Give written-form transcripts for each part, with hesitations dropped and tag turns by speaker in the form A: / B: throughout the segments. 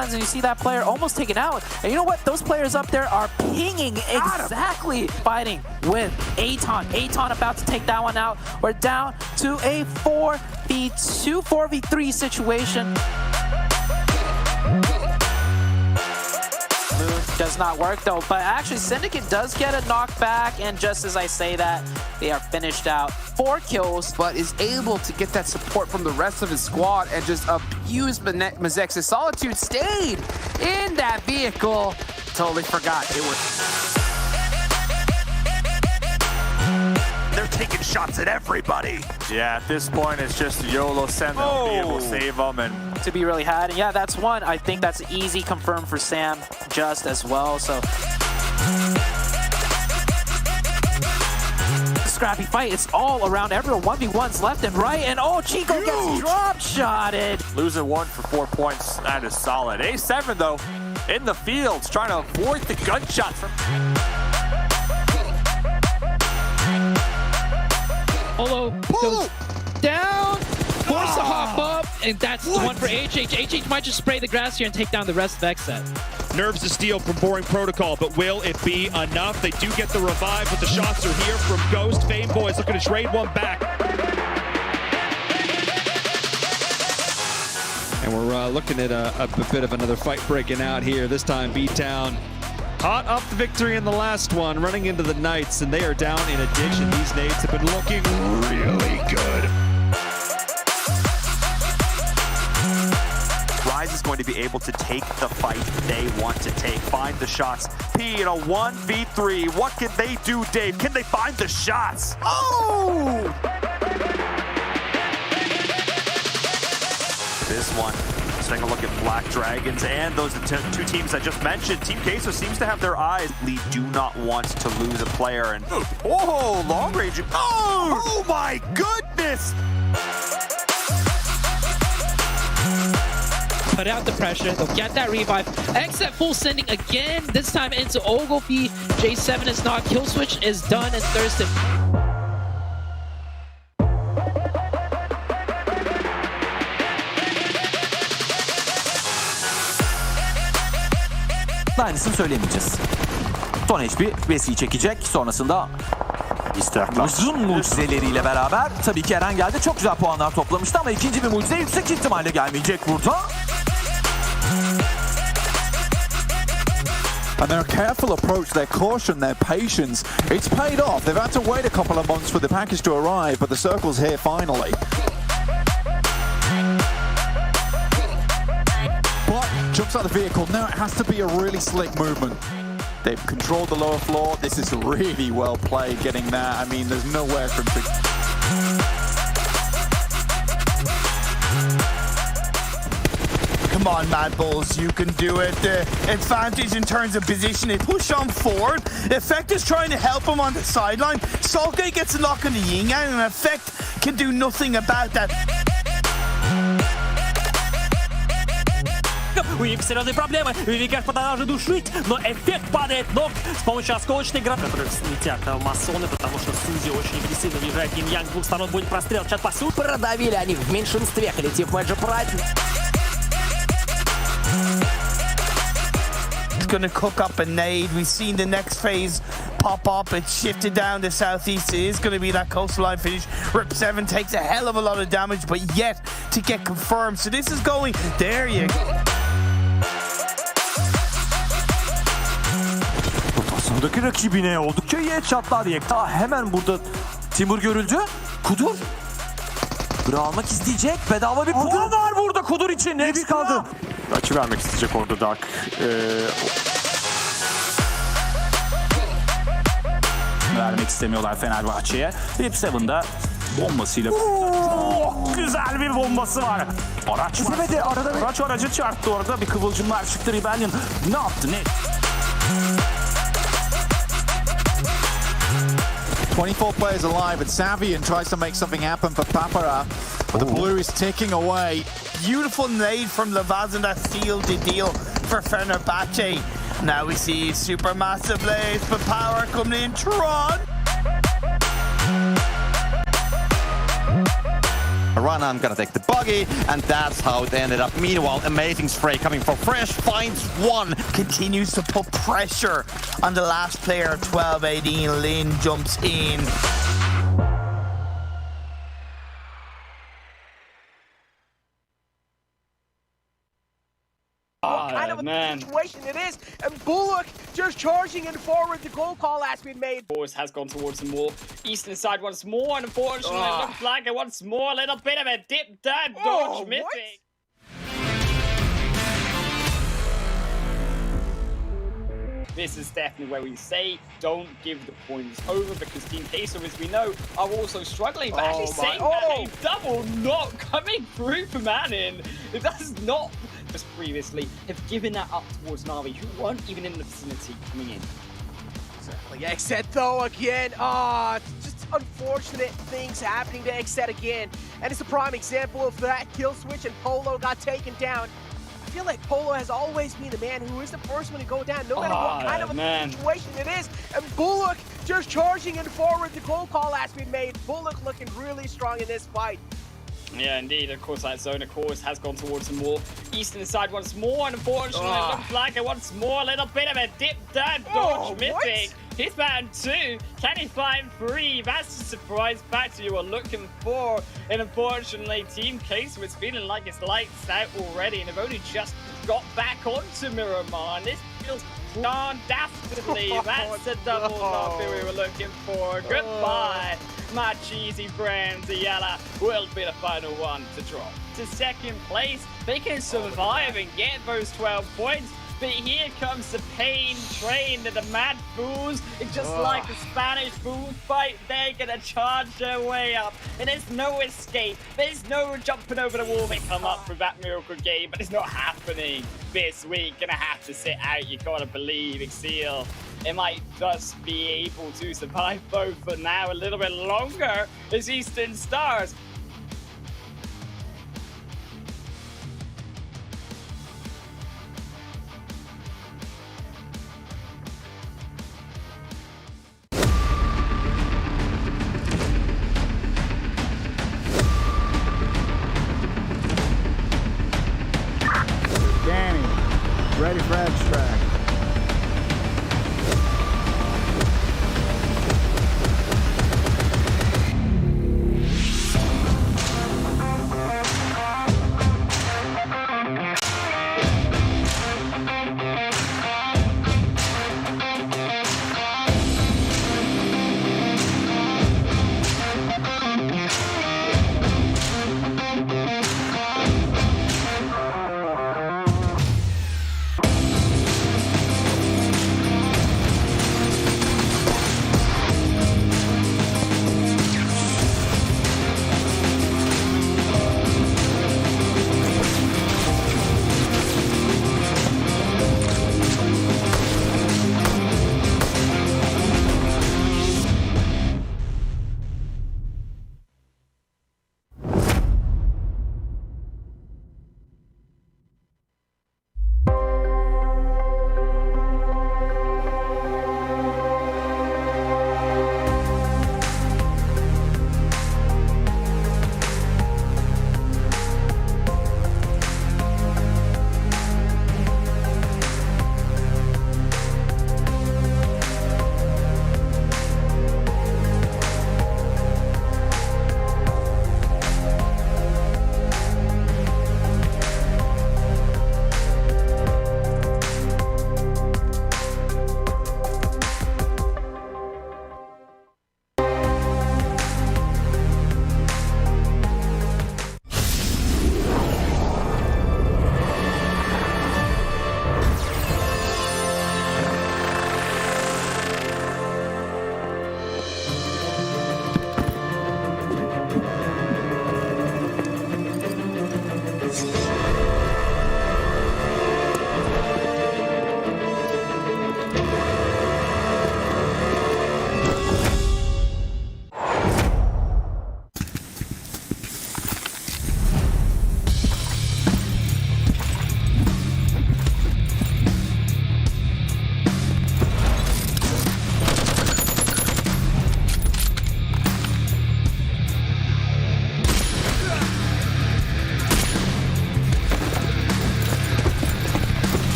A: ones, and you see that player almost taken out. And you know what? Those players up there are pinging exactly, fighting with Aton. Aton about to take that one out. We're down to a 4v2, 4v3 situation. Does not work though, but actually Syndicate does get a knockback, and just as I say that, they are finished out. 4 kills,
B: but is able to get that support from the rest of his squad and just abuse Mazex's. Solitude stayed in that vehicle. Totally forgot it was.
C: They're taking shots at everybody.
D: Yeah, at this point, it's just YOLO send them, be able to save them, and
A: to be really had. And yeah, that's one. I think that's easy confirmed for Sam just as well. So scrappy fight. It's all around everyone. 1v1s left and right. And oh, Chico gets drop shotted.
D: Losing 1 for 4 points. That is solid. A7 though, in the fields, trying to avoid the gunshots from.
E: Olo goes down, forced to hop up, and that's the one for HH. HH might just spray the grass here and take down the rest of X-Set.
F: Nerves to steal from Boring Protocol, but will it be enough? They do get the revive, but the shots are here from Ghost. Fame Boys looking to trade one back.
G: And we're looking at a bit of another fight breaking out here. This time B-Town hot up the victory in the last one, running into the Knights, and they are down in addition. These nades have been looking really good.
C: Rise is going to be able to take the fight they want to take. Find the shots. P in a 1v3. What can they do, Dave? Can they find the shots? Oh! This one. Taking a look at Black Dragons and those two teams I just mentioned. Team Queso seems to have their eyes. They do not want to lose a player. And oh, long range. Oh my goodness!
E: Put out the pressure. They'll get that revive. X-Set full sending again. This time into Ogilvy. J7 is not. Kill switch is done, and Thurston.
H: Aynısını söylemeyeceğiz. Son HP Vesi'yi çekecek. Sonrasında uzun mucizeleriyle beraber tabii ki Erangel'de çok güzel puanlar toplamıştı ama ikinci bir mucize yüksek ihtimalle gelmeyecek burada.
I: And their careful approach, their caution, their patience, it's paid off. They've had to wait a couple of months for the package to arrive, but the circle's here finally. Jumps out of the vehicle. Now it has to be a really slick movement. They've controlled the lower floor. This is really well played getting that. I mean, there's nowhere for him to...
J: Come on, Mad Bulls, you can do it. The advantage in terms of position, they push on forward. Effect is trying to help him on the sideline. Saltgate gets a lock on the Yin Yang, and Effect can do nothing about that.
K: У них серьезные проблемы. Вивикар продолжает душить, но эффект падает ног с помощью осколочной гранаты, которые слетят масоны, потому что Сузи очень агрессивно въезжает. Yin Yang с двух сторон будет прострел. Чат по сути.
L: Продавили они в меньшинстве. Коллектив Мэджи Прайд.
J: It's going to cook up a nade. We've seen the next phase pop up. It's shifted down to southeast. It is going to be that coastline finish. Rip 7 takes a hell of a lot of damage, but yet to get confirmed. So this is going... There you go.
H: Rotasyondaki rakibine oldukça iyi headshotlar yekta. Hemen burada Timur görüldü. Kudur. Bıra almak isteyecek. Bedava bir puan var burada Kudur için. Hepsi kaldı.
D: Açı vermek isteyecek orada Dark.
H: Vermek istemiyorlar Fenerbahçe'ye. Rip 7'da bombasıyla çok güzel bir bombası var. Araç var. Evet, araç aracı çarptı orada. Bir kıvılcımlar çıktı. Rebellion ne yaptı? Ne?
I: 24 players alive, and Savian tries to make something happen for Papara. But the blue is ticking away.
J: Beautiful nade from Lavaz, and that sealed the deal for Fenerbahce. Now we see Supermassive Blaze, but power coming in. Tron!
I: Around
M: and I'm gonna take the buggy, and that's how it ended up. Meanwhile, amazing spray coming from Fresh, finds one.
J: Continues to put pressure on the last player, 12-18. Lin jumps in.
N: What kind of a situation it is, and Bullock just charging in forward. The goal call has been made.
K: Force has gone towards the wall. Eastern side once more, and unfortunately, it looks like it once more. A little bit of a dip dive dodge missing. This is definitely where we say don't give the points over, because Team Queso, as we know, are also struggling. But actually saying that, a double not coming through for Manin. It does not, just previously, have given that up towards Navi, who weren't even in the vicinity coming in.
N: Exactly. Exet though again. Just unfortunate things happening to Exet again. And it's a prime example of that kill switch, and Polo got taken down. I feel like Polo has always been the man who is the first one to go down, no matter what kind of a situation it is. And Bullock just charging in forward. The goal call has been made. Bullock looking really strong in this fight.
K: Yeah, indeed. Of course, that zone, of course, has gone towards the wall. Eastern side once more, and unfortunately, it looks like it once more. A little bit of a dip dive dodge missing. He's found two. Can he find three? That's the surprise factor you were looking for. And unfortunately, Team Queso is feeling like it's lights out already, and have only just got back onto Miramar. And this feels darn dastardly. That's the double knock we were looking for. Goodbye, my cheesy friends. The Yala will be the final one to drop to second place. They can survive and get those 12 points. But here comes the pain train to the Mad Fools. It's just like the Spanish Fools fight. They're gonna charge their way up. And there's no escape. There's no jumping over the wall. They come up for that miracle game, but it's not happening this week. Gonna have to sit out. You gotta believe, Exil. It might just be able to survive both for now a little bit longer as Eastern Stars.
O: Ready for extract.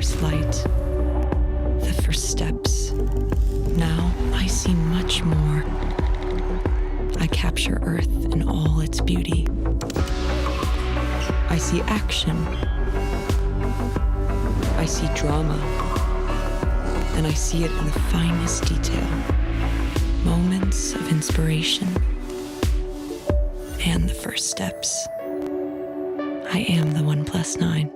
P: first light, the first steps. Now I see much more. I capture Earth in all its beauty. I see action. I see drama. And I see it in the finest detail. Moments of inspiration and the first steps. I am the 1+9.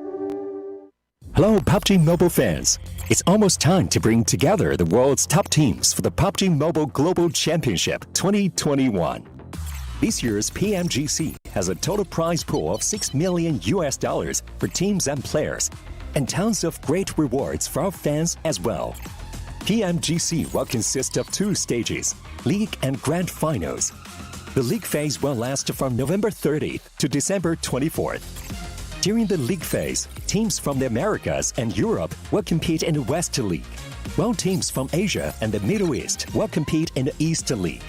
Q: Hello, PUBG Mobile fans. It's almost time to bring together the world's top teams for the PUBG Mobile Global Championship 2021. This year's PMGC has a total prize pool of $6 million for teams and players, and tons of great rewards for our fans as well. PMGC will consist of 2 stages, League and Grand Finals. The League phase will last from November 30th to December 24th. During the League phase, teams from the Americas and Europe will compete in the West League, while teams from Asia and the Middle East will compete in the East League.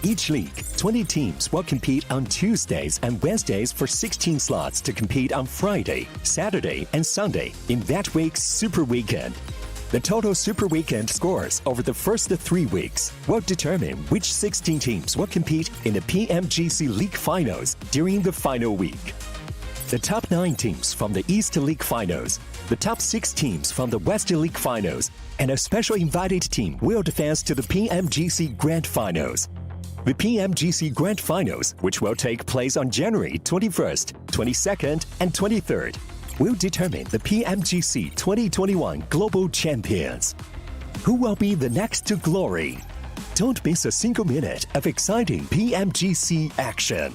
Q: Each league, 20 teams will compete on Tuesdays and Wednesdays for 16 slots to compete on Friday, Saturday, and Sunday in that week's Super Weekend. The total Super Weekend scores over the first 3 weeks will determine which 16 teams will compete in the PMGC League Finals during the final week. The top 9 teams from the East League Finals, the top 6 teams from the West League Finals, and a special invited team will advance to the PMGC Grand Finals. The PMGC Grand Finals, which will take place on January 21st, 22nd, and 23rd, will determine the PMGC 2021 Global Champions. Who will be the next to glory? Don't miss a single minute of exciting PMGC action.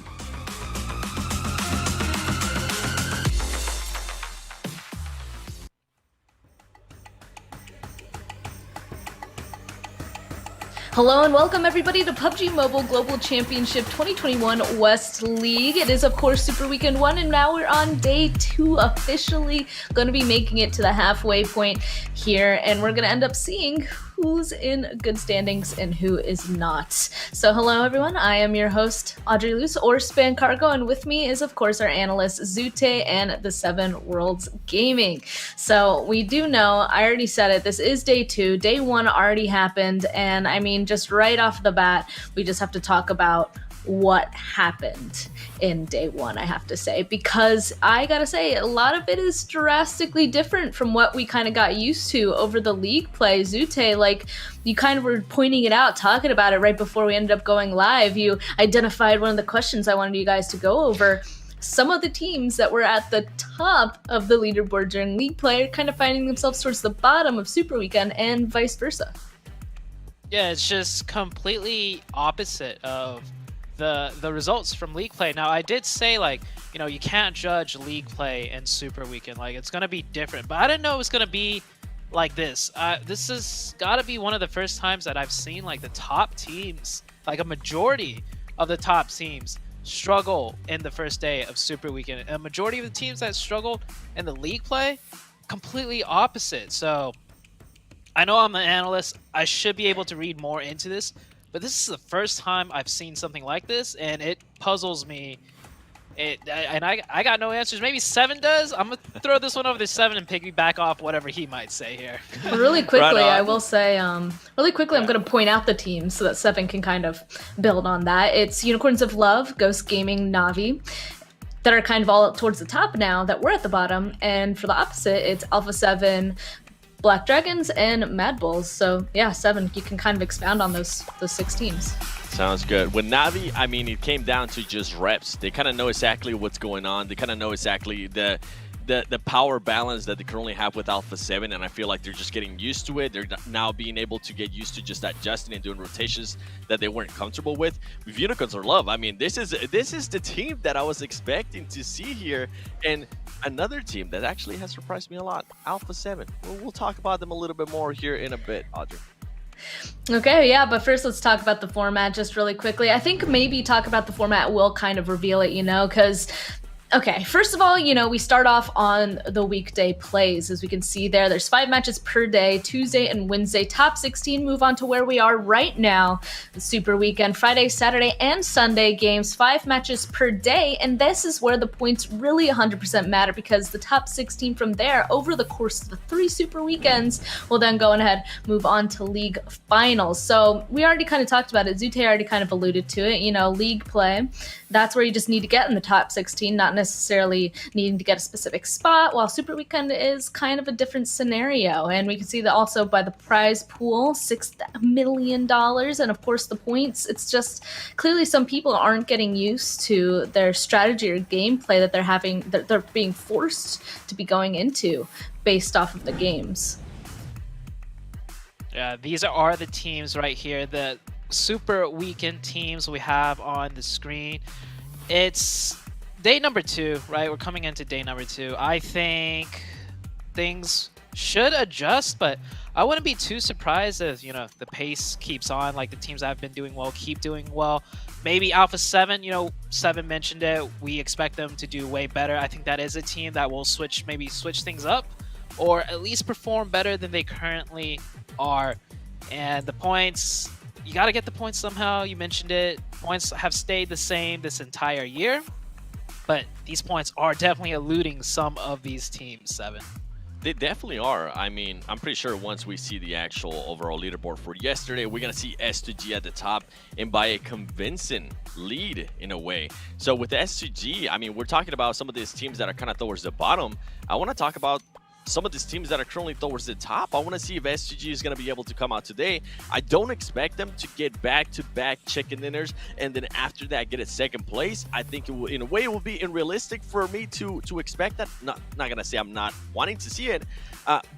R: Hello and welcome everybody to PUBG Mobile Global Championship 2021 West League. It is of course Super Weekend 1 and now we're on day 2 officially. Going to be making it to the halfway point here and we're going to end up seeing who's in good standings and who is not. So hello everyone, I am your host Audrey Luce or Span Cargo, and with me is of course our analyst Zute and the 7 Worlds Gaming. So we do know, I already said it, this is day 2. Day 1 already happened, and I mean just right off the bat we just have to talk about what happened in day 1, I have to say, because I gotta say a lot of it is drastically different from what we kind of got used to over the league play. Zute, like you kind of were pointing it out, talking about it right before we ended up going live. You identified one of the questions I wanted you guys to go over. Some of the teams that were at the top of the leaderboard during league play are kind of finding themselves towards the bottom of Super Weekend and vice versa.
E: Yeah, it's just completely opposite of the results from league play. Now, I did say, like, you know, you can't judge league play and Super Weekend. Like, it's going to be different. But I didn't know it was going to be like this. This has got to be one of the first times that I've seen, like, the top teams, like a majority of the top teams struggle in the first day of Super Weekend. A majority of the teams that struggled in the league play, completely opposite. So I know I'm an analyst. I should be able to read more into this. But this is the first time I've seen something like this, and it puzzles me. I got no answers. Maybe 7 does. I'm going to throw this one over to 7 and piggyback off whatever he might say here.
R: Really quickly, I will say, really quickly, I'm going to point out the teams so that 7 can kind of build on that. It's Unicorns of Love, Ghost Gaming, Navi, that are kind of all towards the top now, that we're at the bottom. And for the opposite, it's Alpha 7, Black Dragons, and Mad Bulls. So yeah, 7, you can kind of expound on those 6 teams.
S: Sounds good. With Navi, I mean, it came down to just reps. They kind of know exactly what's going on. They kind of know exactly the power balance that they currently have with Alpha 7, and I feel like they're just getting used to it. They're now being able to get used to just adjusting and doing rotations that they weren't comfortable with. With Unicorns of Love, I mean, this is the team that I was expecting to see here, and another team that actually has surprised me a lot, Alpha 7. We'll talk about them a little bit more here in a bit, Audrey.
R: Okay, yeah, but first let's talk about the format just really quickly. I think maybe talk about the format will kind of reveal it, you know, because Okay, first of all, we start off on the weekday plays. As we can see there's 5 matches per day, Tuesday and Wednesday. Top 16 move on to where we are right now, the Super Weekend, Friday, Saturday, and Sunday games, 5 matches per day, and this is where the points really 100% matter, because the top 16 from there, over the course of the 3 Super Weekends, will then go ahead, move on to League Finals. So we already kind of talked about it. Zute already kind of alluded to it. League play, that's where you just need to get in the top 16, not necessarily needing to get a specific spot, while Super Weekend is kind of a different scenario. And we can see that also by the prize pool, $6 million, and of course the points. It's just clearly some people aren't getting used to their strategy or gameplay that they're being forced to be going into based off of the games.
E: Yeah, these are the teams right here, the Super Weekend teams we have on the screen. It's day number 2, right? We're coming into day number 2. I think things should adjust, but I wouldn't be too surprised if, the pace keeps on, like the teams that have been doing well keep doing well. Maybe Alpha 7, Seven mentioned it. We expect them to do way better. I think that is a team that will switch things up, or at least perform better than they currently are. And the points, you got to get the points somehow. You mentioned it. Points have stayed the same this entire year, but these points are definitely eluding some of these teams, Seven.
S: They definitely are. I mean, I'm pretty sure once we see the actual overall leaderboard for yesterday, we're going to see S2G at the top, and by a convincing lead in a way. So with S2G, I mean, we're talking about some of these teams that are kind of towards the bottom. I want to talk about some of these teams that are currently towards the top. I want to see if S2G is going to be able to come out today. I don't expect them to get back-to-back chicken dinners and then after that get a second place. I think it will, in a way, it will be unrealistic for me to expect that. Not going to say I'm not wanting to see it,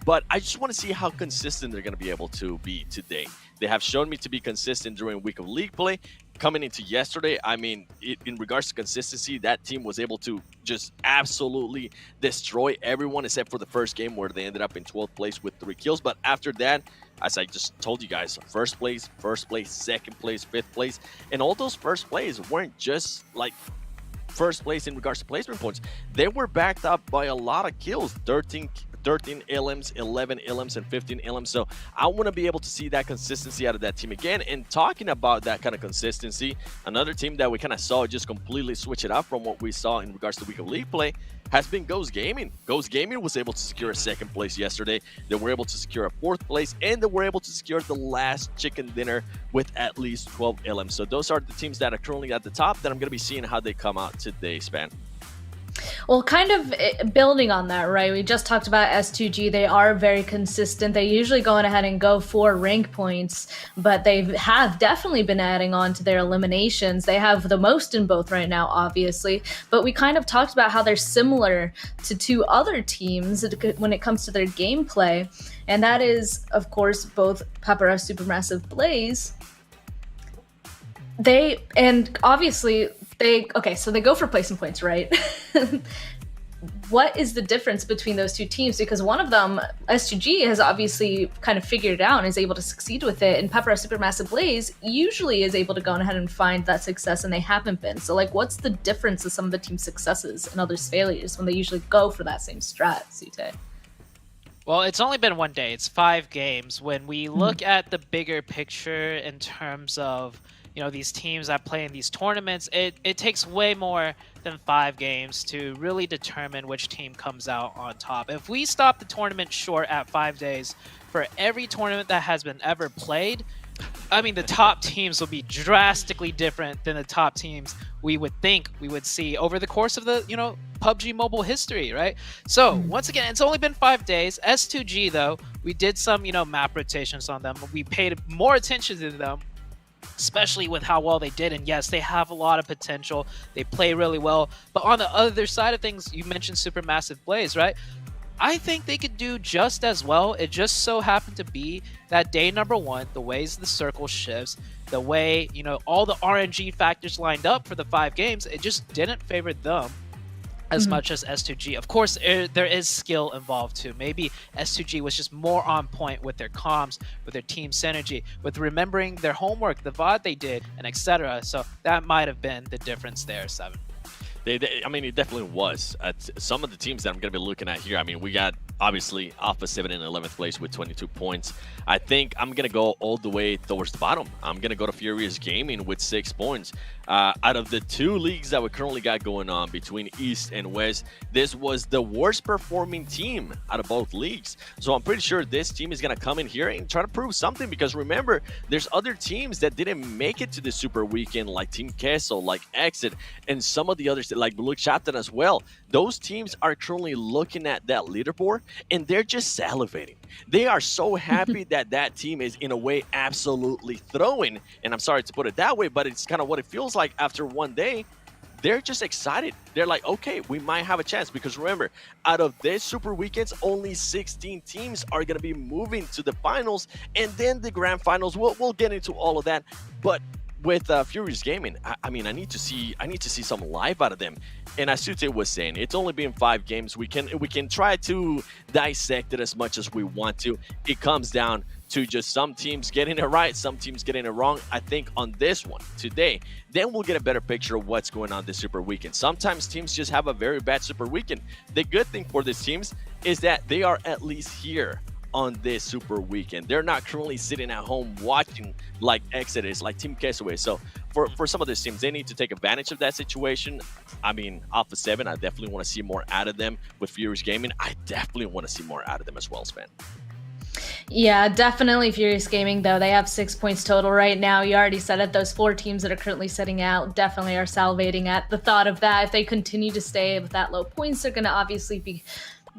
S: but I just want to see how consistent they're going to be able to be today. They have shown me to be consistent during week of league play. Coming into yesterday, I mean, in regards to consistency, that team was able to just absolutely destroy everyone except for the first game where they ended up in 12th place with 3 kills. But after that, as I just told you guys, first place, second place, 5th place. And all those first plays weren't just like first place in regards to placement points. They were backed up by a lot of kills, 13 elims, 11 elims, and 15 elims. So I want to be able to see that consistency out of that team again. And talking about that kind of consistency, another team that we kind of saw just completely switch it up from what we saw in regards to week of league play has been Ghost Gaming. Ghost Gaming was able to secure a 2nd place yesterday. They were able to secure a 4th place, and they were able to secure the last chicken dinner with at least 12 elims. So those are the teams that are currently at the top that I'm going to be seeing how they come out today, Span.
R: Well, kind of building on that, right? We just talked about S2G. They are very consistent. They usually go ahead and go for rank points, but they have definitely been adding on to their eliminations. They have the most in both right now, obviously, but we kind of talked about how they're similar to 2 other teams when it comes to their gameplay, and that is, of course, both Papara Supermassive Blaze. So they go for placement points, right? What is the difference between those 2 teams? Because one of them, S2G, has obviously kind of figured it out and is able to succeed with it, and Papara Supermassive Blaze usually is able to go ahead and find that success, and they haven't been. So, what's the difference of some of the team's successes and others' failures when they usually go for that same strat, Sute?
E: Well, it's only been 1 day. It's 5 games. When we look at the bigger picture in terms of these teams that play in these tournaments, it takes way more than 5 games to really determine which team comes out on top. If we stop the tournament short at 5 days for every tournament that has been ever played, I mean, the top teams will be drastically different than the top teams we would think we would see over the course of the, PUBG Mobile history, right? So, once again, it's only been 5 days. S2G, though, we did some, map rotations on them. We paid more attention to them, especially with how well they did. And yes, they have a lot of potential. They play really well. But on the other side of things, you mentioned Supermassive Blaze, right? I think they could do just as well. It just so happened to be that day number 1, the ways the circle shifts, the way, all the RNG factors lined up for the 5 games, it just didn't favor them as much as S2G. Of course, there is skill involved too. Maybe S2G was just more on point with their comms, with their team synergy, with remembering their homework, the VOD they did, and etc. So that might have been the difference there, Seven.
S: I mean, it definitely was. Some of the teams that I'm going to be looking at here, I mean, we got obviously Alpha 7 in 11th place with 22 points. I think I'm going to go all the way towards the bottom. I'm going to go to Furious Gaming with 6 points. Out of the 2 leagues that we currently got going on between East and West, this was the worst performing team out of both leagues. So I'm pretty sure this team is going to come in here and try to prove something, because remember, there's other teams that didn't make it to the Super Weekend, like Team Queso, like Exit, and some of the others like Blue Chatan as well. Those teams are currently looking at that leaderboard and they're just salivating. They are so happy that that team is in a way absolutely throwing, and I'm sorry to put it that way, but it's kind of what it feels like after one day. They're just excited. They're like, okay, we might have a chance, because remember, out of this Super Weekends, only 16 teams are going to be moving to the finals and then the grand finals. We'll get into all of that, but with Furious Gaming, I mean, I need to see some life out of them. And as Sute was saying, it's only been 5 games. We can try to dissect it as much as we want to. It comes down to just some teams getting it right, some teams getting it wrong. I think on this one today, then we'll get a better picture of what's going on this Super Weekend. Sometimes teams just have a very bad Super Weekend. The good thing for these teams is that they are at least here on this Super Weekend. They're not currently sitting at home watching like Exit is, like Team Queso is. So for some of these teams, they need to take advantage of that situation. I mean, Alpha 7, I definitely want to see more out of them. With Furious Gaming, I definitely want to see more out of them as well, Sven.
R: Yeah, definitely Furious Gaming, though. They have 6 points total right now. You already said it. Those 4 teams that are currently sitting out definitely are salivating at the thought of that. If they continue to stay with that low points, they're going to obviously be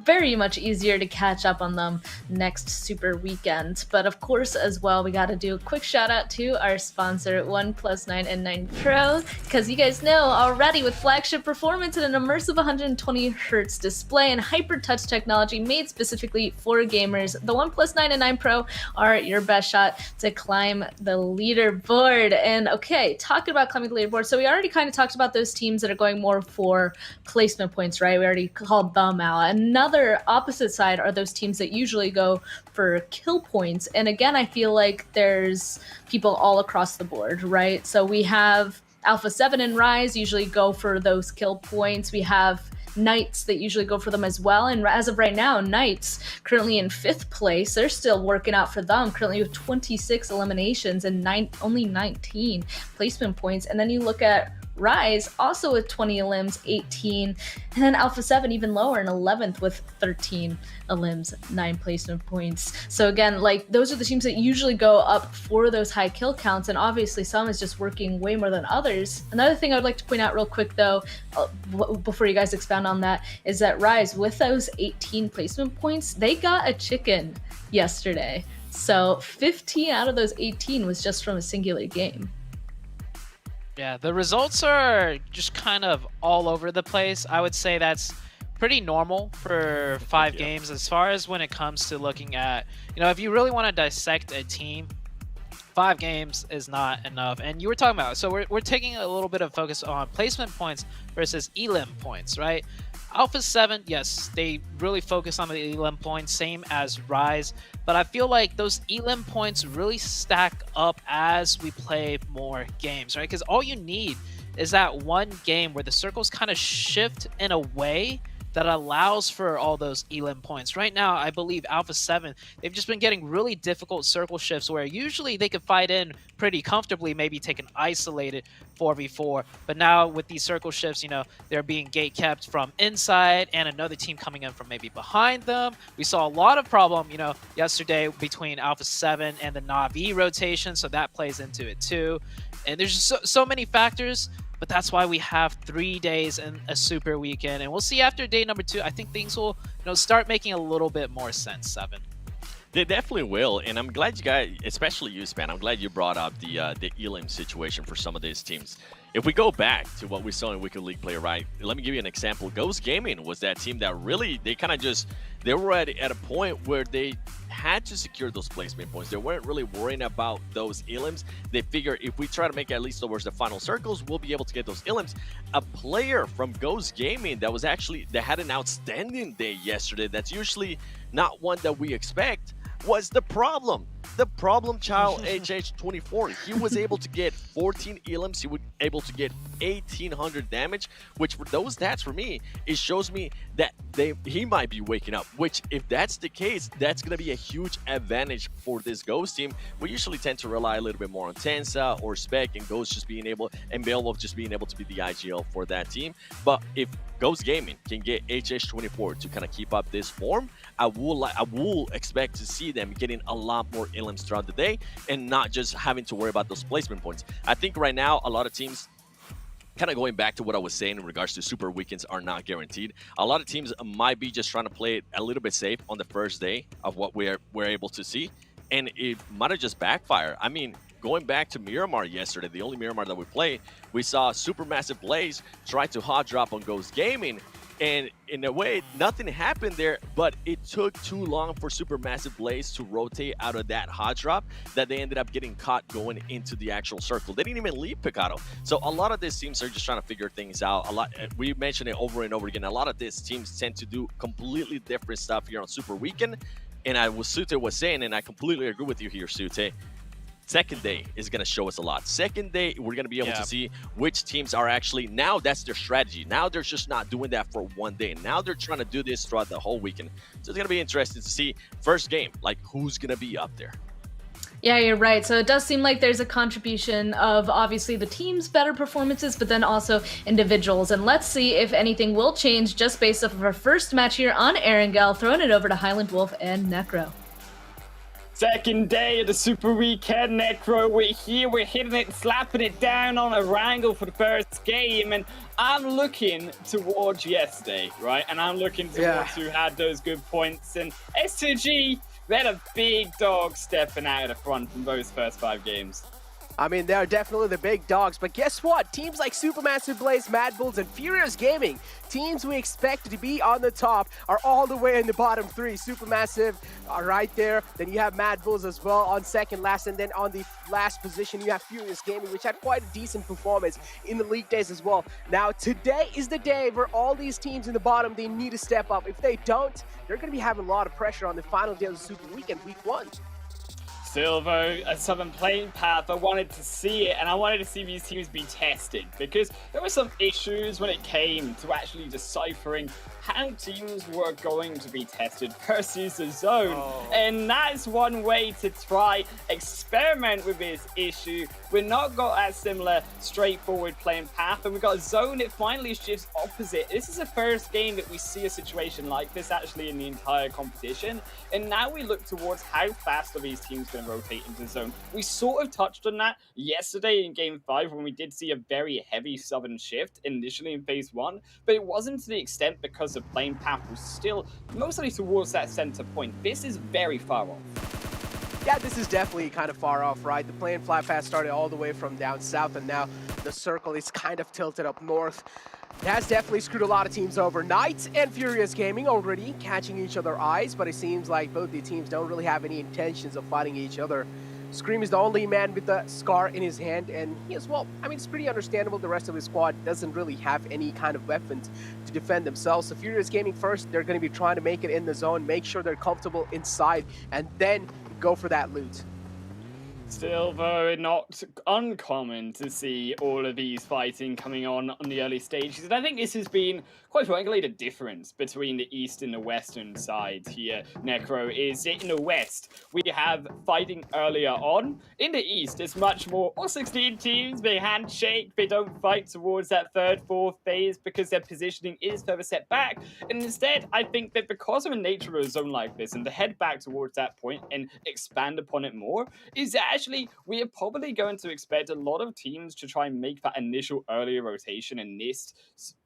R: very much easier to catch up on them next Super Weekend. But of course, as well, we got to do a quick shout out to our sponsor, 1+9 and 9 Pro, because you guys know already, with flagship performance and an immersive 120 Hz display and hyper touch technology made specifically for gamers, the 1+9 and 9 Pro are your best shot to climb the leaderboard. And okay, talking about climbing the leaderboard, so we already kind of talked about those teams that are going more for placement points, right? We already called them out. Another opposite side are those teams that usually go for kill points. And again, I feel like there's people all across the board, right? So we have Alpha 7 and Rise usually go for those kill points. We have Knights that usually go for them as well. And as of right now, Knights currently in 5th place. They're still working out for them, currently with 26 eliminations and only 19 placement points. And then you look at Rise, also with 20 elims, 18, and then Alpha 7 even lower in 11th with 13 elims, 9 placement points. So again, like, those are the teams that usually go up for those high kill counts, and obviously some is just working way more than others. Another thing I'd like to point out real quick though, before you guys expound on that, is that Rise, with those 18 placement points, they got a chicken yesterday. So 15 out of those 18 was just from a singular game.
E: Yeah, the results are just kind of all over the place. I would say that's pretty normal for 5 games, as far as when it comes to looking at, you know, if you really want to dissect a team, 5 games is not enough. And you were talking about, so we're taking a little bit of focus on placement points versus elim points, right? Alpha 7, yes, they really focus on the elim points, same as Rise, but I feel like those elim points really stack up as we play more games, right? Because all you need is that one game where the circles kind of shift in a way that allows for all those elim points. Right now, I believe Alpha 7, they've just been getting really difficult circle shifts where usually they could fight in pretty comfortably, maybe take an isolated 4v4. But now with these circle shifts, you know, they're being gate kept from inside and another team coming in from maybe behind them. We saw a lot of problem, you know, yesterday between Alpha 7 and the Na'Vi rotation, so that plays into it too. And there's just so many factors. But that's why we have 3 days in a Super Weekend, and we'll see after day number 2. I think things will, you know, start making a little bit more sense. 7.
S: They definitely will, and I'm glad you guys, especially you, Span, I'm glad you brought up the elim situation for some of these teams. If we go back to what we saw in Weekend League Play, right, let me give you an example. Ghost Gaming was that team that really, they kind of just, they were at a point where they had to secure those placement points. They weren't really worrying about those elims. They figured if we try to make it at least towards the final circles, we'll be able to get those elims. A player from Ghost Gaming that had an outstanding day yesterday, that's usually not one that we expect, was the problem. the problem child HH24. He was able to get 14 elims. He was able to get 1800 damage, which for those stats for me, it shows me that he might be waking up, which if that's the case, that's going to be a huge advantage for this Ghost team. We usually tend to rely a little bit more on Tensa or Spec, and Ghost just being able, and Beowulf just being able to be the IGL for that team. But if Ghost Gaming can get HH24 to kind of keep up this form, I will expect to see them getting a lot more elims throughout the day and not just having to worry about those placement points. I think right now a lot of teams, kind of going back to what I was saying in regards to super weekends, are not guaranteed. A lot of teams might be just trying to play it a little bit safe on the first day of what we're able to see, and it might have just backfired. I mean, going back to Miramar yesterday, the only Miramar that we played, we saw Supermassive Blaze try to hot drop on Ghost Gaming, and in a way, nothing happened there, but it took too long for Supermassive Blaze to rotate out of that hot drop that they ended up getting caught going into the actual circle. They didn't even leave Picado. So a lot of these teams are just trying to figure things out. We mentioned it over and over again. A lot of these teams tend to do completely different stuff here on Super Weekend. And Sute was saying, and I completely agree with you here, Sute, second day is going to show us a lot. Second day, we're going to be able to see which teams are actually, now that's their strategy. Now they're just not doing that for one day. Now they're trying to do this throughout the whole weekend. So it's going to be interesting to see first game, like who's going to be up there.
R: Yeah, you're right. So it does seem like there's a contribution of obviously the team's better performances, but then also individuals. And let's see if anything will change just based off of our first match here on Erangel, throwing it over to Highland Wolf and Necro.
K: Second day of the Super Weekend, Necro. We're here, we're hitting it, slapping it down on Erangel for the first game, and I'm looking towards yesterday, right? And I'm looking towards who had those good points, and S2G, they had a big dog stepping out of the front from those first 5 games.
N: I mean, they're definitely the big dogs, but guess what? Teams like Supermassive Blaze, Mad Bulls, and Furious Gaming, teams we expect to be on the top, are all the way in the bottom 3. Supermassive are right there. Then you have Mad Bulls as well on second last, and then on the last position, you have Furious Gaming, which had quite a decent performance in the league days as well. Now, today is the day where all these teams in the bottom, they need to step up. If they don't, they're going to be having a lot of pressure on the final day of the Super Weekend, week 1.
K: Still, though, a Southern playing path, I wanted to see it, and I wanted to see these teams be tested, because there were some issues when it came to actually deciphering how teams were going to be tested versus the zone. And that's one way to try experiment with this issue. We've not got that similar straightforward playing path, and we've got a zone that finally shifts opposite. This is the first game that we see a situation like this actually in the entire competition, and now we look towards how fast are these teams going to rotate into the zone. We sort of touched on that yesterday in Game 5 when we did see a very heavy Southern shift initially in Phase 1, but it wasn't to the extent because the playing path was still mostly towards that center point. This is very far off.
N: Yeah, this is definitely kind of far off, right? The playing flat path started all the way from down south, and now the circle is kind of tilted up north. It has definitely screwed a lot of teams over. Knights and Furious Gaming already catching each other's eyes, but it seems like both the teams don't really have any intentions of fighting each other. Scream is the only man with the scar in his hand, and he as well, I mean, it's pretty understandable the rest of his squad doesn't really have any kind of weapons to defend themselves. So Furious Gaming first, they're going to be trying to make it in the zone, make sure they're comfortable inside, and then go for that loot.
K: Still, though, not uncommon to see all of these fighting coming on the early stages. And I think this has been, quite frankly, the difference between the east and the western sides here, Necro, is in the west, we have fighting earlier on. In the east, it's much more, all 16 teams, they handshake, they don't fight towards that third, fourth phase because their positioning is further set back. And instead, I think that because of the nature of a zone like this, and to head back towards that point and expand upon it more, is actually, we are probably going to expect a lot of teams to try and make that initial earlier rotation in this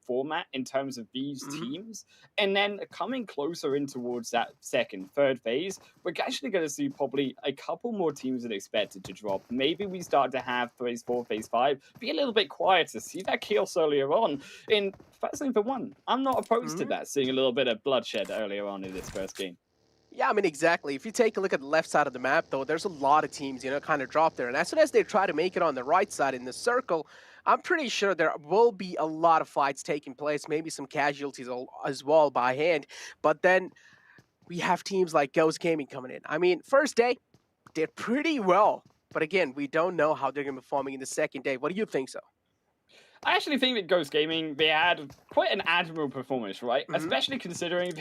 K: format in terms of these teams, and then coming closer in towards that second, third phase, we're actually going to see probably a couple more teams that are expected to drop. Maybe we start to have phase 4, phase 5 be a little bit quieter, see that chaos earlier on. And firstly, for one, I'm not opposed to that, seeing a little bit of bloodshed earlier on in this first game.
N: Yeah, I mean, exactly. If you take a look at the left side of the map, though, there's a lot of teams, kind of drop there. And as soon as they try to make it on the right side in the circle, I'm pretty sure there will be a lot of fights taking place, maybe some casualties as well by hand. But then we have teams like Ghost Gaming coming in. I mean, first day, did pretty well. But again, we don't know how they're going to be performing in the second day. What do you think so?
K: I actually think that Ghost Gaming, they had quite an admirable performance, right? Especially considering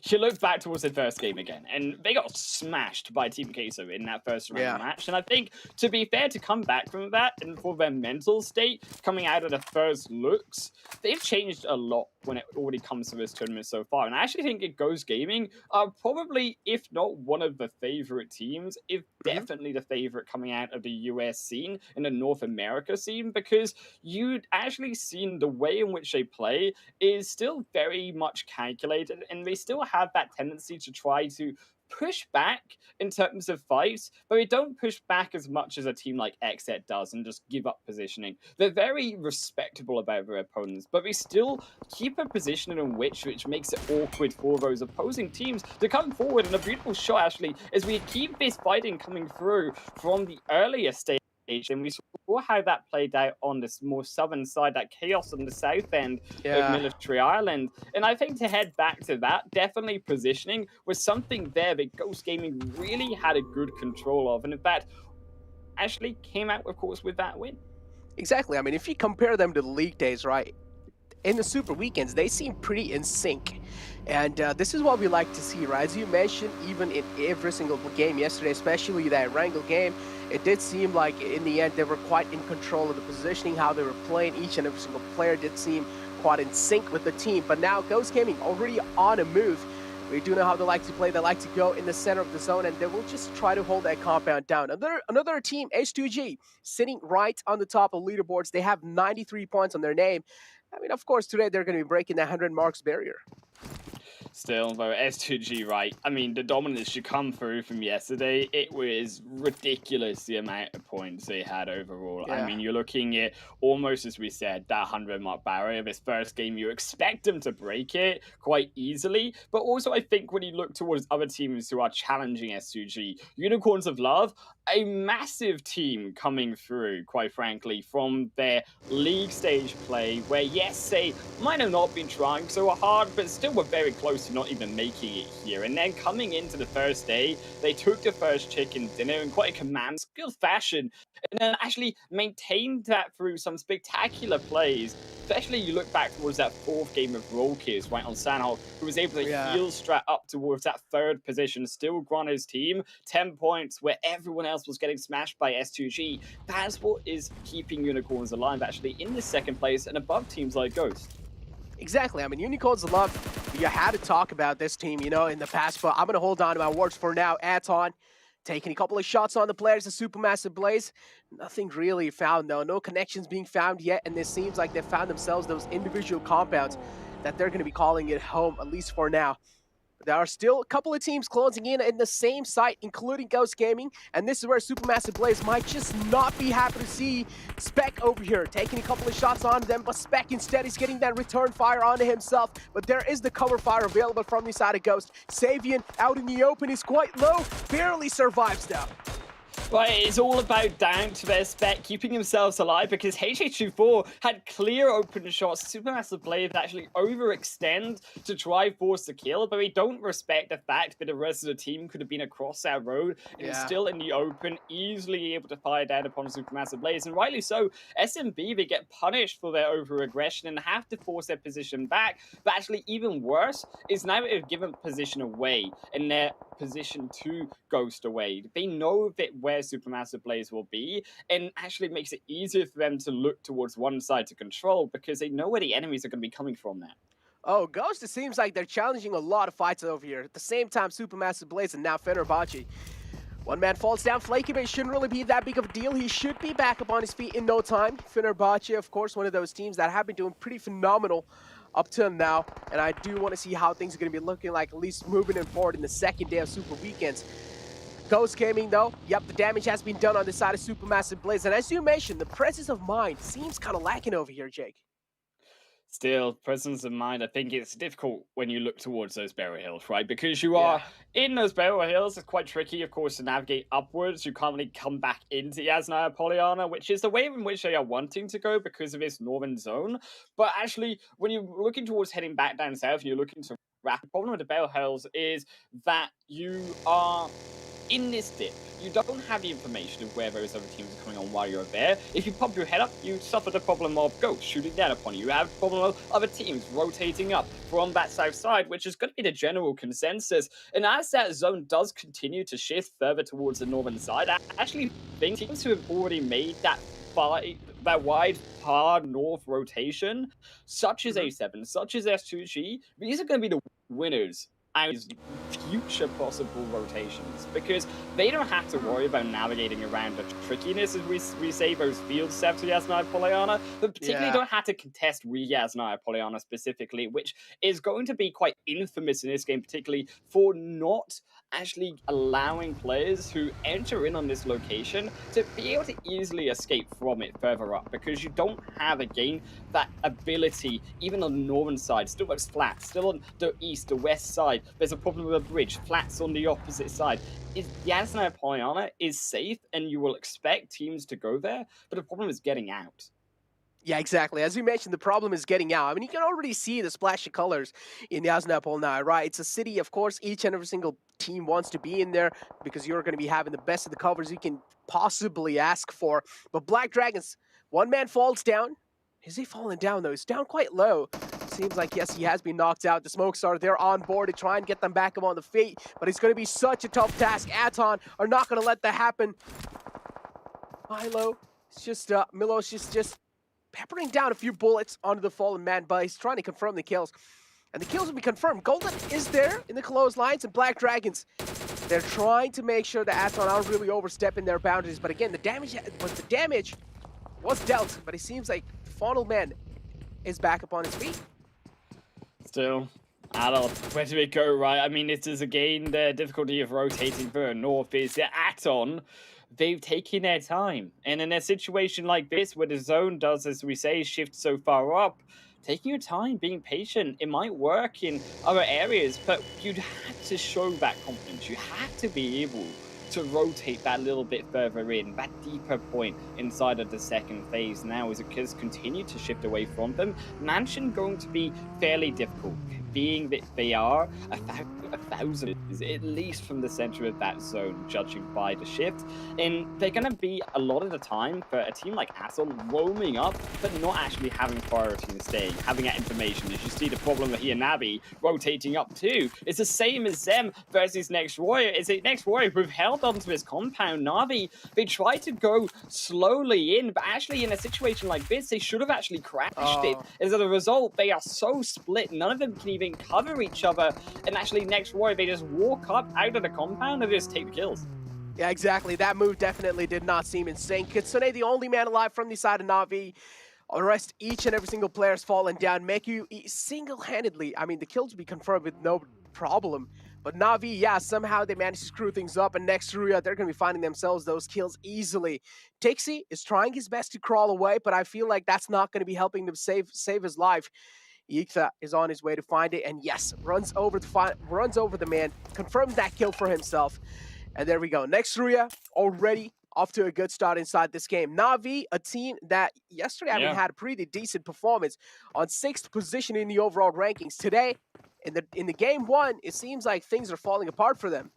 K: you look back towards their first game again, and they got smashed by Team Queso in that first round match. And I think, to be fair, to come back from that, and for their mental state, coming out of the first looks, they've changed a lot when it already comes to this tournament so far. And I actually think that Ghost Gaming are probably, if not one of the favorite teams, if definitely the favorite coming out of the US scene and the North America scene, because you'd actually seen the way in which they play is still very much calculated, and they still have that tendency to try to push back in terms of fights, but they don't push back as much as a team like XZ does and just give up positioning. They're very respectable about their opponents, but they still keep a position in which makes it awkward for those opposing teams to come forward. And a beautiful shot, actually, as we keep this fighting coming through from the earlier stage, and we saw how that played out on this more southern side, that chaos on the south end of Military Island. And I think to head back to that, definitely positioning was something there that Ghost Gaming really had a good control of, and in fact actually came out, of course, with that win.
N: Exactly. I mean, if you compare them to the league days, right, in the Super Weekends, they seem pretty in sync. And this is what we like to see, right? As you mentioned, even in every single game yesterday, especially that Erangel game, it did seem like in the end they were quite in control of the positioning, how they were playing. Each and every single player did seem quite in sync with the team. But now Ghost Gaming already on a move. We do know how they like to play. They like to go in the center of the zone, and they will just try to hold that compound down. Another team, H2G, sitting right on the top of leaderboards. They have 93 points on their name. I mean, of course, today they're going to be breaking that 100 marks barrier.
K: Still, though, S2G, right? I mean, the dominance should come through from yesterday. It was ridiculous, the amount of points they had overall. I mean, you're looking at almost, as we said, that 100-mark barrier. This first game, you expect them to break it quite easily. But also, I think when you look towards other teams who are challenging S2G, Unicorns of Love, a massive team coming through, quite frankly, from their league stage play, where, yes, they might have not been trying so hard, but still were very close to not even making it here. And then coming into the first day, they took the first chicken dinner in quite a command skill fashion, and then actually maintained that through some spectacular plays. Especially you look back towards that fourth game of Roll Kids, right, on Sanhok, who was able to heel strat up towards that third position, still grant his team 10 points where everyone else was getting smashed by S2G. That's what is keeping Unicorns alive, actually, in the second place and above teams like Ghost.
N: Exactly. I mean, Unicorns of Love, you had to talk about this team, you know, in the past, but I'm going to hold on to my words for now. Aton taking a couple of shots on the players of Supermassive Blaze. Nothing really found, though. No connections being found yet, and it seems like they found themselves those individual compounds that they're going to be calling it home, at least for now. But there are still a couple of teams closing in the same site, including Ghost Gaming, and this is where Supermassive Blaze might just not be happy to see Spec over here taking a couple of shots on them, but Spec instead is getting that return fire onto himself. But there is the cover fire available from the side of Ghost. Savian out in the open is quite low, barely survives though.
K: Right, it's all about down to their Spec keeping themselves alive, because HH24 had clear open shots. Supermassive Blaze actually overextend to try force the kill, but we don't respect the fact that the rest of the team could have been across our road and still in the open, easily able to fire down upon Supermassive Blaze. And rightly so, SMB, they get punished for their over-aggression and have to force their position back. But actually, even worse is now they've given position away, and their position to Ghost away. They know that where Supermassive Blaze will be, and actually makes it easier for them to look towards one side to control, because they know where the enemies are going to be coming from now.
N: Oh, Ghost, it seems like they're challenging a lot of fights over here. At the same time, Supermassive Blaze and now Fenerbahce. One man falls down. Flaky, but it shouldn't really be that big of a deal. He should be back up on his feet in no time. Fenerbahce, of course, one of those teams that have been doing pretty phenomenal up till now, and I do want to see how things are going to be looking like, at least moving in forward in the second day of Super Weekends. Ghost Gaming, though, yep, the damage has been done on the side of Supermassive Blaze, and as you mentioned, the presence of mind seems kind of lacking over here, Jake.
K: Still, presence of mind, I think it's difficult when you look towards those barrel hills, right? Because you are in those barrel hills, it's quite tricky, of course, to navigate upwards. You can't really come back into Yasnaya Polyana, which is the way in which they are wanting to go because of this northern zone. But actually, when you're looking towards heading back down south and you're looking to wrap, the problem with the barrel hills is that you are in this dip, you don't have the information of where those other teams are coming on while you're there. If you pop your head up, you suffer the problem of ghosts shooting down upon you. You have the problem of other teams rotating up from that south side, which is going to be the general consensus. And as that zone does continue to shift further towards the northern side, I actually think teams who have already made that wide far north rotation, such as A7, such as S2G, these are going to be the winners out of future possible rotations, because they don't have to worry about navigating around the trickiness, as we say, those fields set to Yasnaya Polyana, but particularly don't have to contest Yasnaya Polyana specifically, which is going to be quite infamous in this game, particularly for not actually allowing players who enter in on this location to be able to easily escape from it further up, because you don't have, again, that ability, even on the northern side. Still looks flat, still on the east, the west side, there's a problem with a bridge, flats on the opposite side. Yasnaya Polyana is safe, and you will expect teams to go there, but the problem is getting out.
N: Yeah, exactly. As you mentioned, the problem is getting out. I mean, you can already see the splash of colors in Yasnaya Polyana, right? It's a city, of course, each and every single team wants to be in there because you're going to be having the best of the covers you can possibly ask for. But Black Dragons, one man falls down. Is he falling down, though? He's down quite low. Seems like, yes, he has been knocked out. The Smokes are there on board to try and get them back up on the feet, but it's going to be such a tough task. Aton are not going to let that happen. Milo, it's just, Milos just peppering down a few bullets onto the fallen man, but he's trying to confirm the kills. And the kills will be confirmed. Golden is there in the close lines, and Black Dragons, they're trying to make sure that Aton aren't really overstepping their boundaries. But again, the damage was dealt, but it seems like the funnel man is back up on his feet.
K: Still, Adult, where do we go, right? I mean, this is again the difficulty of rotating further north is that Aton, they've taken their time. And in a situation like this, where the zone does, as we say, shift so far up, taking your time, being patient, it might work in other areas, but you'd have to show that confidence. You have to be able to rotate that little bit further in, that deeper point inside of the second phase now, as it has continued to shift away from them. Mansion going to be fairly difficult, being that they are a thousand at least from the center of that zone, judging by the shift. And they're going to be, a lot of the time, for a team like Aston, roaming up, but not actually having priority in staying, having that information. As you see the problem with Navi rotating up too. It's the same as them versus Next Warrior. Is it Next Warrior who've held onto his compound? Navi, they tried to go slowly in, but actually in a situation like this, they should have actually crashed it. As a result, they are so split, none of them can even cover each other, and actually Next Warrior, they just walk up out of the compound and just take the kills.
N: Yeah, exactly. That move definitely did not seem insane. Kitsune, the only man alive from the side of Navi. The rest, each and every single player has fallen down. Meku single-handedly, I mean, the kills will be confirmed with no problem. But Navi, yeah, somehow they managed to screw things up, and next Ruya, they're going to be finding themselves those kills easily. Tixi is trying his best to crawl away, but I feel like that's not going to be helping him save his life. Yiktha is on his way to find it, and yes, runs over the man, confirms that kill for himself. And there we go. Next Ruya already off to a good start inside this game. Navi, a team that yesterday had a pretty decent performance on 6th position in the overall rankings. Today, in the game one, it seems like things are falling apart for them.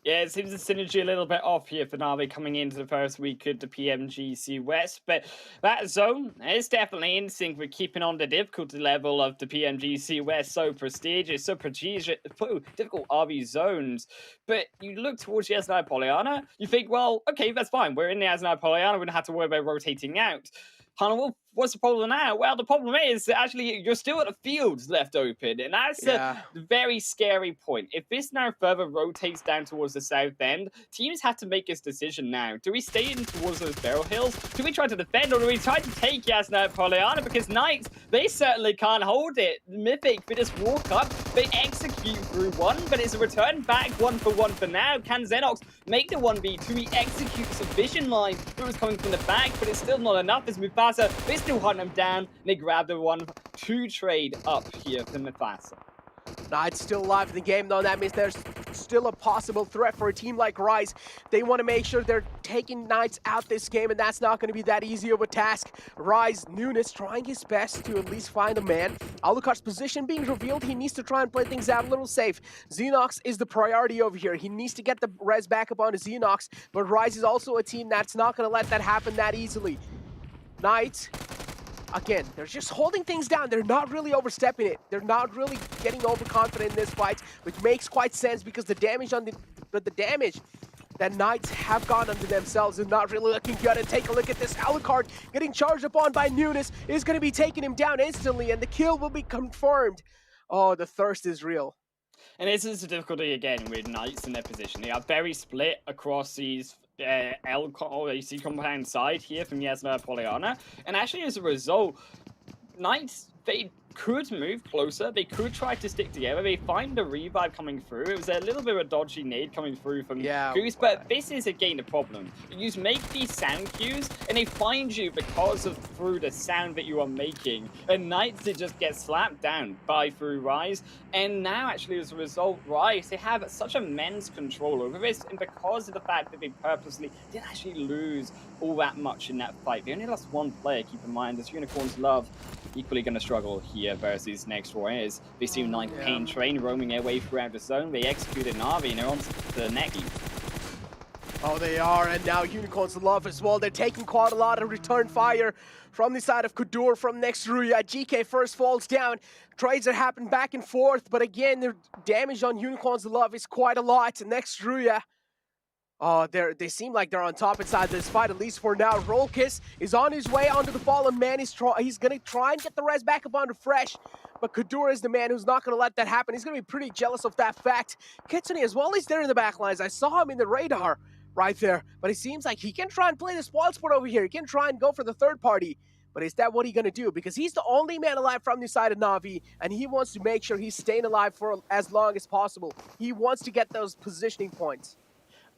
K: Yeah, it seems the synergy a little bit off here for Navi coming into the first week of the PMGC West, but that zone is definitely in sync with keeping on the difficulty level of the PMGC West. So prestigious, difficult RV zones. But you look towards the Yasnaya Polyana, you think, well, okay, that's fine. We're in the Yasnaya Polyana, we don't have to worry about rotating out. Well, what's the problem now? Well, the problem is that actually you're still at the fields left open, and that's a very scary point. If this now further rotates down towards the south end, teams have to make this decision now. Do we stay in towards those barrel hills? Do we try to defend, or do we try to take Yasnaya Polyana? Because Knights, they certainly can't hold it. Mythic, they just walk up, they execute through one, but it's a return back 1-for-1 for now. Can Xenox make the 1v2? He executes a vision line that was coming from the back, but it's still not enough as Mufasa, they still hunt him down, and they grab the 1-2 trade up here for Mufasa.
N: Knights still alive in the game, though. That means there's still a possible threat for a team like Rise. They want to make sure they're taking Knights out this game, and that's not going to be that easy of a task. Rise, Nunes trying his best to at least find a man. Alucard's position being revealed. He needs to try and play things out a little safe. Xenox is the priority over here. He needs to get the res back up onto Xenox, but Rise is also a team that's not going to let that happen that easily. Knights, again, they're just holding things down. They're not really overstepping it. They're not really getting overconfident in this fight, which makes quite sense because the damage on the damage that Knights have gone onto themselves is not really looking good. And take a look at this. Alucard getting charged upon by Nunes is going to be taking him down instantly, and the kill will be confirmed. Oh, the thirst is real.
K: And this is the difficulty again with Knights in their position. They are very split across these AC compound side here from Yasna Poliana. And actually, as a result, Knights, they could move closer. They could try to stick together. They find the revive coming through. It was a little bit of a dodgy nade coming through from Goose, but this is again the problem. You make these sound cues, and they find you because of through the sound that you are making. And Knights, they just get slapped down by through Rise. And now, actually, as a result, Rise, they have such immense control over this, and because of the fact that they purposely didn't actually lose all that much in that fight. They only lost one player, keep in mind, as Unicorns Love equally going to struggle here versus next Warriors. They seem like Pain Train roaming their way throughout the zone. They executed Na'Vi and they're on the neck.
N: Oh, they are, and now Unicorns Love as well. They're taking quite a lot of return fire from the side of Kudur from next Ruya. GK first falls down. Trades are happening back and forth, but again, the damage on Unicorns Love is quite a lot. Next Ruya, oh, they seem like they're on top inside this fight, at least for now. Rolkis is on his way onto the Fallen Man. He's going to try and get the res back up onto Fresh, but Kudur is the man who's not going to let that happen. He's going to be pretty jealous of that fact. Kitsune as well, he's there in the backlines. I saw him in the radar right there, but it seems like he can try and play the spoil sport over here. He can try and go for the third party, but is that what he's going to do? Because he's the only man alive from the side of Na'Vi, and he wants to make sure he's staying alive for as long as possible. He wants to get those positioning points.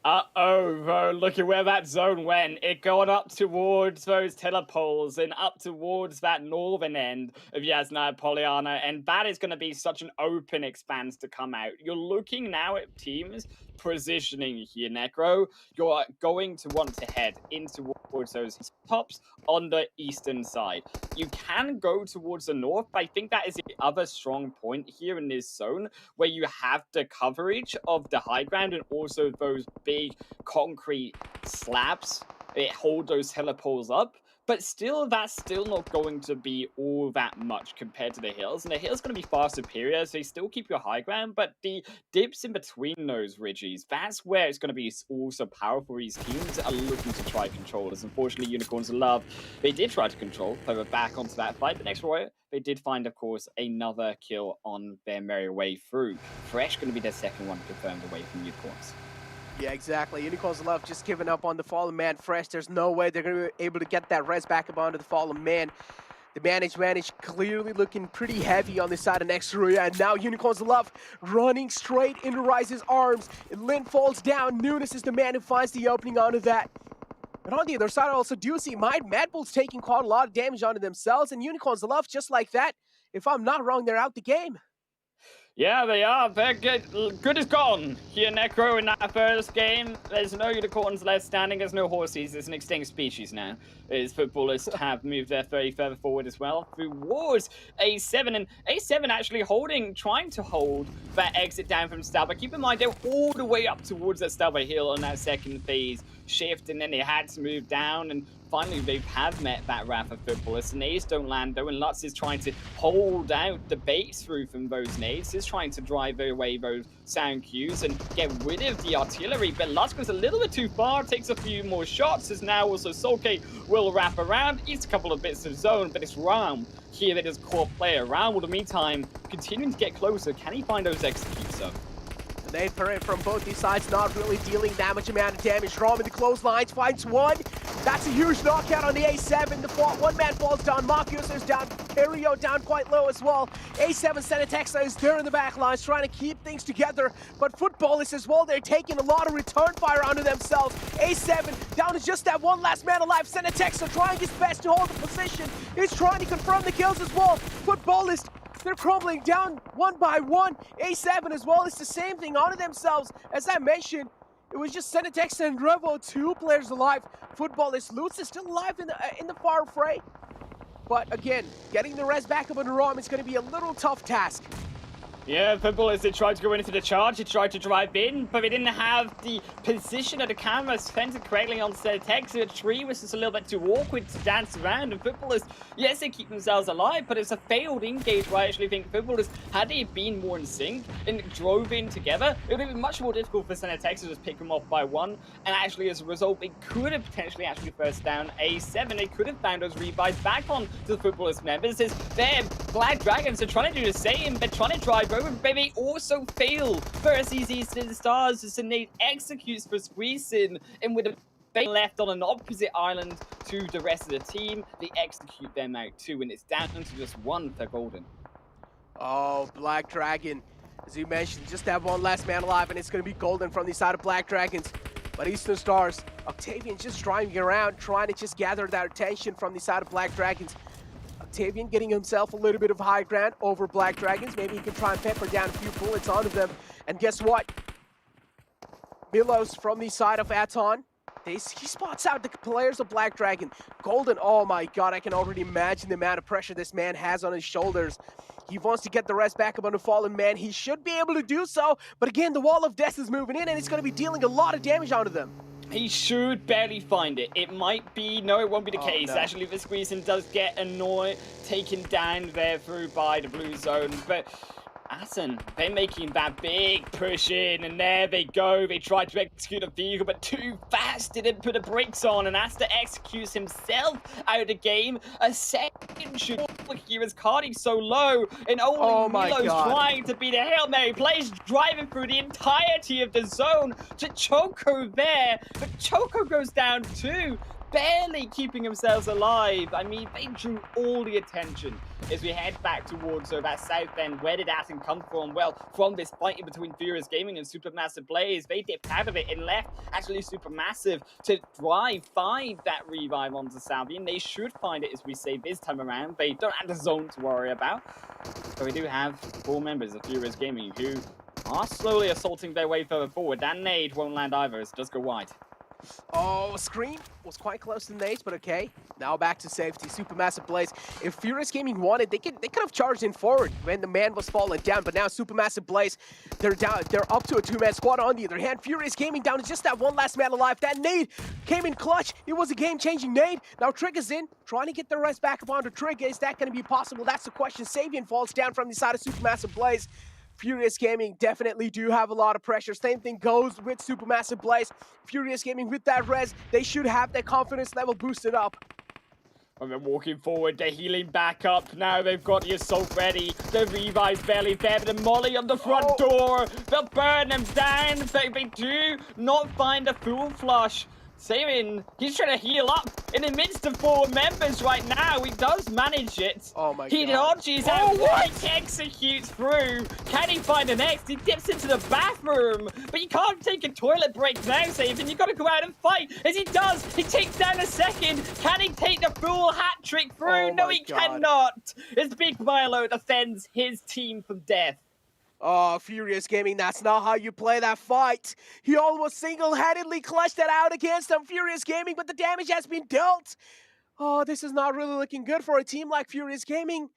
K: Uh-oh, bro, look at where that zone went. It got up towards those telepoles and up towards that northern end of Yasna Poliana, and that is going to be such an open expanse to come out. You're looking now at teams positioning here, Necro. You're going to want to head in towards those tops on the eastern side. You can go towards the north, but I think that is the other strong point here in this zone, where you have the coverage of the high ground and also those big concrete slabs that hold those telepoles up. But still, that's still not going to be all that much compared to the hills. And the hills going to be far superior, so you still keep your high ground, but the dips in between those ridges, that's where it's going to be also powerful. These teams are looking to try controllers. Unfortunately, Unicorns Love, they did try to control, they were back onto that fight. The next Warrior, they did find, of course, another kill on their merry way through. Fresh going to be their second one confirmed away from Unicorns.
N: Yeah, exactly. Unicorns Love just giving up on the Fallen Man Fresh. There's no way they're going to be able to get that res back up onto the Fallen Man. The manage clearly looking pretty heavy on the side of next Ruya, and now Unicorns Love running straight into Rise's arms. Lin falls down. Nunes is the man who finds the opening onto that. And on the other side, I also do see Mad Bull's taking quite a lot of damage onto themselves, and Unicorns Love, just like that, if I'm not wrong, they're out the game.
K: Yeah, they are. They're good. Good is gone here, Necro, in that first game. There's no unicorns left standing. There's no horses. It's an extinct species now. As footballers have moved their 30 further forward as well through wars. A7, and A7 actually trying to hold that exit down from Stalber. Keep in mind, they're all the way up towards that Stalber hill on that second phase shift, and then they had to move down, and finally they have met that wrath of footballers. The nades don't land though, and Lutz is trying to hold out the base through from those nades. He's trying to drive away those sound cues and get rid of the artillery, but Lutz goes a little bit too far, takes a few more shots, as now also Solke will wrap around. Eats a couple of bits of zone, but it's Ram here that is core player. Ram will, in the meantime, continuing to get closer. Can he find those executes though?
N: Nade parade from both these sides, not really dealing that much amount of damage. Rom in the clotheslines finds one. That's a huge knockout on the A7. The one man falls down. Marcus is down. Perio down quite low as well. A7 Senatexa is there in the back lines trying to keep things together. But footballers as well, they're taking a lot of return fire onto themselves. A7 down to just that one last man alive. Senatexa trying his best to hold the position. He's trying to confirm the kills as well. Footballers They're crumbling down one by one. A7 as well. It's the same thing onto themselves. As I mentioned, it was just Senatex and Revo, 2 players alive. Footballist Lutz is still alive in the far fray. But again, getting the res back up on ROM is going to be a little tough task.
K: Yeah, Footballers, they tried to go into the charge, they tried to drive in, but they didn't have the position of the camera spent correctly on Senatex. The tree was just a little bit too awkward to dance around, and Footballers, yes, they keep themselves alive, but it's a failed engage where I actually think Footballers, had they been more in sync and drove in together, it would have been much more difficult for Senatex to just pick them off by one, and actually as a result, they could have potentially actually first down A7. They could have found those revives back on to the Footballers members. As their Black Dragons are trying to do the same, they're trying to drive over, but they also fail versus Eastern Stars as Nate executes for squeezing, and with a bait left on an opposite island to the rest of the team, they execute them out too, and it's down to just one for Golden.
N: Oh, Black Dragon, as you mentioned, just have one last man alive, and it's going to be Golden from the side of Black Dragons. But Eastern Stars, Octavian just driving around, trying to just gather that attention from the side of Black Dragons. Octavian getting himself a little bit of high ground over Black Dragons. Maybe he can try and pepper down a few bullets onto them. And guess what? Milos from the side of Aton. He spots out the players of Black Dragon. Golden, oh my god, I can already imagine the amount of pressure this man has on his shoulders. He wants to get the rest back up on the fallen man. He should be able to do so. But again, the wall of death is moving in, and it's going to be dealing a lot of damage onto them.
K: He should barely find it. It might be, no, it won't be the case.
N: No.
K: Actually, the squeezing does get annoyed, taken down there through by the blue zone. But Assen, they're making that big push in, and there they go. They tried to execute a vehicle, but too fast. Didn't put the brakes on, and Asta executes himself out of the game. A second shoot here as Cardi's so low, and only Milo's trying to be the Hail Mary plays, driving through the entirety of the zone to Choco there, but Choco goes down too, barely keeping themselves alive. I mean, they drew all the attention as we head back towards that south end. Where did Atten come from? Well, from this fight in between Furious Gaming and Supermassive Blaze, they dipped out of it and left actually Supermassive to find that revive onto Salvian. They should find it, as we say, this time around. They don't have the zone to worry about. So we do have 4 members of Furious Gaming who are slowly assaulting their way further forward. That nade won't land either, as it does go wide.
N: Oh, screen was quite close to Nate, but okay. Now back to safety. Supermassive Blaze. If Furious Gaming wanted, they could have charged in forward when the man was falling down. But now Supermassive Blaze, they're down. They're up to a 2-man squad. On the other hand, Furious Gaming down to just that one last man alive. That nade came in clutch. It was a game-changing nade. Now Trigger's in, trying to get the rest back up onto Trigger. Is that going to be possible? That's the question. Savian falls down from the side of Supermassive Blaze. Furious Gaming definitely do have a lot of pressure. Same thing goes with Supermassive Blaze. Furious Gaming with that res, they should have their confidence level boosted up.
K: And they're walking forward, they're healing back up. Now they've got the assault ready. The revive's barely there, but the molly on the front door. They'll burn them down. They do not find a full flush. Savian, he's trying to heal up in the midst of 4 members right now. He does manage it.
N: Oh my god.
K: He dodges out, executes through. Can he find the next? He dips into the bathroom. But you can't take a toilet break now, Savian. You've got to go out and fight. As he does, he takes down a second. Can he take the full hat trick through? No, he cannot. As Big Milo defends his team from death.
N: Oh, Furious Gaming, that's not how you play that fight. He almost single-handedly clutched that out against him, Furious Gaming, but the damage has been dealt. Oh, this is not really looking good for a team like Furious Gaming.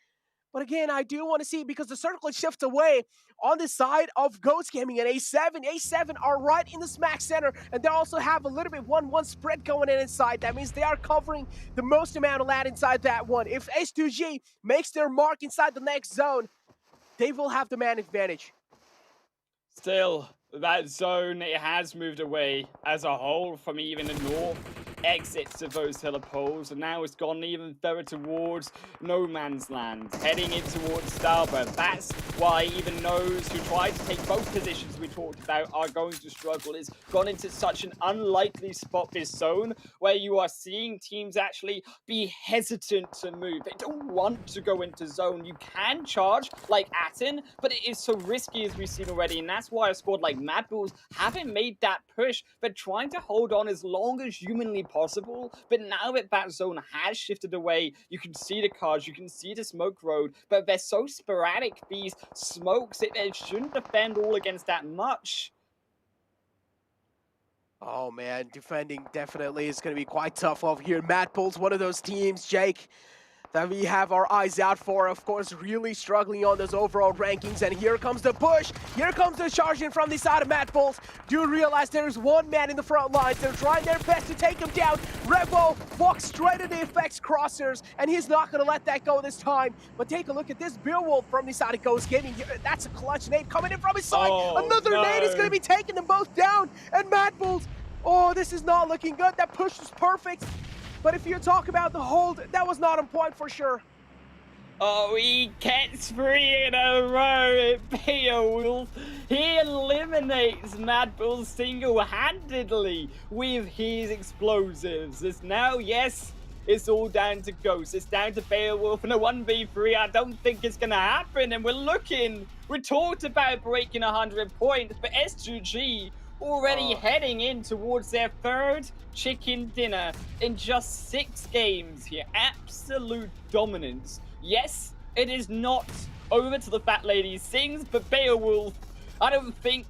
N: But again, I do want to see, because the circle shifts away on the side of Ghost Gaming and A7. A7 are right in the smack center, and they also have a little bit 1-1 spread going in inside. That means they are covering the most amount of land inside that one. If S2G makes their mark inside the next zone, they will have the man advantage.
K: Still, that zone, it has moved away as a whole from even the north exits of those telepoles, and now it's gone even further towards no man's land, heading in towards Starboard. That's why even those who try to take both positions we talked about are going to struggle. It's gone into such an unlikely spot, this zone, where you are seeing teams actually be hesitant to move. They don't want to go into zone. You can charge like Atten, but it is so risky, as we've seen already, and that's why a squad like Mad Bulls haven't made that push. They're trying to hold on as long as humanly possible. But now that that zone has shifted away, you can see the cars, you can see the smoke road, but they're so sporadic, these smokes, it shouldn't defend all against that much.
N: Oh man, defending definitely is going to be quite tough over here. Mad Bull's one of those teams, Jake, that we have our eyes out for. Of course, really struggling on those overall rankings. And here comes the push. Here comes the charge in from the side of Mad Bulls. Do realize there's one man in the front lines. They're trying their best to take him down. Revo walks straight into Effects crosshairs, and he's not going to let that go this time. But take a look at this Beowulf from the side of Ghost Gaming. That's a clutch nade coming in from his side. Another nade is going to be taking them both down. And Mad Bulls, oh, this is not looking good. That push is perfect. But if you talk about the hold, that was not on point for sure.
K: Oh, he gets 3 in a row. Beowulf, he eliminates Mad Bull single-handedly with his explosives. It's now, yes, it's all down to Ghost. It's down to Beowulf in a 1v3. I don't think it's going to happen. And we talked about breaking 100 points, but S2G already heading in towards their 3rd chicken dinner in just 6 games here. Absolute dominance. Yes, it is not over to the fat lady sings, but Beowulf, I don't think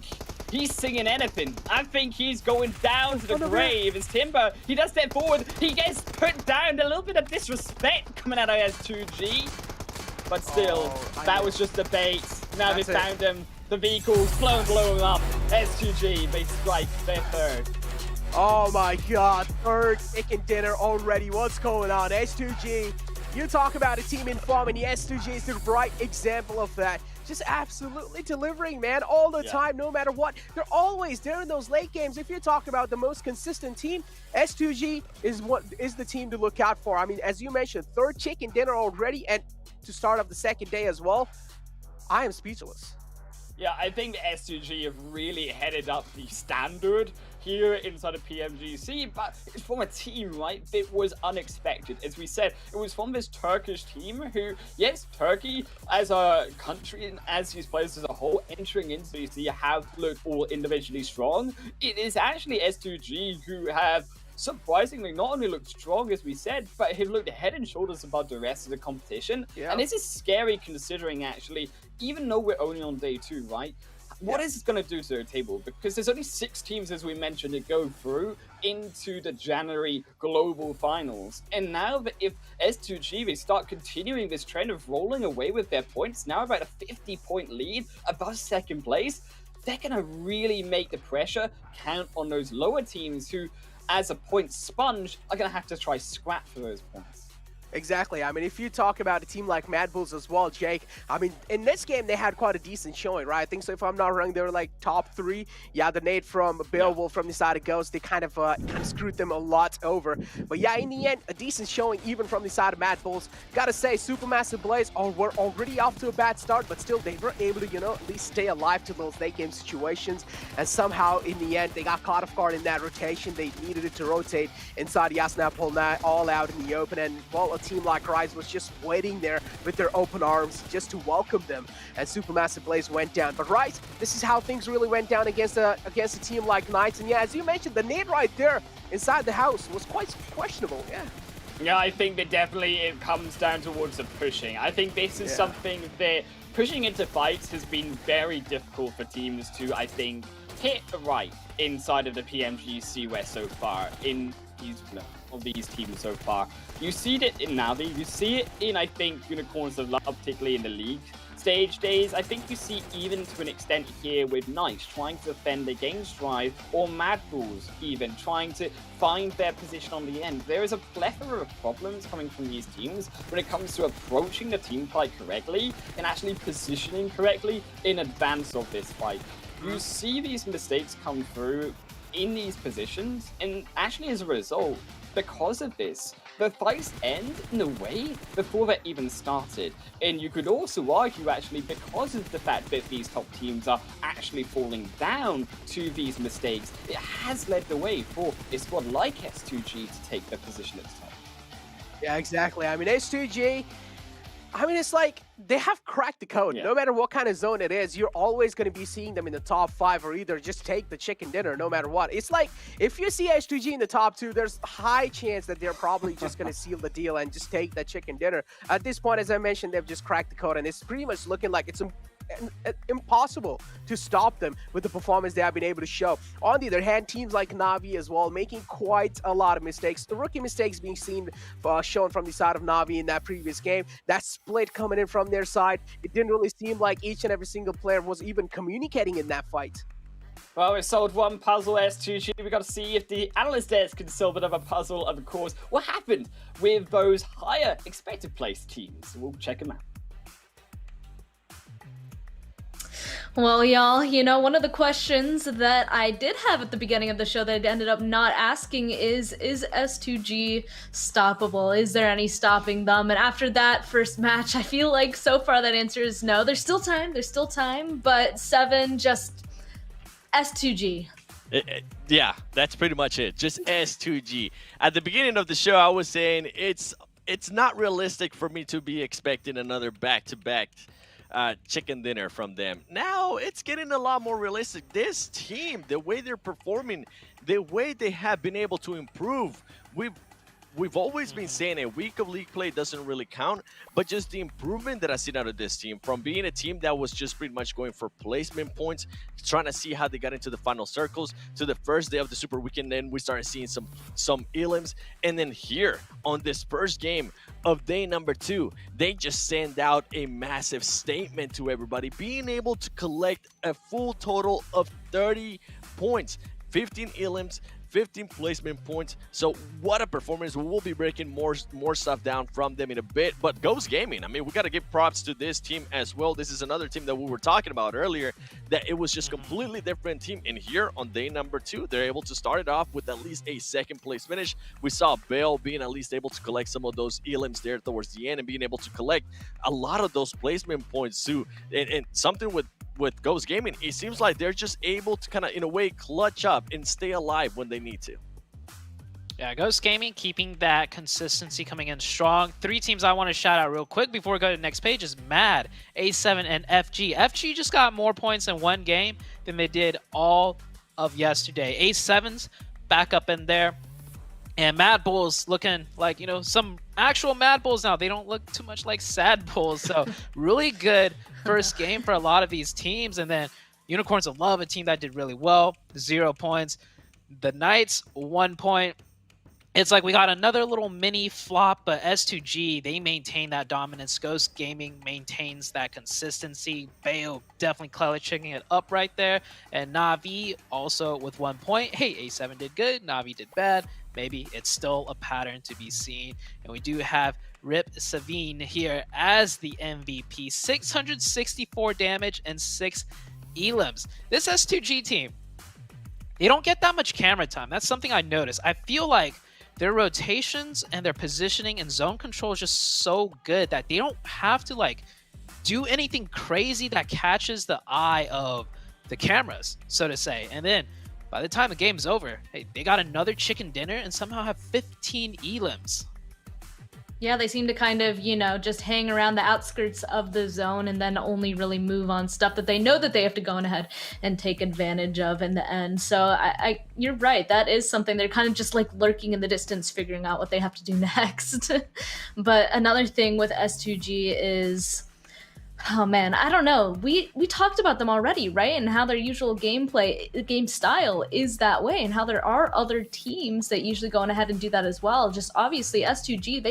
K: he's singing anything. I think he's going down to the grave. As Timber, he does step forward. He gets put down. A little bit of disrespect coming out of S2G. But still, that was just a bait. Now they found him. The vehicle's blow him up. S2G, they strike their 3rd.
N: Oh my god, 3rd chicken dinner already. What's going on? S2G, you talk about a team in form, and the S2G is the right example of that. Just absolutely delivering, man, all the time, no matter what. They're always there in those late games. If you talk about the most consistent team, S2G is the team to look out for. I mean, as you mentioned, 3rd chicken dinner already, and to start off the 2nd day as well. I am speechless.
K: Yeah, I think the S2G have really headed up the standard here inside of PMGC, but it's from a team, right, that was unexpected. As we said, it was from this Turkish team who, yes, Turkey as a country and as these players as a whole entering into BC have looked all individually strong. It is actually S2G who have surprisingly not only looked strong, as we said, but have looked head and shoulders above the rest of the competition. And this is scary considering, actually, even though we're only on day 2, right? What is it going to do to their table? Because there's only 6 teams, as we mentioned, that go through into the January global finals. And now that if S2G, they start continuing this trend of rolling away with their points, now about a 50-point lead above 2nd place, they're going to really make the pressure count on those lower teams who, as a point sponge, are going to have to try scrap for those points.
N: Exactly. I mean, if you talk about a team like Mad Bulls as well, Jake, I mean, in this game, they had quite a decent showing, right? I think so, if I'm not wrong, they were like top 3. Yeah, the nade from Beowulf from the side of Ghost, they kind of screwed them a lot over. But yeah, in the end, a decent showing even from the side of Mad Bulls. Gotta say, Supermassive Blaze were already off to a bad start, but still, they were able to, at least stay alive to those late game situations. And somehow, in the end, they got caught off guard in that rotation. They needed it to rotate inside Yasnapol all out in the open. And, well, a team like Rise was just waiting there with their open arms just to welcome them as Supermassive Blaze went down. But Rise, this is how things really went down against a team like Knights. And yeah, as you mentioned, the nade right there inside the house was quite questionable.
K: Yeah, I think that definitely it comes down towards the pushing. I think this is something that pushing into fights has been very difficult for teams to, I think, hit right inside of the PMGC West so far in these teams so far. You see it in Navi, you see it in, I think, Unicorns of Love, particularly in the league stage days. I think you see even to an extent here with Knights trying to defend against Drive, or Mad Bulls even trying to find their position on the end. There is a plethora of problems coming from these teams when it comes to approaching the team fight correctly and actually positioning correctly in advance of this fight. You see these mistakes come through in these positions, and actually as a result, because of this, the fights end in a way before they even started. And you could also argue, actually, because of the fact that these top teams are actually falling down to these mistakes, it has led the way for a squad like S2G to take their position at the top.
N: Yeah, exactly. I mean, S2G, I mean, it's like they have cracked the code. No matter what kind of zone it is, you're always going to be seeing them in the top 5 or either just take the chicken dinner no matter what. It's like if you see S2G in the top 2, there's high chance that they're probably just going to seal the deal and just take that chicken dinner. At this point, as I mentioned, they've just cracked the code, and it's pretty much looking like it's impossible to stop them with the performance they have been able to show. On the other hand, teams like Na'Vi as well making quite a lot of mistakes. The rookie mistakes being shown from the side of Na'Vi in that previous game. That split coming in from their side, it didn't really seem like each and every single player was even communicating in that fight.
K: Well, we've solved one puzzle, S2G. We've got to see if the analyst desk can solve another puzzle. Of course, what happened with those higher expected place teams? We'll check them out.
R: Well, y'all, you know, one of the questions that I did have at the beginning of the show that I ended up not asking is S2G stoppable? Is there any stopping them? And after that first match, I feel like so far that answer is no. There's still time, but 7 just S2G.
S: Yeah, that's pretty much it. Just S2G. At the beginning of the show, I was saying it's not realistic for me to be expecting another back-to-back chicken dinner from them. Now it's getting a lot more realistic. This team, the way they're performing, the way they have been able to improve, we've always been saying a week of league play doesn't really count, but just the improvement that I've seen out of this team, from being a team that was just pretty much going for placement points, trying to see how they got into the final circles, to the first day of the Super Weekend, then we started seeing some elims, and then here on this first game of day number 2, they just send out a massive statement to everybody, being able to collect a full total of 30 points, 15 elims, 15 placement points. So what a performance. We will be breaking more stuff down from them in a bit. But Ghost Gaming, I mean, we got to give props to this team as well. This is another team that we were talking about earlier, that it was just completely different team. And here on day number 2, they're able to start it off with at least a second place finish. We saw Bale being at least able to collect some of those elims there towards the end and being able to collect a lot of those placement points too. And something with Ghost Gaming, it seems like they're just able to kind of, in a way, clutch up and stay alive when they need to.
E: Yeah, Ghost Gaming keeping that consistency coming in strong. 3 teams I want to shout out real quick before we go to the next page is Mad, A7, and FG. FG just got more points in one game than they did all of yesterday. A7's back up in there. And Mad Bulls looking like, you know, some actual Mad Bulls now. They don't look too much like Sad Bulls. So really good first game for a lot of these teams. And then Unicorns of Love, a team that did really well, 0 points. The Knights, 1 point. It's like we got another little mini flop, but S2G, they maintain that dominance. Ghost Gaming maintains that consistency. Bayo definitely clutching it up right there. And Na'Vi also with 1 point. Hey, A7 did good, Na'Vi did bad. Maybe it's still a pattern to be seen. And we do have Rip Savine here as the MVP. 664 damage and 6 elims. This S2G team, they don't get that much camera time. That's something I noticed. I feel like their rotations and their positioning and zone control is just so good that they don't have to like do anything crazy that catches the eye of the cameras, so to say. And then by the time the game's over, hey, they got another chicken dinner and somehow have 15 elims.
R: Yeah, they seem to kind of, you know, just hang around the outskirts of the zone and then only really move on stuff that they know that they have to go ahead and take advantage of in the end. So you're right. That is something they're kind of just like lurking in the distance, figuring out what they have to do next. But another thing with S2G is, oh man, I don't know. We talked about them already, right? And how their usual game style is that way, and how there are other teams that usually go on ahead and do that as well. Just obviously S2G,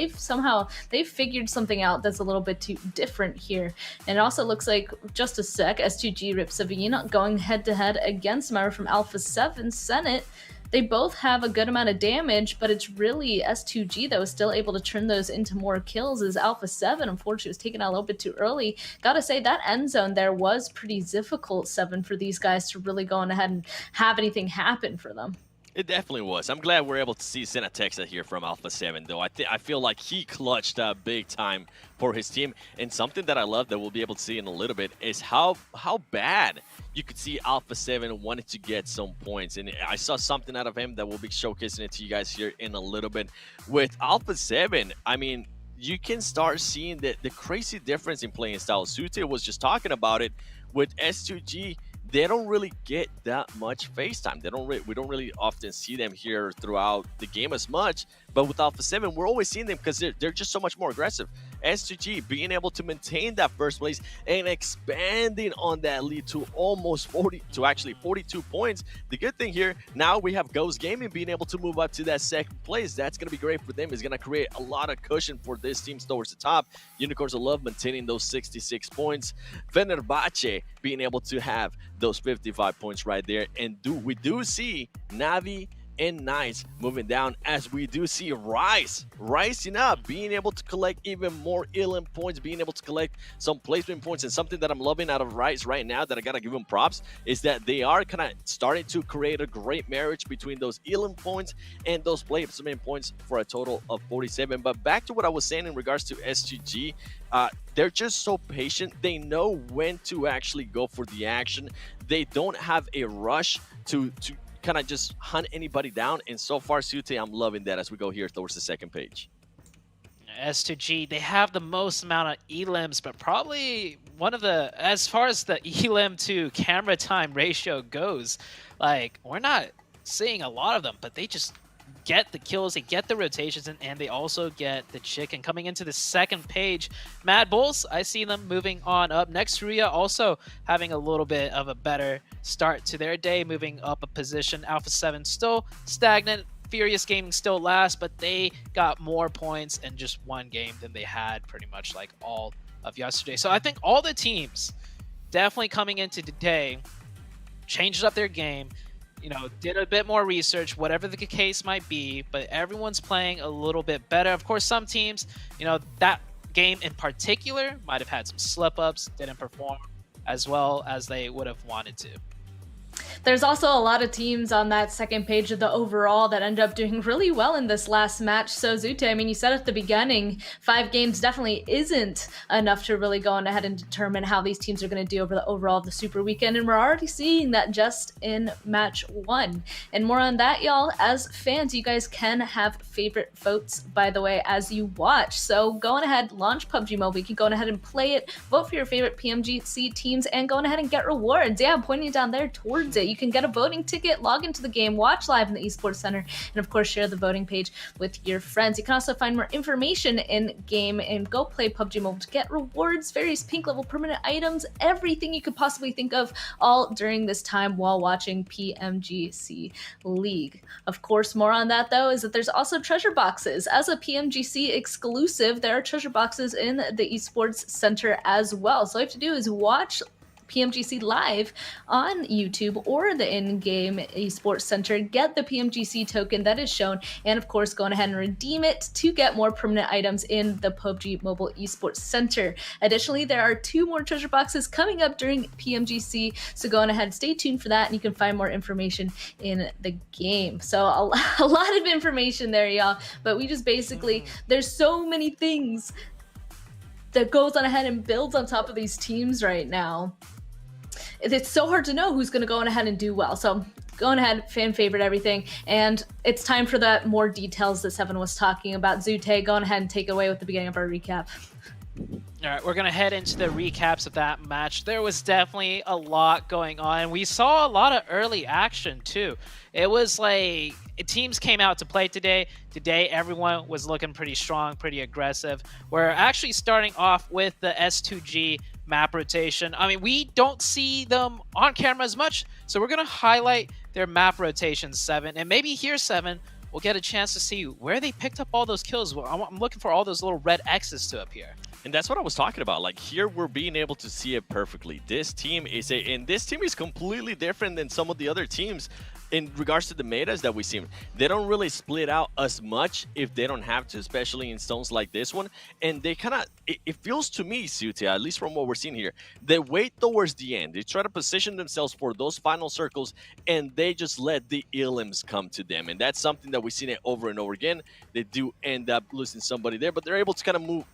R: they've figured something out that's a little bit too different here. And it also looks like, just a sec, S2G Rip Savine going head to head against Myra from Alpha 7 Senate. They both have a good amount of damage, but it's really S2G that was still able to turn those into more kills, as Alpha 7 unfortunately was taken out a little bit too early. Gotta say, that end zone there was pretty difficult, 7, for these guys to really go on ahead and have anything happen for them.
S: It definitely was. I'm glad we're able to see Senatexa here from Alpha 7, though. I feel like he clutched big time for his team. And something that I love that we'll be able to see in a little bit is how bad you could see Alpha 7 wanted to get some points. And I saw something out of him that we'll be showcasing it to you guys here in a little bit. With Alpha 7, I mean, you can start seeing the crazy difference in playing style. Sute was just talking about it with S2G. They don't really get that much face time. We don't really often see them here throughout the game as much. But with Alpha 7, we're always seeing them because they're just so much more aggressive. S2G being able to maintain that first place and expanding on that lead to almost 42 points. The good thing here, now we have Ghost Gaming being able to move up to that second place. That's going to be great for them. It's going to create a lot of cushion for this team towards the top. Unicorns will love maintaining those 66 points. Fenerbahce being able to have those 55 points right there. And we do see Navi and Knights moving down, as we do see Rise rising up, being able to collect even more Elim points, being able to collect some placement points. And something that I'm loving out of Rise right now that I gotta give them props is that they are kind of starting to create a great marriage between those Elim points and those placement points for a total of 47. But back to what I was saying in regards to SGG, they're just so patient. They know when to actually go for the action. They don't have a rush to kind of just hunt anybody down, and so far Sute, I'm loving that as we go here towards the second page.
E: S2G, they have the most amount of elims, but probably one of the, as far as the elim to camera time ratio goes, like, we're not seeing a lot of them, but they just get the kills, they get the rotations, and they also get the chicken. Coming into the second page, Mad Bulls, I see them moving on up. Next, Ria also having a little bit of a better start to their day, moving up a position. Alpha 7 still stagnant. Furious Gaming still last, but they got more points in just one game than they had pretty much like all of yesterday. So I think all the teams definitely coming into today changed up their game, you know, did a bit more research, whatever the case might be, but everyone's playing a little bit better. Of course, some teams, you know, that game in particular might have had some slip-ups, didn't perform as well as they would have wanted to.
R: There's also a lot of teams on that second page of the overall that end up doing really well in this last match. So Zute, I mean, you said at the beginning, 5 games definitely isn't enough to really go on ahead and determine how these teams are going to do over the overall of the Super Weekend. And we're already seeing that just in match 1. And more on that, y'all. As fans, you guys can have favorite votes, by the way, as you watch. So go on ahead, launch PUBG Mobile. You can go on ahead and play it, vote for your favorite PMGC teams, and go on ahead and get rewards. Yeah, I'm pointing down there towards it. You can get a voting ticket, log into the game, watch live in the Esports Center, and of course share the voting page with your friends. You can also find more information in game and go play PUBG Mobile to get rewards, various pink level permanent items, everything you could possibly think of, all during this time while watching PMGC League. Of course, more on that though is that there's also treasure boxes. As a PMGC exclusive, there are treasure boxes in the Esports Center as well. So all you have to do is watch PMGC live on YouTube or the in-game Esports Center, get the PMGC token that is shown, and of course go on ahead and redeem it to get more permanent items in the PUBG Mobile Esports Center. Additionally, there are 2 more treasure boxes coming up during PMGC, so go on ahead and stay tuned for that, and you can find more information in the game. So a lot of information there, y'all, but we just basically, there's so many things that goes on ahead and builds on top of these teams right now. It's so hard to know who's going to go on ahead and do well. So go on ahead, fan favorite everything. And it's time for the more details that Seven was talking about. Zute, go on ahead and take it away with the beginning of our recap.
E: All right, we're going to head into the recaps of that match. There was definitely a lot going on. We saw a lot of early action, too. It was like teams came out to play today. Today, everyone was looking pretty strong, pretty aggressive. We're actually starting off with the S2G map rotation. I mean, we don't see them on camera as much, so we're going to highlight their map rotations, Seven. And maybe here, Seven, we'll get a chance to see where they picked up all those kills. I'm looking for all those little red X's to appear.
S: And that's what I was talking about. Like, here we're being able to see it perfectly. This team is and this team is completely different than some of the other teams in regards to the metas that we see. They don't really split out as much if they don't have to, especially in stones like this one. And they kind of, it feels to me, Sutia, at least from what we're seeing here, they wait towards the end. They try to position themselves for those final circles, and they just let the elims come to them. And that's something that we've seen it over and over again. They do end up losing somebody there, but they're able to kind of move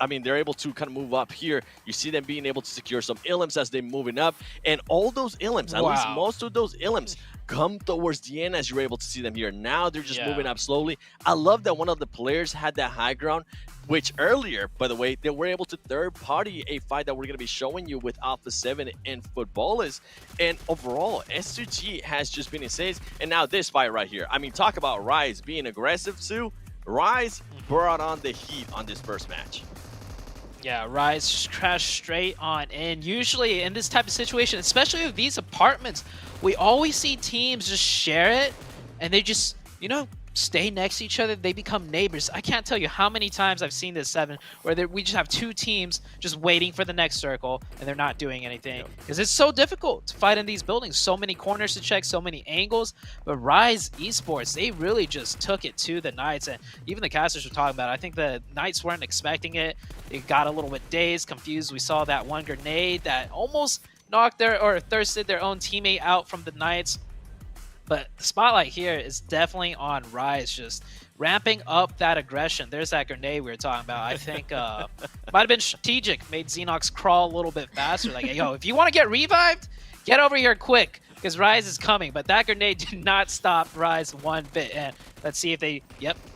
S: I mean, they're able to kind of move up here. You see them being able to secure some Illims as they're moving up. And all those Illims, at least most of those Illims, come towards the end as you're able to see them here. Now they're just moving up slowly. I love that one of the players had that high ground, which earlier, by the way, they were able to third-party a fight that we're going to be showing you with Alpha 7 and Footballers. And overall, S2G has just been insane. And now this fight right here. I mean, talk about Rise being aggressive too. Rise brought on the heat on this first match.
E: Yeah, Rise crashed straight on in. Usually in this type of situation, especially with these apartments, we always see teams just share it and they just, you know, stay next to each other. They become neighbors. I can't tell you how many times I've seen this, Seven, where we just have two teams just waiting for the next circle and they're not doing anything because it's so difficult to fight in these buildings. So many corners to check, so many angles. But Rise Esports, they really just took it to the Knights, and even the casters were talking about it. I think the Knights weren't expecting it. They got a little bit dazed, confused. We saw that one grenade that almost knocked thirsted their own teammate out from the Knights. But the spotlight here is definitely on Rise, just ramping up that aggression. There's that grenade we were talking about. I think might have been strategic, made Xenox crawl a little bit faster. Like, hey, yo, if you want to get revived, get over here quick, because Rise is coming. But that grenade did not stop Rise one bit. And let's see if they,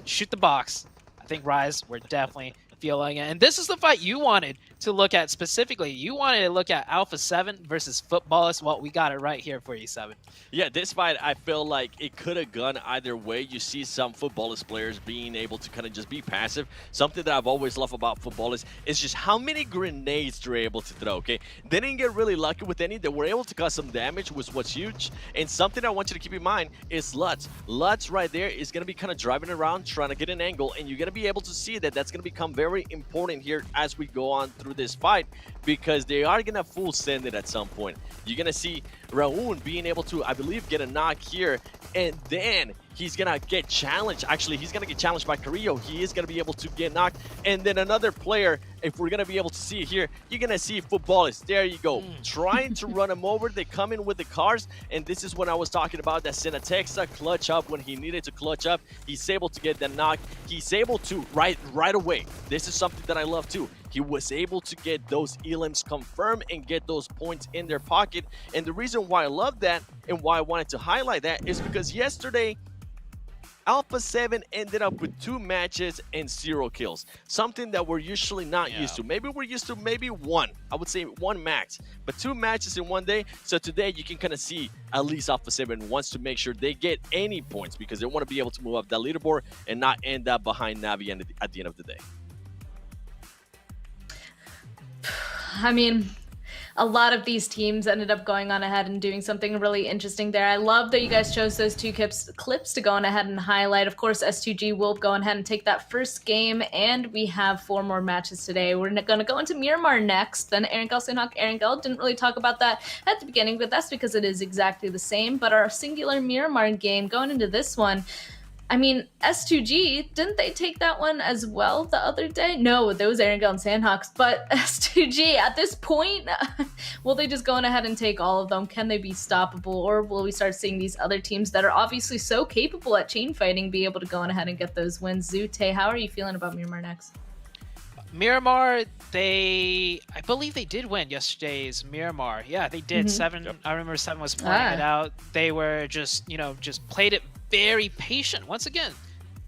E: shoot the box. I think Rise were definitely feeling it. And this is the fight you wanted to look at specifically. You wanted to look at Alpha 7 versus Footballers. Well, we got it right here for you, 7.
S: Yeah, this fight, I feel like it could have gone either way. You see some Footballers players being able to kind of just be passive. Something that I've always loved about Footballers is just how many grenades they're able to throw, okay? They didn't get really lucky with any. They were able to cause some damage, which was huge. And something I want you to keep in mind is Lutz. Lutz right there is going to be kind of driving around, trying to get an angle, and you're going to be able to see that that's going to become very important here as we go on through this fight, because they are going to full send it at some point. You're going to see Raoun being able to, I believe, get a knock here, and then he's going to get challenged. Actually, he's going to get challenged by Carrillo. He is going to be able to get knocked. And then another player, if we're going to be able to see it here, you're going to see Footballers. There you go. Trying to run him over. They come in with the cars. And this is when I was talking about that Senatexa clutch up when he needed to clutch up. He's able to get the knock. He's able to, right away. This is something that I love too. He was able to get those elims confirmed and get those points in their pocket. And the reason why I love that and why I wanted to highlight that is because yesterday, Alpha 7 ended up with 2 matches and 0 kills. Something that we're usually not used to. Maybe we're used to maybe 1. I would say 1 max. But 2 matches in 1 day. So today you can kind of see at least Alpha 7 wants to make sure they get any points because they want to be able to move up that leaderboard and not end up behind Navi at the end of the day.
R: I mean, a lot of these teams ended up going on ahead and doing something really interesting there. I love that you guys chose those 2 clips to go on ahead and highlight. Of course, S2G will go on ahead and take that first game, and we have 4 more matches today. We're going to go into Miramar next, then Erangel, Sanhok, Erangel. Didn't really talk about that at the beginning, but that's because it is exactly the same. But our singular Miramar game going into this one, I mean, S2G, didn't they take that one as well the other day? No, those Erangel and Sanhoks, but S2G, at this point, will they just go on ahead and take all of them? Can they be stoppable, or will we start seeing these other teams that are obviously so capable at chain fighting be able to go on ahead and get those wins? Zute, how are you feeling about Miramar next?
E: Miramar, I believe they did win yesterday's Miramar. Yeah, they did. 7, I remember 7 was playing it out. They were just, just played it very patient. Once again,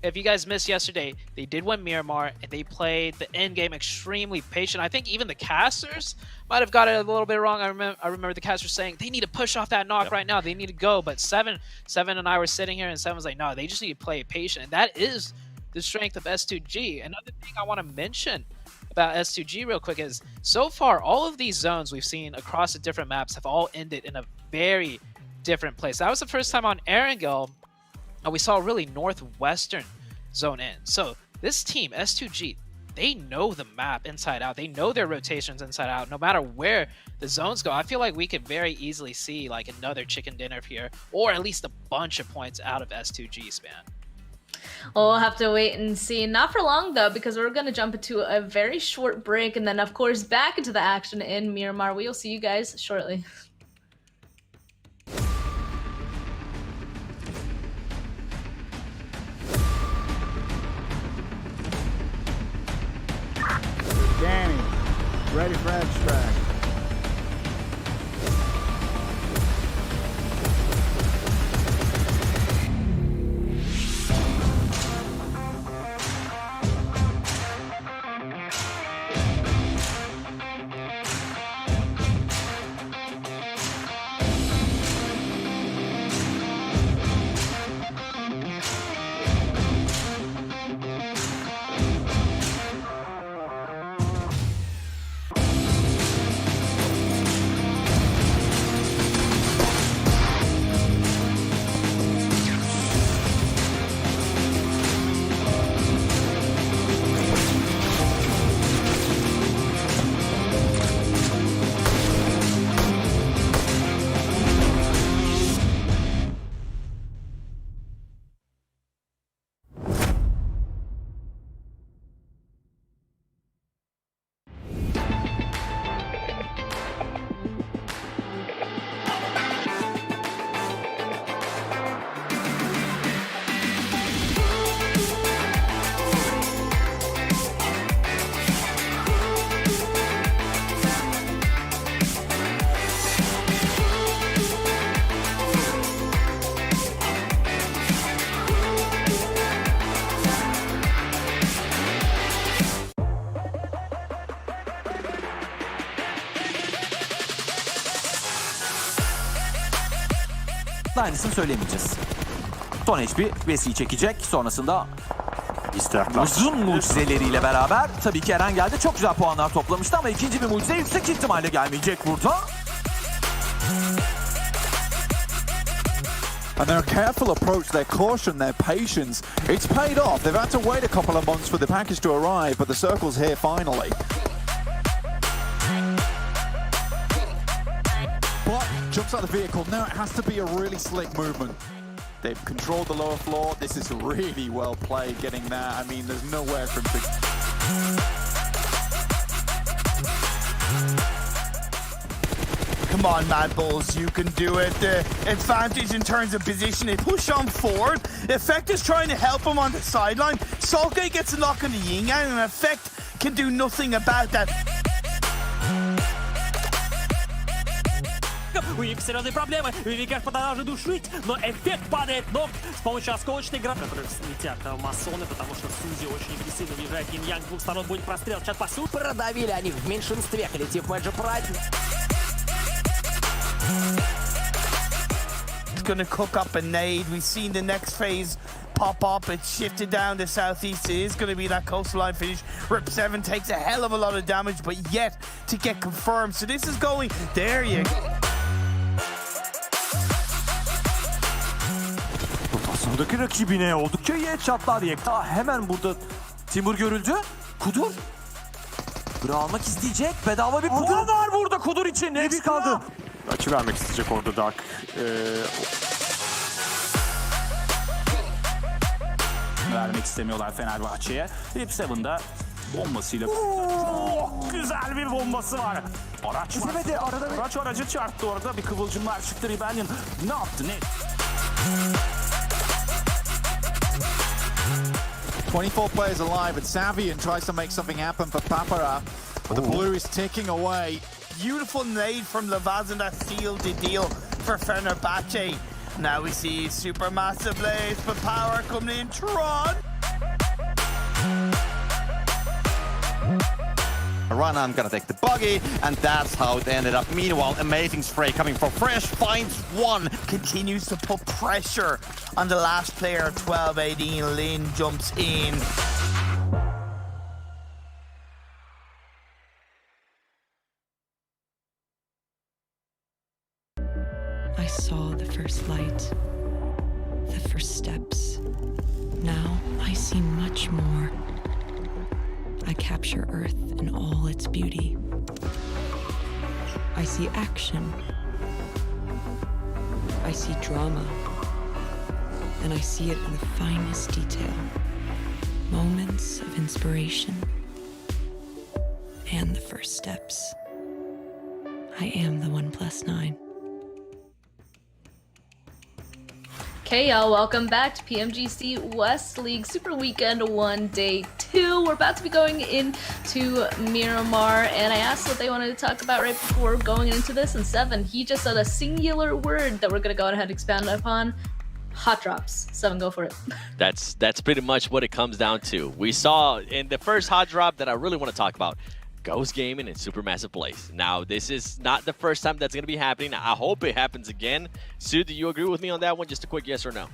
E: if you guys missed yesterday, they did win Miramar, and they played the end game extremely patient. I think even the casters might have got it a little bit wrong. I remember the casters saying they need to push off that knock right now. They need to go. But Seven and I were sitting here, and 7 was like, no, they just need to play patient. And that is the strength of S2G. Another thing I want to mention about S2G real quick is, so far, all of these zones we've seen across the different maps have all ended in a very different place. That was the first time on Erangel we saw a really northwestern zone in. So this team, S2G, they know the map inside out. They know their rotations inside out. No matter where the zones go, I feel like we could very easily see like another chicken dinner here, or at least a bunch of points out of S2G span.
R: Well, we'll have to wait and see. Not for long, though, because we're going to jump into a very short break, and then, of course, back into the action in Miramar. We'll see you guys shortly.
O: Ready for extract.
T: Aynısını söylemeyeceğiz. Son HP Vesi'yi çekecek. Sonrasında uzun mucizeleriyle beraber tabii ki Erangel'de çok güzel puanlar toplamıştı ama ikinci bir mucize yüksek ihtimalle gelmeyecek burada.
I: And their careful approach, their caution, their patience, it's paid off. They've had to wait a couple of months for the package to arrive, but the circle's here finally. But jumps out of the vehicle. Now it has to be a really slick movement. They've controlled the lower floor. This is really well played getting that. I mean, there's nowhere for him to...
J: Come on, Mad Bulls, you can do it. The advantage in terms of position, they push on forward. Effect is trying to help him on the sideline. Salke gets a knock on the yin yang, and Effect can do nothing about that.
U: У них серьезные проблемы. Вивикер продолжает душить, но эффект падает ног с помощью осколочной гранаты, которые слетят масоны, потому что Сузи очень агрессивно въезжает. Yin-Yang с двух сторон будет прострел. Сейчас пасут.
L: Продавили они в меньшинстве. Коллектив Magic Pride.
J: It's gonna cook up a nade. We've seen the next phase pop up. It's shifted down to southeast. It is going to be that coastline finish. Rip 7 takes a hell of a lot of damage, but yet to get confirmed. So this is going... There you go.
T: Rotasyondaki rakibine oldukça iyi headshotlar yekti. Hemen burada Timur görüldü. Kudur. Bura almak isteyecek. Bedava bir puan var burada Kudur için. Hepsi kaldı.
D: Açı vermek isteyecek orada Dark.
H: Vermek istemiyorlar Fenerbahçe'ye. Rip 7'da bombasıyla çok güzel bir bombası var. Araç var. Araç aracı çarptı orada. Bir kıvılcımlar çıktı. Rebellion ne yaptı ne?
I: 24 players alive, and Savian tries to make something happen for Papara. But the blue is ticking away.
J: Beautiful nade from Lavaz, and that sealed the deal for Fenerbahce. Now we see Supermassive Blaze, but power coming in. Tron!
M: Run, gonna take the buggy, and that's how it ended up. Meanwhile, amazing spray coming from Fresh, finds one.
J: Continues to put pressure on the last player, 12-18. Lin jumps in.
P: I saw the first light, the first steps. Now I see much more. I capture Earth in all its beauty. I see action. I see drama. And I see it in the finest detail. Moments of inspiration. And the first steps. I am the 1+9.
R: Okay, y'all, welcome back to PMGC West League Super Weekend 1 Day 2. We're about to be going into Miramar, and I asked what they wanted to talk about right before going into this, and Seven, he just said a singular word that we're going to go ahead and expand upon. Hot drops. Seven, go for it.
S: That's pretty much what it comes down to. We saw in the first hot drop that I really want to talk about, Ghost Gaming and Supermassive Blaze. Now, this is not the first time that's going to be happening. I hope it happens again. Sue, do you agree with me on that one? Just a quick yes or no?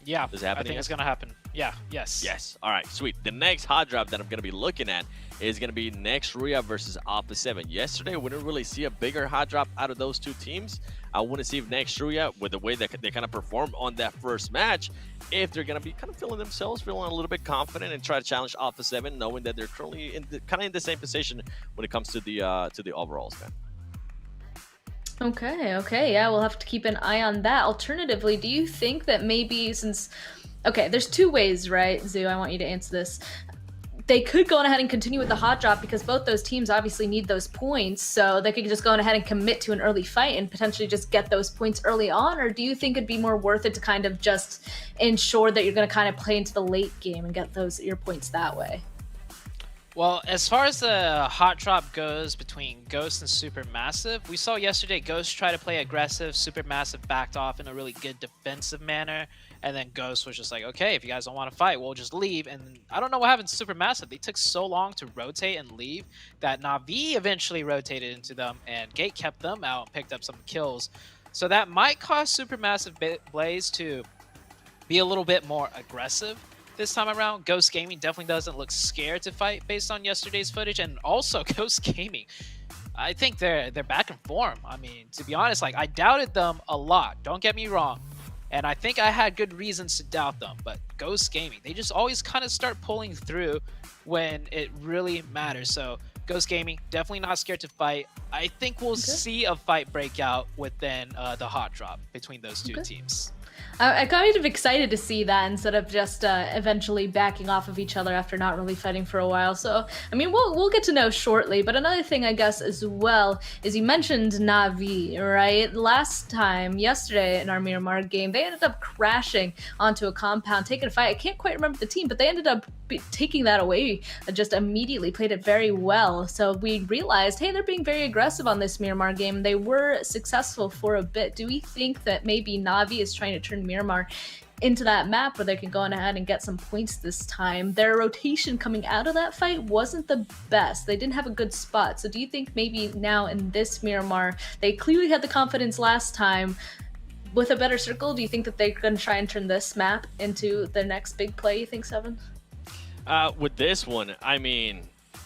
E: Yeah,
S: Does it happen
E: I think
S: again?
E: it's going to happen. Yeah, yes.
S: Yes. All right, sweet. The next hot drop that I'm going to be looking at is going to be Next Ruya versus Alpha 7. Yesterday, we didn't really see a bigger hot drop out of those two teams. I want to see if Next Ruya, with the way that they kind of performed on that first match, if they're going to be kind of feeling themselves, feeling a little bit confident and try to challenge Alpha 7, knowing that they're currently kind of in the same position when it comes to the overalls, man.
R: Okay, yeah, we'll have to keep an eye on that. Alternatively, do you think that maybe since... Okay, there's two ways, right, Zoo? I want you to answer this. They could go on ahead and continue with the hot drop because both those teams obviously need those points, so they could just go on ahead and commit to an early fight and potentially just get those points early on, or do you think it'd be more worth it to kind of just ensure that you're going to kind of play into the late game and get your points that way?
E: Well, as far as the hot drop goes between Ghost and Supermassive, we saw yesterday Ghost try to play aggressive, Supermassive backed off in a really good defensive manner, and then Ghost was just like, okay, if you guys don't want to fight, we'll just leave. And I don't know what happened to Supermassive. They took so long to rotate and leave that Na'Vi eventually rotated into them, and Gate kept them out and picked up some kills. So that might cause Supermassive Blaze to be a little bit more aggressive this time around. Ghost Gaming definitely doesn't look scared to fight based on yesterday's footage, and also Ghost Gaming, I think they're back in form. I mean, to be honest, like, I doubted them a lot, don't get me wrong, and I think I had good reasons to doubt them, but Ghost Gaming, they just always kind of start pulling through when it really matters. So Ghost Gaming, definitely not scared to fight. I think we'll see a fight break out within the hot drop between those two teams.
R: I'm kind of excited to see that instead of just eventually backing off of each other after not really fighting for a while. So, I mean, we'll get to know shortly. But another thing, I guess, as well, is you mentioned Na'Vi, right? Last time, yesterday in our Miramar game, they ended up crashing onto a compound, taking a fight. I can't quite remember the team, but they ended up taking that away just immediately, played it very well. So we realized, hey, they're being very aggressive on this Miramar game. They were successful for a bit. Do we think that maybe Na'Vi is trying to turn Miramar into that map where they can go on ahead and get some points this time? Their rotation coming out of that fight wasn't the best. They didn't have a good spot. So do you think maybe now in this Miramar, they clearly had the confidence last time, with a better circle, do you think that they're going to try and turn this map into their next big play, you think, Seven?
S: With this one, I mean,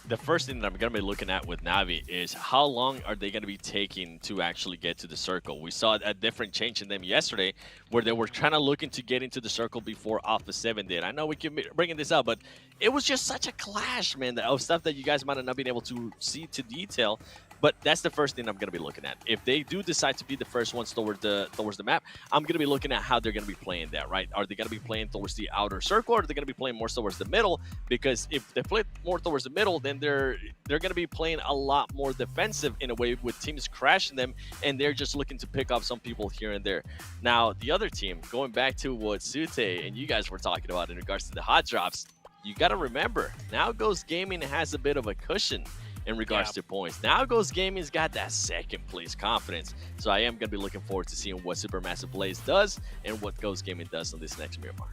S: the first thing that I'm going to be looking at with Na'Vi is how long are they going to be taking to actually get to the circle. We saw a different change in them yesterday where they were kind of looking to get into the circle before Alpha 7 did. I know we keep bringing this up, but it was just such a clash, man, of stuff that you guys might have not been able to see to detail. But that's the first thing I'm going to be looking at. If they do decide to be the first ones towards the map, I'm going to be looking at how they're going to be playing that, right? Are they going to be playing towards the outer circle, or are they going to be playing more towards the middle? Because if they play more towards the middle, then they're going to be playing a lot more defensive in a way, with teams crashing them, and they're just looking to pick off some people here and there. Now, the other team, going back to what Sute and you guys were talking about in regards to the hot drops, you got to remember, now Ghost Gaming has a bit of a cushion in regards to points. Now Ghost Gaming's got that second place confidence. So I am going to be looking forward to seeing what Supermassive Blaze does and what Ghost Gaming does on this next Miramar.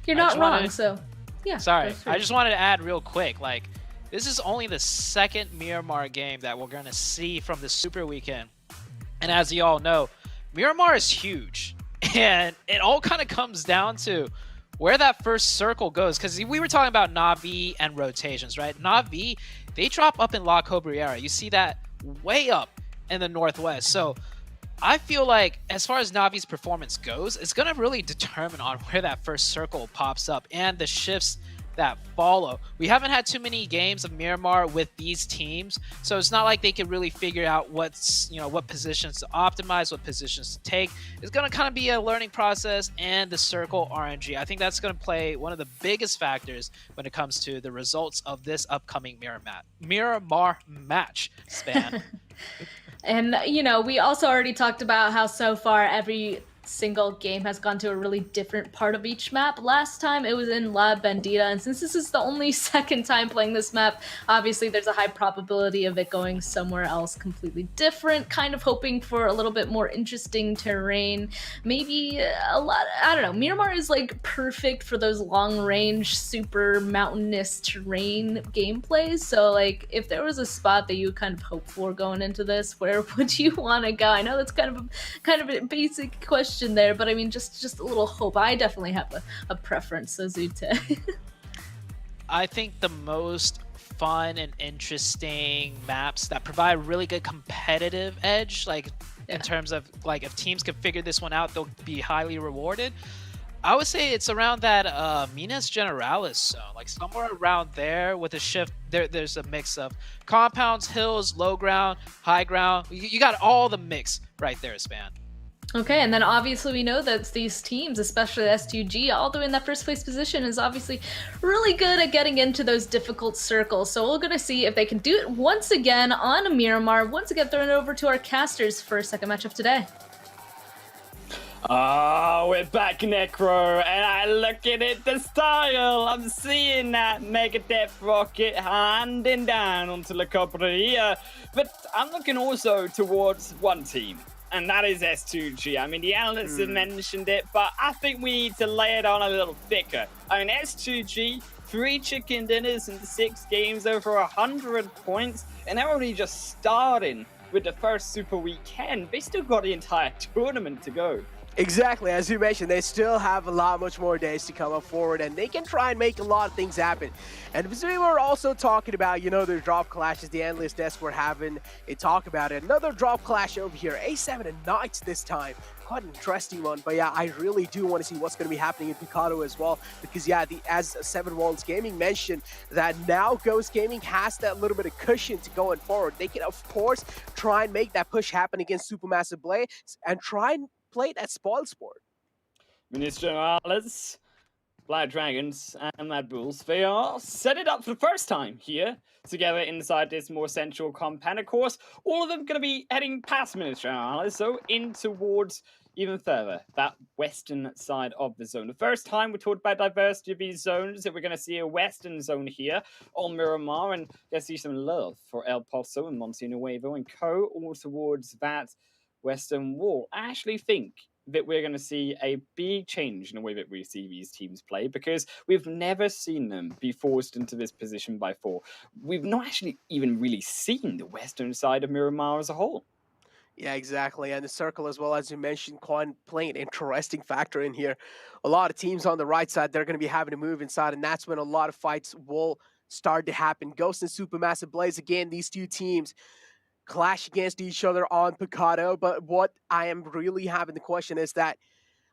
R: You're not wrong, so yeah.
E: Sorry, I just wanted to add real quick, like, this is only the second Miramar game that we're going to see from the Super Weekend. And as you all know, Miramar is huge. And it all kind of comes down to where that first circle goes, because we were talking about Na'Vi and rotations, right? Na'Vi, they drop up in La Cabrera. You see that way up in the northwest. So I feel like as far as Na'Vi's performance goes, it's going to really determine on where that first circle pops up and the shifts that follow. We haven't had too many games of Miramar with these teams, so it's not like they can really figure out what positions to optimize, what positions to take. It's going to kind of be a learning process, and the circle RNG, I think that's going to play one of the biggest factors when it comes to the results of this upcoming Miramar match span.
R: And, you know, we also already talked about how so far every single game has gone to a really different part of each map. Last time it was in La Bandita, and since this is the only second time playing this map, obviously there's a high probability of it going somewhere else completely different, kind of hoping for a little bit more interesting terrain. Maybe a lot, I don't know, Miramar is like perfect for those long range, super mountainous terrain gameplays. So like if there was a spot that you kind of hope for going into this, where would you want to go? I know that's kind of a basic question there, but I mean just a little hope. I definitely have a preference, so Zute.
E: I think the most fun and interesting maps that provide really good competitive edge, like in terms of like if teams can figure this one out, they'll be highly rewarded. I would say it's around that Minas Generalis zone, like somewhere around there with a shift. There's a mix of compounds, hills, low ground, high ground. You got all the mix right there, Span.
R: Okay, and then obviously we know that these teams, especially S2G, although in that first place position, is obviously really good at getting into those difficult circles. So we're going to see if they can do it once again on Miramar. Once again, throwing it over to our casters for second match of today.
K: Oh, we're back, Necro, and I look at it, the style. I'm seeing that Megadeth rocket handing down onto La Cobreria, but I'm looking also towards one team, and that is S2G. I mean, the analysts have mentioned it, but I think we need to lay it on a little thicker. I mean, S2G, 3 chicken dinners in 6 games, over 100 points, and they're only just starting with the first Super Weekend. They still got the entire tournament to go.
N: Exactly, as you mentioned, they still have much more days to come up forward, and they can try and make a lot of things happen. And we were also talking about, you know, the drop clashes the analyst desk were having a talk about it. Another drop clash over here, A7 and Knights this time. Quite an interesting one, but yeah, I really do want to see what's going to be happening in Picado as well, because yeah, as Seven Walls Gaming mentioned, that now Ghost Gaming has that little bit of cushion to going forward. They can, of course, try and make that push happen against Supermassive Blaze and try and play that spoil sport.
K: Minas Generalis, Black Dragons, and Mad Bulls, they are set it up for the first time here together inside this more central compound. Of course, all of them going to be heading past Minas Generalis, so in towards even further, that western side of the zone. The first time we talked about diversity of these zones, that we're going to see a western zone here on Miramar, and going to see some love for El Pozo and Monte Nuevo and co, all towards that western wall. I actually think that we're going to see a big change in the way that we see these teams play, because we've never seen them be forced into this position by 4. We've not actually even really seen the western side of Miramar as a whole.
N: Yeah, exactly. And the circle as well, as you mentioned, playing an interesting factor in here. A lot of teams on the right side, they're going to be having to move inside, and that's when a lot of fights will start to happen. Ghost and Supermassive Blaze, again, these two teams clash against each other on Picado, but what I am really having the question is that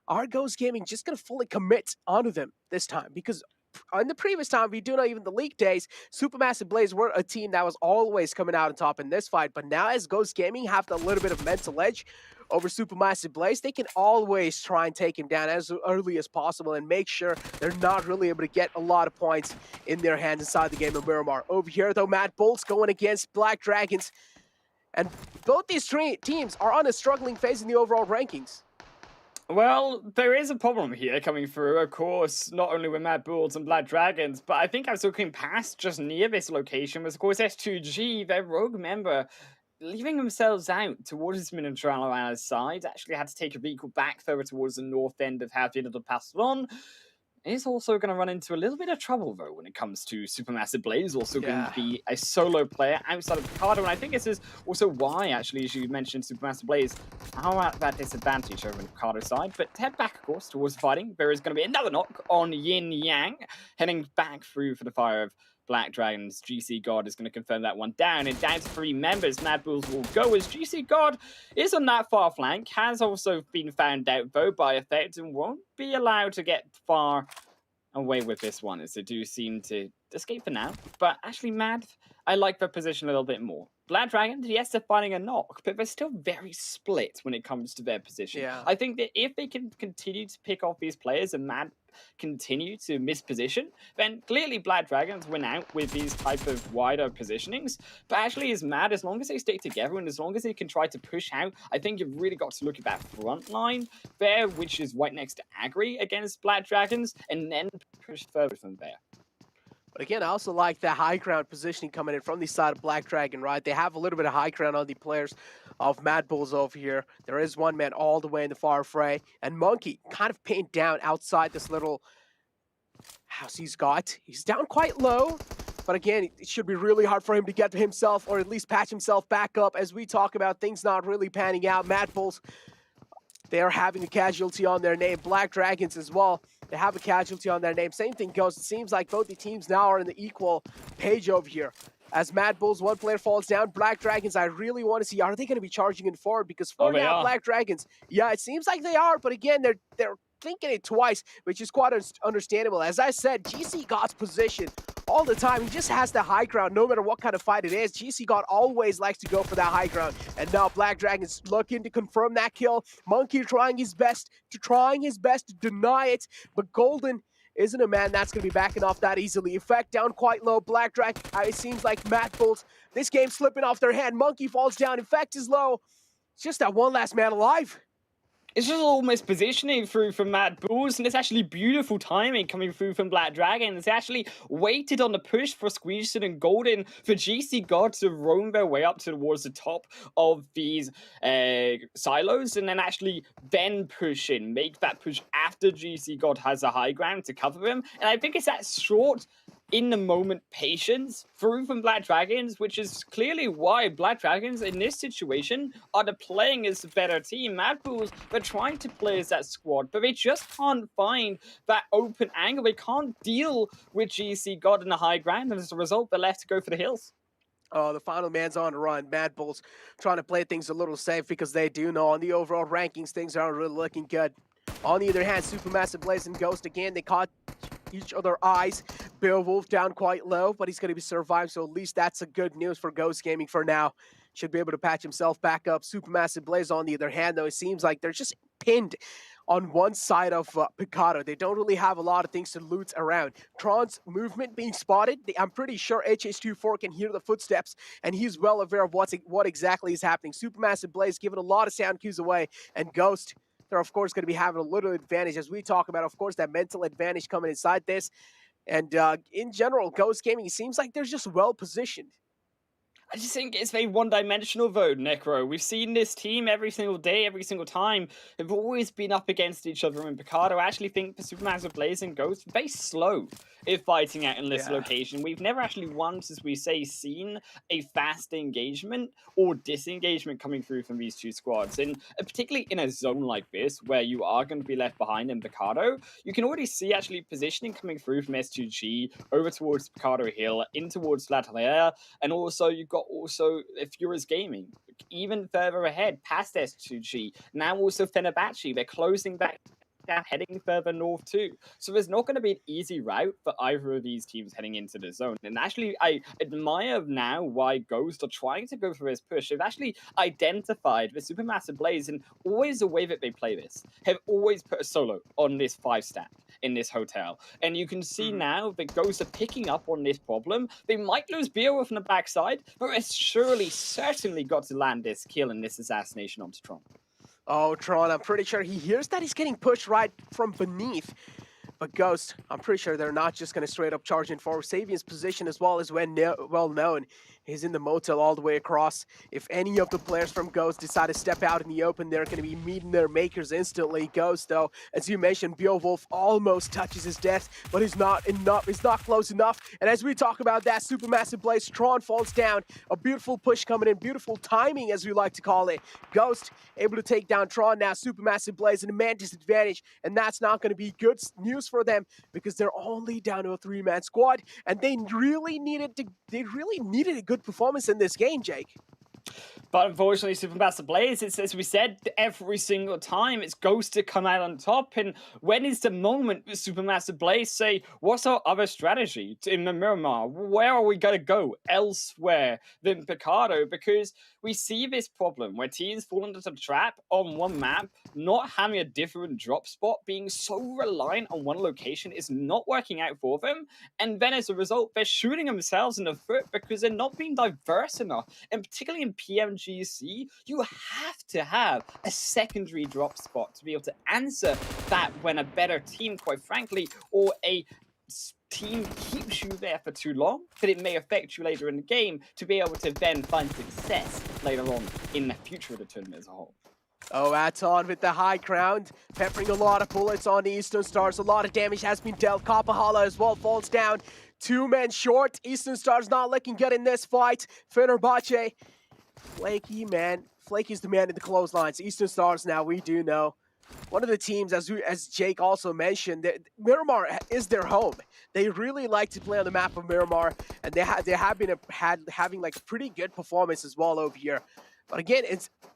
N: are Ghost Gaming just going to fully commit onto them this time? Because on the previous time, we do know even the league days, Supermassive Blaze were a team that was always coming out on top in this fight, but now as Ghost Gaming have a little bit of mental edge over Supermassive Blaze, they can always try and take him down as early as possible and make sure they're not really able to get a lot of points in their hands inside the game of Miramar. Over here, though, Mad Bulls going against Black Dragons. And both these teams are on a struggling phase in the overall rankings.
K: Well, there is a problem here coming through, of course, not only with Mad Bulls and Black Dragons, but I think I was looking past just near this location was, of course, S2G, their rogue member, leaving themselves out towards Minas Generalis side. Actually had to take a vehicle back further towards the north end of Javier de Pastelon. Is also going to run into a little bit of trouble, though, when it comes to Supermassive Blaze. Also going to be a solo player outside of Picado. And I think this is also why, actually, as you mentioned, Supermassive Blaze are at that disadvantage over the Picado side. But to head back, of course, towards fighting, there is going to be another knock on Yin Yang, heading back through for the fire of Black Dragons. GC God is going to confirm that one down. And down to 3 members, Mad Bulls will go as GC God is on that far flank. Has also been found out, though, by Effect and won't be allowed to get far away with this one, as they do seem to escape for now. But actually, Mad, I like their position a little bit more. Black Dragons, yes, they're finding a knock, but they're still very split when it comes to their position. I think that if they can continue to pick off these players, and Mad continue to misposition, then clearly Black Dragons win out with these type of wider positionings. But actually is mad as long as they stay together and as long as they can try to push out. I think you've really got to look at that front line there, which is right next to Agri against Black Dragons, and then push further from there.
N: But again, I also like the high ground positioning coming in from the side of Black Dragon, right? They have a little bit of high ground on the players of Mad Bulls over here. There is one man all the way in the far fray, and Monkey kind of pinned down outside this little house he's got. He's down quite low, but again, it should be really hard for him to get to himself or at least patch himself back up as we talk about things not really panning out. Mad Bulls, they are having a casualty on their name. Black Dragons as well, they have a casualty on their name. Same thing goes. It seems like both the teams now are in the equal page over here. As Mad Bulls, one player falls down. Black Dragons, I really want to see, are they going to be charging in forward? Because for now, Black Dragons, yeah, it seems like they are, but again, they're thinking it twice, which is quite understandable. As I said, GC God's position all the time. He just has the high ground no matter what kind of fight it is. GC God always likes to go for that high ground. And now Black Dragon's looking to confirm that kill. Monkey trying his best to deny it. But Golden isn't a man that's going to be backing off that easily. Effect down quite low. Black Dragon, it seems like Mad Bulls, this game's slipping off their hand. Monkey falls down. Effect is low. It's just that one last man alive.
K: It's just almost positioning through from Mad Bulls, and it's actually beautiful timing coming through from Black Dragon. It's actually waited on the push for Squeezed and Golden for GC God to roam their way up towards the top of these silos, and then actually then push in, make that push after GC God has a high ground to cover him. And I think it's that short in the moment patience through from Black Dragons, which is clearly why Black Dragons in this situation are the playing as the better team. Mad Bulls, they're trying to play as that squad, but they just can't find that open angle. They can't deal with GC God in the high ground, and as a result, they're left to go for the hills.
N: Oh, the final man's on the run. Mad Bulls trying to play things a little safe because they do know on the overall rankings, things aren't really looking good. On the other hand, Supermassive Blaze and Ghost, again, they caught each other eyes. Beowulf down quite low, but he's going to be survived, so at least that's a good news for Ghost Gaming for now. Should be able to patch himself back up. Supermassive Blaze, on the other hand, though, it seems like they're just pinned on one side of Picado. They don't really have a lot of things to loot around. Tron's movement being spotted. I'm pretty sure HH24 can hear the footsteps, and he's well aware of what exactly is happening. Supermassive Blaze giving a lot of sound cues away, and Ghost, they're of course going to be having a little advantage as we talk about, of course, that mental advantage coming inside this. And in general, Ghost Gaming, it seems like they're just well positioned.
K: I just think it's very one-dimensional though, Necro. We've seen this team every single day, every single time. They've always been up against each other in Picado. I actually think the Supermassive Blaze and Ghost are very slow if fighting out in this location. We've never actually once, as we say, seen a fast engagement or disengagement coming through from these two squads. And particularly in a zone like this, where you are going to be left behind in Picado, you can already see actually positioning coming through from S2G over towards Picado Hill, in towards La Terriere, and also you've got also Furious Gaming, even further ahead, past S2G, now also Fenerbahce. They're closing back down, heading further north too. So there's not going to be an easy route for either of these teams heading into the zone. And actually, I admire now why Ghost are trying to go for this push. They've actually identified the Supermassive Blaze, and always the way that they play this, have always put a solo on this 5-stack in this hotel. And you can see now that Ghosts are picking up on this problem. They might lose Beowulf on the backside, but it's certainly got to land this kill and this assassination onto Tron.
N: Oh, Tron, I'm pretty sure he hears that he's getting pushed right from beneath. But Ghost, I'm pretty sure they're not just going to straight up charge in forward. Savian's position as well is well known. He's in the motel all the way across. If any of the players from Ghost decide to step out in the open, they're going to be meeting their makers instantly. Ghost, though, as you mentioned, Beowulf almost touches his death, but he's not close enough. And as we talk about that Supermassive Blaze, Tron falls down. A beautiful push coming in, beautiful timing, as we like to call it. Ghost able to take down Tron now. Supermassive Blaze in a man disadvantage, and that's not going to be good news for them because they're only down to a 3-man squad, and they really needed a good performance in this game, Jake.
K: But unfortunately, Supermassive Blaze, it's as we said, every single time it's Ghost to come out on top. And when is the moment with Supermassive Blaze say, what's our other strategy in the Miramar? Where are we going to go elsewhere than Picardo? Because we see this problem where teams fall into the trap on one map, not having a different drop spot, being so reliant on one location is not working out for them. And then as a result, they're shooting themselves in the foot because they're not being diverse enough. And particularly in PMGC, you have to have a secondary drop spot to be able to answer that when a better team, quite frankly, or a team keeps you there for too long, that it may affect you later in the game to be able to then find success later on in the future of the tournament as a whole.
N: Oh, Aton with the high ground, peppering a lot of bullets on the Eastern Stars. A lot of damage has been dealt. Kapahala as well falls down. 2 men short. Eastern Stars not looking good in this fight. Fenerbahce, Flaky, man. Flaky's the man in the clotheslines. Eastern Stars now, we do know. One of the teams, as Jake also mentioned, Miramar is their home. They really like to play on the map of Miramar, and they have been having like pretty good performance as well over here. But again,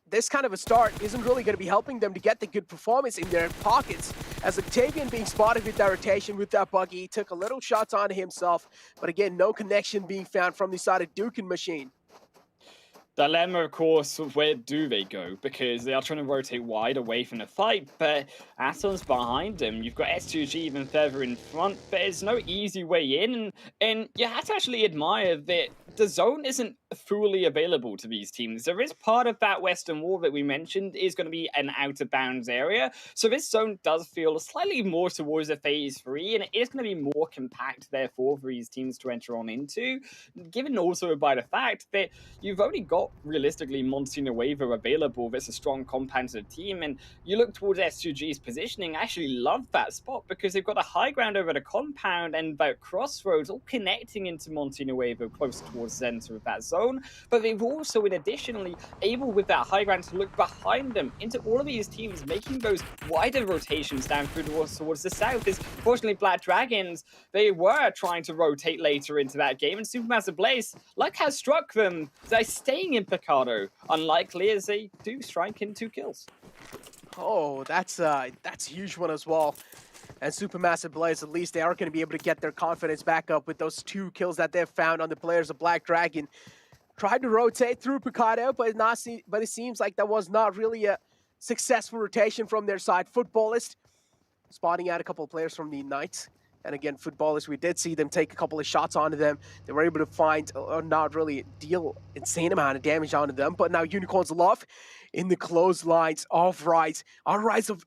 N: this kind of a start isn't really going to be helping them to get the good performance in their pockets. As Octavian being spotted with that rotation, with that buggy, he took a little shots on himself. But again, no connection being found from the side of Duke and Machine.
K: Dilemma, of course, where do they go? Because they are trying to rotate wide away from the fight, but Aton's behind them. You've got S2G even further in front, but there's no easy way in. And you have to actually admire that the zone isn't fully available to these teams. There is part of that western wall that we mentioned is going to be an out-of-bounds area. So this zone does feel slightly more towards a phase 3, and it is going to be more compact, therefore, for these teams to enter on into, given also by the fact that you've only got, realistically, Monsignor Waiver available that's a strong compounded team, and you look towards S2G's positioning. I actually love that spot because they've got a high ground over the compound and the crossroads all connecting into Monsignor Waiver close towards the center of that zone, but they've also, in additionally, able with that high ground to look behind them into all of these teams, making those wider rotations down through towards the south. Is fortunately Black Dragons, they were trying to rotate later into that game, and Supermassive Blaze, luck has struck them. They're staying in Picardo, unlikely as they do strike in 2 kills.
N: Oh, that's a huge one as well. And Supermassive Blaze, at least they are going to be able to get their confidence back up with those 2 kills that they've found on the players of Black Dragon. Tried to rotate through Picardo, but it seems like that was not really a successful rotation from their side. Footballist spotting out a couple of players from the Knights. And again, Footballers, we did see them take a couple of shots onto them. They were able to find, or not really deal insane amount of damage onto them. But now Unicorns Love in the clotheslines of Rise. Our rise of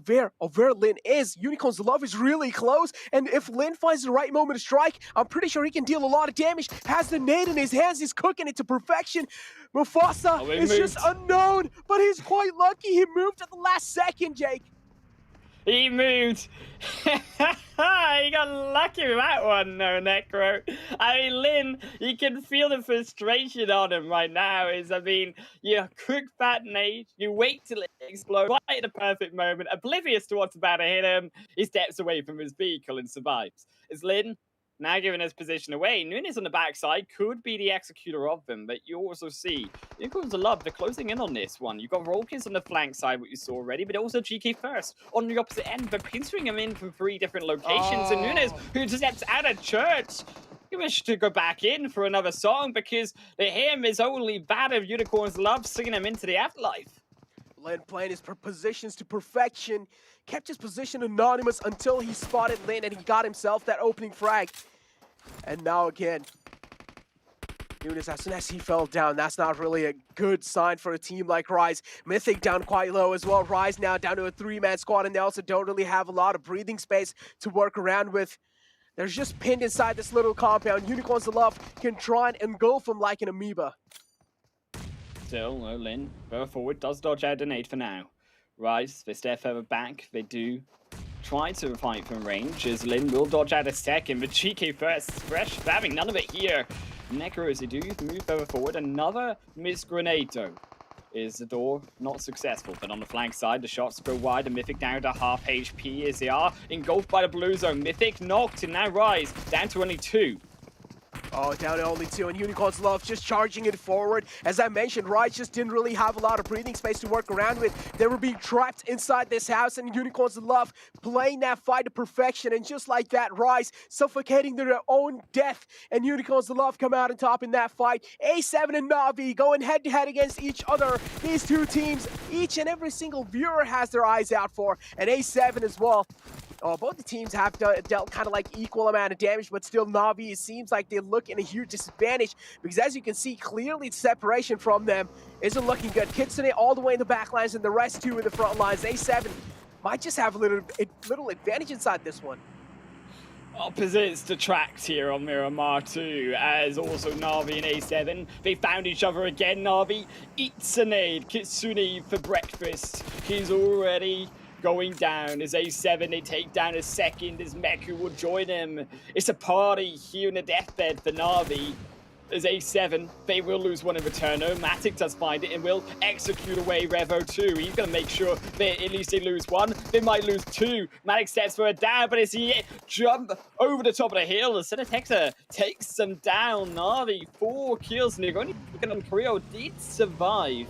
N: where Lin is. Unicorns Love is really close. And if Lin finds the right moment to strike, I'm pretty sure he can deal a lot of damage. Has the nade in his hands. He's cooking it to perfection. Mufasa is just unknown, but he's quite lucky. He moved at the last second, Jake.
K: He moved. He got lucky with that one, no, Necro. I mean, Lin, you can feel the frustration on him right now. You cook that nade, you wait till it explodes right at the perfect moment, oblivious to what's about to hit him. He steps away from his vehicle and survives. It's Lin now giving his position away. Nunes on the backside could be the executor of them, but you also see Unicorns of Love, they're closing in on this one. You've got Rolkins on the flank side, what you saw already, but also GK first on the opposite end. They're pinstering him in from 3 different locations, and Nunes, who steps out of church, he wished to go back in for another song because the hymn is only bad of Unicorns of Love, singing him into the afterlife.
N: Lin playing his positions to perfection, kept his position anonymous until he spotted Lin and he got himself that opening frag. And now again, Nunes, as soon as he fell down, that's not really a good sign for a team like Rise. Mythic down quite low as well. Rise now down to a 3-man squad, and they also don't really have a lot of breathing space to work around with. They're just pinned inside this little compound. Unicorns of Love can try and engulf them like an amoeba.
K: Still, no, Lin, further forward, does dodge out a nade for now. Rise, they step further back, they do try to fight from range, as Lin will dodge out a second, but GK first, fresh, having none of it here. Necro, as they do move further forward, another missed grenade though. Is the door not successful, but on the flank side, the shots go wide, and Mythic down to half HP as they are engulfed by the blue zone. Mythic knocked, and now Rise down to only 2.
N: Oh, down to only 2, and Unicorn's Love just charging it forward. As I mentioned, Rise just didn't really have a lot of breathing space to work around with. They were being trapped inside this house, and Unicorn's Love playing that fight to perfection. And just like that, Rise suffocating their own death, and Unicorn's Love come out on top in that fight. A7 and Na'Vi going head-to-head against each other. These two teams, each and every single viewer has their eyes out for, and A7 as well. Oh, both the teams have dealt kind of like equal amount of damage, but still Na'Vi, it seems like they look in a huge disadvantage because as you can see, clearly the separation from them isn't looking good. Kitsune all the way in the back lines and the rest two in the front lines. A7 might just have a little advantage inside this one.
K: Opposites attract here on Miramar too, as also Na'Vi and A7. They found each other again. Na'Vi eats a nade, Kitsune for breakfast. He's already going down. As A7, they take down a second, as Meku will join him. It's a party here in the deathbed for Na'Vi. As A7, they will lose one in return. Matic does find it and will execute away Revo too. He's going to make sure that at least they lose one. They might lose two. Matic steps for a down, but as he jump over the top of the hill, the Senetexa takes them down. Na'Vi, 4 kills, and they're only looking on Creo did survive.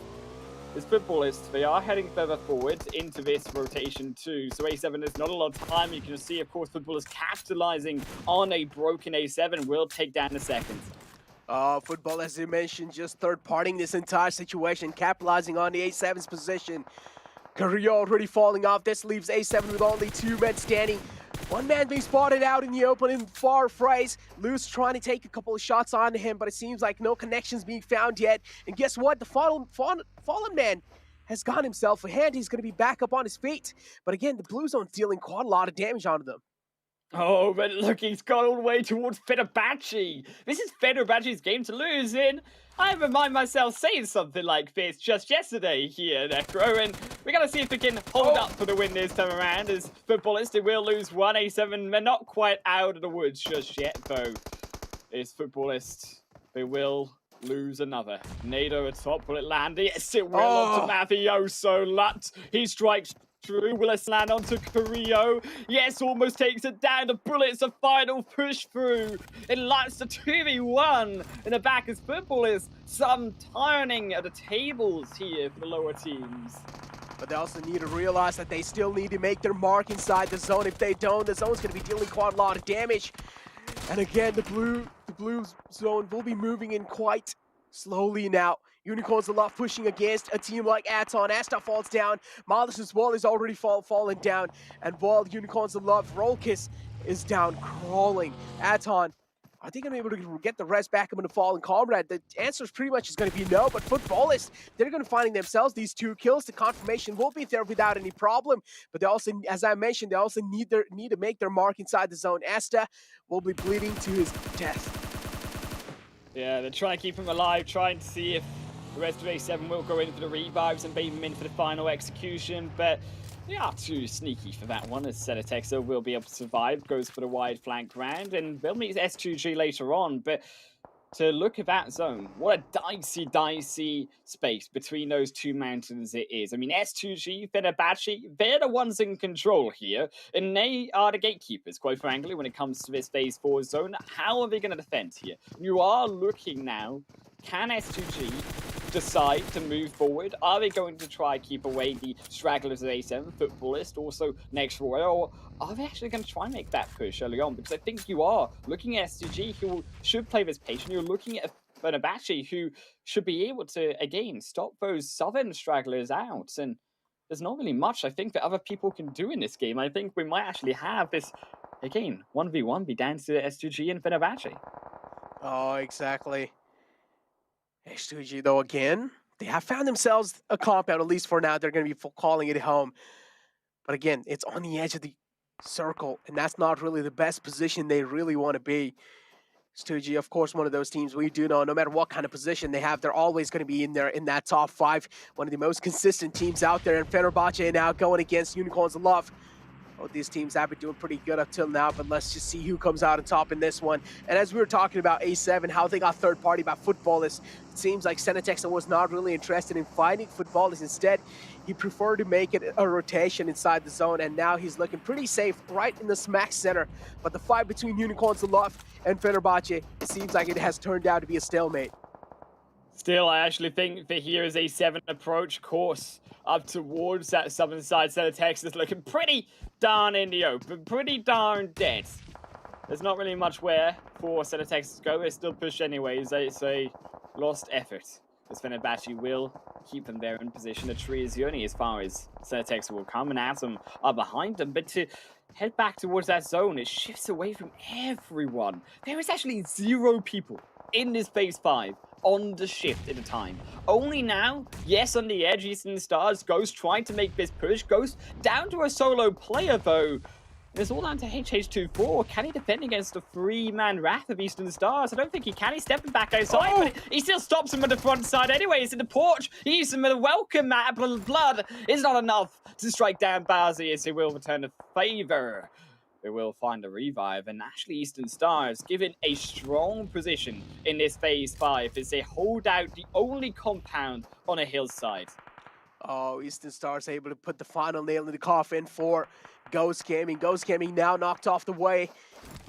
K: As Footballists, they are heading further forward into this rotation too. So A7, there's not a lot of time. You can see, of course, Footballists capitalizing on a broken A7 will take down the seconds.
N: Football, as you mentioned, just third-partying this entire situation, capitalizing on the A7's position. Career already falling off. This leaves A7 with only 2 men standing. One man being spotted out in the open in far phrase. Luz trying to take a couple of shots onto him, but it seems like no connections being found yet. And guess what? The fallen man has got himself a hand. He's going to be back up on his feet. But again, the Blue Zone's dealing quite a lot of damage onto them.
K: Oh, but look, he's gone all the way towards Fenerbahce. This is Fenerbahce's game to lose in. I remind myself saying something like this just yesterday here, Necro, and we're going to see if we can hold up for the win this time around. As Footballists, they will lose one. A7, they're not quite out of the woods just yet, though. It's Footballists, they will lose another. Nado atop, will it land? Yes, it will onto Mafioso. Lut, he strikes through. Will it land onto Carrillo? Yes, almost takes it down. The Bullets, a final push through. It lights the 2v1 in the back as Footballists. Some turning at the tables here for the lower teams.
N: But they also need to realize that they still need to make their mark inside the zone. If they don't, the zone's going to be dealing quite a lot of damage. And again, the blue zone will be moving in quite slowly now. Unicorns a lot pushing against a team like Aton. Asta falls down. Malus as well is already fallen down. And while Unicorns a lot, Rolkis is down crawling. Aton, are they going to be able to get the rest back up in the fallen comrade? The answer is pretty much is going to be no, but Footballists, they're going to finding themselves these 2 kills. The confirmation will be there without any problem. But they also, as I mentioned, they also need to make their mark inside the zone. Asta will be bleeding to his death.
K: Yeah, they're trying to keep him alive, trying to see if the rest of A7 will go in for the revives and bait him in for the final execution, but they are too sneaky for that one, as Senetexa will be able to survive, goes for the wide flank round, and they'll meet S2G later on, but to look at that zone, what a dicey space between those 2 mountains it is. I mean, S2G, Fenerbahce, they're the ones in control here, and they are the gatekeepers, quite frankly, when it comes to this phase 4 zone. How are they going to defend here? You are looking now, can S2G decide to move forward? Are they going to try to keep away the stragglers of A7, Footballist, also next Royal, or are they actually going to try and make that push early on? Because I think you are looking at SDG, who should play this patient. You're looking at Fenerbahce, who should be able to, again, stop those southern stragglers out. And there's not really much I think that other people can do in this game. I think we might actually have this, again, 1v1 be down to S2G and Fenerbahce.
N: Oh, exactly. S2G, though, again, they have found themselves a compound, at least for now. They're going to be calling it home. But again, it's on the edge of the circle, and that's not really the best position they really want to be. S2G, of course, one of those teams we do know, no matter what kind of position they have, they're always going to be in there in that top 5. One of the most consistent teams out there, and Fenerbahce now going against Unicorns of Love. Both these teams have been doing pretty good up till now, but let's just see who comes out on top in this one. And as we were talking about A7, how they got third party about Footballers, it seems like Senatex was not really interested in fighting Footballers. Instead, he preferred to make it a rotation inside the zone, and now he's looking pretty safe right in the smack center. But the fight between Unicorns Aloft and Fenerbahce, it seems like it has turned out to be a stalemate.
K: Still, I actually think that here is A7 approach course up towards that southern side. Senatex is looking pretty darn in the open, pretty darn dead. There's not really much where for Senatex to go. They still push anyways. It's a lost effort, as Fenerbahce will keep them there in position. The tree is only as far as Senatex will come, and Atom are behind them. But to head back towards that zone, it shifts away from everyone. There is actually 0 people in this phase 5 on the shift at a time. Only now, yes, on the edge, Eastern Stars, Ghost trying to make this push. Ghost down to a solo player, though. It's all down to HH24. Can he defend against the 3-man wrath of Eastern Stars? I don't think he can. He's stepping back outside, but he still stops him at the front side anyways. In the porch, he uses him with a welcome mat, but blood is not enough to strike down Bazi as he will return the favor. They will find a revive, and actually Eastern Stars given a strong position in this phase 5 as they hold out the only compound on a hillside.
N: Oh, Eastern Stars able to put the final nail in the coffin for Ghost Gaming. Ghost Gaming now knocked off the way.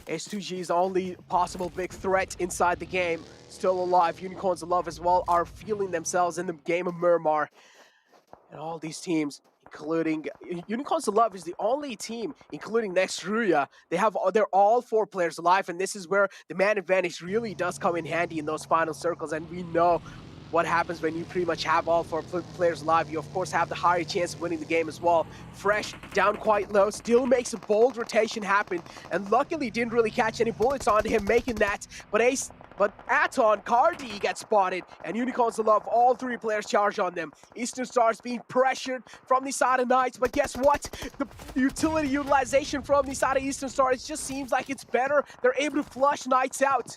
N: S2G's only possible big threat inside the game. Still alive. Unicorns of Love as well are feeling themselves in the game of Miramar. And all these teams, including Unicorns of Love, is the only team, including Nextruya, they're all 4 players alive, and this is where the man advantage really does come in handy in those final circles. And we know what happens when you pretty much have all 4 players alive. You of course have the higher chance of winning the game as well. Fresh down quite low, still makes a bold rotation happen, and luckily didn't really catch any bullets onto him making that. But Aton, Cardi gets spotted, and Unicorns of Love, all 3 players charge on them. Eastern Stars being pressured from the side of Knights, but guess what? The utility utilization from the side of Eastern Stars just seems like it's better. They're able to flush Knights out.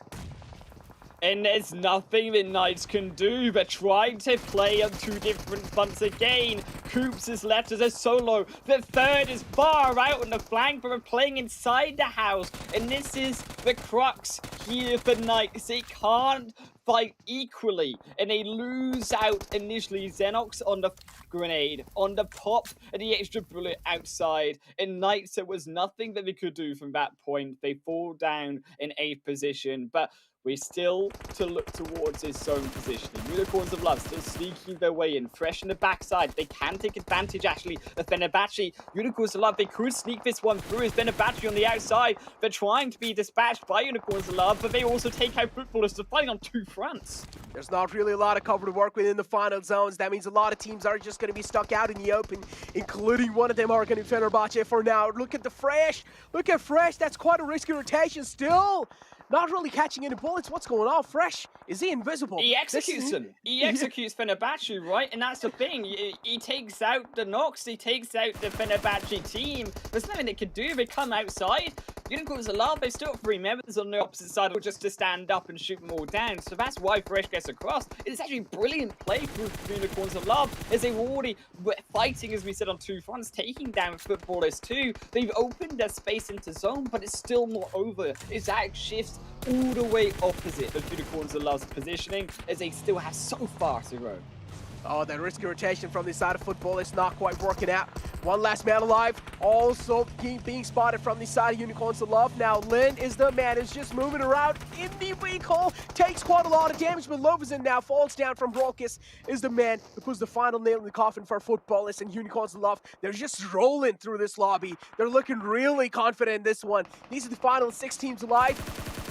K: And there's nothing that Knights can do but trying to play on 2 different fronts again. Coops is left as a solo. The third is far out on the flank, but we're playing inside the house. And this is the crux here for Knights. They can't fight equally, and they lose out initially. Xenox on the grenade, on the pop, and the extra bullet outside. And Knights, there was nothing that they could do from that point. They fall down in 8th position, but we're still to look towards this zone positioning. Unicorns of Love still sneaking their way in, fresh in the backside. They can take advantage, actually, of Fenerbahce. Unicorns of Love, they could sneak this one through as Fenerbahce on the outside. They're trying to be dispatched by Unicorns of Love, but they also take out Footballers. They're fighting on 2 fronts.
N: There's not really a lot of cover to work with in the final zones. That means a lot of teams are just going to be stuck out in the open, including one of them are going to be Fenerbahce for now. Look at the Fresh. Look at Fresh. That's quite a risky rotation still. Not really catching any bullets. What's going on? Fresh, is he invisible?
K: He executes them. He executes Fenerbahce, right? And that's the thing. He takes out the Nox. He takes out the Fenerbahce team. There's nothing they can do. They come outside. Unicorns of Love, they've still got 3 members on the opposite side just to stand up and shoot them all down. So that's why Fresh gets across. It's actually a brilliant play through Unicorns of Love, as they were already fighting, as we said, on 2 fronts, taking down Footballers too. They've opened their space into zone, but it's still not over. It's that shifts all the way opposite of Unicorns of Love's positioning, as they still have so far to go.
N: Oh, that risky rotation from the side of Football is not quite working out. One last man alive, also being spotted from the side of Unicorns of Love. Now Lin is the man who's just moving around in the vehicle, takes quite a lot of damage, but Lovizin now falls down from Brolkis, is the man who puts the final nail in the coffin for Footballers. And Unicorns of Love, they're just rolling through this lobby. They're looking really confident in this one. These are the final 6 teams alive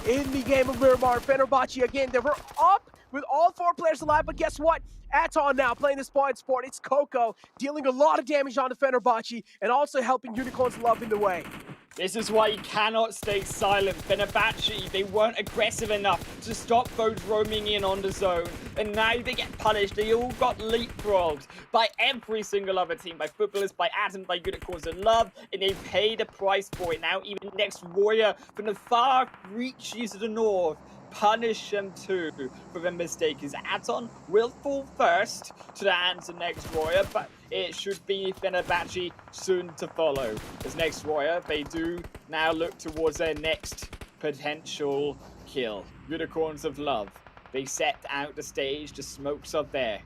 N: in the game of Miramar. Fenerbahce again, they were up with all 4 players alive, but guess what? Aton now playing this point sport. It's Coco dealing a lot of damage on the Fenerbahce and also helping Unicorns Love in the way.
K: This is why you cannot stay silent. Fenerbahce, they weren't aggressive enough to stop those roaming in on the zone. And now they get punished. They all got leapfrogged by every single other team, by Footballers, by Atom, by Unicorns of Love, and they paid a price for it. Now even Next Warrior from the far reaches of the north punish them too for the mistake. As Aton will fall first to the hands of Next Warrior, but it should be Fenerbahce soon to follow. As Next Warrior, they do now look towards their next potential kill. Unicorns of Love. They set out the stage, the smokes are there.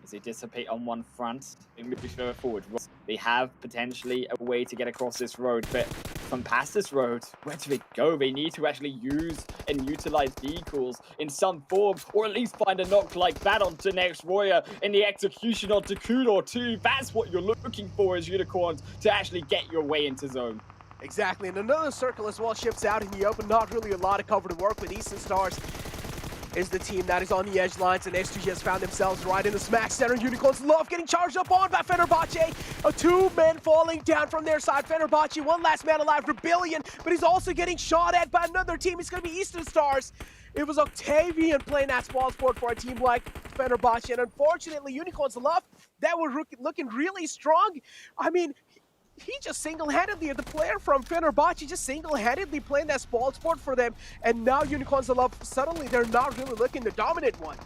K: As they dissipate on one front, they move further forward. They have potentially a way to get across this road, but from past this road, where do they go? They need to actually use and utilize vehicles in some form, or at least find a knock like that onto Next Warrior in the execution onto Kudor too. That's what you're looking for as Unicorns, to actually get your way into zone.
N: Exactly, and another circle as well shifts out in the open. Not really a lot of cover to work with. Eastern Stars is the team that is on the edge lines, and S2G has found themselves right in the smack center. Unicorns love getting charged up on by Fenerbahce. Two men falling down from their side. Fenerbahce, one last man alive, Rebellion, but he's also getting shot at by another team. It's going to be Eastern Stars. It was Octavian playing that small sport for a team like Fenerbahce, and unfortunately, Unicorns love that were looking really strong. I mean, he just single-handedly, the player from Fenerbahce just single-handedly playing that small sport for them, and now Unicorns of Love, suddenly they're not really looking the dominant one.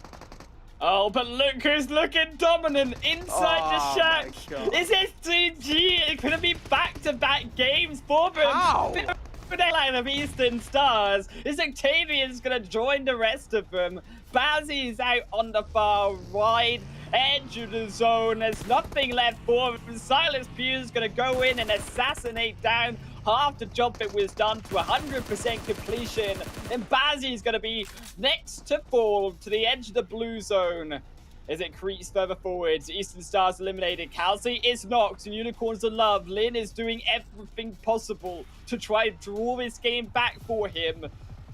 K: Oh, but look who's looking dominant inside the shack. Is S2G? It's going to be back-to-back games for them.
N: How?
K: Like the Eastern Stars. Is Octavian's going to join the rest of them? Bazzy's out on the far right edge of the zone. There's nothing left for him. Silas Pugh's going to go in and assassinate down half the jump. It was done to 100% completion. And Bazzy's going to be next to fall to the edge of the blue zone. As it creeps further forwards, Eastern Stars eliminated. Kelsey is knocked, and Unicorns of Love. Lin is doing everything possible to try and draw this game back for him.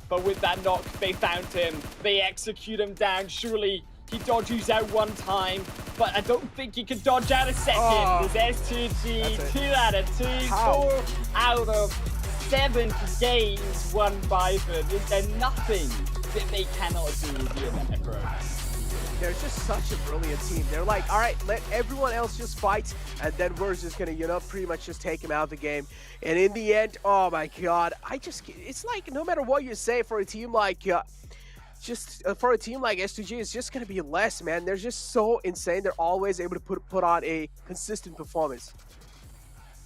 K: But with that knock, they found him. They execute him down. Surely he dodges out one time, but I don't think he can dodge out a second. There's S2G, 2 out of 2, 4 out of 7 games won by them. Is there nothing that they cannot do with the event, bro?
N: They're just such a brilliant team. They're like, all right, let everyone else just fight, and then we're just gonna, you know, pretty much just take him out of the game. And in the end, oh my God, it's like no matter what you say for a team like, for a team like S2G, it's just gonna be less, man. They're just so insane. They're always able to put on a consistent performance.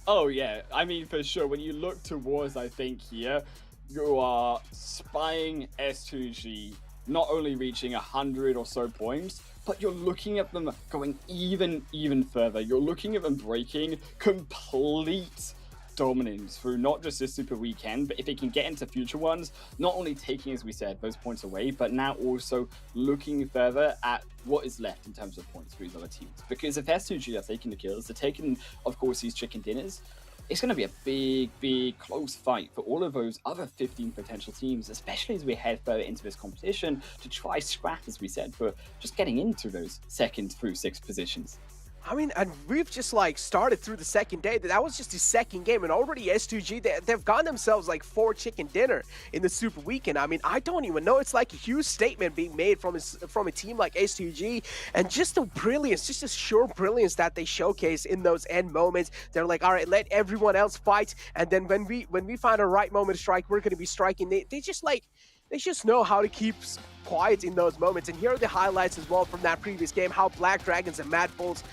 K: Oh yeah, I mean for sure. When you look towards, I think here, you are spying S2G. Not only reaching 100 or so points, but you're looking at them going even further. You're looking at them breaking complete dominance through not just this Super Weekend, but if they can get into future ones, not only taking, as we said, those points away, but now also looking further at what is left in terms of points for these other teams. Because if S2G are taking the kills, they're taking, of course, these chicken dinners, it's going to be a big, close fight for all of those other 15 potential teams, especially as we head further into this competition to try scrap, as we said, for just getting into those 2nd through 6th positions.
N: I mean, and we've just like started through the second day. That was just the second game, and already S2G, they've gotten themselves like 4 chicken dinner in the Super Weekend. I mean, I don't even know. It's like a huge statement being made from a team like S2G, and just the brilliance, just the sheer brilliance that they showcase in those end moments. They're like, all right, let everyone else fight, and then when we find a right moment to strike, we're going to be striking. They just know how to keep quiet in those moments. And here are the highlights as well from that previous game, how Black Dragons and Mad Bulls,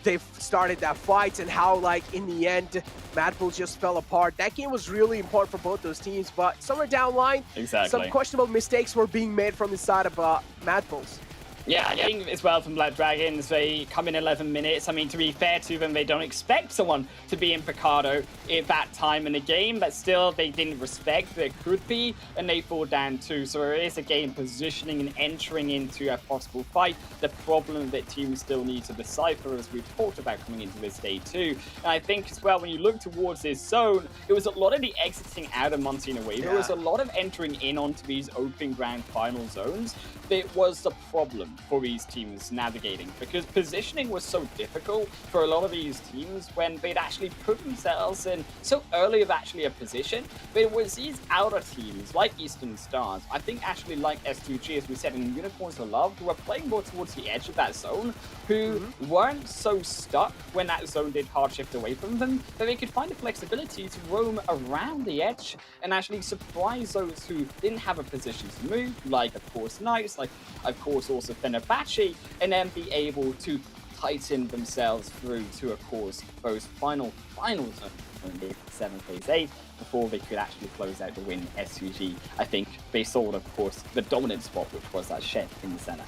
N: they've started that fight, and how, like, in the end, Mad Bulls just fell apart. That game was really important for both those teams, but somewhere down the line, some questionable mistakes were being made from the side of Mad Bulls.
K: Yeah, I think as well from Black Dragons, they come in 11 minutes. I mean, to be fair to them, they don't expect someone to be in Picardo at that time in the game, but still, they didn't respect there could be, and they fall down too. So there is, again, positioning and entering into a possible fight. The problem that teams still need to decipher, as we've talked about coming into this day too. And I think as well, when you look towards this zone, it was a lot of the exiting out of Monty in a way. There was a lot of entering in onto these open ground final zones that was the problem. for these teams navigating, because positioning was so difficult for a lot of these teams when they'd actually put themselves in so early of actually a position. But it was these outer teams like Eastern Stars, I think actually like S2G, as we said, in Unicorns of Love, who were playing more towards the edge of that zone, who weren't so stuck when that zone did hard shift away from them, that they could find the flexibility to roam around the edge and actually surprise those who didn't have a position to move, like of course Knights, like of course also Fenerbahce, and then be able to tighten themselves through to of course those final zone in 7th phase 8 before they could actually close out the win. S2G, I think they sold of course the dominant spot, which was that shed in the center.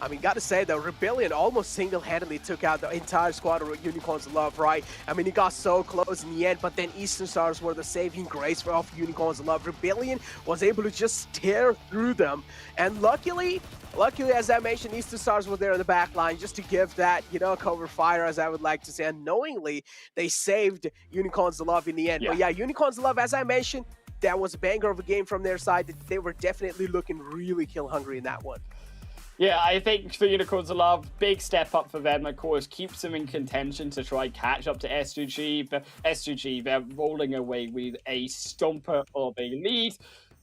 N: I mean, gotta say, though, Rebellion almost single-handedly took out the entire squad of Unicorns of Love, right? I mean, he got so close in the end, but then Eastern Stars were the saving grace for off Unicorns of Love. Rebellion was able to just tear through them, and luckily, as I mentioned, Eastern Stars were there in the back line just to give that, you know, cover fire, as I would like to say. Unknowingly, they saved Unicorns of Love in the end. But yeah, Unicorns of Love, as I mentioned, that was a banger of a game from their side. They were definitely looking really kill-hungry in that one.
K: Yeah, I think for Unicorns of Love, big step up for them, of course, keeps them in contention to try catch up to S2G, but S2G, they're rolling away with a stomper of a lead,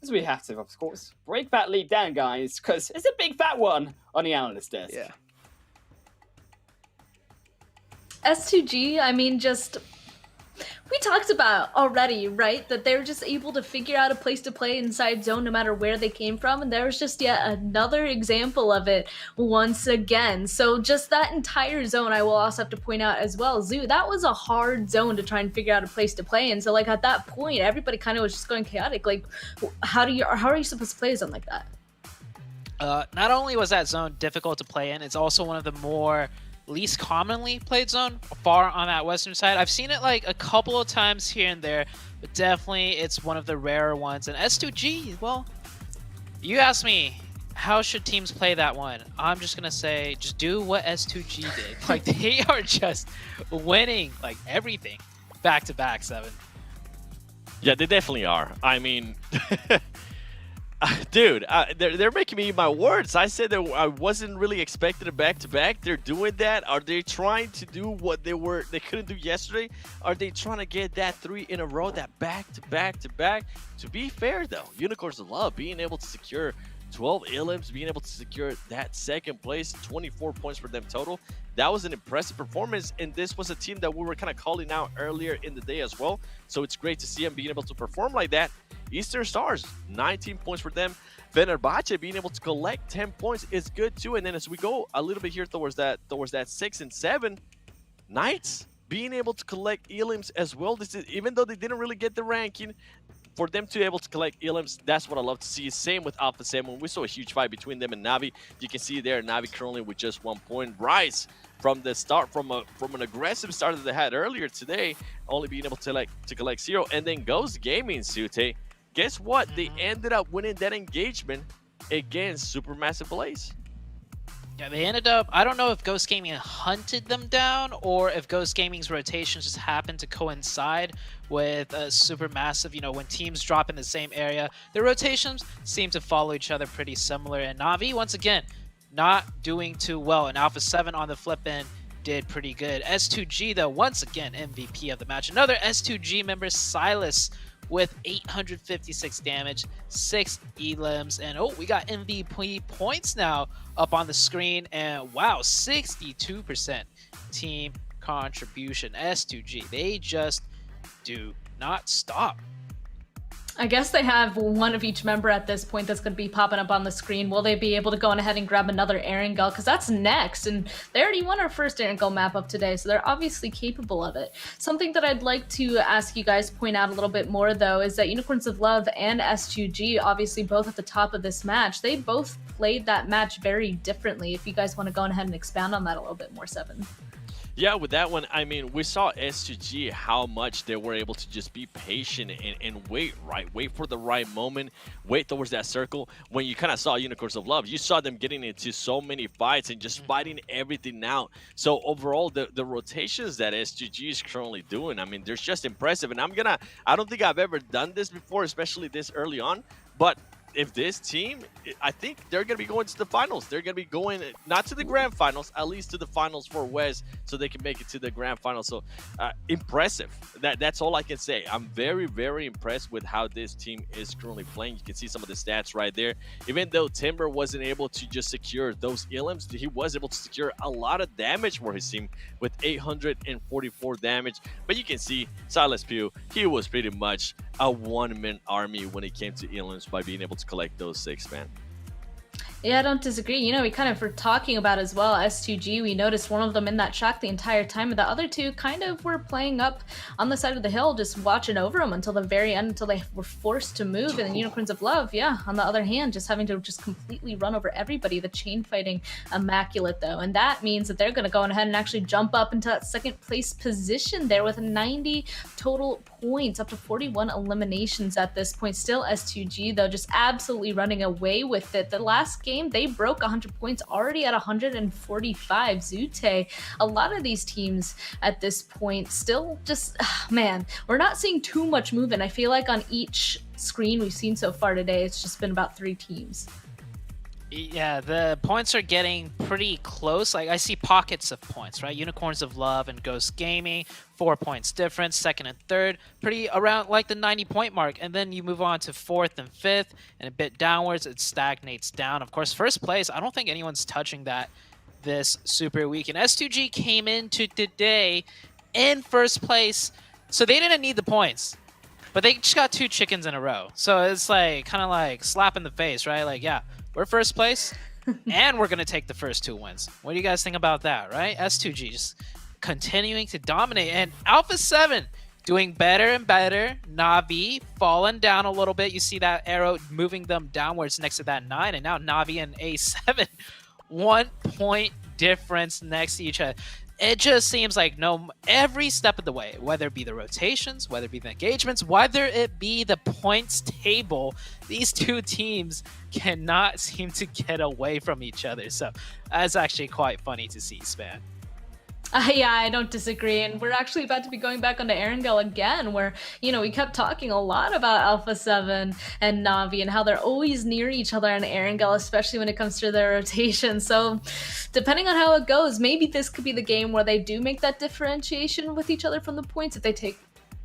K: as we have to, of course, break that lead down, guys, because it's a big fat one on the analyst desk.
N: Yeah.
R: S2G, I mean, just... We talked about already, right, that they were just able to figure out a place to play inside zone no matter where they came from, and there was just yet another example of it once again. So just that entire zone, I will also have to point out as well, Zoo, that was a hard zone to try and figure out a place to play in. So like at that point, everybody kind of was just going chaotic. Like, how are you supposed to play a zone like that?
E: Not only was that zone difficult to play in, it's also one of the more least commonly played zone far on that western side. I've seen it like a couple of times here and there, but definitely it's one of the rarer ones. And S2G, well, you asked me how should teams play that one. I'm just gonna say just do what S2G did. Like they are just winning like everything back to back, Seven.
S: Yeah, they definitely are. I mean, dude, they're making me eat my words. I said that I wasn't really expecting a back-to-back. They're doing that. Are they trying to do what they couldn't do yesterday? Are they trying to get that 3 in a row, that back-to-back-to-back? To be fair, though, Unicorns of Love being able to secure 12 elims, being able to secure that second place, 24 points for them total. That was an impressive performance, and this was a team that we were kind of calling out earlier in the day as well. So it's great to see them being able to perform like that. Eastern Stars, 19 points for them. Fenerbahce being able to collect 10 points is good too. And then as we go a little bit here towards that 6 and 7, Knights being able to collect elims as well. This is, even though they didn't really get the ranking, for them to be able to collect elims, that's what I love to see. Same with Alpha 7. We saw a huge fight between them and Navi. You can see there, Navi currently with just 1 point. Rise from the start, from an aggressive start that they had earlier today, only being able to collect 0. And then Ghost Gaming, Sute, guess what? They ended up winning that engagement against Supermassive Blaze.
E: Yeah, they ended up, I don't know if Ghost Gaming hunted them down or if Ghost Gaming's rotations just happened to coincide with Supermassive. You know, when teams drop in the same area, their rotations seem to follow each other pretty similar. And Navi, once again, not doing too well. And Alpha 7 on the flip end did pretty good. S2G, though, once again, MVP of the match. Another S2G member, Silas, with 856 damage, 6 elims, and oh, we got MVP points now up on the screen, and wow, 62% team contribution. S2G, they just do not stop.
R: I guess they have one of each member at this point that's going to be popping up on the screen. Will they be able to go on ahead and grab another Erangel? Because that's next, and they already won our first Erangel map up today, so they're obviously capable of it. Something that I'd like to ask you guys point out a little bit more, though, is that Unicorns of Love and S2G, obviously both at the top of this match, they both played that match very differently. If you guys want to go on ahead and expound on that a little bit more, Seven.
S: Yeah, with that one, I mean, we saw S2G how much they were able to just be patient and wait, right? Wait for the right moment, wait towards that circle. When you kind of saw Unicorns of Love, you saw them getting into so many fights and just fighting everything out. So overall, the rotations that S2G is currently doing, I mean, they're just impressive. And I don't think I've ever done this before, especially this early on, but if this team, I think they're going to be going to the finals. They're going to be going not to the grand finals, at least to the finals for West, so they can make it to the grand finals. So impressive. That's all I can say. I'm very, very impressed with how this team is currently playing. You can see some of the stats right there. Even though Timber wasn't able to just secure those elims, he was able to secure a lot of damage for his team with 844 damage. But you can see Silas Pugh, he was pretty much a one-man army when it came to elims by being able to collect those 6, man.
R: Yeah, I don't disagree. You know, we kind of were talking about as well, S2G, we noticed one of them in that shack the entire time, and the other two kind of were playing up on the side of the hill, just watching over them until the very end, until they were forced to move. And then Unicorns of Love, yeah, on the other hand, just having to just completely run over everybody. The chain fighting immaculate, though, and that means that they're going to go ahead and actually jump up into that second place position there with 90 total points, up to 41 eliminations at this point. Still S2G, though, just absolutely running away with it. The last game, they broke 100 points, already at 145. Zute, a lot of these teams at this point still just, man, we're not seeing too much movement. I feel like on each screen we've seen so far today, it's just been about 3 teams.
E: Yeah, the points are getting pretty close. Like, I see pockets of points, right? Unicorns of Love and Ghost Gaming, 4 points difference. Second and third, pretty around like the 90-point mark. And then you move on to fourth and fifth, and a bit downwards, it stagnates down. Of course, first place, I don't think anyone's touching that this Super Week. And S2G came into today in first place, so they didn't need the points. But they just got 2 chickens in a row. So it's like kind of like slap in the face, right? Like, yeah, we're first place, and we're going to take the first 2 wins. What do you guys think about that, right? S2G just continuing to dominate. And Alpha 7 doing better and better. Na'Vi falling down a little bit. You see that arrow moving them downwards next to that 9. And now Na'Vi and A7, 1 point difference next to each other. It just seems like every step of the way, whether it be the rotations, whether it be the engagements, whether it be the points table, these 2 teams cannot seem to get away from each other. So that's actually quite funny to see, Span.
R: Yeah, I don't disagree, and we're actually about to be going back onto Erangel again, where, you know, we kept talking a lot about Alpha 7 and Na'Vi and how they're always near each other on Erangel, especially when it comes to their rotation. So depending on how it goes, maybe this could be the game where they do make that differentiation with each other from the points if they take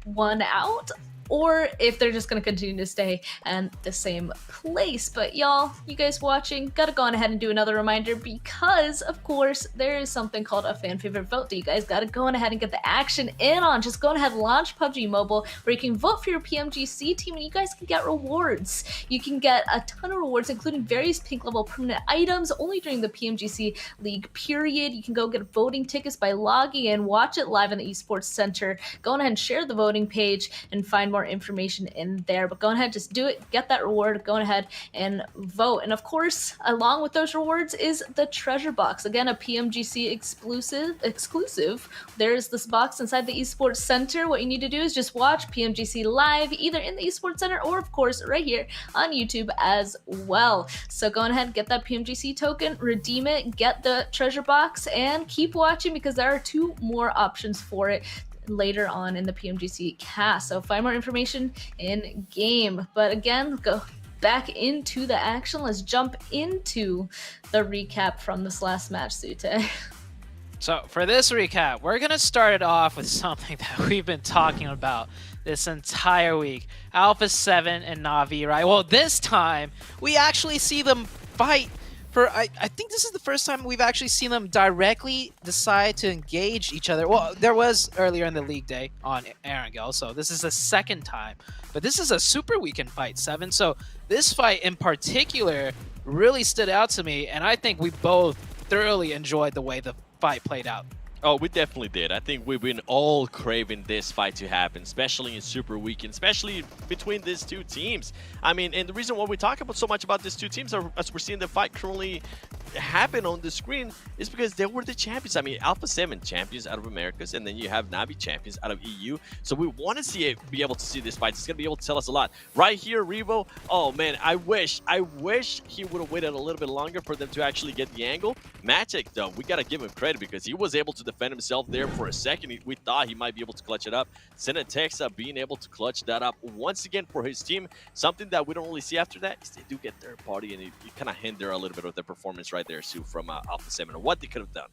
R: one out, or if they're just going to continue to stay in the same place. But y'all, you guys watching, gotta go on ahead and do another reminder, because of course there is something called a fan favorite vote that you guys gotta go on ahead and get the action in on. Just go on ahead and launch PUBG Mobile, where you can vote for your PMGC team, and you guys can get rewards. You can get a ton of rewards, including various pink level permanent items only during the PMGC League period. You can go get voting tickets by logging in, watch it live in the Esports Center. Go on ahead and share the voting page and find more information in there. But go ahead, just do it, get that reward, go ahead and vote. And of course, along with those rewards is the treasure box. Again, a PMGC exclusive. There's this box inside the Esports Center. What you need to do is just watch PMGC live, either in the Esports Center or of course right here on YouTube as well. So go ahead, get that PMGC token, redeem it, get the treasure box, and keep watching, because there are 2 more options for it later on in the PMGC cast. So find more information in game. But again, go back into the action. Let's jump into the recap from this last match, Zute.
E: So for this recap, we're going to start it off with something that we've been talking about this entire week. Alpha 7 and Na'Vi, right? Well, this time we actually see them fight. I think this is the first time we've actually seen them directly decide to engage each other. Well, there was earlier in the league day on Erangel, so this is the second time. But this is a super weekend fight, 7. So this fight in particular really stood out to me, and I think we both thoroughly enjoyed the way the fight played out.
S: Oh, we definitely did. I think we've been all craving this fight to happen, especially in Super Weekend, especially between these 2 teams. I mean, and the reason why we talk about so much about these 2 teams, as we're seeing the fight currently happen on the screen, is because they were the champions. I mean, Alpha 7 champions out of Americas, and then you have Na'Vi champions out of EU. So we want to see it, be able to see this fight. It's going to be able to tell us a lot. Right here, Revo, oh man, I wish he would have waited a little bit longer for them to actually get the angle. Magic, though, we got to give him credit, because he was able to defend himself there for a second. We thought he might be able to clutch it up. Senatexa being able to clutch that up once again for his team. Something that we don't really see after that is they do get third party, and you kind of hinder a little bit of the performance right there, Sue, from Alpha 7, or what they could have done.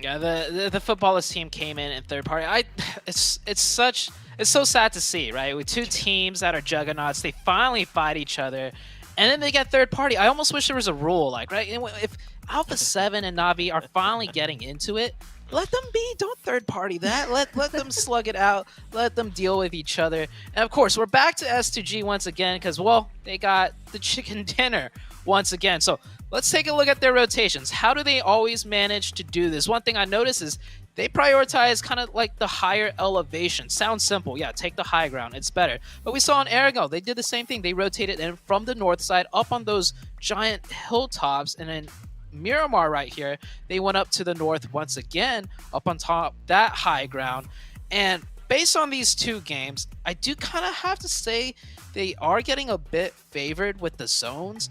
E: Yeah, the footballers team came in third party. It's so sad to see, right? With two teams that are juggernauts, they finally fight each other, and then they get third party. I almost wish there was a rule, like, right? If Alpha 7 and Na'Vi are finally getting into it, let them be. Don't third party that. Let them slug it out. Let them deal with each other. And of course, we're back to S2G once again because, well, they got the chicken dinner once again. So let's take a look at their rotations. How do they always manage to do this? One thing I noticed is they prioritize kind of like the higher elevation. Sounds simple. Yeah, take the high ground. It's better. But we saw in Erangel, they did the same thing. They rotated in from the north side up on those giant hilltops, and then Miramar right here, they went up to the north once again, up on top that high ground. And based on these two games, I do kind of have to say they are getting a bit favored with the zones,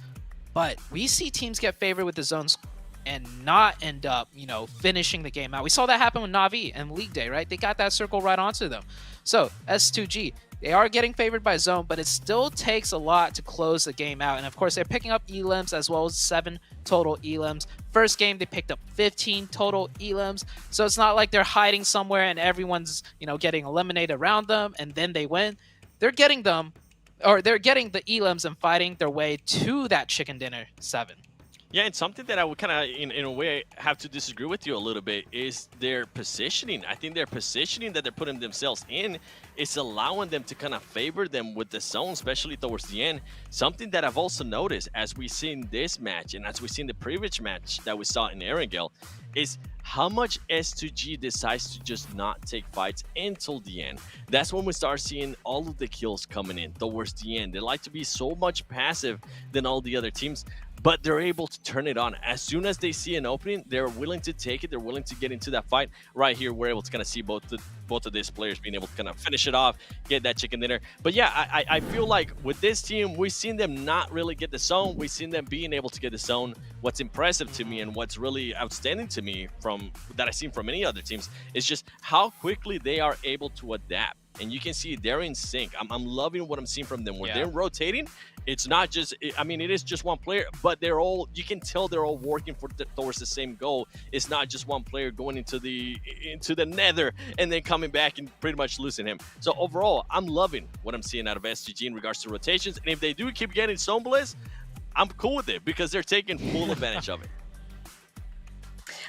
E: but we see teams get favored with the zones and not end up, finishing the game out. We saw that happen with Na'Vi and League Day, right? They got that circle right onto them. So S2G, they are getting favored by zone, but it still takes a lot to close the game out. And of course, they're picking up elims as well as 7 total elims. First game, they picked up 15 total elims. So it's not like they're hiding somewhere and everyone's, getting eliminated around them and then they win. They're getting them, or they're getting the elims and fighting their way to that chicken dinner 7.
S: Yeah, and something that I would kind of, in a way, have to disagree with you a little bit is their positioning. I think their positioning that they're putting themselves in is allowing them to kind of favor them with the zone, especially towards the end. Something that I've also noticed as we've seen this match and as we've seen the previous match that we saw in Erangel is how much S2G decides to just not take fights until the end. That's when we start seeing all of the kills coming in towards the end. They like to be so much passive than all the other teams, but they're able to turn it on. As soon as they see an opening, they're willing to take it. They're willing to get into that fight. Right here, we're able to kind of see both of these players being able to kind of finish it off, get that chicken dinner. But yeah, I feel like with this team, we've seen them not really get the zone. We've seen them being able to get the zone. What's impressive to me and what's really outstanding to me from that I've seen from many other teams is just how quickly they are able to adapt. And you can see they're in sync. I'm loving what I'm seeing from them. When they're rotating, it's not just, I mean, it is just one player, but they're all, you can tell they're all working towards the same goal. It's not just one player going into the nether and then coming back and pretty much losing him. So overall, I'm loving what I'm seeing out of SGG in regards to rotations. And if they do keep getting Zone Bliss, I'm cool with it because they're taking full advantage of it.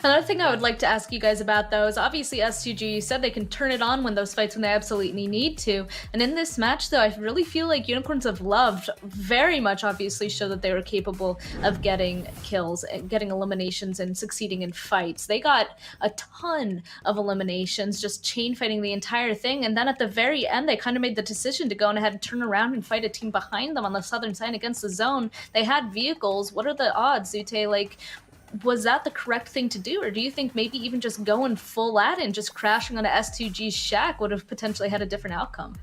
R: Another thing I would like to ask you guys about, though, is obviously S2G said they can turn it on when those fights when they absolutely need to. And in this match, though, I really feel like Unicorns of Love very much obviously show that they were capable of getting kills, getting eliminations, and succeeding in fights. They got a ton of eliminations, just chain fighting the entire thing. And then at the very end, they kind of made the decision to go on ahead and turn around and fight a team behind them on the southern side against the zone. They had vehicles. What are the odds, Zute? Like, was that the correct thing to do, or do you think maybe even just going full at it and just crashing on a S2G's shack would have potentially had a different outcome?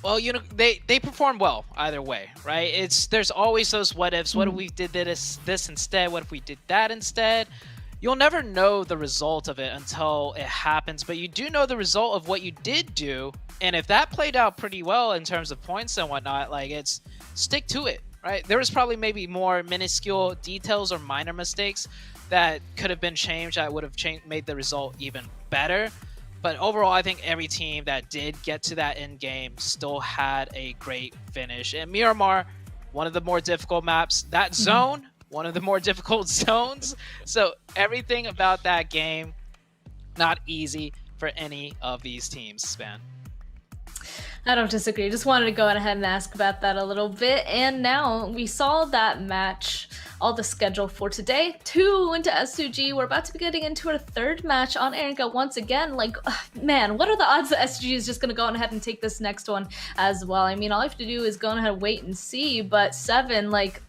E: Well, they perform well either way, right? There's always those what ifs. What if we did this instead? What if we did that instead? You'll never know the result of it until it happens, but you do know the result of what you did do, and if that played out pretty well in terms of points and whatnot, like, it's stick to it. Right? There was probably maybe more minuscule details or minor mistakes that could have been changed that would have made the result even better. But overall, I think every team that did get to that end game still had a great finish. And Miramar, one of the more difficult maps. That zone, one of the more difficult zones. So everything about that game, not easy for any of these teams, Span.
R: I don't disagree. Just wanted to go ahead and ask about that a little bit. And now we saw that match, all the schedule for today. 2 into S2G. We're about to be getting into our third match on Erangel once again. Like, man, what are the odds that S2G is just going to go on ahead and take this next one as well? I mean, all you have to do is go on ahead and wait and see. But 7, like,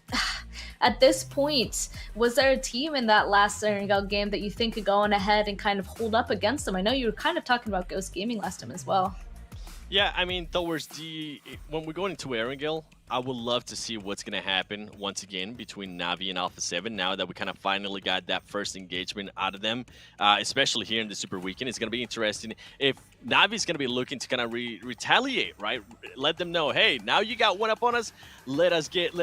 R: at this point, was there a team in that last Erangel game that you think could go on ahead and kind of hold up against them? I know you were kind of talking about Ghost Gaming last time as well.
S: Yeah, I mean, towards when we're going into Erangel, I would love to see what's going to happen once again between Na'Vi and Alpha 7 now that we kind of finally got that first engagement out of them, especially here in the Super Weekend. It's going to be interesting if Na'Vi is going to be looking to kind of retaliate, right? Let them know, hey, now you got one up on us. Let us get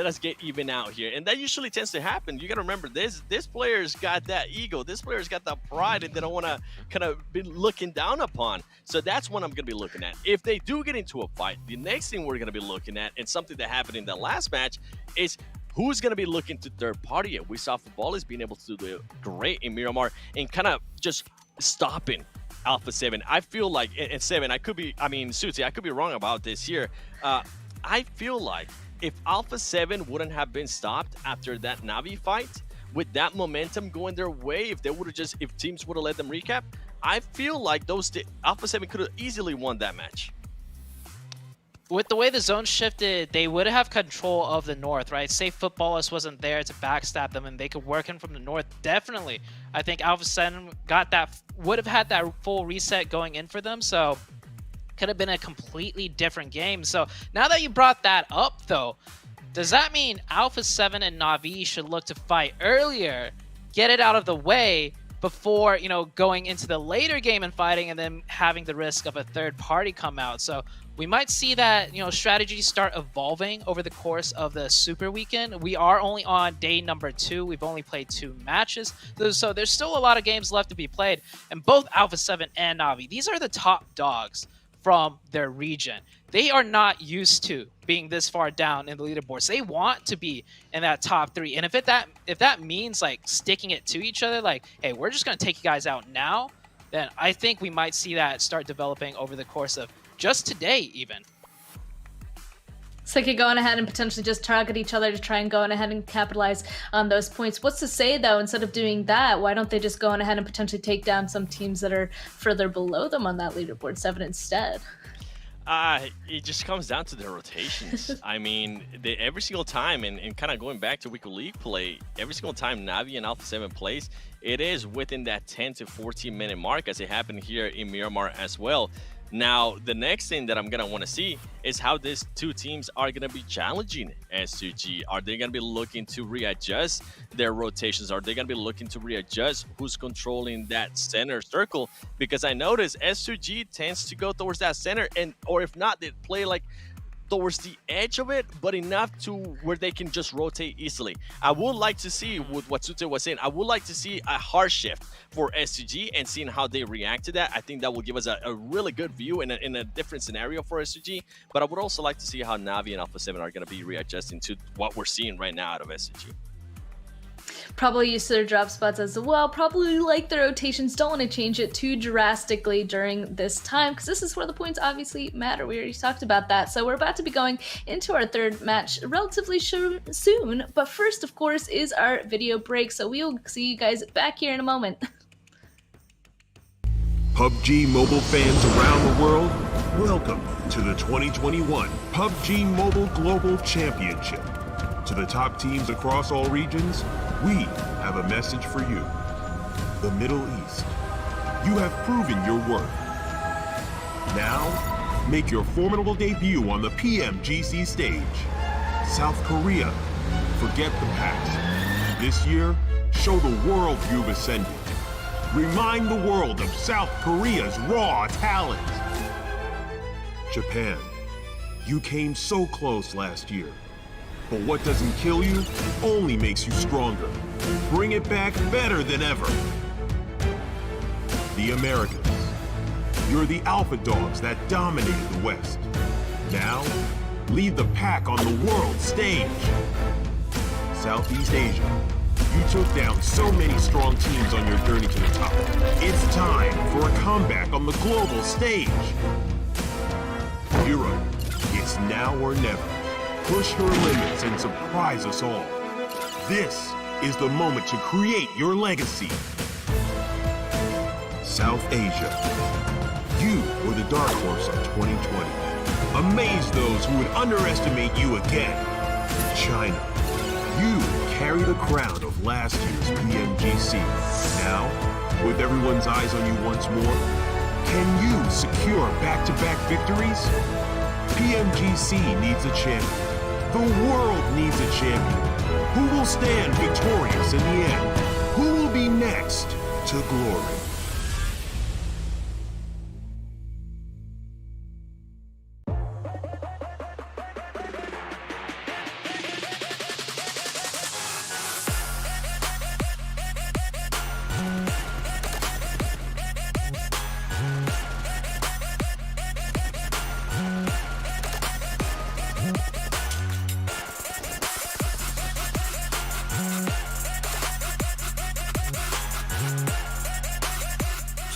S: even out here, and that usually tends to happen. You got to remember this player's got that ego. This player's got that pride, and they don't want to kind of be looking down upon. So that's what I'm going to be looking at. If they do get into a fight, the next thing we're going to be looking at, and something that happened in the last match, is who's going to be looking to third party it. We saw Futbolis being able to do great in Miramar and kind of just stopping Alpha 7. I feel like, and 7, Suzy, I could be wrong about this here. I feel like if Alpha 7 wouldn't have been stopped after that Na'Vi fight, with that momentum going their way, if teams would have let them recap, I feel like Alpha 7 could have easily won that match.
E: With the way the zone shifted, they would have control of the north, right? Say Futbolis wasn't there to backstab them and they could work in from the north. Definitely, I think Alpha 7 would have had that full reset going in for them, so could have been a completely different game. So now that you brought that up, though, does that mean Alpha 7 and Na'Vi should look to fight earlier, get it out of the way, before, going into the later game and fighting and then having the risk of a third party come out? So we might see that, strategies start evolving over the course of the Super Weekend. We are only on day number 2. We've only played 2 matches. So there's still a lot of games left to be played. And both Alpha 7 and Na'Vi, these are the top dogs from their region. They are not used to being this far down in the leaderboards. They want to be in that top 3. And if that means like sticking it to each other, like, hey, we're just going to take you guys out now, then I think we might see that start developing over the course of just today even.
R: So they could go on ahead and potentially just target each other to try and go on ahead and capitalize on those points. What's to say, though, instead of doing that, why don't they just go on ahead and potentially take down some teams that are further below them on that leaderboard 7 instead?
S: It just comes down to the rotations. I mean, every single time, and kind of going back to weekly league play, every single time Na'Vi and Alpha 7 plays, it is within that 10 to 14 minute mark, as it happened here in Miramar as well. Now, the next thing that I'm going to want to see is how these two teams are going to be challenging S2G. Are they going to be looking to readjust their rotations? Are they going to be looking to readjust who's controlling that center circle? Because I notice S2G tends to go towards that center, or if not, they play like towards the edge of it, but enough to where they can just rotate easily. I would like to see, with what Sute was saying, I would like to see a hard shift for S2G and seeing how they react to that. I think that will give us a really good view in a different scenario for S2G, but I would also like to see how Na'Vi and Alpha 7 are going to be readjusting to what we're seeing right now out of S2G.
R: Probably used to their drop spots as well. Probably like the rotations. Don't want to change it too drastically during this time, because this is where the points obviously matter. We already talked about that. So we're about to be going into our third match relatively soon. But first, of course, is our video break. So we'll see you guys back here in a moment.
B: PUBG Mobile fans around the world, welcome to the 2021 PUBG Mobile Global Championship. To the top teams across all regions, we have a message for you. The Middle East. You have proven your worth. Now, make your formidable debut on the PMGC stage. South Korea, forget the past. This year, show the world you've ascended. Remind the world of South Korea's raw talent. Japan, you came so close last year. But what doesn't kill you only makes you stronger. Bring it back better than ever. The Americans. You're the alpha dogs that dominated the West. Now, lead the pack on the world stage. Southeast Asia. You took down so many strong teams on your journey to the top. It's time for a comeback on the global stage. Europe. It's now or never. Push your limits and surprise us all. This is the moment to create your legacy. South Asia. You were the dark horse of 2020. Amaze those who would underestimate you again. China. You carry the crown of last year's PMGC. Now, with everyone's eyes on you once more, can you secure back-to-back victories? PMGC needs a champion. The world needs a champion. Who will stand victorious in the end? Who will be next to glory?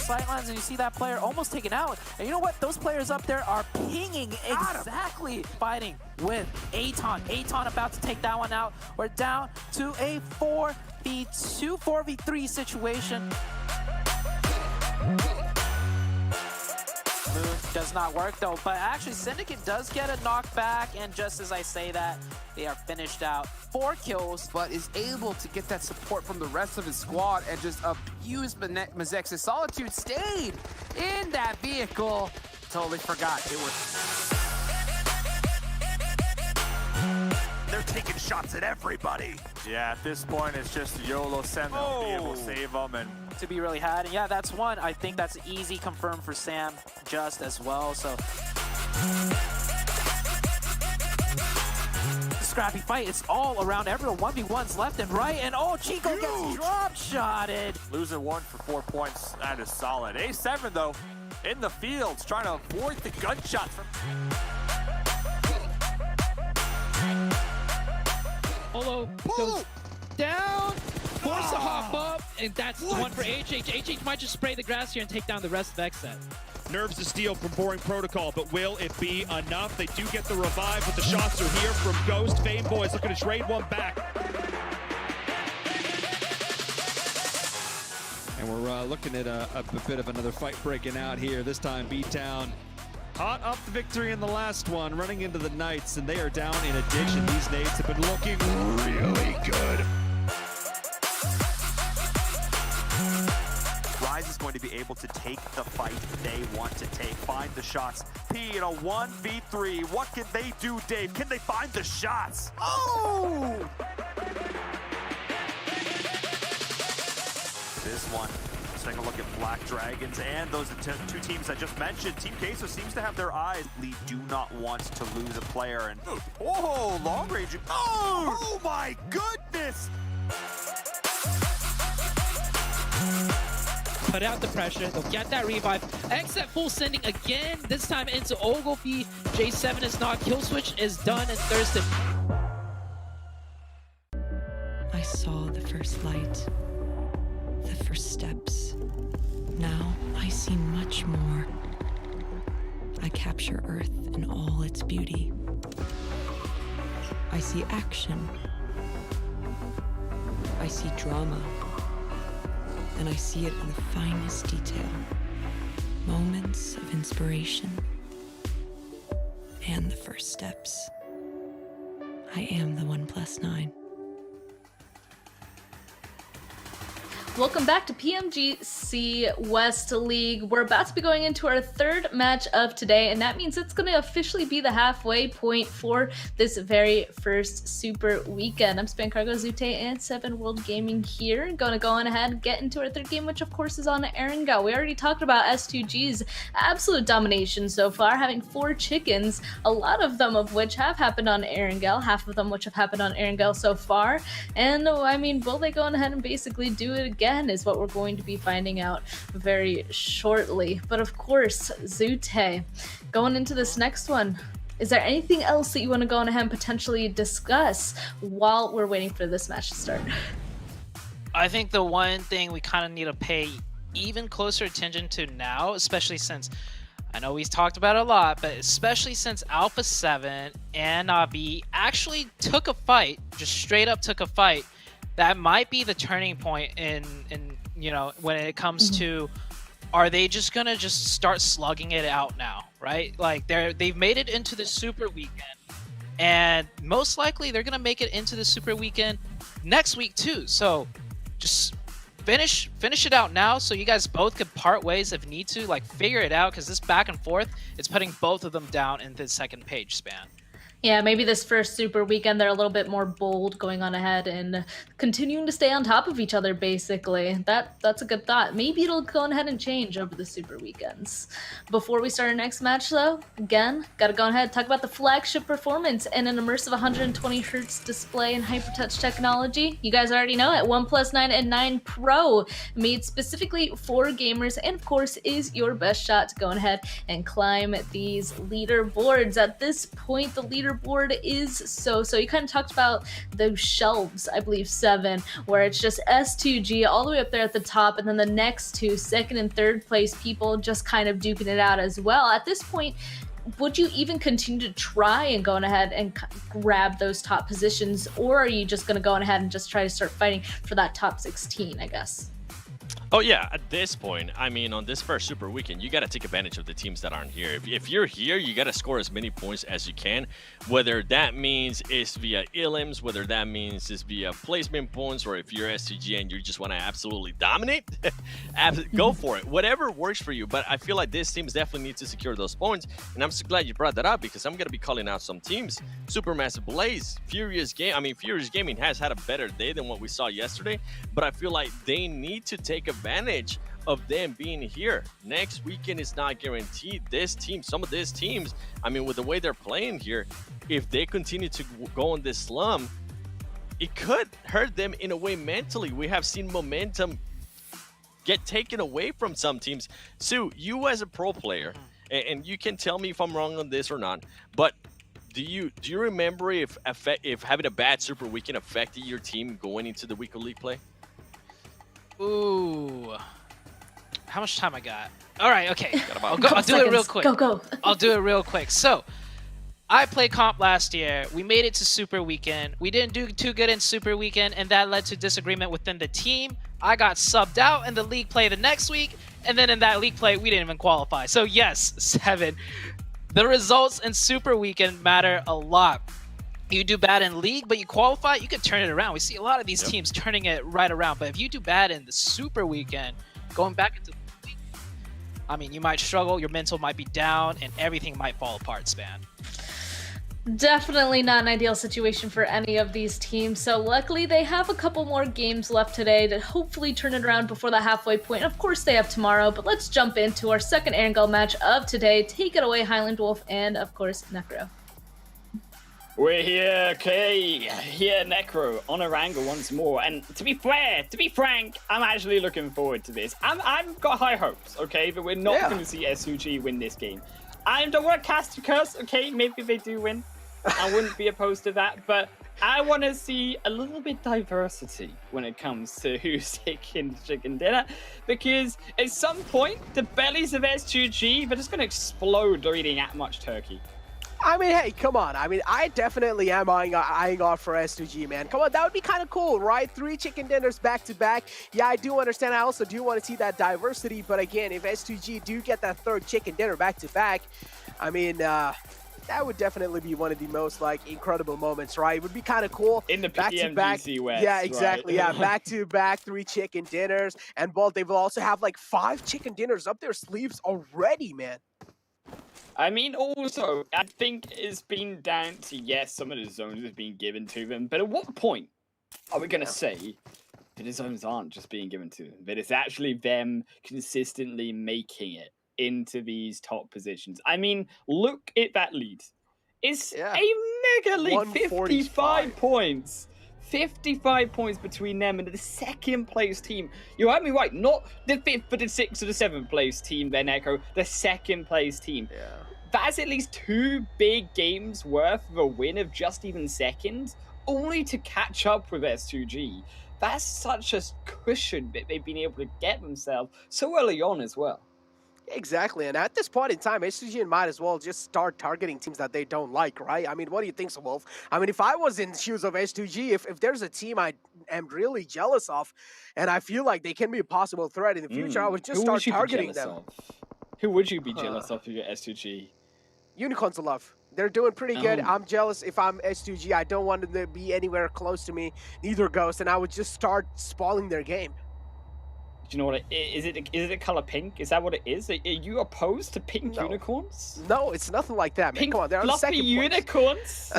A: Sidelines, and you see that player almost taken out. And you know what? Those players up there are pinging exactly, fighting with Aton. Aton about to take that one out. We're down to a 4v2, 4v3 situation. Move does not work though, but actually Syndicate does get a knockback, and just as I say that, they are finished out. 4 kills,
V: but is able to get that support from the rest of his squad and just abuse Mazex's Solitude. Stayed in that vehicle. Totally forgot it was.
D: They're taking shots at everybody. Yeah, at this point, it's just YOLO send them, be able to save them, and
A: to be really had. And yeah, that's one. I think that's easy confirmed for Sam just as well. So scrappy fight. It's all around everyone. 1v1s left and right. And oh, Chico gets drop shotted.
D: Losing 1 for 4 points. That is solid. A7 though, in the fields, trying to avoid the gunshot from.
F: Polo goes down, forced to hop up, and that's the one for HH. HH might just spray the grass here and take down the rest of XSET. Nerves to steal from Boring Protocol, but will it be enough? They do get the revive, but the shots are here from Ghost. Fame Boys looking to trade one back.
G: And we're looking at a bit of another fight breaking out here. This time B-Town hot up the victory in the last one, running into the Knights, and they are down in addition. These nades have been looking really good.
C: Rise is going to be able to take the fight they want to take, find the shots. P in a 1v3, what can they do, Dave? Can they find the shots? Oh! This one, let's take a look at Black Dragons and those two teams I just mentioned. Team Queso seems to have their eyes. They do not want to lose a player, and oh, long range. Oh my goodness!
F: Put out the pressure, they'll get that revive. XSET full sending again, this time into Ogilvy. J7 is not, kill switch is done, and Thurston.
P: I saw the first light, the first steps. Now I see much more. I capture Earth in all its beauty. I see action. I see drama. And I see it in the finest detail. Moments of inspiration. And the first steps. I am the 1+9.
R: Welcome back to PMGC West League. We're about to be going into our third match of today, and that means it's going to officially be the halfway point for this very first Super Weekend. I'm Spancargo, Zute, and 7 World Gaming here. Going to go on ahead and get into our third game, which of course is on Erangel. We already talked about S2G's absolute domination so far, having 4 chickens, a lot of them of which have happened on Erangel, half of them which have happened on Erangel so far. And I mean, will they go on ahead and basically do it again is what we're going to be finding out very shortly. But of course, Zute, going into this next one, is there anything else that you want to go on ahead and potentially discuss while we're waiting for this match to start?
E: I think the one thing we kind of need to pay even closer attention to now, especially since I know we've talked about it a lot, but especially since Alpha 7 and Navi actually took a fight, just straight up took a fight, that might be the turning point in you know, when it comes to, are they just gonna just start slugging it out now, right? Like they've made it into the Super Weekend, and most likely they're gonna make it into the Super Weekend next week too. So just finish it out now, so you guys both could part ways if need to, like figure it out, because this back and forth, it's putting both of them down in the second page span.
R: Yeah, maybe this first Super Weekend they're a little bit more bold going on ahead and continuing to stay on top of each other, basically. That's a good thought. Maybe it'll go ahead and change over the Super Weekends. Before we start our next match, though, again, gotta go ahead and talk about the flagship performance and an immersive 120 Hz display and hypertouch technology. You guys already know it, OnePlus 9 and 9 Pro, made specifically for gamers, and of course is your best shot to go ahead and climb these leaderboards. At this point, the leaderboard is so you kind of talked about those shelves, I believe 7, where it's just S2G all the way up there at the top, and then the next two, second and third place people, just kind of duking it out as well. At this point, would you even continue to try and go on ahead and grab those top positions, or are you just going to go on ahead and just try to start fighting for that top 16, I guess?
S: Oh yeah, at this point, I mean, on this first Super Weekend, you got to take advantage of the teams that aren't here. If you're here, you got to score as many points as you can, whether that means it's via elims, whether that means it's via placement points, or if you're STG and you just want to absolutely dominate, go for it. Whatever works for you, but I feel like this teams definitely need to secure those points, and I'm so glad you brought that up because I'm going to be calling out some teams. Supermassive Blaze, Furious Gaming has had a better day than what we saw yesterday, but I feel like they need to take advantage of them being here. Next weekend is not guaranteed. Some of these teams, I mean, with the way they're playing here, if they continue to go on this slump, it could hurt them in a way mentally. We have seen momentum get taken away from some teams. Sue, you as a pro player, and you can tell me if I'm wrong on this or not, but do you remember if having a bad Super Weekend affected your team going into the week of league play?
E: Ooh. How much time I got? All right, okay. I'll do
R: seconds.
E: it real quick.
R: Go.
E: I'll do it real quick. So, I played comp last year. We made it to Super Weekend. We didn't do too good in Super Weekend, and that led to disagreement within the team. I got subbed out in the league play the next week, and then in that league play, we didn't even qualify. So yes, 7. The results in Super Weekend matter a lot. You do bad in league, but you qualify, you can turn it around. We see a lot of these teams turning it right around. But if you do bad in the Super Weekend, going back into the league, I mean, you might struggle, your mental might be down, and everything might fall apart, Span.
R: Definitely not an ideal situation for any of these teams. So luckily, they have a couple more games left today to hopefully turn it around before the halfway point. Of course, they have tomorrow, but let's jump into our second Erangel match of today. Take it away, Highland Wolf, and of course, Necro.
K: We're here, okay, here Necro on Erangel once more, and to be frank, I'm actually looking forward to this. I've got high hopes, okay, but we're not going to see SUG win this game. I don't want to cast a curse, okay, maybe they do win. I wouldn't be opposed to that, but I want to see a little bit diversity when it comes to who's taking chicken dinner, because at some point, the bellies of SUG, they're just going to explode eating that much turkey.
N: I mean, hey, come on. I mean, I definitely am eyeing off for S2G, man. Come on, that would be kind of cool, right? 3 chicken dinners back to back. Yeah, I do understand. I also do want to see that diversity. But again, if S2G do get that 3rd chicken dinner back to back, I mean, that would definitely be one of the most, like, incredible moments, right? It would be kind of cool.
K: In the PMGC West,
N: yeah, exactly.
K: Right?
N: Yeah, back to back 3 chicken dinners. And, well, they will also have, like, 5 chicken dinners up their sleeves already, man.
K: I mean, also, I think it's been down to, yes, some of the zones have been given to them, but at what point are we going to say that the zones aren't just being given to them, that it's actually them consistently making it into these top positions? I mean, look at that lead. It's a mega lead, 55 points. 55 points between them and the 2nd place team. You heard me right, not the 5th, but the 6th or the 7th place team, then Echo, the 2nd place team. Yeah. That's at least 2 big games worth of a win of just even 2nd, only to catch up with S2G. That's such a cushion that they've been able to get themselves so early on as well.
N: Exactly, and at this point in time, SUG might as well just start targeting teams that they don't like, right? I mean, what do you think, Wolf? I mean, if I was in the shoes of S2G, if there's a team I am really jealous of, and I feel like they can be a possible threat in the future, I would just start targeting them.
K: Who would you be jealous of if you're S2G?
N: Unicorns of Love. They're doing pretty good. I'm jealous if I'm S2G. I don't want them to be anywhere close to me, neither Ghost, and I would just start spoiling their game.
K: Do you know what it is? Is it a color pink? Is that what it is? Are you opposed to pink unicorns?
N: No, it's nothing like that, man.
K: Pink
N: Come on, they're on
K: fluffy
N: second place.
K: unicorns?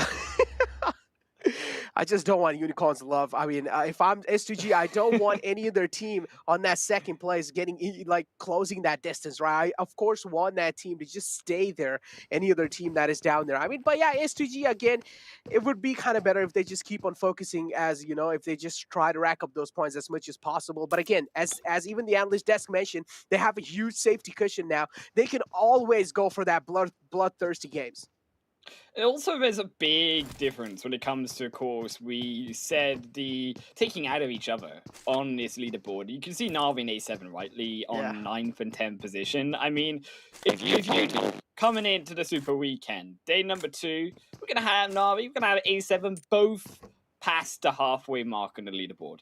N: I just don't want unicorns love. I mean, if I'm S2G, I don't want any other team on that second place getting like closing that distance, right? I, of course, want that team to just stay there. Any other team that is down there. I mean, but yeah, S2G again, it would be kind of better if they just keep on focusing, as you know, if they just try to rack up those points as much as possible. But again, as even the analyst desk mentioned, they have a huge safety cushion now. They can always go for that bloodthirsty games.
K: Also, there's a big difference when it comes to, of course, we said the taking out of each other on this leaderboard. You can see Na'Vi and A7 rightly on 9th and 10th position. I mean, if you coming into the Super Weekend, day number 2, we're going to have Na'Vi, we're going to have A7 both past the halfway mark on the leaderboard.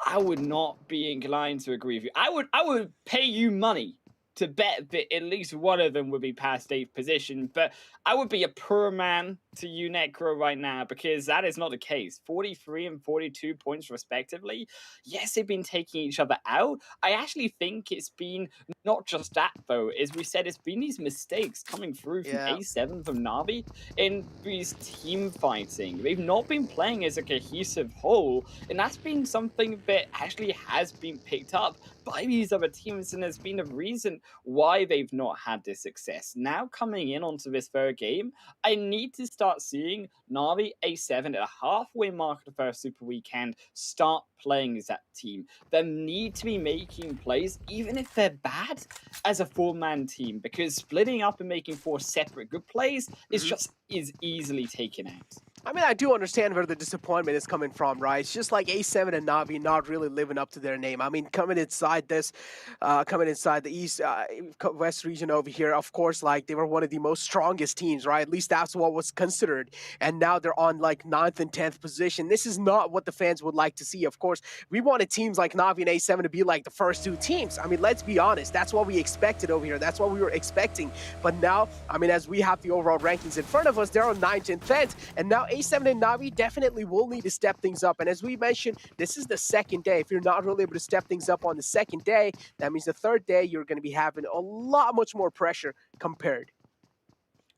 K: I would not be inclined to agree with you. I would pay you money to bet that at least one of them would be past 8th position, but I would be a poor man to you, Necro, right now, because that is not the case. 43 and 42 points respectively. Yes, they've been taking each other out. I actually think it's been not just that, though. As we said, it's been these mistakes coming through from A7, from Na'Vi, in these team fighting. They've not been playing as a cohesive whole, and that's been something that actually has been picked up by these other teams, and has been a reason why they've not had this success. Now coming in onto this third game, I need to start seeing Na'Vi, A7 at a halfway mark of the first Super Weekend start playing as that team. They need to be making plays, even if they're bad, as a 4-man team, because splitting up and making 4 separate good plays is easily taken out.
N: I mean, I do understand where the disappointment is coming from, right? It's just like A7 and Na'Vi not really living up to their name. I mean, coming inside the East, West region over here, of course, like, they were one of the most strongest teams, right? At least that's what was considered. And now they're on, like, 9th and 10th position. This is not what the fans would like to see. Of course, we wanted teams like Na'Vi and A7 to be like the first 2 teams. I mean, let's be honest. That's what we expected over here. That's what we were expecting. But now, I mean, as we have the overall rankings in front of us, they're on 9th and 10th. And now A7 and Na'Vi definitely will need to step things up. And as we mentioned, this is the second day. If you're not really able to step things up on the second day, that means the third day you're going to be having a lot much more pressure compared.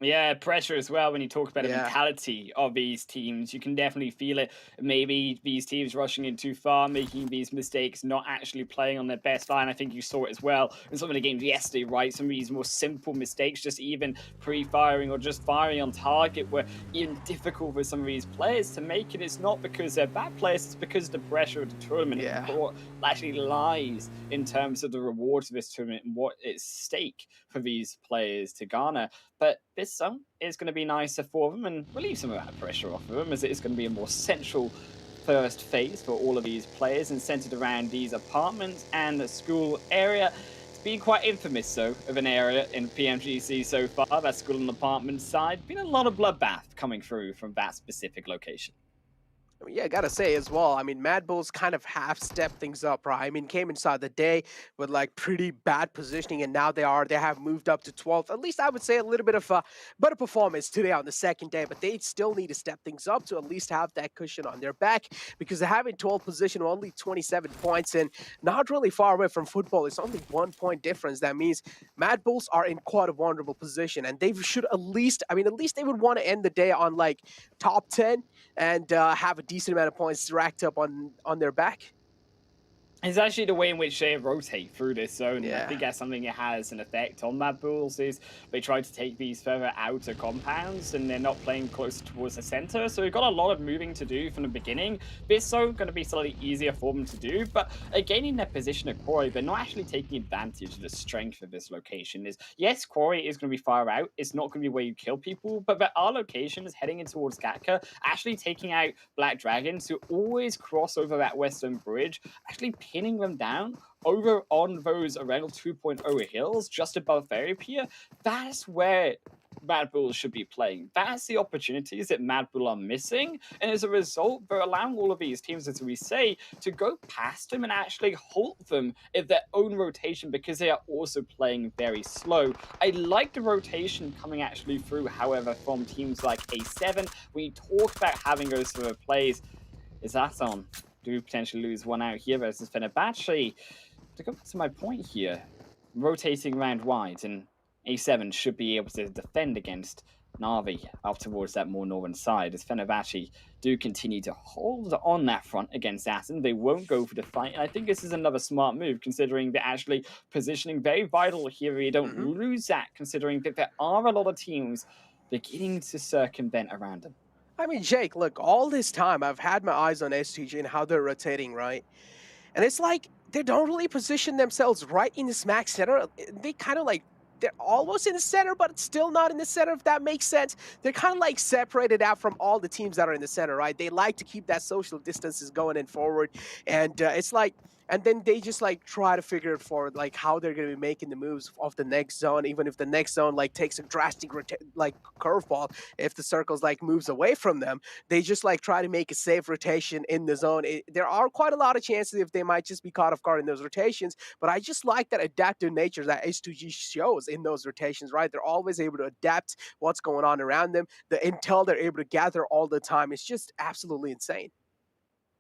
K: Yeah, pressure as well. When you talk about the mentality of these teams, you can definitely feel it. Maybe these teams rushing in too far, making these mistakes, not actually playing on their best line. I think you saw it as well in some of the games yesterday, right? Some of these more simple mistakes, just even pre-firing or just firing on target, were even difficult for some of these players to make it. It's not because they're bad players, it's because of the pressure of the tournament. What actually lies in terms of the rewards of this tournament and what is at stake for these players to garner. But this song is going to be nicer for them and relieve some of that pressure off of them, as it is going to be a more central first phase for all of these players and centered around these apartments and the school area. It's been quite infamous, though, of an area in PMGC so far, that school and apartment side. Been a lot of bloodbath coming through from that specific location.
N: I mean, yeah, I gotta say as well, I mean, Mad Bulls kind of half-stepped things up, right? I mean, came inside the day with, like, pretty bad positioning, and now they have moved up to 12th. At least I would say a little bit of a better performance today on the second day, but they still need to step things up to at least have that cushion on their back, because they're having 12th position, only 27 points, and not really far away from football. It's only 1 point difference. That means Mad Bulls are in quite a vulnerable position, and they should at least they would want to end the day on, like, top 10 and have a decent amount of points racked up on their back.
K: It's actually the way in which they rotate through this zone. I think that's something that has an effect on Mad Bulls, is they try to take these further outer compounds and they're not playing closer towards the center. So we've got a lot of moving to do from the beginning. This zone going to be slightly easier for them to do, but gaining their position at Quarry, they're not actually taking advantage of the strength of this location. Yes, Quarry is going to be far out. It's not going to be where you kill people, but there are locations heading in towards Gatka, actually taking out Black Dragons, who always cross over that western bridge, actually pinning them down over on those Erangel 2.0 hills just above Fairy Pier. That's where Mad Bulls should be playing. That's the opportunities that Mad Bull are missing, and as a result, they're allowing all of these teams, as we say, to go past them and actually halt them in their own rotation, because they are also playing very slow. I like the rotation coming actually through, however, from teams like A7. When you talk about having those sort of plays, is that on? Do potentially lose one out here versus Fenerbahce. to go back to my point here, rotating round wide, and A7 should be able to defend against Na'Vi up towards that more northern side, as Fenerbahce do continue to hold on that front against Assen. They won't go for the fight, and I think this is another smart move, considering they're actually positioning very vital here. You don't lose that, considering that there are a lot of teams beginning to circumvent around them.
N: I mean, Jake, look, all this time I've had my eyes on STG and how they're rotating, right? And it's like they don't really position themselves right in the smack center. They kind of like, they're almost in the center, but it's still not in the center, if that makes sense. They're kind of like separated out from all the teams that are in the center, right? They like to keep that social distances going and forward. And it's like, and then they just like try to figure it forward, like how they're going to be making the moves of the next zone, even if the next zone like takes a drastic like curveball. If the circles like moves away from them, they just like try to make a safe rotation in the zone. There are quite a lot of chances if they might just be caught off guard in those rotations, but I just like that adaptive nature that S2G shows in those rotations, right? They're always able to adapt what's going on around them. The intel they're able to gather all the time is just absolutely insane.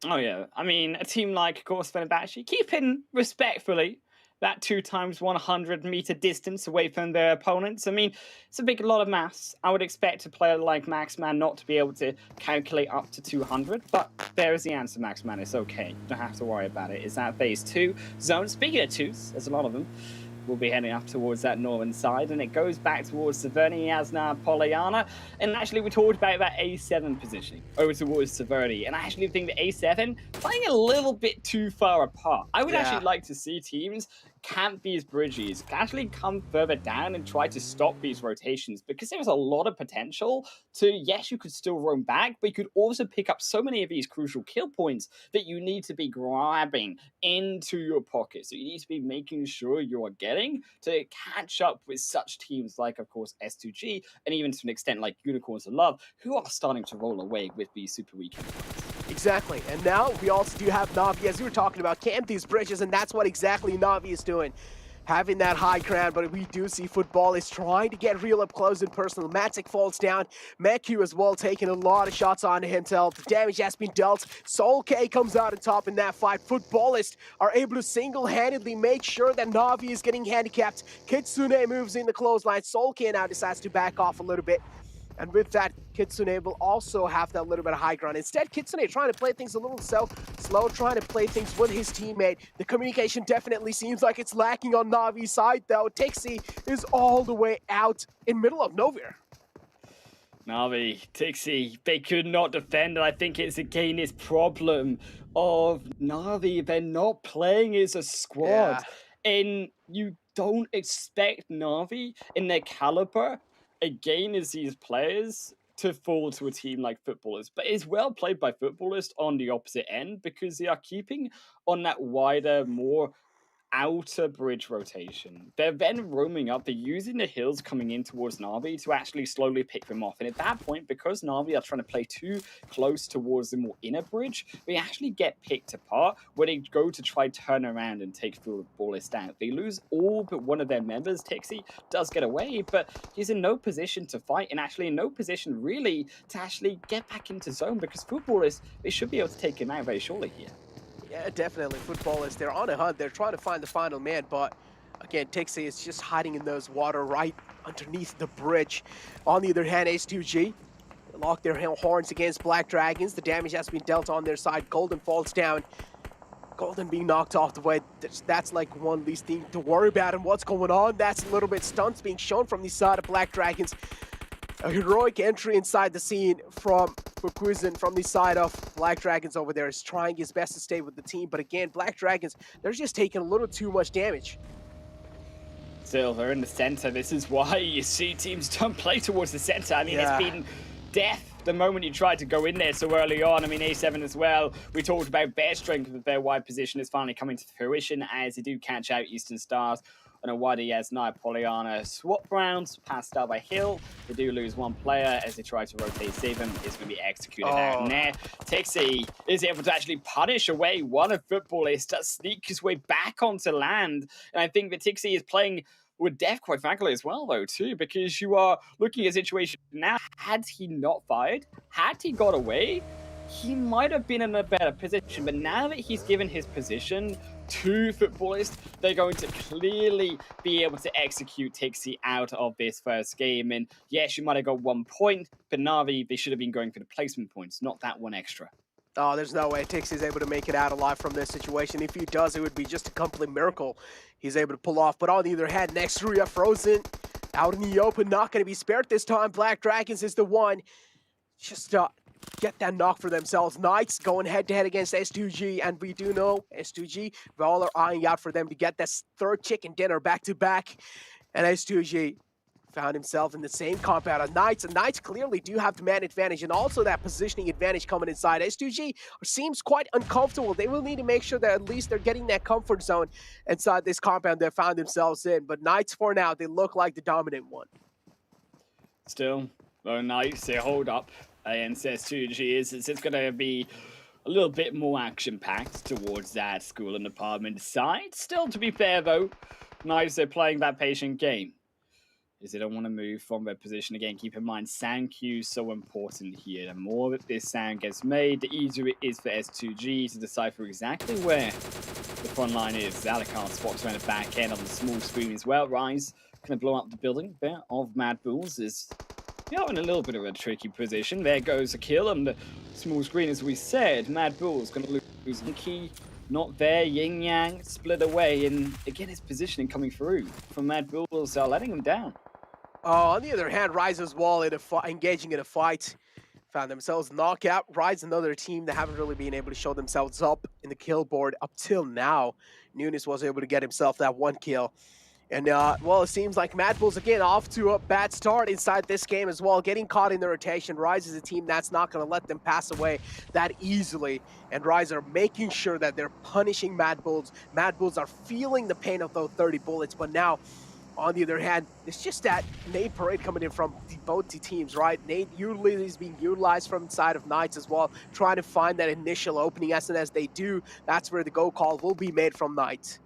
K: Oh yeah, I mean, a team like, of course, Fenerbahce, keeping respectfully that 2x100 meter distance away from their opponents. I mean, it's a lot of maths. I would expect a player like Maxman not to be able to calculate up to 200, but there is the answer, Maxman. It's okay. You don't have to worry about it. It's that phase 2 zone. Speaking of twos, there's a lot of them. We'll be heading up towards that northern side, and it goes back towards Severny, Asnar, Polyana, and actually we talked about that A7 positioning over towards Severny, and I actually think that A7 playing a little bit too far apart. I would actually like to see teams camp these bridges, actually come further down and try to stop these rotations, because there's a lot of potential to, yes, you could still roam back, but you could also pick up so many of these crucial kill points that you need to be grabbing into your pocket. So you need to be making sure you are getting to catch up with such teams like, of course, S2G, and even to an extent like Unicorns of Love, who are starting to roll away with these super weekend points.
N: Exactly, and now we also do have Na'Vi, as we were talking about, camp these bridges, and that's what exactly Na'Vi is doing. Having that high ground, but we do see Football is trying to get real up close and personal. Matic falls down. Meku as well, taking a lot of shots on himself. The damage has been dealt. Soul K comes out on top in that fight. Footballists are able to single-handedly make sure that Na'Vi is getting handicapped. Kitsune moves in the clothesline. Soul K now decides to back off a little bit. And with that, Kitsune will also have that little bit of high ground. Instead, Kitsune trying to play things a little slow, trying to play things with his teammate. The communication definitely seems like it's lacking on Navi's side, though. Tixi is all the way out in middle of nowhere.
K: Na'Vi, Tixi, they could not defend, and I think it's again this problem of Na'Vi. They're not playing as a squad, and you don't expect Na'Vi in their caliber again as these players to fall to a team like Footballers, but it's well played by Footballers on the opposite end, because they are keeping on that wider, more outer bridge rotation. They're then roaming up, they're using the hills coming in towards Na'Vi to actually slowly pick them off, and at that point, because Na'Vi are trying to play too close towards the more inner bridge, they actually get picked apart where they go to try turn around and take Footballers down. They lose all but one of their members. Tixi does get away, but he's in no position to fight, and actually in no position really to actually get back into zone, because Footballers, they should be able to take him out very shortly here.
N: Yeah, definitely. Footballers, they're on a hunt. They're trying to find the final man, but again, Tixi is just hiding in those water right underneath the bridge. On the other hand, S2G lock their horns against Black Dragons. The damage has been dealt on their side. Golden falls down. Golden being knocked off the way. That's like one least thing to worry about. And what's going on? That's a little bit stunts being shown from the side of Black Dragons. A heroic entry inside the scene from Fukuzen from the side of Black Dragons over there, is trying his best to stay with the team. But again, Black Dragons, they're just taking a little too much damage.
K: Still, they're in the center. This is why you see teams don't play towards the center. I mean, it's been death the moment you tried to go in there so early on. I mean, A7 as well. We talked about their strength with their wide position is finally coming to fruition as they do catch out Eastern Stars on a wide Yasnai Polyana swap rounds passed out by Hill. They do lose one player as they try to rotate save him. Is going to be executed out in there. Tixi is able to actually punish away one of Footballers to sneak his way back onto land. And I think that Tixi is playing with death, quite frankly, as well, though, too, because you are looking at a situation now. Had he not fired, had he got away, he might have been in a better position. But now that he's given his position, two footballists, they're going to clearly be able to execute Tixi out of this first game. And yes, you might have got 1 point, but Na'Vi, they should have been going for the placement points, not that one extra.
N: Oh, there's no way Tix is able to make it out alive from this situation. If he does, it would be just a complete miracle he's able to pull off. But on the other hand, next Ria Frozen out in the open, not going to be spared this time. Black Dragons is the one. Just get that knock for themselves. Knights going head-to-head against S2G, and we do know S2G, we all are eyeing out for them to get this third chicken dinner back-to-back. And S2G found himself in the same compound as Knights, and Knights clearly do have the man advantage and also that positioning advantage coming inside. S2G seems quite uncomfortable. They will need to make sure that at least they're getting that comfort zone inside this compound they found themselves in. But Knights, for now, they look like the dominant one.
K: Still, though Knights, they hold up against S2G. It's going to be a little bit more action-packed towards that school and department side. Still, to be fair, though, Knights, they're playing that patient game. Is they don't want to move from their position again. Keep in mind, sound queue is so important here. The more that this sound gets made, the easier it is for S2G to decipher exactly where the front line is. Zalakar spots around the back end on the small screen as well. Rise going to blow up the building there of Mad Bulls. Is in a little bit of a tricky position. There goes a kill on the small screen, as we said. Mad Bulls going to lose the key. Not there. Yin Yang split away, and again, his positioning coming through from Mad Bulls, letting him down.
N: On the other hand, Rise as well engaging in a fight. Found themselves knockout. Rise, another team that haven't really been able to show themselves up in the kill board up till now. Nunes was able to get himself that one kill. And, well, it seems like Mad Bulls, again, off to a bad start inside this game as well, getting caught in the rotation. Rise is a team that's not going to let them pass away that easily. And Rise are making sure that they're punishing Mad Bulls. Mad Bulls are feeling the pain of those 30 bullets, but now, on the other hand, it's just that nade parade coming in from both the teams, right? Nade usually is being utilized from inside of Knights as well, trying to find that initial opening. As soon as they do, that's where the go call will be made from Knights.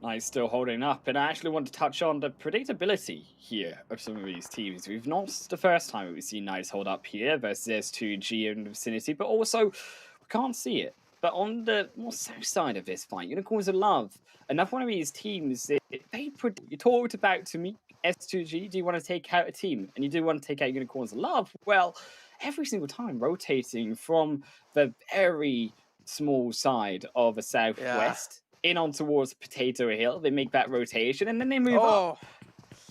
K: Knights still holding up, and I actually want to touch on the predictability here of some of these teams. We've not the first time we've seen Knights hold up here versus S2G in the vicinity, but also we can't see it. But on the more south side of this fight, Unicorns of Love, another one of these teams, you talked about to me, S2G, do you want to take out a team? And you do want to take out Unicorns of Love? Well, every single time rotating from the very small side of the southwest in on towards Potato Hill, they make that rotation and then they move up.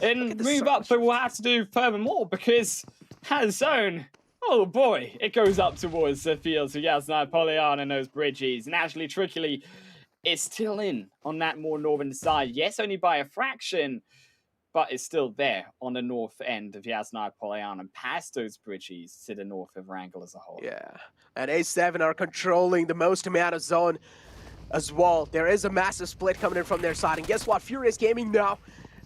K: And move up, but we'll have to do furthermore because has zone. Oh boy, it goes up towards the fields of Yasna, Polyan and those bridges. And actually, trickily, it's still in on that more northern side. Yes, only by a fraction, but it's still there on the north end of Yasna, Polyan and past those bridges to the north of Erangel as a whole.
N: Yeah, and A7 are controlling the most amount of zone as well. There is a massive split coming in from their side. And guess what? Furious Gaming now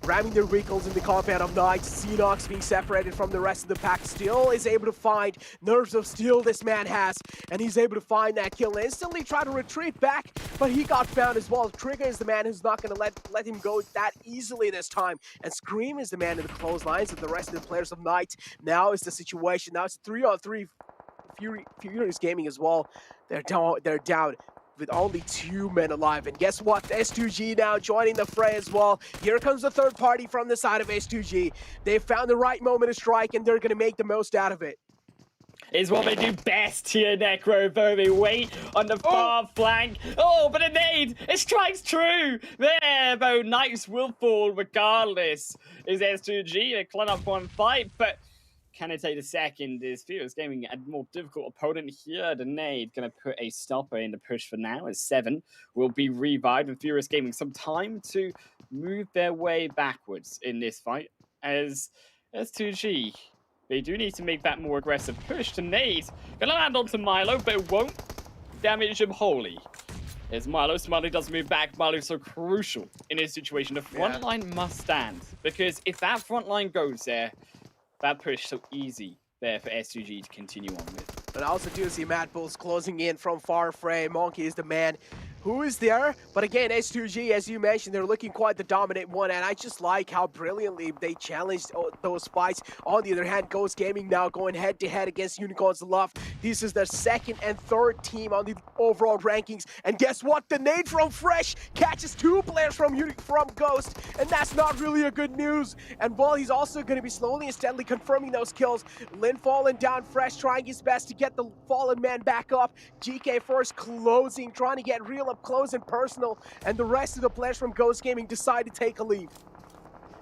N: ramming their vehicles in the compound of Knights. Xenox being separated from the rest of the pack still is able to find Nerves of Steel this man has, and he's able to find that kill and instantly try to retreat back, but he got found as well. Trigger is the man who's not going to let him go that easily this time, and Scream is the man in the clotheslines of the rest of the players of Knight. Now is the situation. Now it's 3-on-3 Furious Gaming as well. They're down with only 2 men alive. And guess what? S2G now joining the fray as well. Here comes the third party from the side of S2G. They found the right moment to strike, and they're going to make the most out of it.
K: Is what they do best here, Necro, though. They wait on the far flank. Oh, but a nade! It strikes true! There, though, Knights will fall regardless. Is S2G, they climb up one fight, but can it take a second? Is Furious Gaming a more difficult opponent here? The nade going to put a stopper in the push for now, as 7 will be revived, and Furious Gaming some time to move their way backwards in this fight. As S2G, they do need to make that more aggressive push. To nade, going to land onto Milo, but it won't damage him wholly. As Milo, Smiley does move back. Milo's so crucial in this situation. The front line must stand, because if that front line goes there, that push so easy there for S2G to continue on with.
N: But I also do see Mad Bulls closing in from far frame. Monkey is the man who is there. But again, S2G, as you mentioned, they're looking quite the dominant one, and I just like how brilliantly they challenged those fights. On the other hand, Ghost Gaming now going head-to-head against Unicorns Love. This is their second and third team on the overall rankings, and guess what? The nade from Fresh catches 2 players from Ghost, and that's not really a good news. And while he's also going to be slowly and steadily confirming those kills, Lin falling down, Fresh trying his best to get the fallen man back up. GK first closing, trying to get real up close and personal, and the rest of the players from Ghost Gaming decide to take a leave.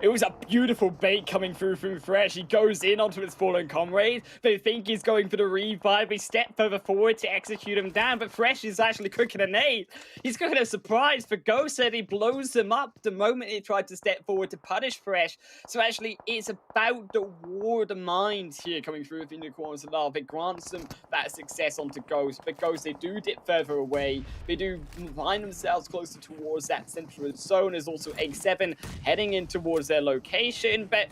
K: It was a beautiful bait coming through from Fresh. He goes in onto his fallen comrade. They think he's going for the revive. They step further forward to execute him down, but Fresh is actually cooking a nade. He's cooking a surprise for Ghost, and he blows him up the moment he tried to step forward to punish Fresh. So actually, it's about the war of the mind here coming through with Unicorns of Love. It grants them that success onto Ghost, but Ghost, they do dip further away. They do find themselves closer towards that central zone. There's also Egg7 heading in towards their location, but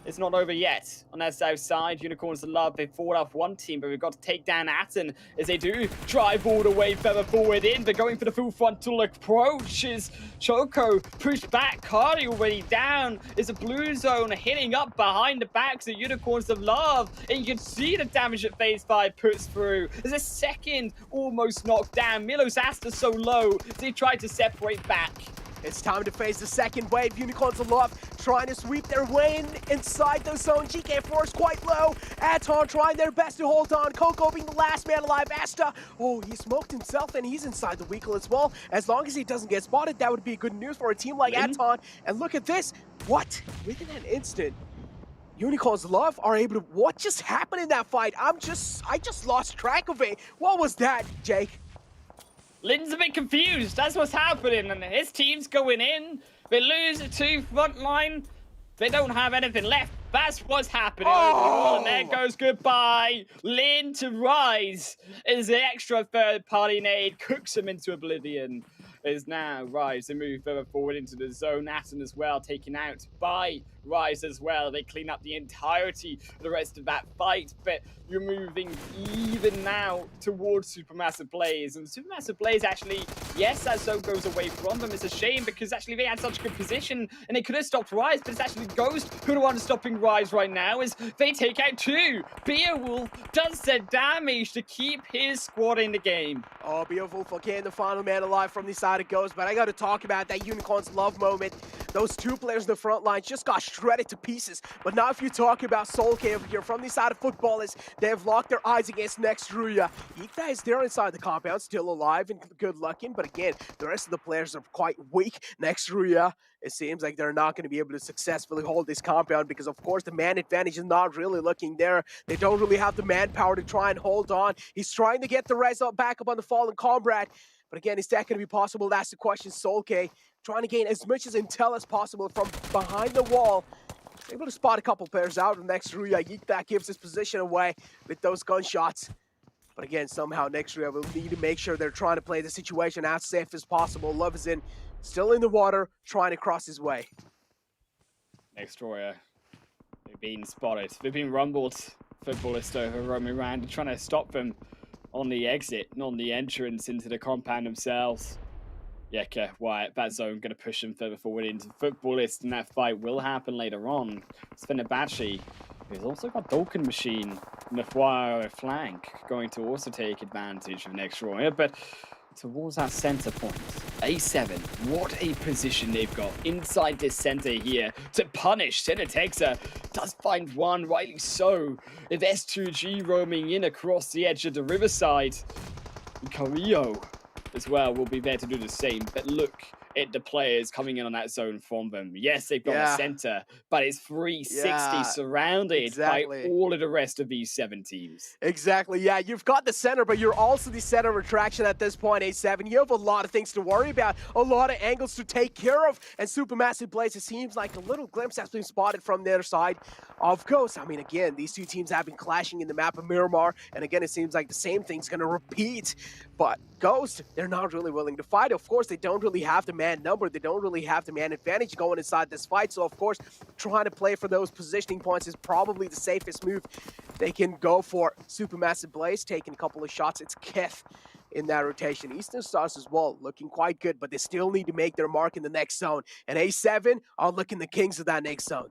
K: it's not over yet. On that south side, Unicorns of Love, they fought off one team, but we've got to take down Atten as they do drive all the way further forward in. They're going for the full frontal approach as Choco pushed back. Cardi already down. There's a blue zone hitting up behind the backs of Unicorns of Love, and you can see the damage that Phase 5 puts through. There's a second almost knocked down. Milo's Asta so low, so he tried to separate back.
N: It's time to face the second wave. Unicorns of Love trying to sweep their way inside the zone. GK Force quite low. Aton trying their best to hold on. Coco being the last man alive. Asta, oh, he smoked himself and he's inside the vehicle as well. As long as he doesn't get spotted, that would be good news for a team like Aton. And look at this. What? Within an instant, Unicorns of Love are able to... What just happened in that fight? I just lost track of it. What was that, Jake?
K: Lin's a bit confused. That's what's happening, and his team's going in. They lose the 2 front line. They don't have anything left. That's what's happening overall, and there goes goodbye. Lin to Rise as the extra third-party nade cooks him into oblivion. Is now Rise. They move further forward into the zone. Atten as well, taken out by Rise as well. They clean up the entirety of the rest of that fight, but you're moving even now towards Supermassive Blaze. And Supermassive Blaze actually, yes, that zone goes away from them. It's a shame because actually they had such a good position and they could have stopped Rise, but it's actually Ghost who are the one stopping Rise right now as they take out 2. Beowulf does the damage to keep his squad in the game.
N: Oh, Beowulf again, the final man alive from the side of Ghost, but I got to talk about that Unicorns Love moment. Those 2 players in the front line just got shredded to pieces. But now if you talk about SeoulK over here from the side of Footballers, they have locked their eyes against Next Ruya. Yikta is there inside the compound, still alive and good looking, but again, the rest of the players are quite weak. Next Ruya, it seems like they're not going to be able to successfully hold this compound because of course the man advantage is not really looking there. They don't really have the manpower to try and hold on. He's trying to get the res back up on the fallen comrade, but again, is that going to be possible? That's the question. SeoulK trying to gain as much as intel as possible from behind the wall. Able to spot a couple players out. The next Ruya, Yikta gives his position away with those gunshots. But again, somehow next Ruya will need to make sure they're trying to play the situation as safe as possible. Love is still in the water, trying to cross his way.
K: Next Ruya, they've been spotted. They've been rumbled. Footballers are roaming around and trying to stop them on the exit, not on the entrance into the compound themselves. Yeka, Wyatt, that zone going to push them further forward into Footballist, and that fight will happen later on. Fenerbahce, who's also got Dolken Machine in the flank, going to also take advantage of next Roya, but towards our center point. A7, what a position they've got inside this center here to punish. Senetexa does find one, rightly so. If S2G roaming in across the edge of the riverside, Carrillo as well will be there to do the same, but look at the players coming in on that zone from them. Yes, they've got a center, but it's 360 surrounded by all of the rest of these 7 teams.
N: Exactly, yeah, you've got the center, but you're also the center of attraction at this point, A7. You have a lot of things to worry about, a lot of angles to take care of, and Supermassive Blaze, it seems like a little glimpse has been spotted from their side of Ghost. I mean, again, these 2 teams have been clashing in the map of Miramar, and again, it seems like the same thing's gonna repeat, but Ghost, they're not really willing to fight. Of course, they don't really have the man number. They don't really have the man advantage going inside this fight. So, of course, trying to play for those positioning points is probably the safest move they can go for. Supermassive Blaze taking a couple of shots. It's Keth in that rotation. Eastern Stars as well, looking quite good, but they still need to make their mark in the next zone. And A7 are looking the kings of that next zone.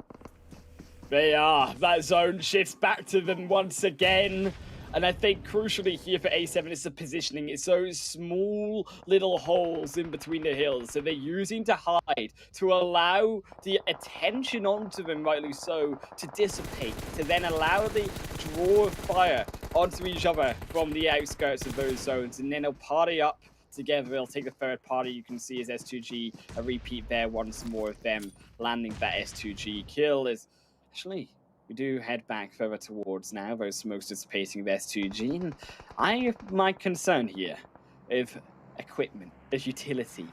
K: They are. That zone shifts back to them once again. And I think crucially here for A7 is the positioning. It's those small little holes in between the hills that they're using to hide, to allow the attention onto them, rightly so, to dissipate, to then allow the draw of fire onto each other from the outskirts of those zones. And then they'll party up together. They'll take the third party. You can see as S2G, a repeat there once more of them landing that S2G kill. Is actually... We do head back further towards now, those smokes dissipating with S2G. And I have my concern here of equipment, of utility.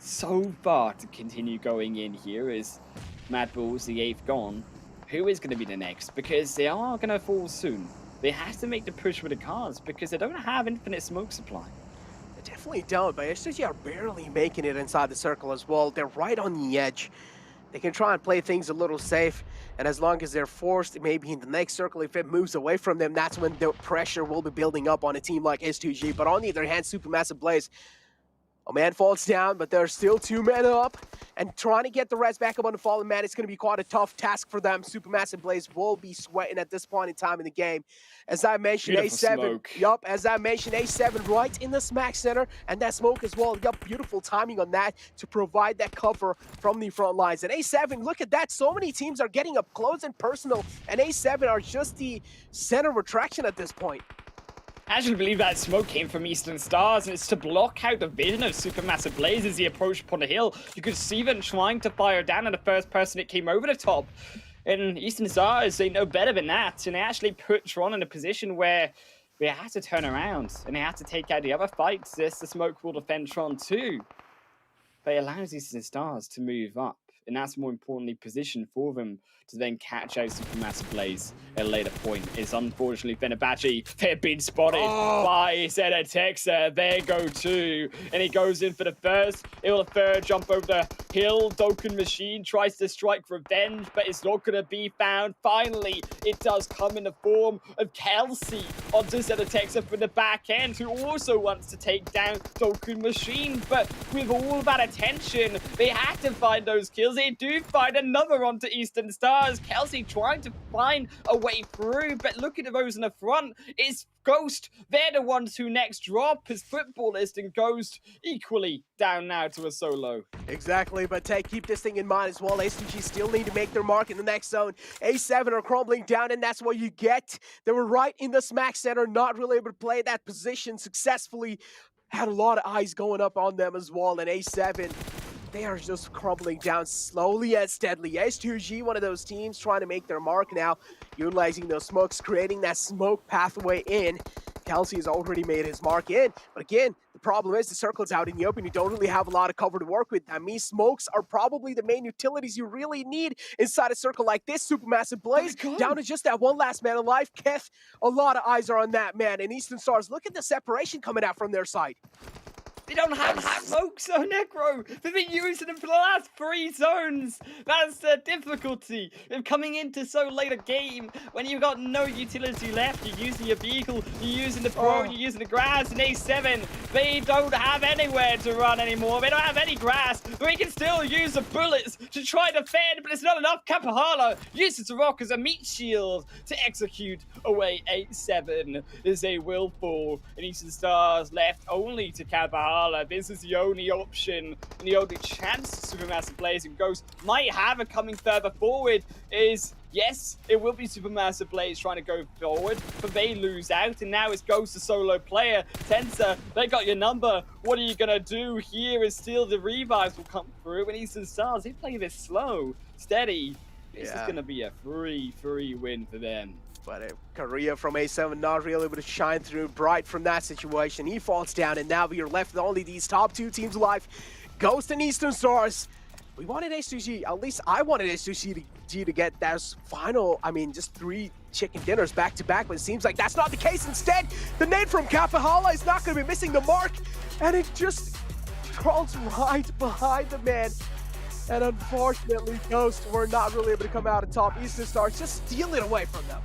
K: So far to continue going in here is Mad Bulls, the 8th gone. Who is going to be the next? Because they are going to fall soon. They have to make the push with the cars because they don't have infinite smoke supply.
N: They definitely don't, but S2G are barely making it inside the circle as well. They're right on the edge. They can try and play things a little safe, and as long as they're forced, maybe in the next circle, if it moves away from them, that's when the pressure will be building up on a team like S2G. But on the other hand, Supermassive Blaze, a man falls down, but there's still 2 men up, and trying to get the rest back up on the fallen man, it's going to be quite a tough task for them. Supermassive Blaze will be sweating at this point in time in the game. As I mentioned, as I mentioned, A7 right in the smack center, and that smoke as well. Yup, beautiful timing on that to provide that cover from the front lines. And A7, look at that, so many teams are getting up close and personal, and A7 are just the center of attraction at this point.
K: I actually believe that smoke came from Eastern Stars, and it's to block out the vision of Supermassive Blaze as he approached upon the hill. You could see them trying to fire down on the first person that came over the top. And Eastern Stars, they know better than that, and they actually put Tron in a position where they had to turn around, and they had to take out the other fights. This, the smoke will defend Tron too. But it allows Eastern Stars to move up, and that's more importantly position for them to then catch out Supermassive Blaze at a later point. It's unfortunately Fenerbahce, they've been spotted by Zenetexa. There go two, and he goes in for the first. He'll third jump over the hill. Dokkan Machine tries to strike revenge, but it's not going to be found. Finally, it does come in the form of Kelsey onto Zenetexa from the back end, who also wants to take down Dokkan Machine. But with all that attention, they had to find those kills. They do find another onto Eastern Stars. Kelsey trying to find a way through, but look at those in the front. It's Ghost. They're the ones who next drop his footballist, and Ghost equally down now to a solo.
N: Exactly, but keep this thing in mind as well. S2G still need to make their mark in the next zone. A7 are crumbling down, and that's what you get. They were right in the smack center, not really able to play that position successfully. Had a lot of eyes going up on them as well, and A7, they are just crumbling down slowly and steadily. S2G, one of those teams trying to make their mark now, utilizing those smokes, creating that smoke pathway in. Kelsey has already made his mark in, but again, the problem is the circle's out in the open. You don't really have a lot of cover to work with. That means smokes are probably the main utilities you really need inside a circle like this. Supermassive Blaze down to just that one last man alive. Keth, a lot of eyes are on that man. And Eastern Stars, look at the separation coming out from their side.
K: They don't have smokes on Necro. They've been using them for the last 3 zones. That's the difficulty of coming into so late a game when you've got no utility left. You're using your vehicle, you're using the pro, you're using the grass. In A7, they don't have anywhere to run anymore. They don't have any grass. They can still use the bullets to try to defend, but it's not enough. Kapahala uses the rock as a meat shield to execute away A7 as they will fall. And Eastern Stars left only to Kapahala. This is the only option and the only chance Supermassive Blaze and Ghost might have of coming further forward is, yes, it will be Supermassive Blaze trying to go forward, but they lose out, and now it's Ghost, the solo player. Tensor, they got your number. What are you going to do here? Is still the revives will come through, and Eastern Stars, they play this slow, steady. This is going to be a free win for them.
N: But Korea from A7 not really able to shine through. Bright from that situation. He falls down, and now we are left with only these top 2 teams alive. Ghost and Eastern Stars. We wanted S2G, at least I wanted S2G to get those final, just 3 chicken dinners back to back, but it seems like that's not the case. Instead, the nade from Kapahala is not going to be missing the mark, and it just crawls right behind the man. And unfortunately, Ghost were not really able to come out on top. Eastern Stars just steal it away from them.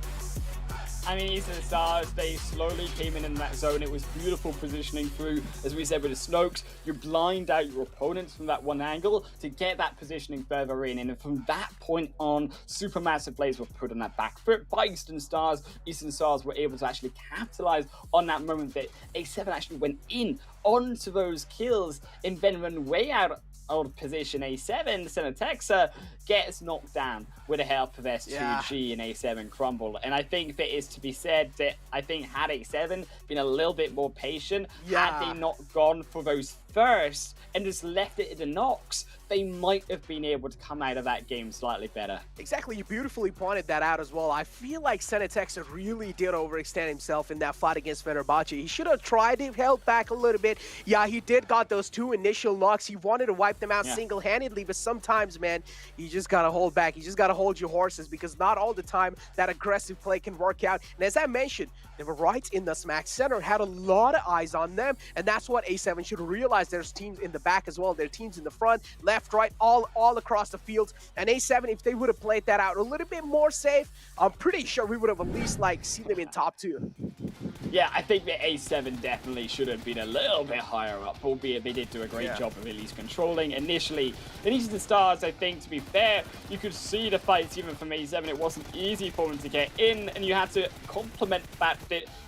K: I mean, Eastern Stars, they slowly came in that zone. It was beautiful positioning through, as we said with the Snokes. You blind out your opponents from that one angle to get that positioning further in. And from that point on, supermassive plays were put on that back foot by Eastern Stars. Eastern Stars were able to actually capitalize on that moment that A7 actually went in onto those kills and then run way out of position. A7, Senatexa gets knocked down with the help of S2G and A7 crumble. And I think that is to be said that I think had A7 been a little bit more patient, had they not gone for those first and just left it in the knocks, they might have been able to come out of that game slightly better.
N: Exactly, you beautifully pointed that out as well. I feel like Senatexa really did overextend himself in that fight against Fenerbahce. He should have tried to held back a little bit. Yeah, he did got those 2 initial knocks. He wanted to wipe them out single-handedly, but sometimes, man, you just gotta hold back. You just gotta hold your horses, because not all the time that aggressive play can work out. And as I mentioned, they were right in the smack center, had a lot of eyes on them, and that's what A7 should realize. There's teams in the back as well. There are teams in the front, left, right, all across the field. And A7, if they would have played that out a little bit more safe, I'm pretty sure we would have at least seen them in top 2.
K: Yeah, I think that A7 definitely should have been a little bit higher up, albeit they did do a great job of at least controlling initially. In Eastern Stars, I think, to be fair, you could see the fights even from A7. It wasn't easy for them to get in, and you had to complement that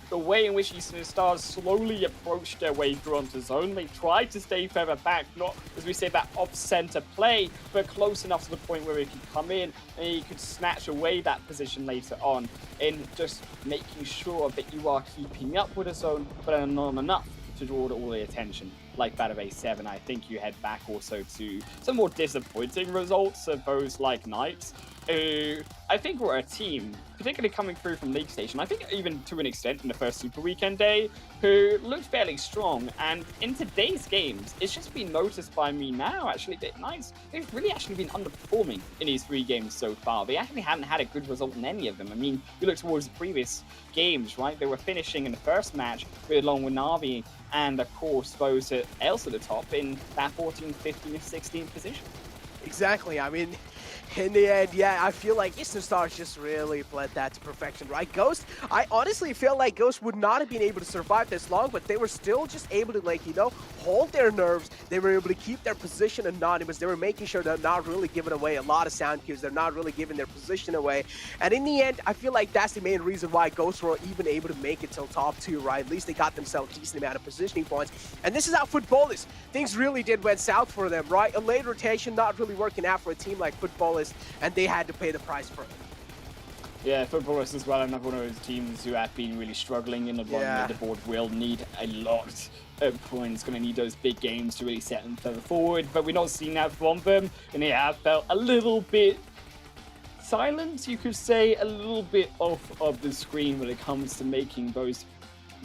K: the way in which Eastern Stars slowly approached their way through onto zone. They tried to stay further back, not, as we say, that off-center play, but close enough to the point where it could come in and you could snatch away that position later on, in just making sure that you are keeping up with the zone, but not enough to draw all the attention like that of A7. I think you head back also to some more disappointing results of those like Knights, who I think were a team, particularly coming through from League Station, I think even to an extent in the first Super Weekend day, who looked fairly strong. And in today's games, it's just been noticed by me now, actually, that Knights, they've really actually been underperforming in these 3 games so far. They actually haven't had a good result in any of them. I mean, you look towards the previous games, right? They were finishing in the first match along with Na'Vi, and of course those else at the top in that 14th, 15th, 16th position.
N: Exactly. I mean, in the end, yeah, I feel like Eastern Stars just really played that to perfection, right? Ghost, I honestly feel like Ghost would not have been able to survive this long, but they were still just able to, hold their nerves. They were able to keep their position anonymous. They were making sure they're not really giving away a lot of sound cues. They're not really giving their position away. And in the end, I feel like that's the main reason why Ghost were even able to make it till top 2, right? At least they got themselves a decent amount of positioning points. And this is how football is. Things really did went south for them, right? A late rotation not really working out for a team like Football is, and they had to pay the price for it.
K: Yeah, Footballers as well, another one of those teams who have been really struggling, and the board will need a lot of points, going to need those big games to really set them further forward, but we're not seeing that from them, and they have felt a little bit silent, you could say, a little bit off of the screen when it comes to making those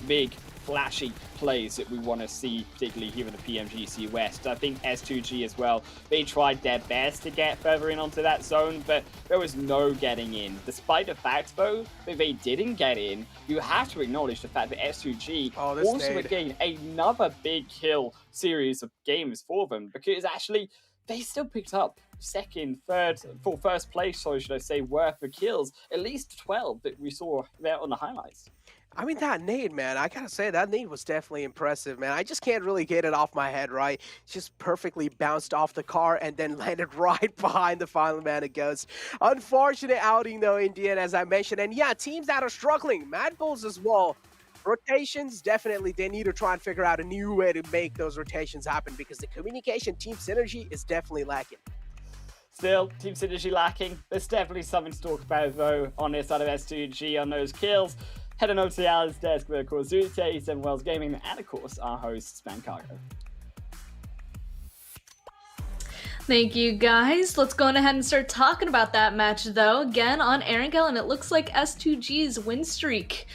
K: big, flashy plays that we want to see, particularly here in the PMGC West. I think S2G as well, they tried their best to get further in onto that zone, but there was no getting in. Despite the fact, though, that they didn't get in, you have to acknowledge the fact that S2G also again another big kill series of games for them, because actually they still picked up second, third, for first place, so should I say, worth of kills, at least 12 that we saw there on the highlights.
N: I mean, that nade, man, I gotta say, that nade was definitely impressive, man. I just can't really get it off my head, right? It's just perfectly bounced off the car and then landed right behind the final man of Ghost. Unfortunate outing, though, in the end, as I mentioned. And yeah, teams that are struggling, Mad Bulls as well. Rotations, definitely, they need to try and figure out a new way to make those rotations happen, because the communication, team synergy is definitely lacking.
K: Still, team synergy lacking. There's definitely something to talk about, though, on this side of S2G on those kills. Head on over to the Alice desk with, of course, Zute, A7 Wells Gaming, and, of course, our host, Span Cargo.
R: Thank you, guys. Let's go ahead and start talking about that match, though. Again, on Erangel, and it looks like S2G's win streak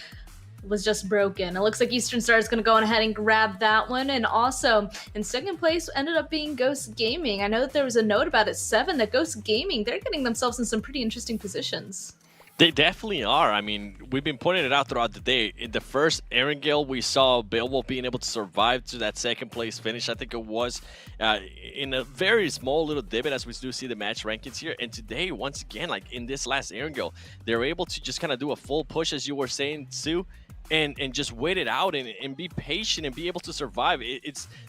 R: was just broken. It looks like Eastern Star is going to go on ahead and grab that one. And also, in second place ended up being Ghost Gaming. I know that there was a note about it, 7, that Ghost Gaming, they're getting themselves in some pretty interesting positions.
S: They definitely are. I mean, we've been pointing it out throughout the day. In the first Erangel, we saw Beowulf being able to survive to that second place finish. I think it was in a very small little divot, as we do see the match rankings here. And today, once again, like in this last Erangel, they're able to just kind of do a full push, as you were saying, Sue, and just wait it out and be patient and be able to survive.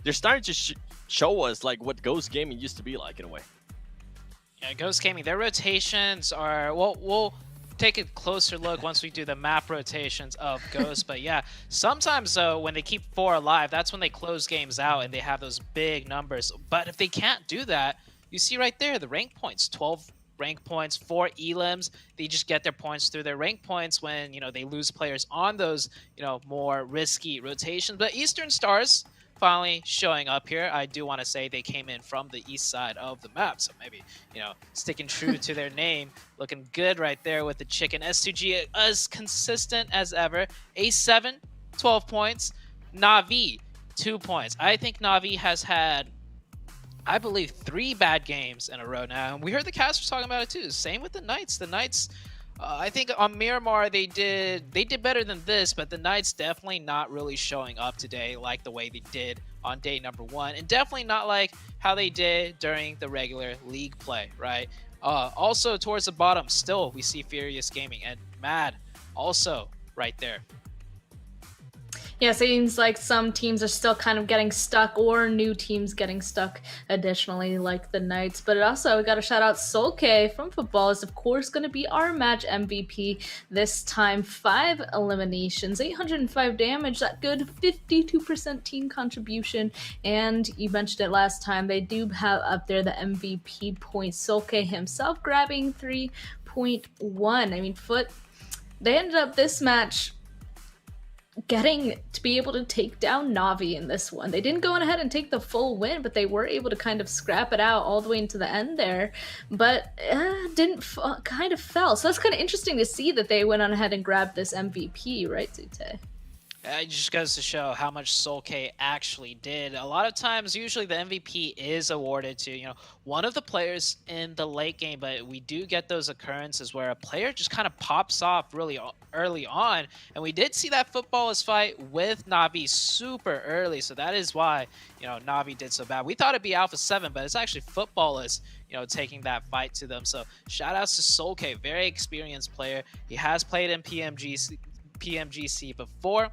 S: They're starting to show us like what Ghost Gaming used to be like in a way.
E: Yeah, Ghost Gaming, their rotations are, we'll take a closer look once we do the map rotations of Ghost. But yeah, sometimes though, when they keep 4 alive, that's when they close games out and they have those big numbers. But if they can't do that, you see right there, the rank points, 12 rank points, 4 elims. They just get their points through their rank points when, you know, they lose players on those, you know, more risky rotations. But Eastern Stars finally showing up here. I do want to say they came in from the east side of the map, so maybe, you know, sticking true to their name. Looking good right there with the chicken. S2G as consistent as ever. A7, 12 points. Na'Vi, 2 points. I think Na'Vi has had, I believe, 3 bad games in a row now. And we heard the casters talking about it too. Same with the Knights. The Knights, I think on Miramar they did better than this, but the Knights definitely not really showing up today like the way they did on day number 1, and definitely not like how they did during the regular league play, right? Also towards the bottom, still we see Furious Gaming and Mad also right there.
R: Yeah, seems like some teams are still kind of getting stuck, or new teams getting stuck additionally, like the Knights. But also, we got to shout out Solke from Football is, of course, going to be our match MVP this time. 5 eliminations, 805 damage, that good 52% team contribution. And you mentioned it last time, they do have up there the MVP points. Solke himself grabbing 3.1. I mean, Foot, they ended up this match getting to be able to take down Na'Vi in this one. They didn't go on ahead and take the full win, but they were able to kind of scrap it out all the way into the end there, but kind of fell. So that's kind of interesting to see that they went on ahead and grabbed this MVP, right, Zute?
E: It just goes to show how much Solke actually did. A lot of times, usually the MVP is awarded to, you know, one of the players in the late game, but we do get those occurrences where a player just kind of pops off really early on, and we did see that Footballers fight with Na'Vi super early, so that is why, you know, Na'Vi did so bad. We thought it'd be Alpha 7, but it's actually Footballers, you know, taking that fight to them. So shout outs to Solke, very experienced player. He has played in PMGC before.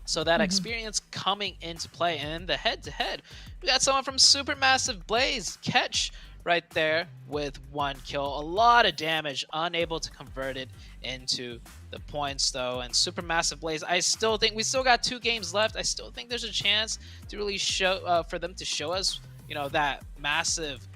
E: So that experience coming into play. And in the head-to-head, we got someone from Supermassive Blaze, Catch, right there with 1 kill. A lot of damage, unable to convert it into the points, though. And Supermassive Blaze, I still think we still got 2 games left. I still think there's a chance to really show, for them to show us, you know, that massive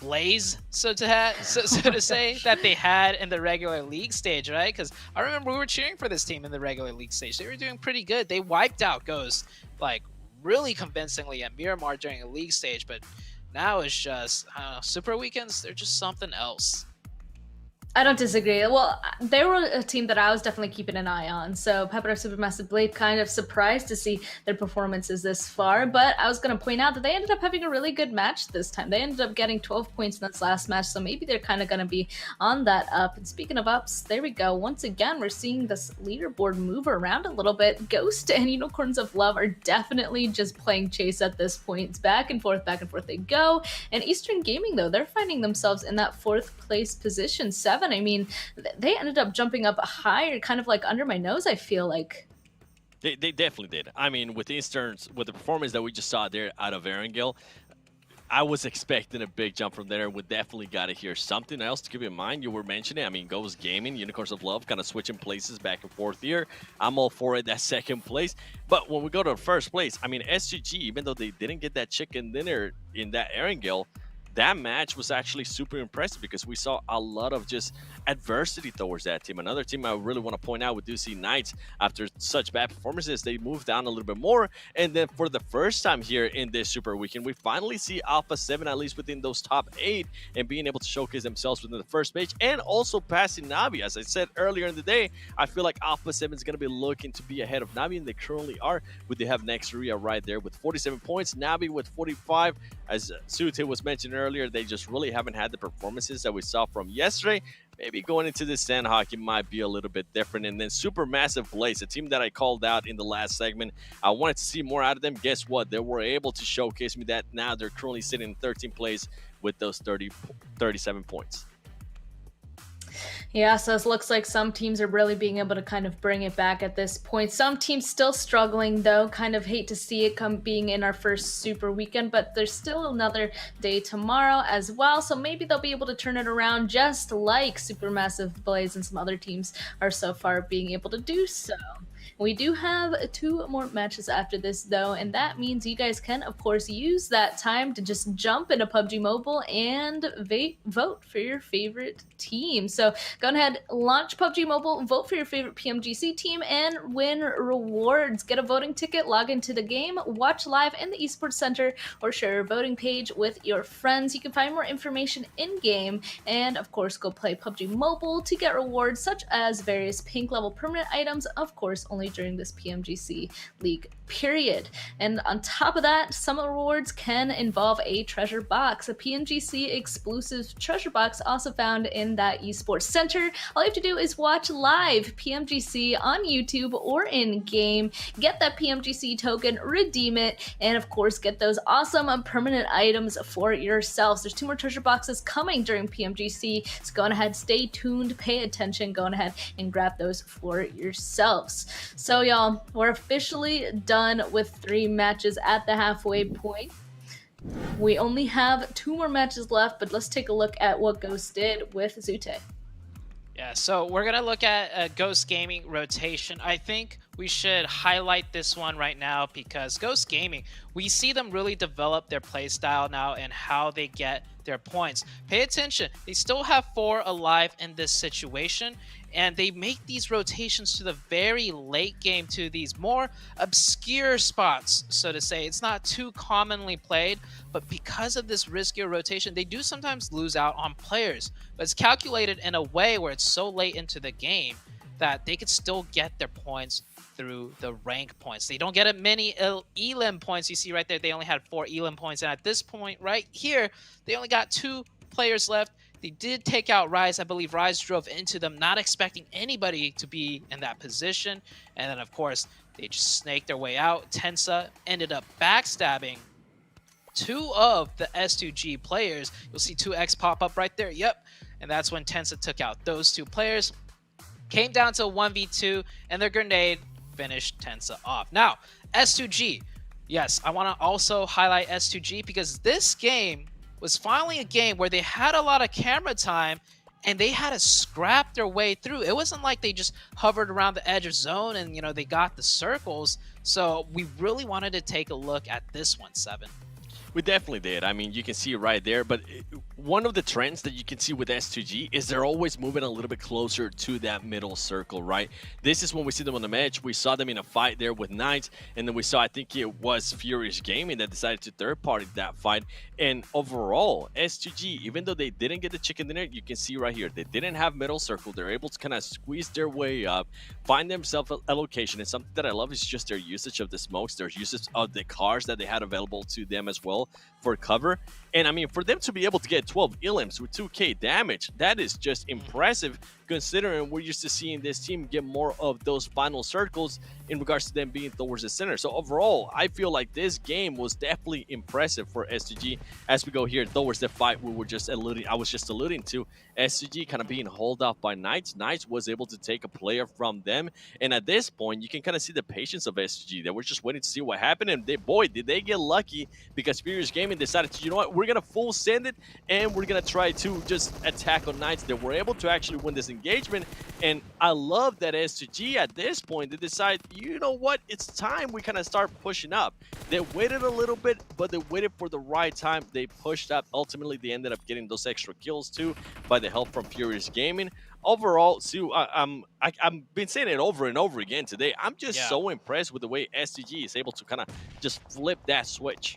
E: blaze, so to say, that they had in the regular league stage, right? Because I remember we were cheering for this team in the regular league stage. They were doing pretty good. They wiped out Ghost, like, really convincingly at Miramar during a league stage, but now it's just, I don't know, Super Weekends, they're just something else.
R: I don't disagree. Well, they were a team that I was definitely keeping an eye on. So Pepper Supermassive Blade, kind of surprised to see their performances this far. But I was going to point out that they ended up having a really good match this time. They ended up getting 12 points in this last match. So maybe they're kind of going to be on that up. And speaking of ups, there we go. Once again, we're seeing this leaderboard move around a little bit. Ghost and Unicorns of Love are definitely just playing chase at this point. It's back and forth they go. And Eastern Gaming, though, they're finding themselves in that 4th place position. 7. I mean, they ended up jumping up higher, kind of like under my nose, I feel like.
S: They definitely did. I mean, with Easterns, with the performance that we just saw there out of Erangel, I was expecting a big jump from there. We definitely got to hear something else to keep in mind. You were mentioning, I mean, Ghost Gaming, Unicorns of Love, kind of switching places back and forth here. I'm all for it, that 2nd place. But when we go to 1st place, I mean, SGG, even though they didn't get that chicken dinner in that Erangel, that match was actually super impressive because we saw a lot of just adversity towards that team. Another team I really want to point out, we do see Knights, after such bad performances, they moved down a little bit more. And then for the first time here in this Super Weekend, we finally see Alpha 7 at least within those top 8 and being able to showcase themselves within the 1st page and also passing Na'Vi. As I said earlier in the day, I feel like Alpha 7 is going to be looking to be ahead of Na'Vi, and they currently are. They have Nexteria right there with 47 points, Na'Vi with 45. as Sute was mentioned earlier, they just really haven't had the performances that we saw from yesterday. Maybe going into this Sanhok, it might be a little bit different. And then Supermassive Blaze, a team that I called out in the last segment. I wanted to see more out of them. Guess what? They were able to showcase me that. Now they're currently sitting in 13th place with those 37 points.
R: Yeah, so it looks like some teams are really being able to kind of bring it back at this point. Some teams still struggling, though. Kind of hate to see it come being in our first super weekend, but there's still another day tomorrow as well. So maybe they'll be able to turn it around just like Supermassive Blaze and some other teams are so far being able to do so. We do have 2 more matches after this, though, and that means you guys can, of course, use that time to just jump into PUBG Mobile and vote for your favorite team. So go ahead, launch PUBG Mobile, vote for your favorite PMGC team, and win rewards. Get a voting ticket, log into the game, watch live in the Esports Center, or share your voting page with your friends. You can find more information in-game, and, of course, go play PUBG Mobile to get rewards such as various pink level permanent items, of course, only during this PMGC League period. And on top of that, some of the rewards can involve a treasure box, a PMGC exclusive treasure box also found in that esports center. All you have to do is watch live PMGC on YouTube or in game, get that PMGC token, redeem it, and of course get those awesome permanent items for yourselves. There's 2 more treasure boxes coming during PMGC, so go on ahead, stay tuned, pay attention, go on ahead and grab those for yourselves. So y'all, we're officially done with 3 matches at the halfway point. We only have 2 more matches left, but let's take a look at what Ghost did with Zute.
E: Yeah, so we're going to look at Ghost Gaming rotation. I think we should highlight this one right now because Ghost Gaming, we see them really develop their playstyle now and how they get their points. Pay attention, they still have 4 alive in this situation, and they make these rotations to the very late game to these more obscure spots, so to say. It's not too commonly played, but because of this riskier rotation, they do sometimes lose out on players. But it's calculated in a way where it's so late into the game that they could still get their points through the rank points. They don't get as many elim points. You see right there, they only had 4 elim points, and at this point right here, they only got 2 players left. They did take out Rise. I believe Rise drove into them, not expecting anybody to be in that position. And then, of course, they just snaked their way out. Tensa ended up backstabbing 2 of the S2G players. You'll see 2X pop up right there. Yep. And that's when Tensa took out those 2 players. Came down to a 1v2, and their grenade finished Tensa off. Now, S2G. Yes, I want to also highlight S2G because this game was finally a game where they had a lot of camera time and they had to scrap their way through. It wasn't like they just hovered around the edge of zone and, you know, they got the circles. So we really wanted to take a look at this one, Seven.
S: We definitely did. I mean, you can see it right there, but one of the trends that you can see with S2G is they're always moving a little bit closer to that middle circle, right? This is when we see them on the match. We saw them in a fight there with Knights, and then we saw, I think it was Furious Gaming that decided to third-party that fight. And overall, S2G, even though they didn't get the chicken dinner, you can see right here, they didn't have middle circle. They're able to kind of squeeze their way up, find themselves a location. And something that I love is just their usage of the smokes, their usage of the cars that they had available to them as well for cover. And I mean, for them to be able to get 12 elims with 2k damage, that is just impressive considering we're used to seeing this team get more of those final circles in regards to them being towards the center. So overall, I feel like this game was definitely impressive for S2G. As we go here towards the fight I was just alluding to, S2G kind of being hauled off by Knights. Knights was able to take a player from them, and at this point you can kind of see the patience of S2G. They were just waiting to see what happened, and did they get lucky, because Furious Gaming decided to, you know what, we're gonna full send it and we're gonna try to just attack on Knights. They were able to actually win this engagement, and I love that S2G at this point, they decide, you know what, it's time we kind of start pushing up. They waited a little bit, but they waited for the right time. They pushed up. Ultimately, they ended up getting those extra kills too by the help from Furious Gaming. Overall, Sue, I've been saying it over and over again today. I'm just so impressed with the way S2G is able to kind of just flip that switch.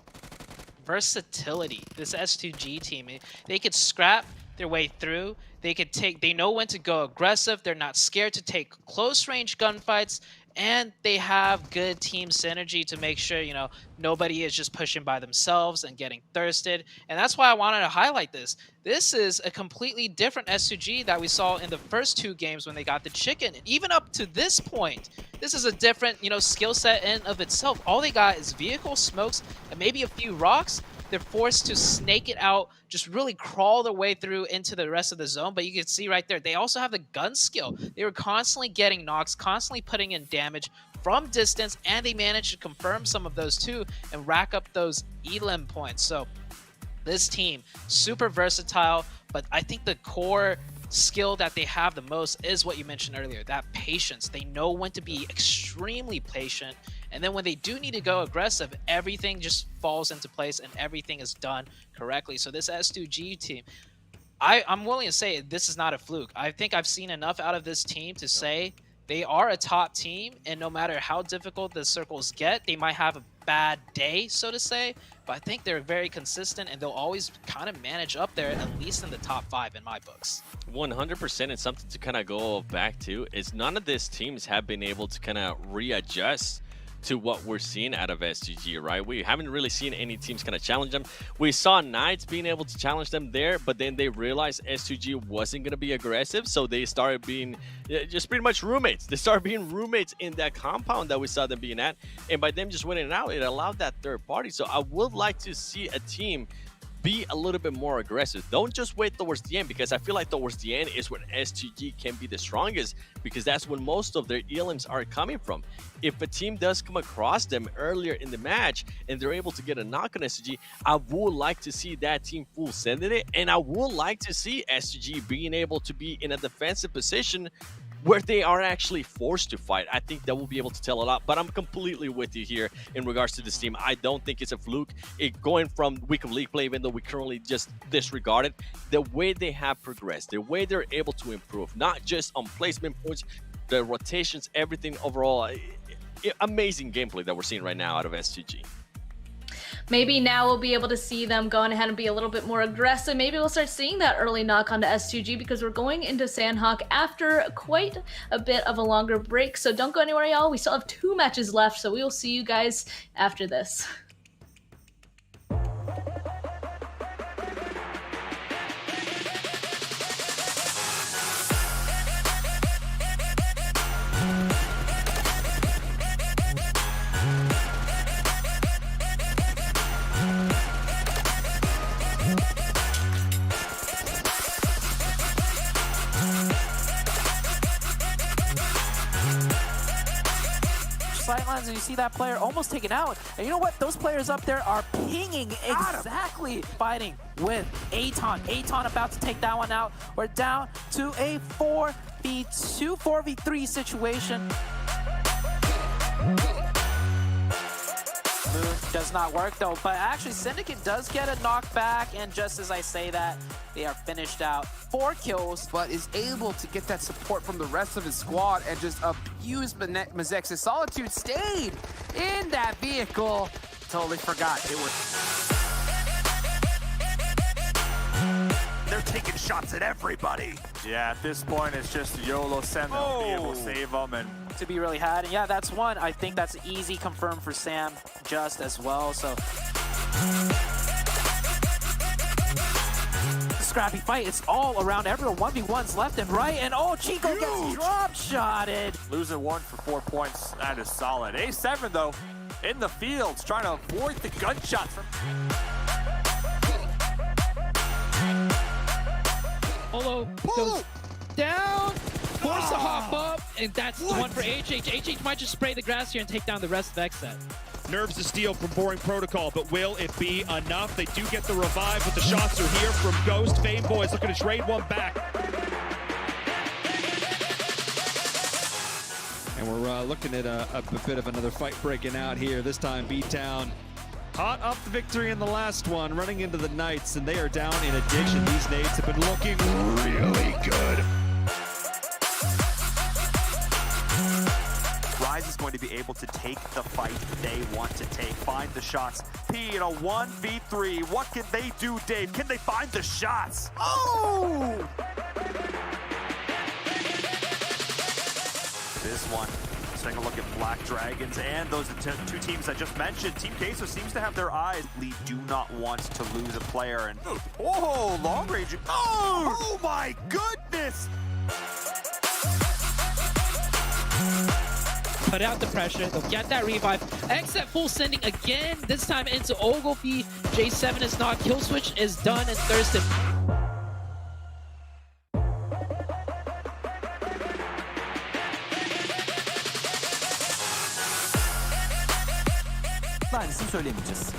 E: Versatility, this S2G team, they could scrap their way through. They know when to go aggressive. They're not scared to take close range gunfights, and they have good team synergy to make sure, you know, nobody is just pushing by themselves and getting thirsted. And that's why I wanted to highlight this. This is a completely different S2G that we saw in the first 2 games when they got the chicken. And even up to this point, this is a different, you know, skill set in of itself. All they got is vehicle smokes and maybe a few rocks. They're forced to snake it out, just really crawl their way through into the rest of the zone. But you can see right there, they also have the gun skill. They were constantly getting knocks, constantly putting in damage from distance, and they managed to confirm some of those too and rack up those elim points. So this team, super versatile, but I think the core skill that they have the most is what you mentioned earlier, that patience. They know when to be extremely patient, and then when they do need to go aggressive, everything just falls into place and everything is done correctly. So this S2G team, I'm willing to say this is not a fluke. I think I've seen enough out of this team to say they are a top team, and no matter how difficult the circles get, they might have a bad day, so to say, but I think they're very consistent and they'll always kind of manage up there, at least in the top 5 in my books.
S: 100%, and something to kind of go back to is none of these teams have been able to kind of readjust to what we're seeing out of SGG, right? We haven't really seen any teams kind of challenge them. We saw Knights being able to challenge them there, but then they realized S2G wasn't going to be aggressive, so they started being just pretty much roommates. They started being roommates in that compound that we saw them being at, and by them just winning it out, it allowed that third party. So I would like to see a team be a little bit more aggressive. Don't just wait towards the end, because I feel like towards the end is when S2G can be the strongest, because that's when most of their elims are coming from. If a team does come across them earlier in the match and they're able to get a knock on SGG, I would like to see that team full sending it, and I would like to see SGG being able to be in a defensive position where they are actually forced to fight. I think that will be able to tell a lot, but I'm completely with you here in regards to this team. I don't think it's a fluke. Going from week of league play, even though we currently just disregard it, the way they have progressed, the way they're able to improve, not just on placement points, the rotations, everything overall, amazing gameplay that we're seeing right now out of SGG.
R: Maybe now we'll be able to see them going ahead and be a little bit more aggressive. Maybe we'll start seeing that early knock onto S2G, because we're going into Sanhok after quite a bit of a longer break. So don't go anywhere, y'all. We still have 2 matches left, so we will see you guys after this.
A: Sightlines, and you see that player almost taken out. And you know what? Those players up there are pinging exactly, fighting with Aton. Aton about to take that one out. We're down to a 4v2, 4v3 situation. Move does not work though, but actually Syndicate does get a knockback, and just as I say that, they are finished out. 4 kills.
V: But is able to get that support from the rest of his squad and just abuse Mazex's. Solitude stayed in that vehicle. Totally forgot it was.
C: They're taking shots at everybody.
D: Yeah, at this point, it's just YOLO send them, be able to save them, and
A: to be really had. And yeah, that's one. I think that's easy confirmed for Sam just as well. So scrappy fight. It's all around everyone. 1v1s left and right. And oh, Chico gets drop shotted.
D: Losing 1 for 4 points. That is solid. A7 though, in the fields, trying to avoid the gunshots from
F: Polo goes down, forced to hop up, and that's the one for HH. HH might just spray the grass here and take down the rest of XSET.
O: Nerves the steal from Boring Protocol, but will it be enough? They do get the revive, but the shots are here from Ghost. Fame Boys looking to trade one back.
G: And we're looking at a bit of another fight breaking out here. This time B-Town hot off the victory in the last one, running into the Knights, and they are down in addiction. These nades have been looking really good.
C: Rise is going to be able to take the fight they want to take, find the shots. P in a 1v3, what can they do, Dave? Can they find the shots? Oh! This one Let's take a look at Black Dragons and those two teams I just mentioned. Team Queso seems to have their eyes. Lead do not want to lose a player. And oh, long range. Oh my goodness!
F: Put out the pressure. They'll get that revive. Exit full sending again. This time into Ogilvy. J7 is not. Kill switch is done, and Thurston.
T: Aynısını söylemeyeceğiz.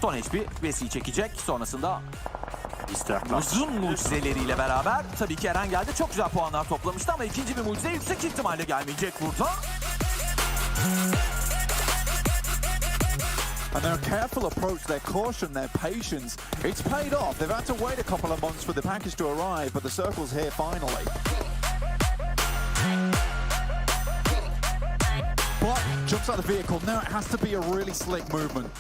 T: Son HP Vesi'yi çekecek. Sonrasında uzun mucizeleriyle beraber tabii ki Erangel'de çok güzel puanlar toplamıştı ama ikinci bir mucize yüksek ihtimalle gelmeyecek burada.
I: And their careful approach, their caution, their patience, it's paid off. They've had to wait a couple of months for the package to arrive, but the circle's here finally. But jumps out of the vehicle. Now it has to be a really slick movement.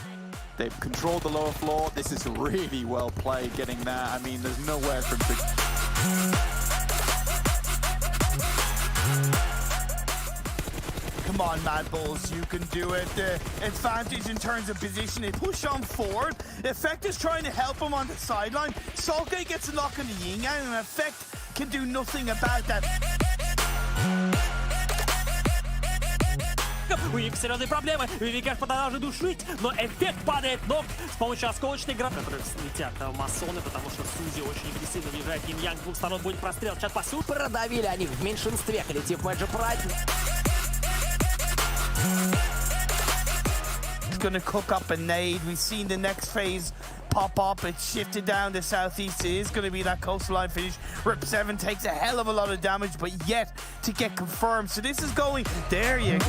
I: They've controlled the lower floor. This is really well played, getting that. I mean, there's nowhere for him to...
J: Come on, Mad Bulls, you can do it. The advantage in terms of position, they push on forward. Effect is trying to help him on the sideline. Saltgate gets a knock on the Yin Yang, and Effect can do nothing about that.
Q: У них серьезные проблемы. Викаш продолжает душить, но эффект падает ног с помощью осколочной гранаты, которые слетят масоны, потому что Сузи очень агрессивно въезжает. Yin Yang с двух сторон будет прострел. Чат по сути.
L: Продавили они в меньшинстве коллектив Magic Pride.
J: He's gonna cook up a nade. We've seen the next phase pop up. It's shifted down to southeast. It is going to be that coastline finish. Rip 7 takes a hell of a lot of damage, but yet to get confirmed. So this is going... There you go.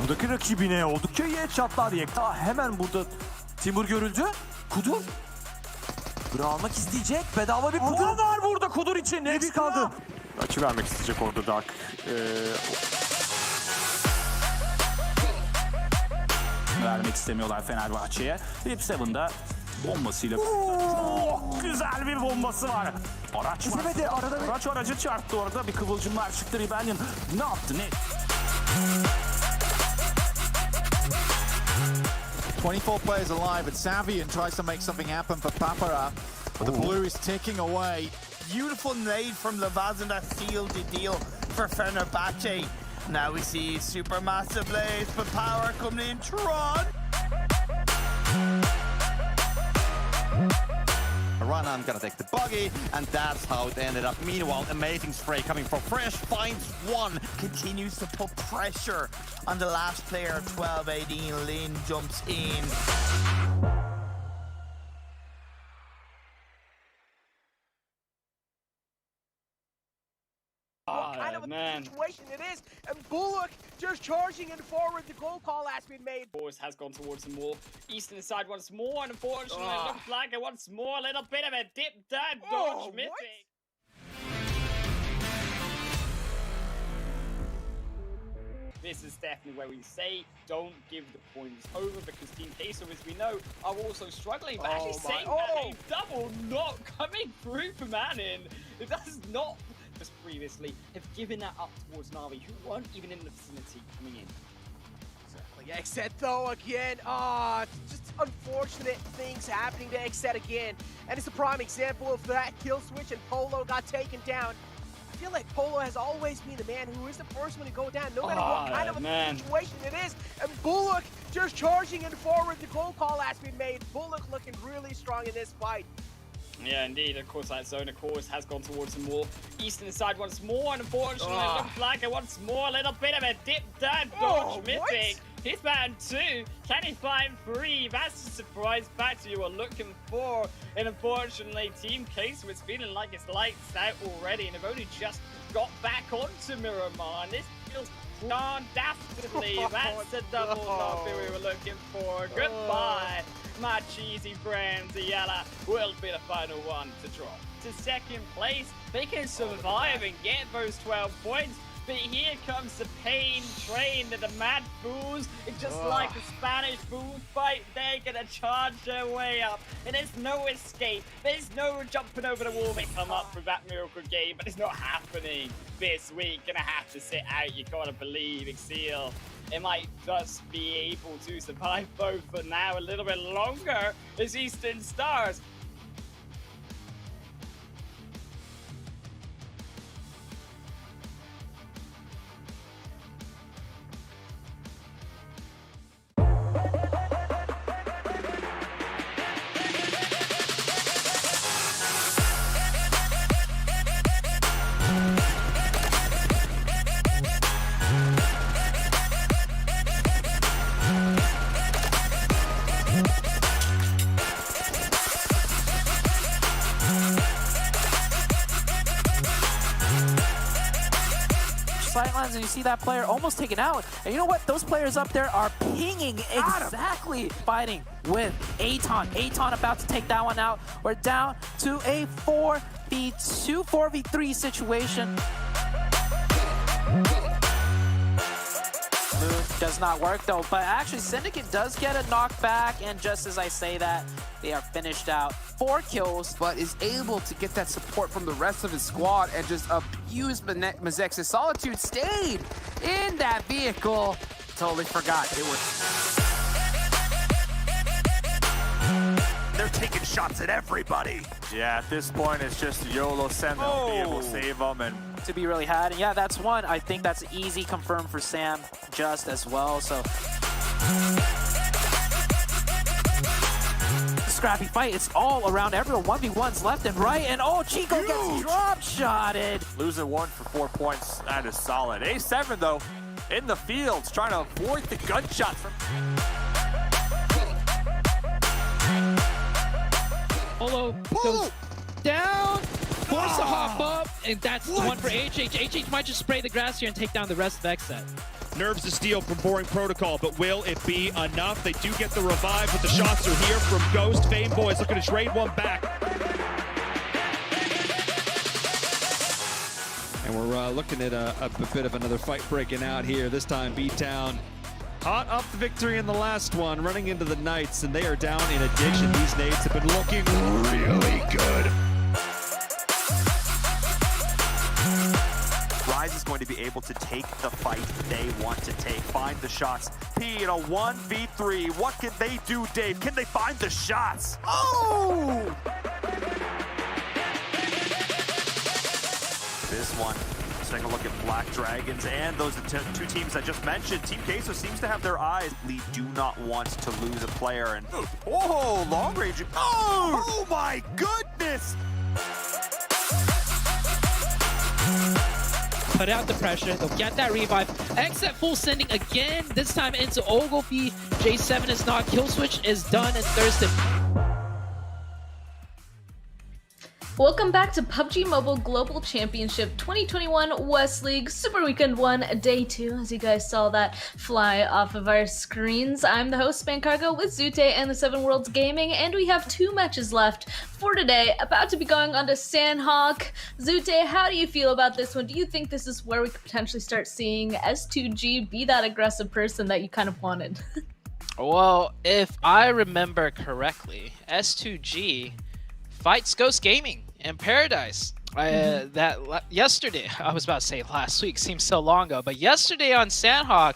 T: Buradaki rakibine oldukça iyi headshotlar yekta. Hemen burada Timur görüldü. Kudur. Kura almak isteyecek. Bedava bir puan var burada Kudur için. Next kaldı.
D: Açı vermek isteyecek orada Dark.
H: Vermek istemiyorlar Fenerbahçe'ye. Rip 7'da bombasıyla çok güzel bir bombası var. Araç var. Araç aracı çarptı orada. Bir kıvılcımlar çıktı. Rebellion ne yaptı? Ne?
I: 24 players alive, and Savian tries to make something happen for Papara, but the blue is ticking away.
J: Beautiful nade from Lavaz, and that sealed the deal for Fenerbahce. Now we see Supermassive Blaze, but power coming in. Tron!
M: Ranan gonna take the buggy, and that's how it ended up. Meanwhile, amazing spray coming from Fresh, finds one.
J: Continues to put pressure on the last player, 12-18. Lin jumps in.
N: What kind of a situation it is, and Bullock just charging in forward. The goal call has been made.
K: Force has gone towards the more eastern side once more, and unfortunately it looks like it once more. A little bit of a dip down dodge missing. This is definitely where we say don't give the points over, because Team Queso, as we know, are also struggling. But actually saying that a double not coming through for Manin, it does not just previously have given that up towards Na'Vi, who weren't even in the vicinity coming in.
N: Exactly. Exet though again. Just unfortunate things happening to Exet again. And it's a prime example of that kill switch, and Polo got taken down. I feel like Polo has always been the man who is the first one to go down, no matter what kind of a situation it is. And Bullock just charging in forward. The goal call has been made. Bullock looking really strong in this fight.
K: Yeah, indeed. Of course, that zone, of course, has gone towards the more eastern side once more. And unfortunately, it looks like it once more. A little bit of a dip down dodge missing. He's found two. Can he find three? That's the surprise factor you were looking for. And unfortunately, Team Queso is feeling like it's lights out already, and have only just got back onto Miramar. And this feels dastardly. That's the double knock we were looking for. Goodbye, my cheesy friends. Yala will be the final one to drop to second place. They can survive and get those 12 points. But here comes the pain train and the mad fools. It's just like the Spanish food fight. They're gonna charge their way up. And there's no escape. There's no jumping over the wall. They come up for that miracle game, but it's not happening this week. Gonna have to sit out. You gotta believe, Exil. It might just be able to survive both for now a little bit longer as Eastern Stars.
A: Sidelines, and you see that player almost taken out. And you know what? Those players up there are pinging exactly, fighting with Aton. Aton about to take that one out. We're down to a 4v2, 4v3 situation. Does not work though, but actually Syndicate does get a knockback, and just as I say that, they are finished out. 4 kills,
V: but is able to get that support from the rest of his squad and just abuse Mazex's. Solitude stayed in that vehicle. Totally forgot it was.
C: They're taking shots at everybody.
D: Yeah, at this point, it's just YOLO send them, be able to save them, and
A: to be really had. And yeah, that's one. I think that's easy confirmed for Sam just as well. So scrappy fight. It's all around everyone. 1v1s left and right. And oh, Chico gets drop shotted.
D: Losing 1 for 4 points. That is solid. A7 though, in the fields, trying to avoid the gunshots from.
F: Polo goes down, force to hop up, and that's the one for HH. HH might just spray the grass here and take down the rest of XSET.
O: Nerves of steel from Boring Protocol, but will it be enough? They do get the revive, but the shots are here from Ghost. Fame Boys looking to trade one back.
G: And we're looking at a bit of another fight breaking out here. This time B-Town hot up the victory in the last one, running into the Knights, and they are down in addiction. These nades have been looking really good.
C: Rise is going to be able to take the fight they want to take. Find the shots. P in a 1v3. What can they do, Dave? Can they find the shots? Oh! This one. Let's take a look at Black Dragons and those two teams I just mentioned. Team Queso seems to have their eyes. They do not want to lose a player. And oh, long range. Oh my goodness!
F: Put out the pressure. They'll get that revive. XSET full sending again. This time into Ogilvy. J7 is not. Kill switch is done, and Thurston.
R: Welcome back to PUBG Mobile Global Championship 2021 West League Super Weekend 1 Day 2, as you guys saw that fly off of our screens. I'm the host, Spancargo, with Zute and the Seven Worlds Gaming, and we have 2 matches left for today, about to be going on to Sanhok. Zute, how do you feel about this one? Do you think this is where we could potentially start seeing S2G be that aggressive person that you kind of wanted?
E: Well, if I remember correctly, S2G fights Ghost Gaming in Paradise. Yesterday, I was about to say last week, seems so long ago, but yesterday on Sanhok,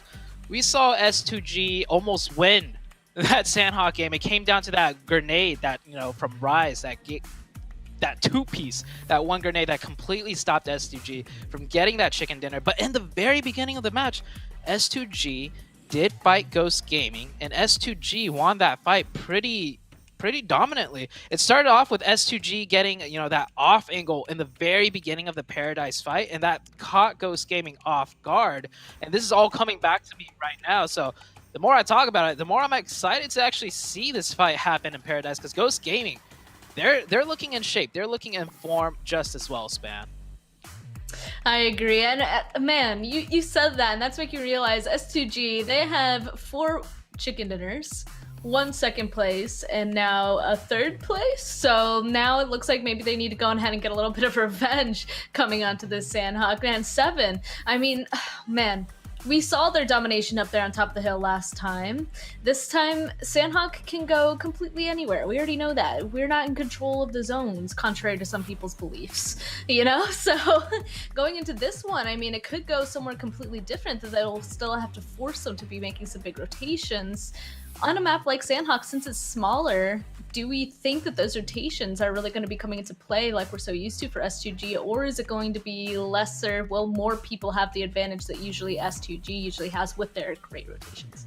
E: we saw S2G almost win that Sanhok game. It came down to that grenade that, from Rise, that 2-piece, that one grenade that completely stopped S2G from getting that chicken dinner. But in the very beginning of the match, S2G did fight Ghost Gaming, and S2G won that fight pretty dominantly. It started off with S2G getting, that off angle in the very beginning of the Paradise fight, and that caught Ghost Gaming off guard. And this is all coming back to me right now. So the more I talk about it, the more I'm excited to actually see this fight happen in Paradise, because Ghost Gaming, they're looking in shape. They're looking in form just as well, Span.
R: I agree. And man, you said that, and that's making me realize S2G, they have 4 chicken dinners, 1 second place and now a 3rd place. So now it looks like maybe they need to go ahead and get a little bit of revenge coming onto this Sanhok. Man, 7. I mean, man, we saw their domination up there on top of the hill last time. This time, Sanhok can go completely anywhere. We already know that. We're not in control of the zones, contrary to some people's beliefs, you know? So going into this one, I mean, it could go somewhere completely different, that they'll still have to force them to be making some big rotations. On a map like Sanhok, since it's smaller, do we think that those rotations are really going to be coming into play like we're so used to for S2G, or is it going to be lesser? Will more people have the advantage that usually S2G usually has with their great rotations?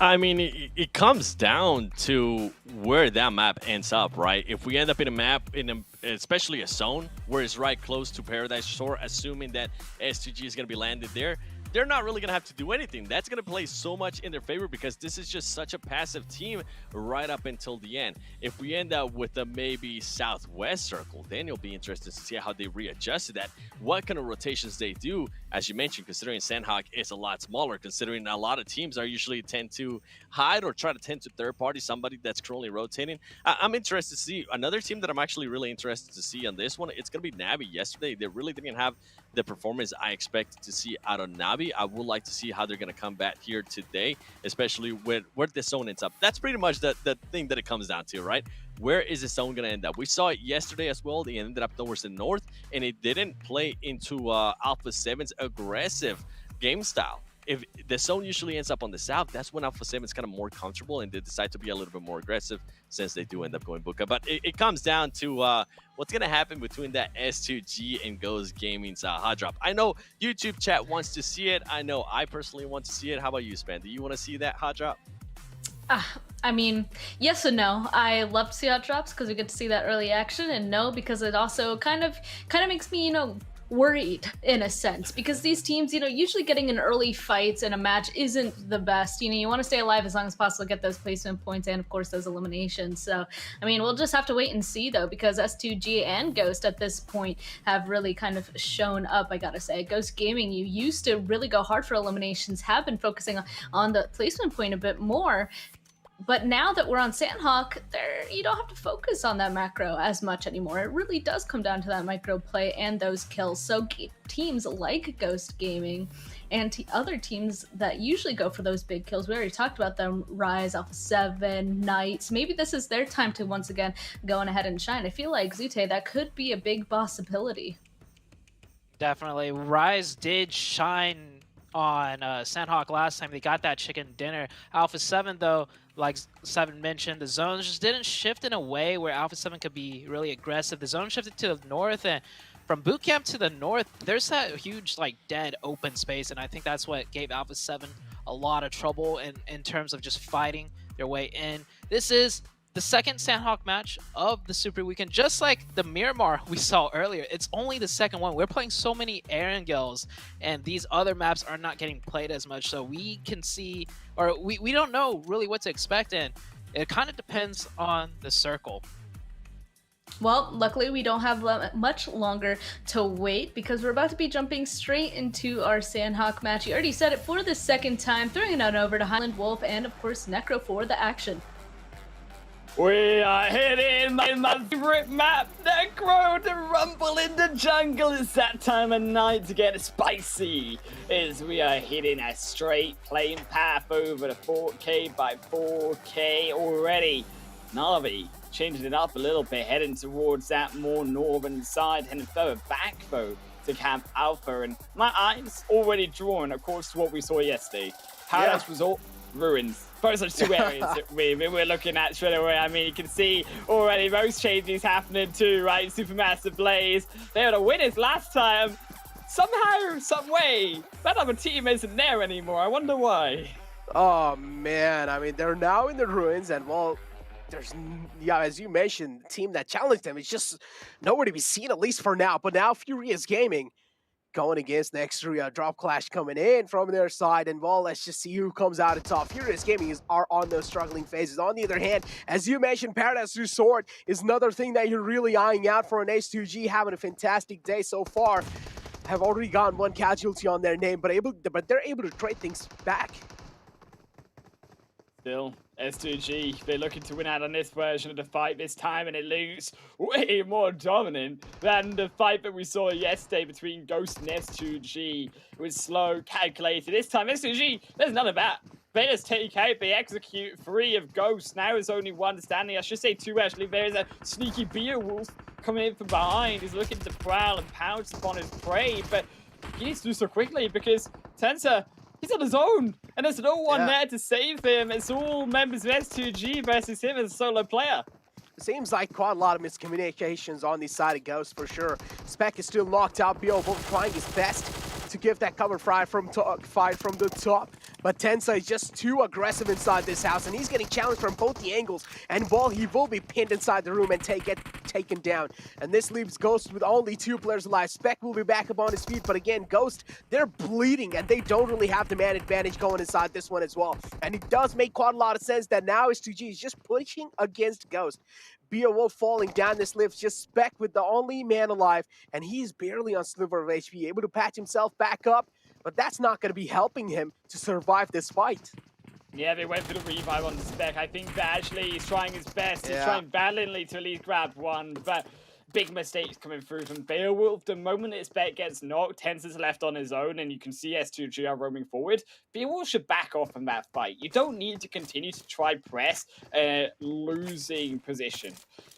S: I mean, it comes down to where that map ends up, right? If we end up in a map, especially a zone, where it's right close to Paradise Shore, assuming that S2G is going to be landed there, they're not really going to have to do anything. That's going to play so much in their favor because this is just such a passive team right up until the end. If we end up with a maybe southwest circle, then you'll be interested to see how they readjust to that, what kind of rotations they do. As you mentioned, considering Sanhok is a lot smaller, considering a lot of teams are usually tend to hide or try to tend to third party somebody that's currently rotating. I'm interested to see another team that I'm actually really interested to see on this one. It's going to be Navi. Yesterday, they really didn't have the performance I expected to see out of Navi. I would like to see how they're going to come back here today, especially where the zone ends up. That's pretty much the thing that it comes down to, right? Where is the zone going to end up? We saw it yesterday as well. They ended up towards the north, and it didn't play into Alpha 7's aggressive game style. If the zone usually ends up on the south, that's when Alpha 7 is kind of more comfortable and they decide to be a little bit more aggressive since they do end up going Buka. But it comes down to what's going to happen between that S2G and Ghost Gaming's hot drop. I know YouTube chat wants to see it. I know I personally want to see it. How about you, Span? Do you want to see that hot drop?
R: I mean, yes and no. I love to see hot drops because we get to see that early action, and no, because it also kind of makes me, you know, worried in a sense, because these teams, you know, usually getting in early fights in a match isn't the best. You know, you want to stay alive as long as possible, get those placement points and of course those eliminations. So I mean, we'll just have to wait and see though, because S2G and Ghost at this point have really kind of shown up. I gotta say, Ghost Gaming, you used to really go hard for eliminations, have been focusing on the placement point a bit more. But now that we're on Sanhok, you don't have to focus on that macro as much anymore. It really does come down to that micro play and those kills. So teams like Ghost Gaming and other teams that usually go for those big kills, we already talked about them, Rise, Alpha 7, Knights, maybe this is their time to once again go on ahead and shine. I feel like, Zute, that could be a big possibility.
E: Definitely. Rise did shine on Sanhok last time. They got that chicken dinner. Alpha 7, though, like Seven mentioned, the zones just didn't shift in a way where Alpha 7 could be really aggressive. The zone shifted to the north, and from boot camp to the north, there's that huge, like, dead open space, and I think that's what gave Alpha 7 a lot of trouble in terms of just fighting their way in. This is the second Sanhok match of the Super Weekend, just like the Miramar we saw earlier. It's only the second one. We're playing so many Erangels, and these other maps are not getting played as much, so we can see, or we don't know really what to expect, and it kind of depends on the circle.
R: Well, luckily we don't have much longer to wait, because we're about to be jumping straight into our Sanhok match. You already said it for the second time, throwing it on over to Highland Wolf and of course Necro for the action.
K: We are hitting my favorite map, Necro, to rumble in the jungle. It's that time of night to get spicy, as we are hitting a straight plain path over to 4K by 4K already. Navi changing it up a little bit, heading towards that more northern side, heading further back though to Camp Alpha, and my eyes already drawn, of course, to what we saw yesterday. Paradise Resort, ruins. Those are two areas that we're looking at straight away. I mean, you can see already most changes happening too, right? Supermassive Blaze. They were the winners last time. Somehow, some way, that other team isn't there anymore. I wonder why.
N: Oh, man. I mean, they're now in the ruins, and well, there's, yeah, as you mentioned, the team that challenged them is just nowhere to be seen, at least for now. But now Furious Gaming going against the extra drop clash coming in from their side, and well, let's just see who comes out on top. Furious Gaming are on those struggling phases. On the other hand, as you mentioned, Paradise Resort is another thing that you're really eyeing out for an H2G, having a fantastic day so far. Have already gotten one casualty on their name, but they're able to trade things back.
K: Still, S2G, they're looking to win out on this version of the fight this time, and it looks way more dominant than the fight that we saw yesterday between Ghost and S2G. It was slow, calculated. This time, S2G, there's none of that. They just take out, they execute 3 of Ghost. Now there's only 1 standing. I should say 2, actually. There's a sneaky Beowulf coming in from behind. He's looking to prowl and pounce upon his prey, but he needs to do so quickly because Tensa, he's on his own, and there's no one there to save him. It's all members of S2G versus him as a solo player.
N: Seems like quite a lot of miscommunications on the side of Ghost for sure. Spec is still knocked out. Beowulf trying his best to give that cover fight from the top. But Tensa is just too aggressive inside this house, and he's getting challenged from both the angles. And while he will be pinned inside the room and taken down. And this leaves Ghost with only 2 players alive. Spec will be back up on his feet, but again, Ghost, they're bleeding, and they don't really have the man advantage going inside this one as well. And it does make quite a lot of sense that now S2G is just pushing against Ghost. Beowulf falling down this lift, just Spec with the only man alive, and he's barely on sliver of HP, able to patch himself back up, but that's not going to be helping him to survive this fight.
K: Yeah, they went for the revive on the Spec. I think that actually he's trying his best. He's trying valiantly to at least grab one, but big mistakes coming through from Beowulf. The moment his Spec gets knocked, Tensa's left on his own, and you can see S2G are roaming forward. Beowulf should back off from that fight. You don't need to continue to try press a losing position.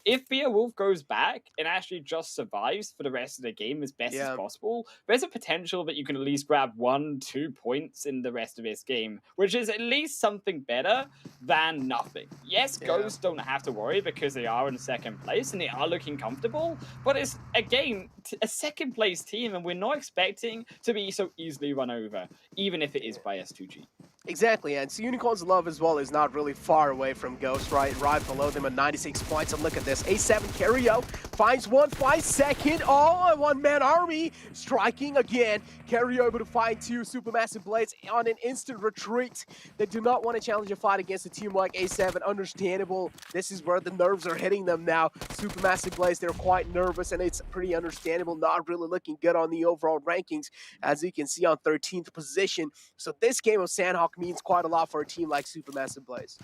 K: If Beowulf goes back and actually just survives for the rest of the game as best as possible, there's a potential that you can at least grab 1-2 points in the rest of this game, which is at least something better than nothing. Yes, Ghosts don't have to worry because they are in 2nd place and they are looking comfortable, but it's, again, a 2nd place team, and we're not expecting to be so easily run over, even if it is by S2G.
N: Exactly, and so Unicorn's Love as well is not really far away from Ghost, right below them at 96 points. And look at this, A7 Kerio finds one, finds second. Oh, a one-man army striking again. Kerio able to find 2 Supermassive Blades on an instant retreat. They do not want to challenge a fight against a team like A7. Understandable. This is where the nerves are hitting them now. Supermassive Blades, they're quite nervous, and it's pretty understandable. Not really looking good on the overall rankings, as you can see on 13th position. So this game of Sanhok means quite a lot for a team like Supermassive Blaze.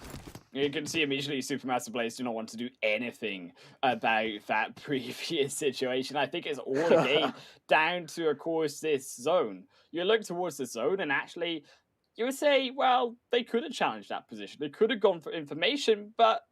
K: You can see immediately Supermassive Blaze do not want to do anything about that previous situation. I think it's all again down to, of course, this zone. You look towards the zone and actually you would say, well, they could have challenged that position. They could have gone for information, but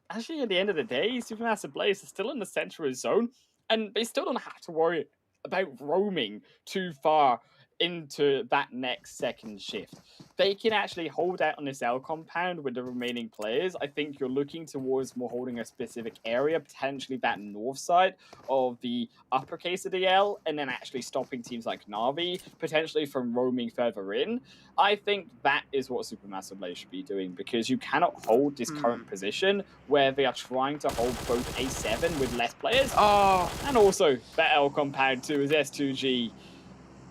K: actually at the end of the day, Supermassive Blaze is still in the center of the zone, and they still don't have to worry about roaming too far into that next 2nd shift. They can actually hold out on this L compound with the remaining players. I think you're looking towards more holding a specific area, potentially that north side of the uppercase of the L, and then actually stopping teams like Na'Vi, potentially from roaming further in. I think that is what Supermassive Blaze should be doing, because you cannot hold this current position where they are trying to hold both A7 with less players, and also that L compound too, as S2G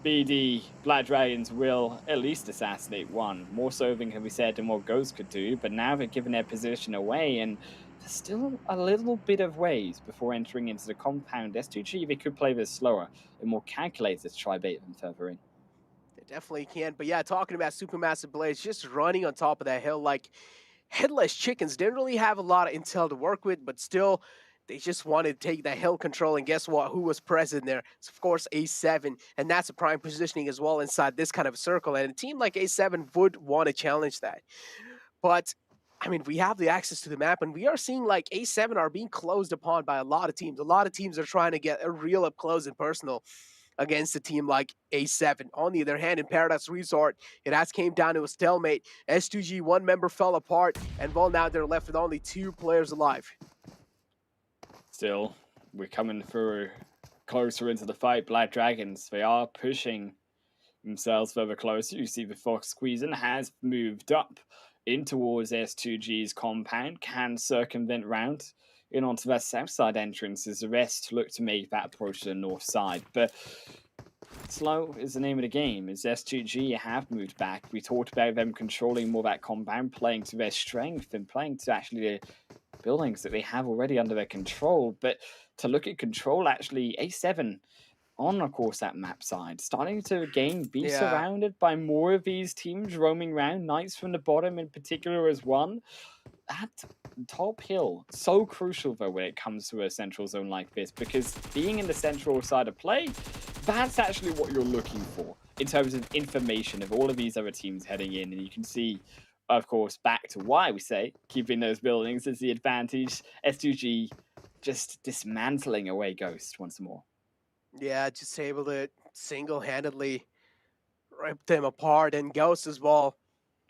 K: BD Black Dragons will at least assassinate one. More so than can be said than what Ghost could do, but now they're giving their position away, and there's still a little bit of ways before entering into the compound. S2G, they could play this slower and more calculated to try bait them further in.
N: They definitely can, but yeah, talking about Supermassive Blaze, just running on top of that hill like headless chickens. Didn't really have a lot of intel to work with, but still, they just wanted to take that hill control, and guess what? Who was present there? It's, of course, A7, and that's a prime positioning as well inside this kind of circle, and a team like A7 would want to challenge that. But, I mean, we have the access to the map, and we are seeing like A7 are being closed upon by a lot of teams. A lot of teams are trying to get a real up close and personal against a team like A7. On the other hand, in Paradise Resort, it has came down to a stalemate. S2G, one member fell apart, and well, now they're left with only 2 players alive.
K: Still, we're coming through closer into the fight. Black Dragons, they are pushing themselves further closer. You see the Fox Squeezing has moved up in towards S2G's compound, can circumvent round in onto that south side entrance as the rest look to make that approach to the north side. But slow is the name of the game. As S2G have moved back, we talked about them controlling more that compound, playing to their strength and playing to actually the buildings that they have already under their control. But to look at control, actually, A7, on, of course, that map side, starting to again be surrounded by more of these teams roaming around. Knights from the bottom in particular as one. That top hill, so crucial though when it comes to a central zone like this, because being in the central side of play, that's actually what you're looking for in terms of information of all of these other teams heading in. And you can see, of course, back to why we say keeping those buildings is the advantage. S2G just dismantling away Ghost once more.
N: Yeah, just able to single-handedly rip them apart, and Ghost as well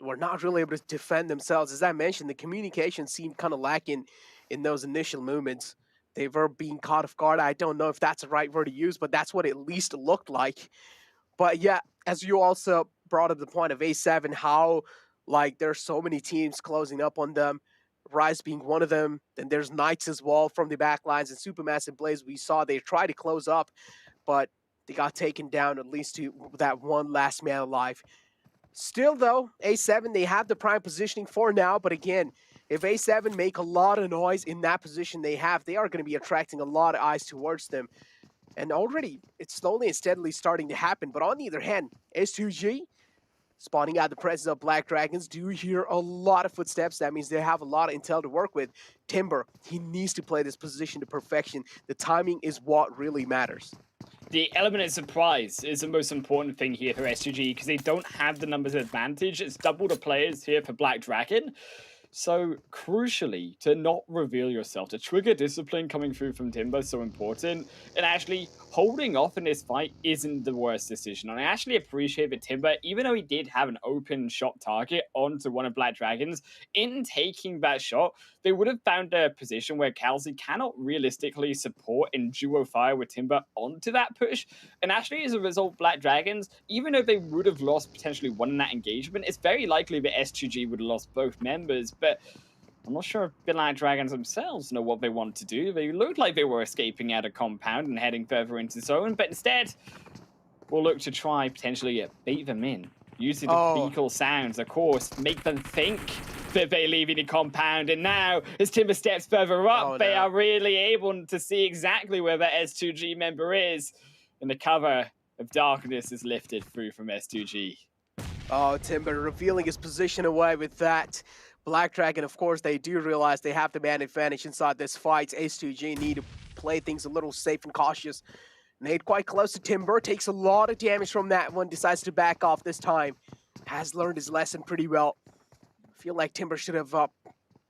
N: were not really able to defend themselves. As I mentioned, the communication seemed kind of lacking in those initial movements. They were being caught off guard. I don't know if that's the right word to use, but that's what it at least looked like. But yeah, as you also brought up the point of A7, how like there's so many teams closing up on them, Rise being one of them. Then there's Knights as well from the back lines, and Supermassive Blaze we saw they tried to close up, but they got taken down at least to that one last man alive. Still, though, A7, they have the prime positioning for now, but again, if A7 make a lot of noise in that position they have, they are going to be attracting a lot of eyes towards them. And already, it's slowly and steadily starting to happen. But on the other hand, S2G, spawning out the presence of Black Dragons, do hear a lot of footsteps. That means they have a lot of intel to work with. Timber, he needs to play this position to perfection. The timing is what really matters.
K: The element of surprise is the most important thing here for S2G because they don't have the numbers advantage. It's double the players here for Black Dragon. So, crucially, to not reveal yourself, to trigger discipline coming through from Timber is so important. And actually, holding off in this fight isn't the worst decision. And I actually appreciate that Timber, even though he did have an open shot target onto one of Black Dragons, in taking that shot, they would have found a position where Kelsey cannot realistically support and duo fire with Timber onto that push. And actually, as a result, Black Dragons, even though they would have lost potentially one in that engagement, it's very likely that S2G would have lost both members. But I'm not sure if Black Dragons themselves know what they want to do. They looked like they were escaping out of compound and heading further into zone, but instead, we'll look to try potentially bait them in. Using the vehicle sounds, of course, make them think that they're leaving the compound. And now, as Timber steps further up, they are really able to see exactly where that S2G member is. And the cover of darkness is lifted through from S2G.
N: Oh, Timber revealing his position away with that. Black Dragon, of course, they do realize they have the man advantage inside this fight. S2G need to play things a little safe and cautious. Nade quite close to Timber, takes a lot of damage from that one, decides to back off this time. Has learned his lesson pretty well. I feel like Timber should have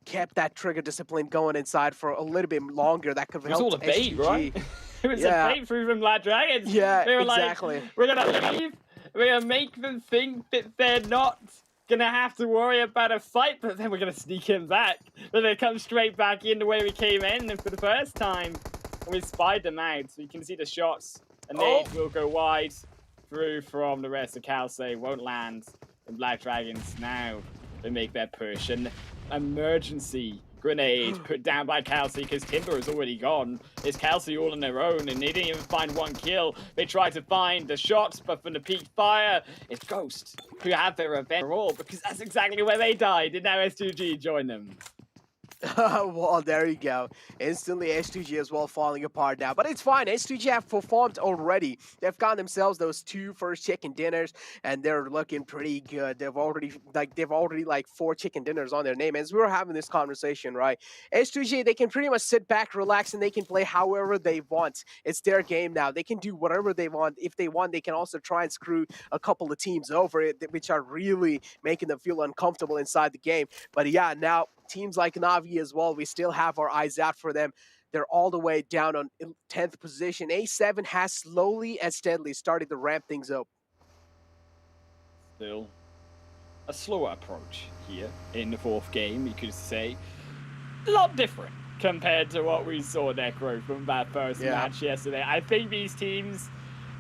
N: kept that trigger discipline going inside for a little bit longer. That could have helped.
K: It was all a bait,
N: S2G.
K: right? It was a bait through from Black Dragons.
N: Yeah,
K: they were
N: exactly.
K: Like, we're gonna leave. We're gonna make them think that they're not gonna have to worry about a fight, but then we're gonna sneak him back. Then they come straight back in the way we came in for the first time. And we spied them out, so you can see the shots. And they will go wide through from the rest of Kalse. Won't land. And Black Dragons now, they make their push. And emergency grenade put down by Kalse because Timber is already gone. It's Kalse all on their own, and they didn't even find one kill. They tried to find the shots, but from the peak fire, it's Ghost who had their revenge all because that's exactly where they died. And now S2G join them.
N: Well, there you go. Instantly, S2G as well falling apart now. But it's fine. S2G have performed already. They've got themselves those 2 first chicken dinners, and they're looking pretty good. They've already like 4 chicken dinners on their name. As we were having this conversation, right? S2G, they can pretty much sit back, relax, and they can play however they want. It's their game now. They can do whatever they want. If they want, they can also try and screw a couple of teams over it, which are really making them feel uncomfortable inside the game. But yeah, now teams like Na'Vi as well, we still have our eyes out for them. They're all the way down on 10th position. A7 has slowly and steadily started to ramp things up.
K: Still a slower approach here in the 4th game, you could say. A lot different compared to what we saw Necro from that first match yesterday. I think these teams,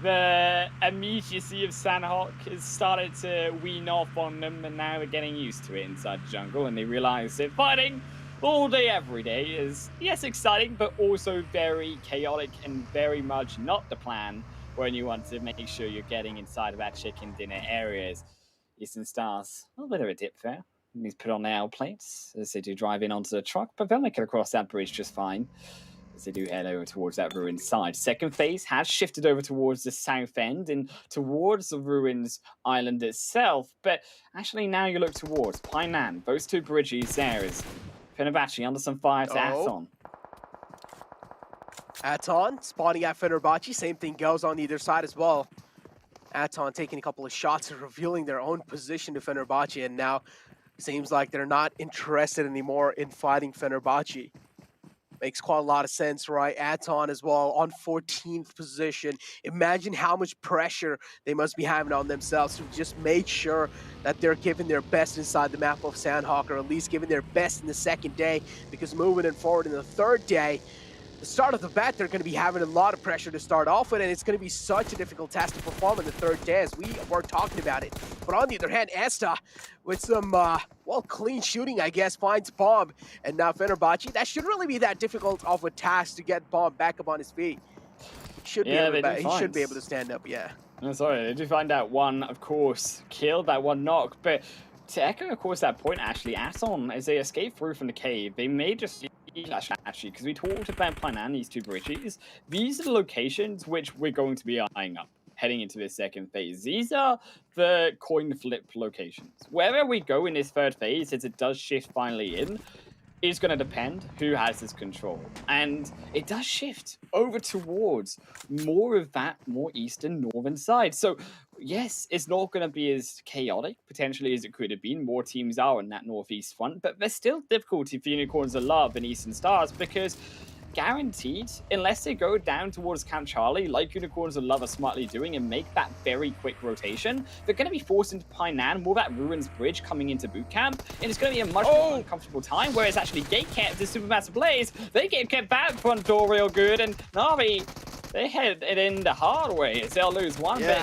K: the immediacy of Sanhok has started to wean off on them, and now they're getting used to it inside the jungle, and they realize that fighting all day, every day is, yes, exciting, but also very chaotic and very much not the plan when you want to make sure you're getting inside of that chicken dinner areas. Eastern Stars, a little bit of a dip there. He's put on their L plates as they do drive in onto the truck, but they'll make it across that bridge just fine. as they do head over towards that ruins side. Second phase has shifted over towards the south end and towards the ruins island itself. But actually now you look towards Painan. Those two bridges there is Fenerbahce under some fire to Aton.
N: Aton spawning at Fenerbahce. Same thing goes on either side as well. Aton taking a couple of shots and revealing their own position to Fenerbahce, and now seems like they're not interested anymore in fighting Fenerbahce. Makes quite a lot of sense, right? Aton as well on 14th position. Imagine how much pressure they must be having on themselves to just make sure that they're giving their best inside the map of Sanhok, or at least giving their best in the second day, because moving it forward in the third day, the start of the bat, they're going to be having a lot of pressure to start off with, and it's going to be such a difficult task to perform in the third day as we were talking about it. But on the other hand, Esta, with some, well, clean shooting, I guess, finds Bomb. And now Fenerbahce, that shouldn't really be that difficult of a task to get Bomb back up on his feet. He should be able to stand up, yeah.
K: No, sorry, they do find that one, of course, killed, that one knock, but to echo, of course, that point, actually, Aton, as they escape through from the cave, they may just actually, because we talked about Painan, these two bridges. These are the locations which we're going to be eyeing up heading into this second phase. These are the coin flip locations. Wherever we go in this third phase, as it does shift finally in, is going to depend who has this control. And it does shift over towards more of that more eastern northern side. So yes, it's not going to be as chaotic potentially as it could have been. More teams are on that northeast front, but there's still difficulty for Unicorns of Love and Eastern Stars, because guaranteed, unless they go down towards Camp Charlie, like Unicorns of Love are smartly doing, and make that very quick rotation, they're going to be forced into Painan, more that Ruins Bridge coming into boot camp, and it's going to be a much more uncomfortable time, whereas actually Gate Kept is Supermassive Blaze, they get kept back front door real good, and Na'Vi, they head it in the hard way as they'll lose one, but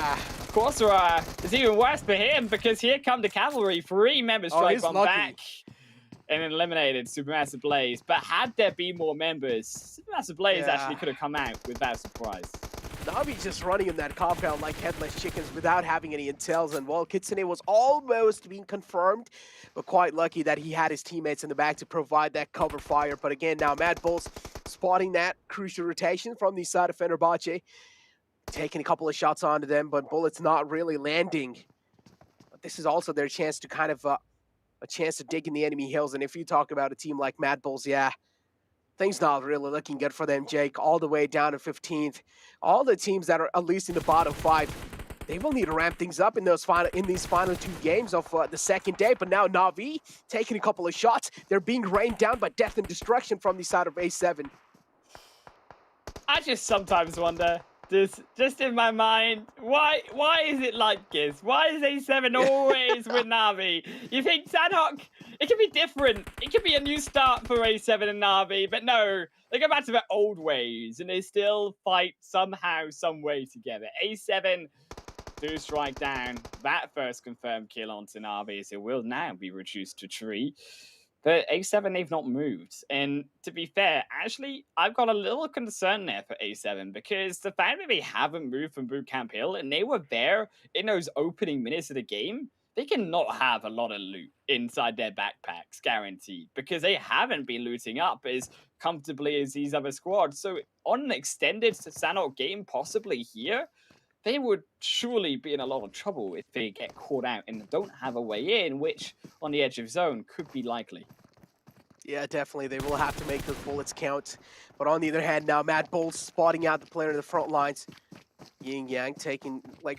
K: Corsair is even worse for him, because here come the cavalry, 3 members strike on back and eliminated Supermassive Blaze. But had there been more members, Supermassive Blaze actually could have come out without surprise.
N: Na'Vi just running in that compound like headless chickens without having any intels, and well, Kitsune was almost being confirmed, but quite lucky that he had his teammates in the back to provide that cover fire. But again, now Mad Bulls spotting that crucial rotation from the side of Fenerbahce, taking a couple of shots onto them, but bullets not really landing. But this is also their chance to kind of a chance to dig in the enemy hills. And if you talk about a team like Mad Bulls, things not really looking good for them, Jake. All the way down to 15th. All the teams that are at least in the bottom 5, they will need to ramp things up in these final 2 games of the second day. But now Na'Vi taking a couple of shots. They're being rained down by death and destruction from the side of A7.
K: I just sometimes wonder, just in my mind, why is it like this? Why is A7 always with Na'Vi? You think Sanhok, it could be different. It could be a new start for A7 and Na'Vi, but no, they go back to their old ways and they still fight somehow, some way together. A7 do strike down that first confirmed kill onto Na'Vi, so it will now be reduced to 3. But A7, they've not moved. And to be fair, actually, I've got a little concern there for A7, because the fact that they haven't moved from Boot Camp Hill and they were there in those opening minutes of the game, they cannot have a lot of loot inside their backpacks, guaranteed, because they haven't been looting up as comfortably as these other squads. So on an extended Sanhok game, possibly here, they would surely be in a lot of trouble if they get caught out and don't have a way in, which on the edge of zone could be likely.
N: Yeah, definitely. They will have to make those bullets count. But on the other hand, now Mad Bulls spotting out the player in the front lines. Yin Yang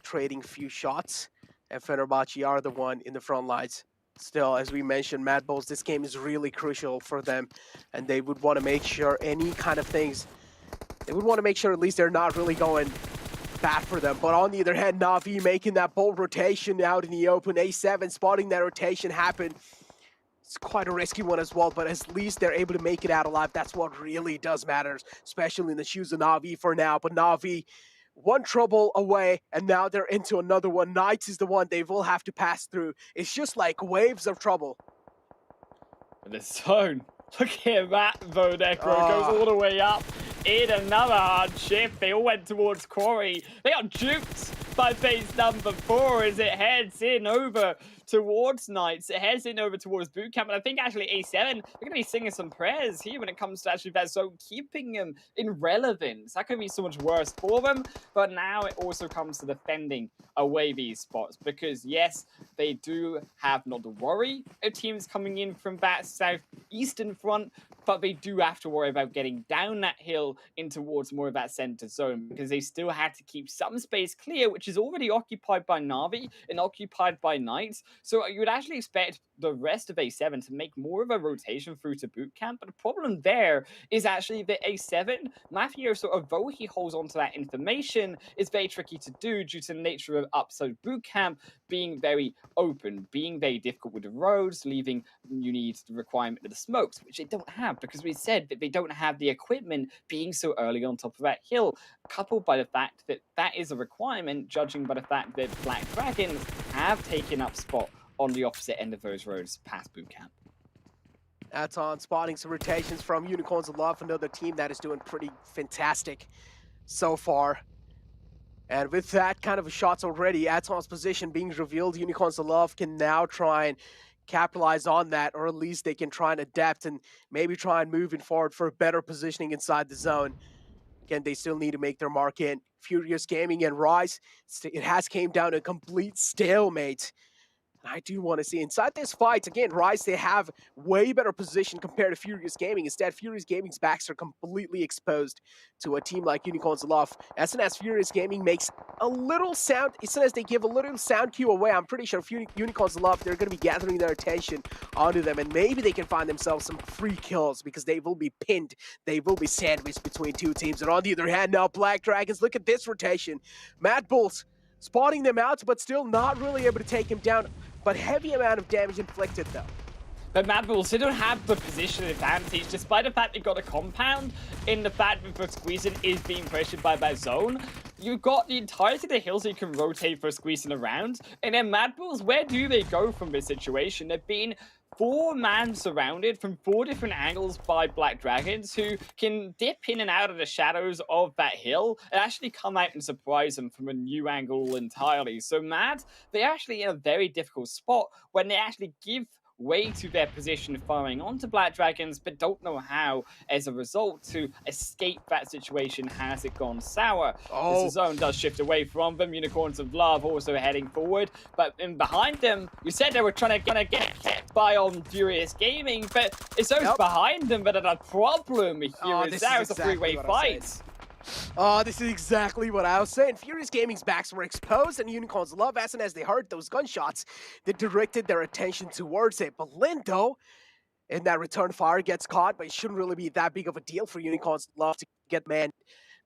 N: trading few shots. And Fenerbahce are the one in the front lines. Still, as we mentioned, Mad Bulls, this game is really crucial for them. And they would want to make sure any kind of things, they would want to make sure at least they're not really going bad for them. But on the other hand, Na'Vi making that bold rotation out in the open. A7 spotting that rotation happen. It's quite a risky one as well, but at least they're able to make it out alive. That's what really does matter, especially in the shoes of Na'Vi for now. But Na'Vi, one trouble away, and now they're into another one. Knights is the one they will have to pass through. It's just like waves of trouble.
K: The zone. Look at that, Vodecro goes all the way up in another hardship. They all went towards Quarry. They got duped by base number 4 as it heads in over towards Knights. It heads in over towards Bootcamp, and I think actually A7, they're going to be singing some prayers here when it comes to actually that zone, keeping them in relevance. That could be so much worse for them, but now it also comes to defending away these spots, because yes, they do have not the worry of teams coming in from that southeastern front, but they do have to worry about getting down that hill in towards more of that center zone, because they still had to keep some space clear, which is already occupied by Na'Vi and occupied by Knights. So you would actually expect the rest of A7 to make more of a rotation through to Bootcamp, but the problem there is actually that A7, Mafioso, although he holds on to that information, is very tricky to do due to the nature of upside Bootcamp being very open, being very difficult with the roads, leaving you need the requirement of the smokes, which they don't have, because we said that they don't have the equipment being so early on top of that hill, coupled by the fact that that is a requirement, judging by the fact that Black Dragons have taken up spot on the opposite end of those roads past Bootcamp.
N: Aton spotting some rotations from Unicorns of Love, another team that is doing pretty fantastic so far. And with that kind of shots already, Aton's position being revealed, Unicorns of Love can now try and capitalize on that, or at least they can try and adapt and maybe try and moving forward for better positioning inside the zone. Again, they still need to make their mark in. Furious Gaming and Rise, it has came down to a complete stalemate. I do want to see inside this fight, again, Rise, they have way better position compared to Furious Gaming. Instead, Furious Gaming's backs are completely exposed to a team like Unicorns of Love. As soon as Furious Gaming makes a little sound, as soon as they give a little sound cue away, I'm pretty sure Unicorns of Love, they're going to be gathering their attention onto them, and maybe they can find themselves some free kills, because they will be pinned, they will be sandwiched between two teams. And on the other hand, now Black Dragons, look at this rotation. Mad Bulls spotting them out, but still not really able to take him down. But heavy amount of damage inflicted, though.
K: But Mad Bulls, they don't have the position advantage, despite the fact they've got a compound, in the fact that the squeezing is being pressured by that zone. You've got the entirety of the hills you can rotate for squeezing around, and then Mad Bulls, where do they go from this situation? They've been 4-man surrounded from 4 different angles by Black Dragons, who can dip in and out of the shadows of that hill and actually come out and surprise them from a new angle entirely. So Mad, they're actually in a very difficult spot when they actually give way to their position firing onto Black Dragons, but don't know how, as a result, to escape that situation. Has it gone sour? As the zone does shift away from them. Unicorns of Love also heading forward, but in behind them, you said they were trying to get hit by on Furious Gaming, but it's those behind them that are the problem here. Is now it's a three-way fight.
N: Oh, this is exactly what I was saying. Furious Gaming's backs were exposed, and Unicorns of Love, as soon as they heard those gunshots, they directed their attention towards it. But Lindo, in that return fire, gets caught, but it shouldn't really be that big of a deal for Unicorns of Love to get man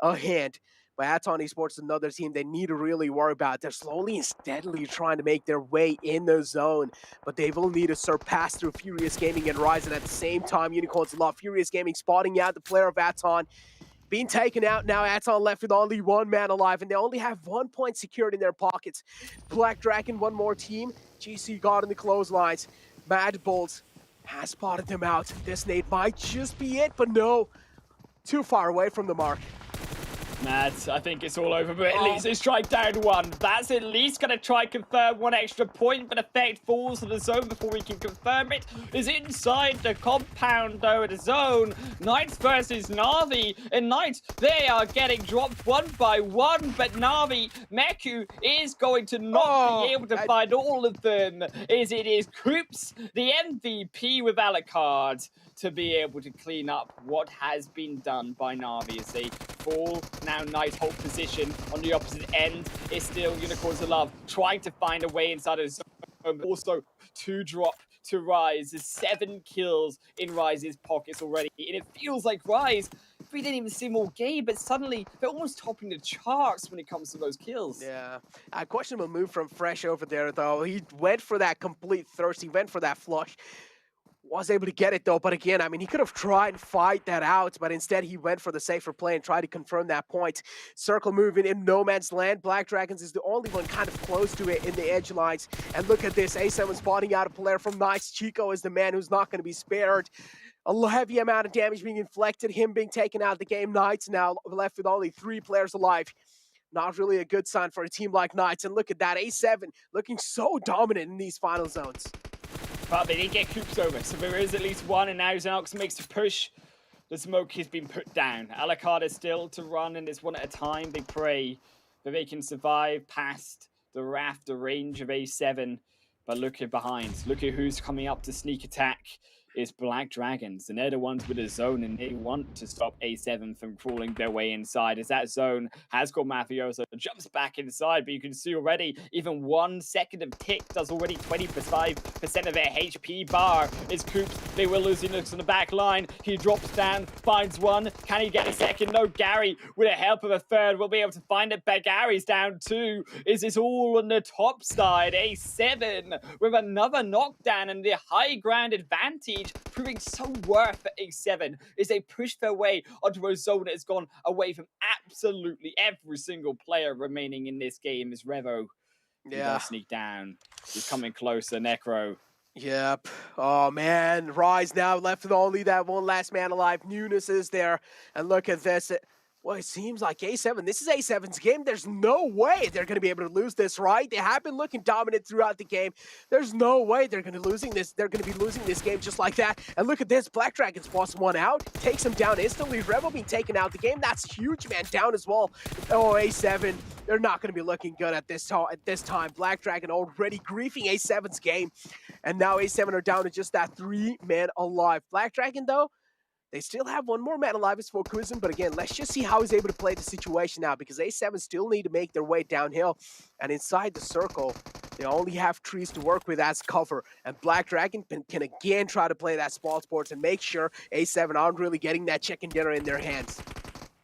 N: a hand. But Aton Esports, another team they need to really worry about. They're slowly and steadily trying to make their way in the zone, but they will need to surpass through Furious Gaming and Rise. And at the same time, Unicorns of Love, Furious Gaming spotting out the player of Aton, being taken out. Now Aton left with only 1 man alive, and they only have 1 point secured in their pockets. Black Dragon, one more team. GC got in the clotheslines. Mad Bulls has spotted them out. This nade might just be it, but no. Too far away from the mark.
K: Mad, I think it's all over, but at least they strike down 1. That's at least going to try and confirm 1 extra point, but effect falls to the zone before we can confirm it. Is inside the compound, though, of the zone. Knights versus Na'Vi, and Knights, they are getting dropped 1 by 1, but Na'Vi, Meku is going to not be able to find all of them, as it is Koops, the MVP with Alucard, to be able to clean up what has been done by Na'Vi as they fall. Now Knight hold position on the opposite end. It's still Unicorns of Love trying to find a way inside of the zone. Also 2 drop to Rise. There's 7 kills in Rise's pockets already. And it feels like Rise, we didn't even see them all game, but suddenly they're almost topping the charts when it comes to those kills.
N: Yeah. A questionable move from Fresh over there, though. He went for that complete thirst. He went for that flush. Was able to get it, though, but again, I mean, he could have tried to fight that out, but instead he went for the safer play and tried to confirm that point. Circle moving in no man's land. Black Dragons is the only one kind of close to it in the edge lines. And look at this, A7 spotting out a player from Nice. Chico is the man who's not going to be spared. A heavy amount of damage being inflicted, him being taken out of the game. Knights now left with only 3 players alive. Not really a good sign for a team like Knights. And look at that, A7 looking so dominant in these final zones.
K: But they did get Coops over, so there is at least one, and now Sanhok makes the push. The smoke has been put down. Alucard is still to run, and it's one at a time. They pray that they can survive past the raft, the range of A7. But look at behind. Look at who's coming up to sneak attack. It's Black Dragons, and they're the ones with a zone, and they want to stop A7 from crawling their way inside. As that zone has got Mafioso, jumps back inside, but you can see already, even 1 second of tick does already 25% of their HP bar. Is Coops, they will lose Linux on the back line. He drops down, finds one. Can he get a second? No, Gary, with the help of a third, will be able to find it, but Gary's down 2. Is this all on the top side? A7 with another knockdown and the high ground advantage, proving so worth for A7 as they push their way onto a zone that has gone away from absolutely every single player remaining in this game. Is Revo gonna sneak down? He's coming closer, Necro.
N: Yep. Oh man, Rise now left with only that one last man alive. Newness is there, and look at this. Well, it seems like A7, this is A7's game. There's no way they're going to be able to lose this, right? They have been looking dominant throughout the game. There's no way they're going to be losing this game just like that. And look at this, Black Dragons boss one out, takes him down instantly. Rebel being taken out the game. That's huge, man, down as well. Oh, A7, they're not going to be looking good at this time. Black Dragon already griefing A7's game. And now A7 are down to just that 3 man alive. Black Dragon, though, they still have 1 more man alive, it's for Kuzin, but again, let's just see how he's able to play the situation now, because A7 still need to make their way downhill, and inside the circle, they only have trees to work with as cover, and Black Dragon can again try to play that small sports and make sure A7 aren't really getting that chicken dinner in their hands.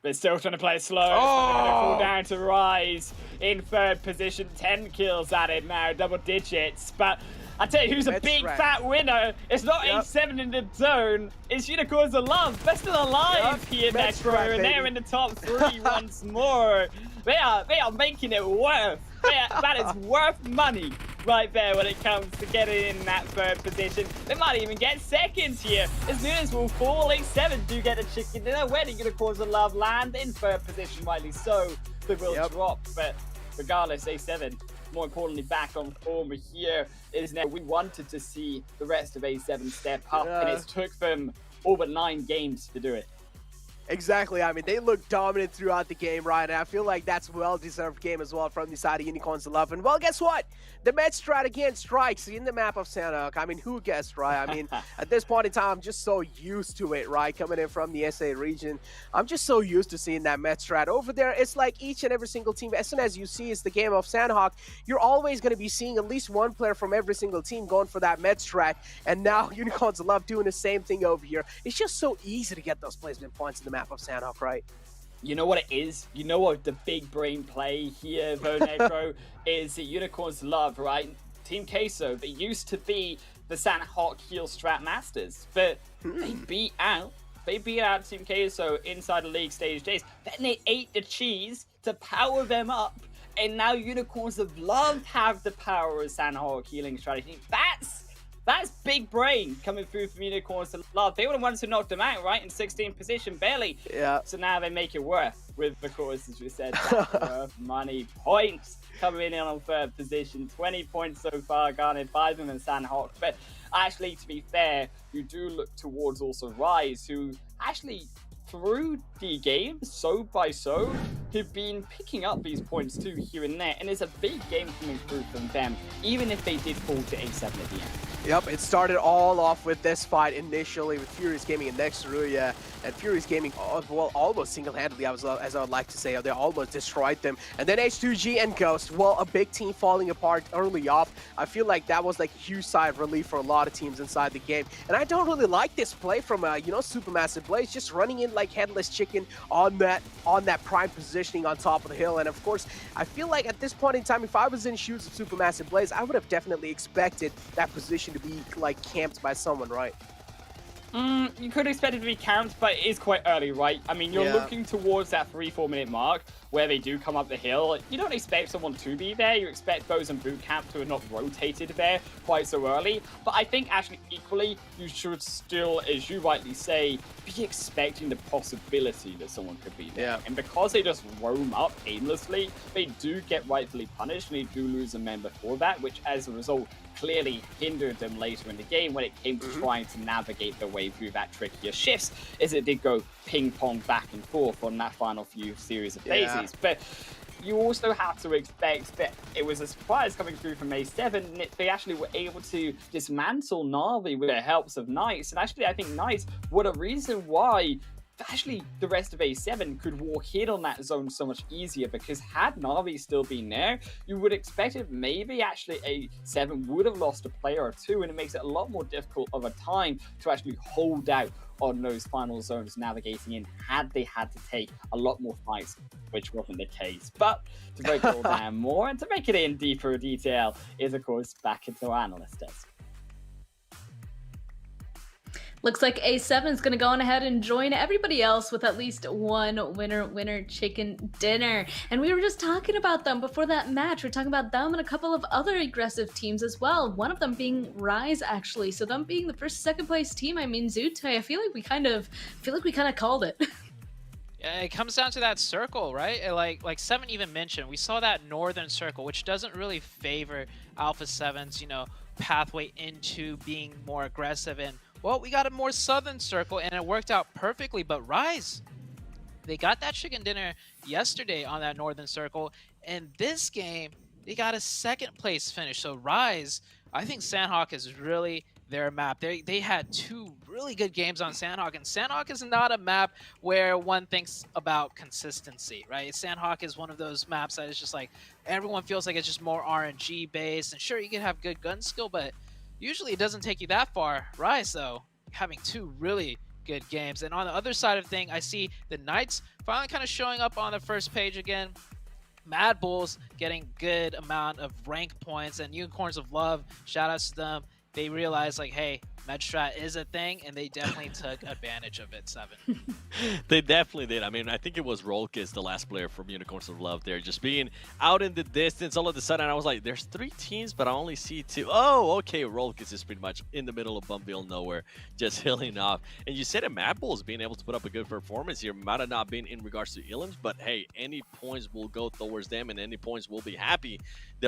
K: They're still trying to play slow. They're going to fall down to Rise in 3rd position, 10 kills at it now, double digits, but I tell you who's a big fat winner. It's not A7 in the zone. It's Unicorns of Love. They're still alive here, Necro, and they're in the top 3 once more. They are making it worth. That is worth money right there when it comes to getting in that 3rd position. They might even get 2nd here. As soon as we'll fall, A7 do get a chicken dinner. Where do Unicorns of Love land? In 3rd position, rightly so. They will drop, but regardless, A7, more importantly, back on form here is now. We wanted to see the rest of A7 step up, and it took them all but 9 games to do it.
N: Exactly. I mean, they look dominant throughout the game, right? And I feel like that's a well-deserved game as well from the side of Unicorns of Love. And, well, guess what? The Met strat again strikes in the map of Sanhok. I mean, who guessed, right? I mean, at this point in time, I'm just so used to it, right? Coming in from the SA region, I'm just so used to seeing that Met strat. Over there, it's like each and every single team, as soon as you see it's the game of Sanhok, you're always going to be seeing at least 1 player from every single team going for that Met strat. And now Unicorns of Love doing the same thing over here. It's just so easy to get those placement points in the map of Sanhok, right?
K: You know what it is? You know what the big brain play here, though, Necro, is the Unicorns Love, right? Team Queso, they used to be the Sanhok heel strat masters, but they beat out Team Queso inside the league stage days. Then they ate the cheese to power them up, and now Unicorns of Love have the power of Sanhok healing strategy. That's big brain coming through from Unicorns of Love. They were the ones who knocked them out, right? In 16th position, barely.
N: Yeah.
K: So now they make it worth with, of course, as we said, worth money. Points coming in on 3rd position. 20 points so far, garnered by them and Sanhok. But actually, to be fair, you do look towards also Rise, who actually, through the game, so by so, have been picking up these points too here and there. And it's a big game coming through from them, even if they did fall to A7 at the end.
N: Yep, it started all off with this fight initially with Furious Gaming and Nexteruya, and Furious Gaming, well, almost single-handedly, as I would like to say, they almost destroyed them. And then H2G and Ghost, well, a big team falling apart early off. I feel like that was like a huge sigh of relief for a lot of teams inside the game. And I don't really like this play from, Supermassive Blaze, just running in like headless chicken on that prime positioning on top of the hill. And of course, I feel like at this point in time, if I was in shoes of Supermassive Blaze, I would have definitely expected that position to be like camped by someone, right?
K: You could expect it to be camped, but it is quite early, right? I mean, you're looking towards that 3-4 minute mark where they do come up the hill. You don't expect someone to be there. You expect those in boot camp to have not rotated there quite so early. But I think actually equally, you should still, as you rightly say, be expecting the possibility that someone could be there. And because they just roam up aimlessly, they do get rightfully punished and they do lose a member for that, which as a result clearly hindered them later in the game when it came to trying to navigate their way through that trickier shifts, as it did go ping-pong back and forth on that final few series of phases. But you also have to expect that it was a surprise coming through from A7. They actually were able to dismantle Na'Vi with the helps of Knights. And actually, I think Knights were the reason why actually the rest of A7 could walk in on that zone so much easier, because had Na'Vi still been there, you would expect it maybe actually A7 would have lost a player or two, and it makes it a lot more difficult of a time to actually hold out on those final zones navigating in had they had to take a lot more fights, which wasn't the case. But to break it all down more and to make it in deeper detail is of course back into our analyst desk.
R: Looks like A7 is going to go on ahead and join everybody else with at least one winner chicken dinner. And we were just talking about them before that match. We're talking about them and a couple of other aggressive teams as well. One of them being Rise, actually. So them being the first, second place team. I mean, Zute, I feel like we kind of called it.
E: Yeah, it comes down to that circle, right? Like Seven even mentioned, we saw that northern circle, which doesn't really favor Alpha 7's, pathway into being more aggressive. And well, we got a more southern circle, and it worked out perfectly. But Rise, they got that chicken dinner yesterday on that northern circle, and this game, they got a second place finish. So Rise, I think Sanhok is really their map. They had two really good games on Sanhok, and Sanhok is not a map where one thinks about consistency, right? Sanhok is one of those maps that is just like, everyone feels like it's just more RNG based, and sure, you can have good gun skill, but usually it doesn't take you that far. Rise, though, having two really good games. And on the other side of the thing, I see the Knights finally kind of showing up on the first page again. Mad Bulls getting good amount of rank points, and Unicorns of Love, shout outs to them. They realized, like, hey, Medstrat is a thing, and they definitely took advantage of it, Seven.
S: They definitely did. I mean, I think it was Rolkis, the last player from Unicorns of Love there, just being out in the distance. All of a sudden, I was like, there's 3 teams, but I only see 2. Oh, okay, Rolkis is pretty much in the middle of Bumville nowhere, just healing off. And you said a Mad Bulls being able to put up a good performance here. Might have not been in regards to Illims, but hey, any points will go towards them, and any points will be happy.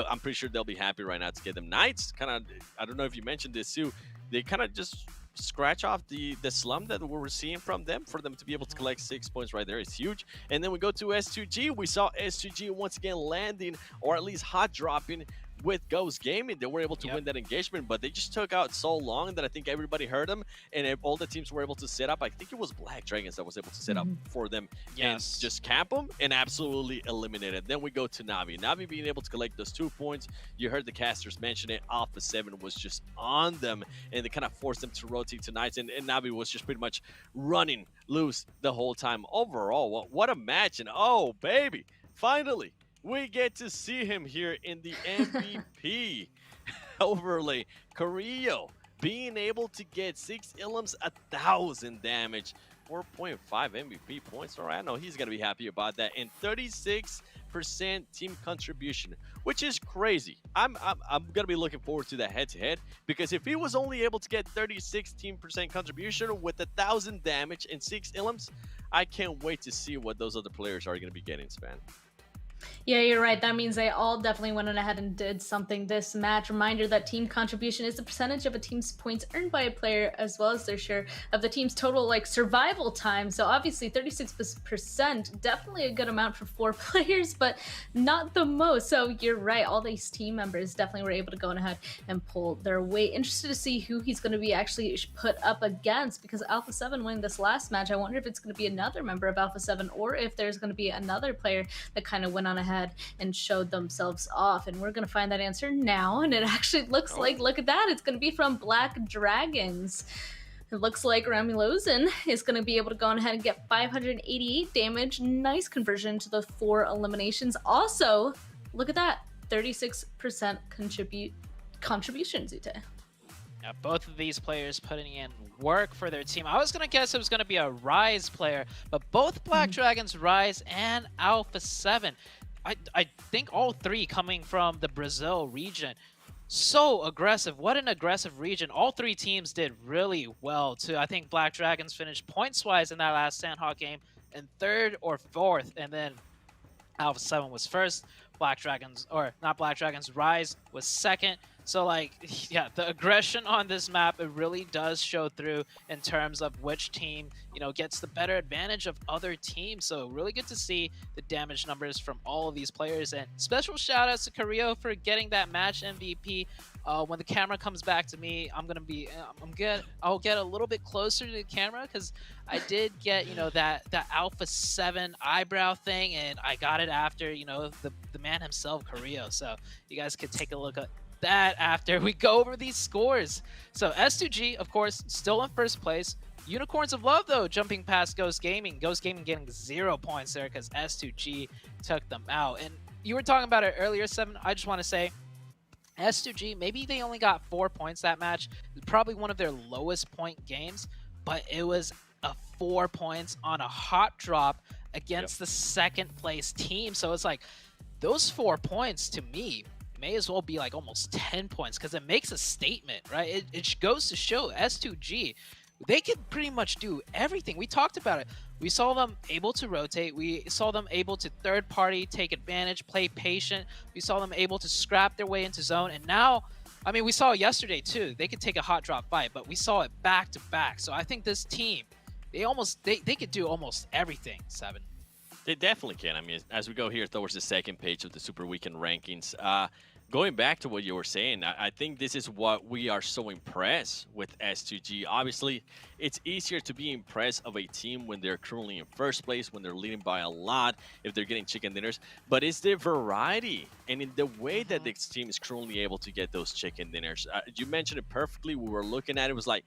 S: I'm pretty sure they'll be happy right now to get them. Knights, kind of, I don't know if you mentioned this too, they kind of just scratch off the slump that we're seeing from them. For them to be able to collect 6 points right there is huge. And then we go to S2G. We saw S2G once again landing, or at least hot dropping with Ghost Gaming. They were able to win that engagement, but they just took out so long that I think everybody heard them, and all the teams were able to set up. I think it was Black Dragons that was able to set up for them and just camp them and absolutely eliminate it. Then we go to Na'Vi. Na'Vi being able to collect those 2 points. You heard the casters mention it. Alpha 7 was just on them, and they kind of forced them to rotate to Knights, and Na'Vi was just pretty much running loose the whole time. Overall, what a match, and oh, baby, finally, we get to see him here in the MVP overlay. Carrillo being able to get 6 Illims, 1,000 damage, 4.5 MVP points. All right, I know he's going to be happy about that. And 36% team contribution, which is crazy. I'm going to be looking forward to that head-to-head, because if he was only able to get 36% contribution with 1,000 damage and 6 Illims, I can't wait to see what those other players are going to be getting, Span.
R: Yeah, you're right. That means they all definitely went ahead and did something this match. Reminder that team contribution is the percentage of a team's points earned by a player as well as their share of the team's total survival time. So obviously 36%, definitely a good amount for 4 players, but not the most. So you're right. All these team members definitely were able to go ahead and pull their weight. Interested to see who he's going to be actually put up against, because Alpha 7 winning this last match, I wonder if it's going to be another member of Alpha 7 or if there's going to be another player that kind of went on ahead and showed themselves off. And we're going to find that answer now, and it actually looks like, look at that, it's going to be from Black Dragons. It looks like Ramulozen is going to be able to go ahead and get 588 damage. Nice conversion to the 4 eliminations. Also, look at that, 36% contribution, Zute.
E: Yeah, both of these players putting in work for their team. I was going to guess it was going to be a Rise player, but both Black Dragons, Rise, and Alpha 7, I think all three coming from the Brazil region. So aggressive. What an aggressive region. All three teams did really well, too. I think Black Dragons finished points-wise in that last Sanhok game in 3rd or 4th, and then Alpha 7 was 1st. Black Dragons, or not Black Dragons, Rise was 2nd. So, like, yeah, the aggression on this map, it really does show through in terms of which team, you know, gets the better advantage of other teams. So, really good to see the damage numbers from all of these players. And special shout outs to Carrillo for getting that match MVP. When the camera comes back to me, I'll get a little bit closer to the camera because I did get, you know, that Alpha 7 eyebrow thing, and I got it after, you know, the man himself, Carrillo. So, you guys could take a look at that after we go over these scores. So S2G, of course, still in 1st place. Unicorns of Love, though, jumping past Ghost Gaming. Ghost Gaming getting 0 points there because S2G took them out. And you were talking about it earlier, 7. I just want to say, S2G, maybe they only got 4 points that match. Probably one of their lowest point games, but it was a 4 points on a hot drop against the 2nd place team. So it's like, those 4 points to me may as well be like almost 10 points because it makes a statement, right? It goes to show S2G, they can pretty much do everything. We talked about it. We saw them able to rotate. We saw them able to third party, take advantage, play patient. We saw them able to scrap their way into zone. And now, I mean, we saw yesterday too, they could take a hot drop fight, but we saw it back to back. So I think this team, they could do almost everything, 7.
S: They definitely can. I mean, as we go here towards the 2nd page of the Super Weekend rankings, going back to what you were saying, I think this is what we are so impressed with S2G. Obviously, it's easier to be impressed of a team when they're currently in 1st place, when they're leading by a lot, if they're getting chicken dinners. But it's the variety and in the way that this team is currently able to get those chicken dinners. You mentioned it perfectly. We were looking at it. It was like,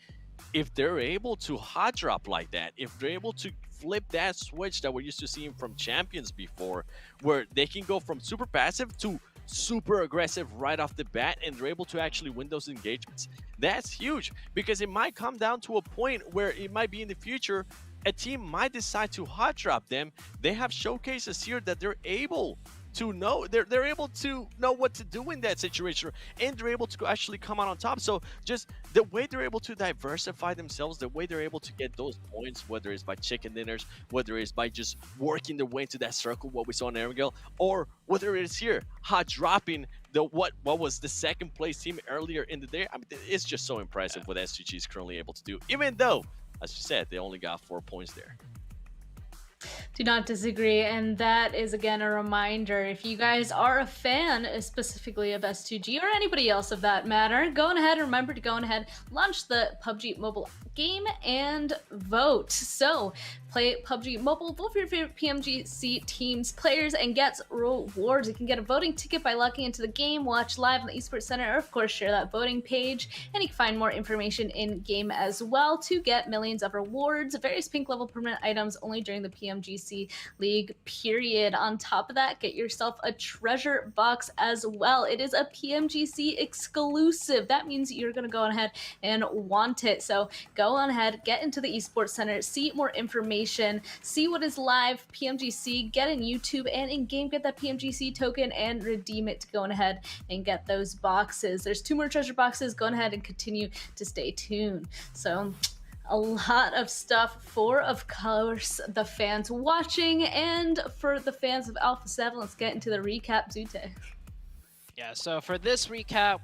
S: if they're able to hot drop like that, if they're able to flip that switch that we're used to seeing from champions before, where they can go from super passive to super aggressive right off the bat, and they're able to actually win those engagements, that's huge, because it might come down to a point where it might be in the future a team might decide to hot drop them. They have showcases here that they're able to know, they're able to know what to do in that situation, and they're able to actually come out on top. So just the way they're able to diversify themselves, the way they're able to get those points, whether it's by chicken dinners, whether it's by just working their way into that circle, what we saw in Erangel, or whether it's here hot dropping the what was the 2nd place team earlier in the day. I mean, it's just so impressive what S2G is currently able to do, even though, as you said, they only got 4 points there.
R: Do not disagree, and that is again a reminder, if you guys are a fan specifically of S2G or anybody else of that matter, go on ahead and remember to go on ahead, launch the PUBG Mobile game and vote. So play PUBG Mobile, vote for your favorite PMGC teams, players, and get rewards. You can get a voting ticket by logging into the game, watch live on the Esports Center, or of course share that voting page, and you can find more information in game as well to get millions of rewards, various pink level permanent items only during the PMGC League period. On top of that, get yourself a treasure box as well. It is a PMGC exclusive. That means you're going to go on ahead and want it. So go on ahead, get into the Esports Center, see more information, see what is live, PMGC, get in YouTube and in-game, get that PMGC token and redeem it to go on ahead and get those boxes. There's 2 more treasure boxes. Go on ahead and continue to stay tuned. So a lot of stuff for, of course, the fans watching, and for the fans of Alpha 7, let's get into the recap, Zute.
E: Yeah, so for this recap,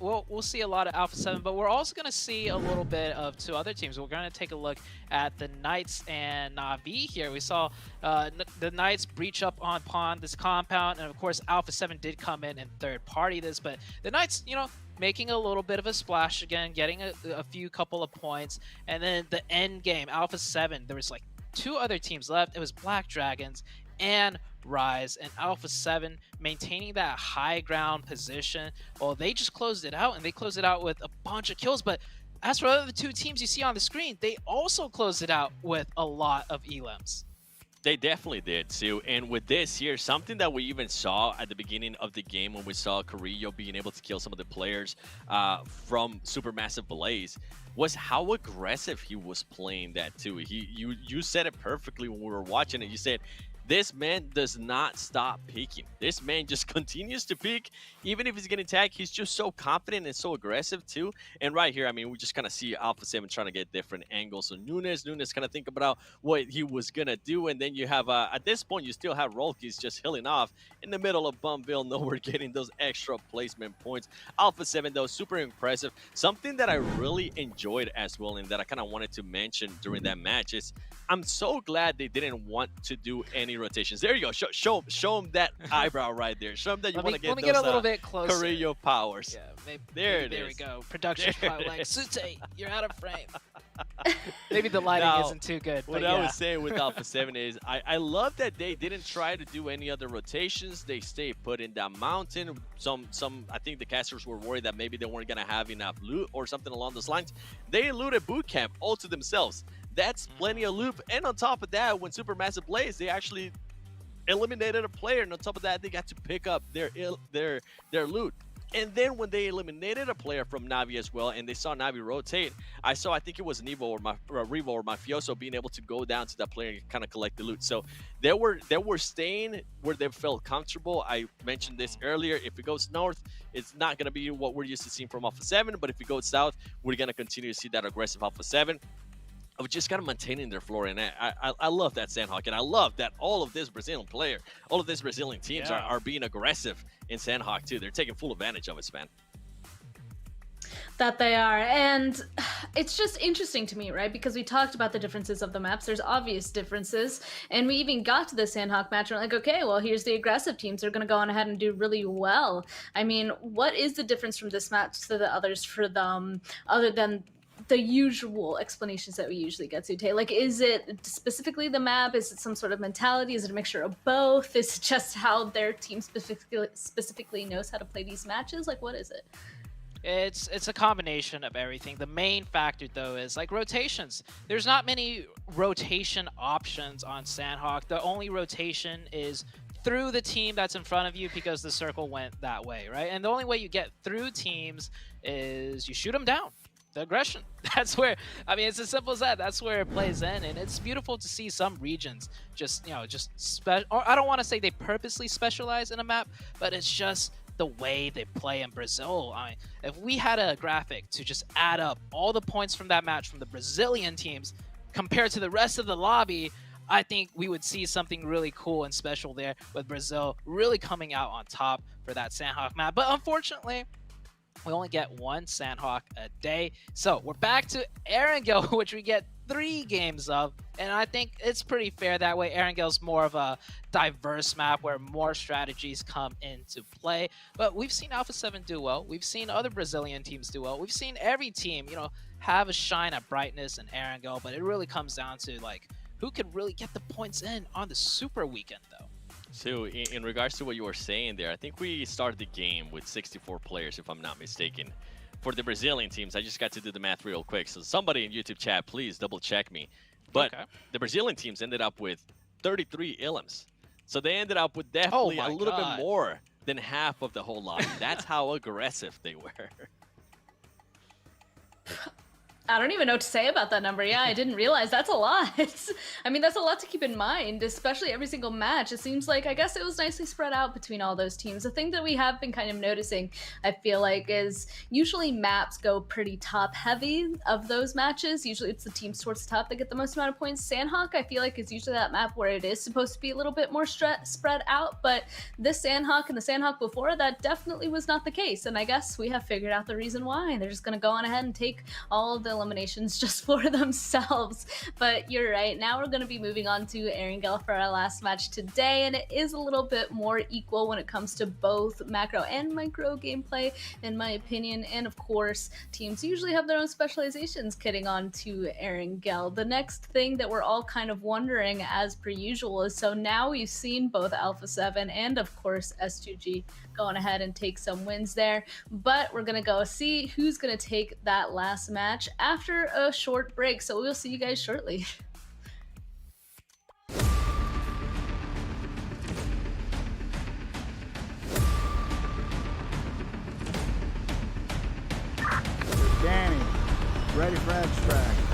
E: we'll see a lot of Alpha 7, but we're also going to see a little bit of 2 other teams. We're going to take a look at the Knights and Na'Vi here. We saw the Knights breach up upon this compound, and of course Alpha 7 did come in and third party this, but the Knights, you know, making a little bit of a splash again, getting a few couple of points, and then the end game, Alpha 7, there was like 2 other teams left. It was Black Dragons and Rise, and Alpha 7 maintaining that high ground position. Well, they just closed it out, and they closed it out with a bunch of kills, but as for the other 2 teams you see on the screen, they also closed it out with a lot of elims.
S: They definitely did, too. And with this here, something that we even saw at the beginning of the game when we saw Carrillo being able to kill some of the players from Supermassive Blaze was how aggressive he was playing that, too. You said it perfectly when we were watching it. You said, this man does not stop peeking. This man just continues to peek. Even if he's getting tagged, he's just so confident and so aggressive too. And right here, I mean, we just kind of see Alpha 7 trying to get different angles. So Nunes kind of think about what he was going to do. And then you have, at this point, you still have Rolkis just healing off in the middle of Bumville. Nowhere getting those extra placement points. Alpha 7, though, super impressive. Something that I really enjoyed as well and that I kind of wanted to mention during that match is I'm so glad they didn't want to do any rotations. There you go. Show them that eyebrow right there. Show them that you want to get those
E: a little bit closer.
S: Carrillo powers.
E: Yeah, maybe,
S: there
E: we
S: is.
E: go. Production probably like, Sute, you're out of frame. Maybe the lighting isn't too good.
S: What I was saying with Alpha 7 is I love that they didn't try to do any other rotations. They stayed put in that mountain. Some I think the casters were worried that maybe they weren't going to have enough loot or something along those lines. They looted boot camp all to themselves. That's plenty of loot. And on top of that, when Supermassive Blaze, they actually eliminated a player. And on top of that, they got to pick up their loot. And then when they eliminated a player from Navi as well, and they saw Navi rotate, I think it was Revo or Mafioso being able to go down to that player and kind of collect the loot. So they were staying where they felt comfortable. I mentioned this earlier. If it goes north, it's not going to be what we're used to seeing from Alpha 7. But if it goes south, we're going to continue to see that aggressive Alpha 7. Of just kind of maintaining their floor, and I love that Sanhok, and I love that all of these Brazilian teams are being aggressive in Sanhok too. They're taking full advantage of it, man.
R: That they are, and it's just interesting to me, right? Because we talked about the differences of the maps. There's obvious differences, and we even got to the Sanhok match and we're like, okay, well, here's the aggressive teams. They're going to go on ahead and do really well. I mean, what is the difference from this match to the others for them, other than the usual explanations that we usually get to? Like, is it specifically the map? Is it some sort of mentality? Is it a mixture of both? Is it just how their team specifically knows how to play these matches? Like, what is it?
E: It's a combination of everything. The main factor, though, is like rotations. There's not many rotation options on Sanhok. The only rotation is through the team that's in front of you because the circle went that way, right? And the only way you get through teams is you shoot them down. The aggression. That's where, I mean, it's as simple as that. That's where it plays in, and it's beautiful to see some regions just, or I don't want to say they purposely specialize in a map, but it's just the way they play in Brazil. I mean, if we had a graphic to just add up all the points from that match from the Brazilian teams compared to the rest of the lobby, I think we would see something really cool and special there with Brazil really coming out on top for that Sanhok map. But unfortunately, we only get one Sanhok a day. So we're back to Erangel, which we get 3 games of. And I think it's pretty fair that way. Erangel's more of a diverse map where more strategies come into play. But we've seen Alpha 7 do well. We've seen other Brazilian teams do well. We've seen every team, have a shine at brightness in Erangel. But it really comes down to, like, who could really get the points in on the Super Weekend, though.
S: So in regards to what you were saying there, I think we started the game with 64 players, if I'm not mistaken. For the Brazilian teams, I just got to do the math real quick. So somebody in YouTube chat, please double check me. But the Brazilian teams ended up with 33 Illims. So they ended up with definitely a little bit more than half of the whole lobby. That's how aggressive they were.
R: I don't even know what to say about that number. Yeah, I didn't realize. That's a lot. I mean, that's a lot to keep in mind, especially every single match. It seems like, I guess it was nicely spread out between all those teams. The thing that we have been kind of noticing, I feel like, is usually maps go pretty top heavy of those matches. Usually it's the teams towards the top that get the most amount of points. Sanhok, I feel like, is usually that map where it is supposed to be a little bit more spread out, but this Sanhok and the Sanhok before, that definitely was not the case. And I guess we have figured out the reason why. They're just going to go on ahead and take all of the eliminations just for themselves. But you're right, now we're going to be moving on to Erangel for our last match today, and it is a little bit more equal when it comes to both macro and micro gameplay, in my opinion. And of course, teams usually have their own specializations getting on to Erangel. The next thing that we're all kind of wondering, as per usual, is so now we've seen both Alpha 7 and of course S2G going ahead and take some wins there, but we're gonna go see who's gonna take that last match after a short break. So we'll see you guys shortly.
B: Ready for extract.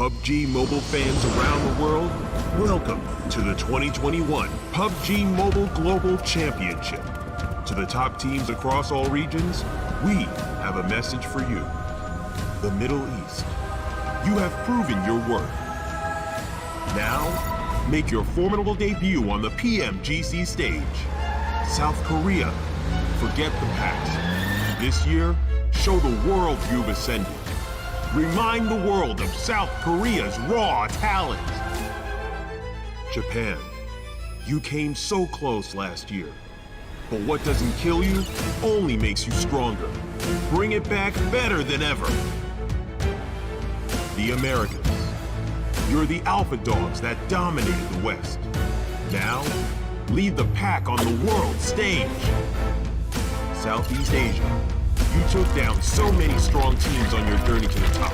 U: PUBG Mobile fans around the world, welcome to the 2021 PUBG Mobile Global Championship. To the top teams across all regions, we have a message for you. The Middle East. You have proven your worth. Now, make your formidable debut on the PMGC stage. South Korea, forget the past. This year, show the world you've ascended. Remind the world of South Korea's raw talent. Japan, you came so close last year. But what doesn't kill you only makes you stronger. Bring it back better than ever. The Americas, you're the alpha dogs that dominated the West. Now, lead the pack on the world stage. Southeast Asia, you took down so many strong teams on your journey to the top.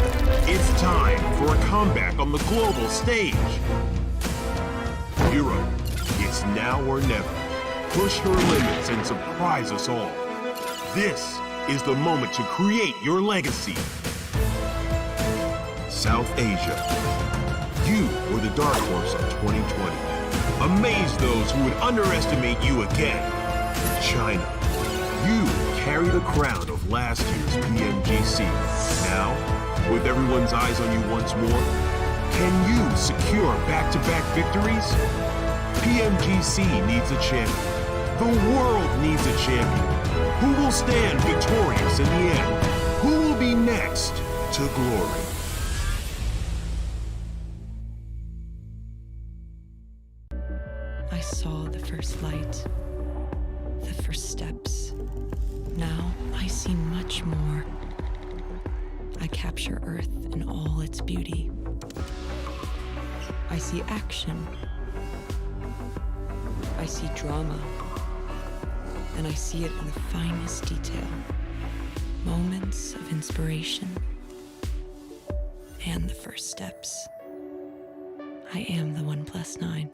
U: It's time for a comeback on the global stage. Europe, it's now or never. Push your limits and surprise us all. This is the moment to create your legacy. South Asia, you were the dark horse of 2020. Amaze those who would underestimate you again. China, you carry the crown of last year's PMGC. Now, with everyone's eyes on you once more, can you secure back-to-back victories? PMGC needs a champion. The world needs a champion. Who will stand victorious in the end? Who will be next to glory?
P: I saw the first light, the first steps. Now I see much more. I capture Earth in all its beauty. I see action. I see drama. And I see it in the finest detail. Moments of inspiration and the first steps. I am the 1+9.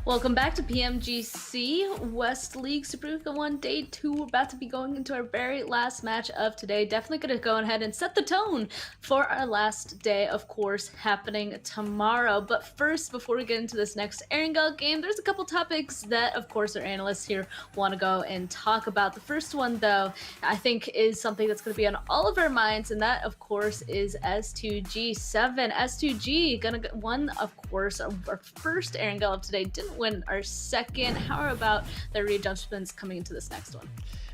R: Welcome back to PMGC West League Super Weekend 1 Day 2. We're about to be going into our very last match of today. Definitely going to go ahead and set the tone for our last day, of course, happening tomorrow. But first, before we get into this next Erangel game, there's a couple topics that, of course, our analysts here want to go and talk about. The first one, though, I think is something that's going to be on all of our minds, and that, of course, is S2G7. S2G going to get one, of course, our first Erangel of today. Didn't win our second. How about the readjustments coming into this next one?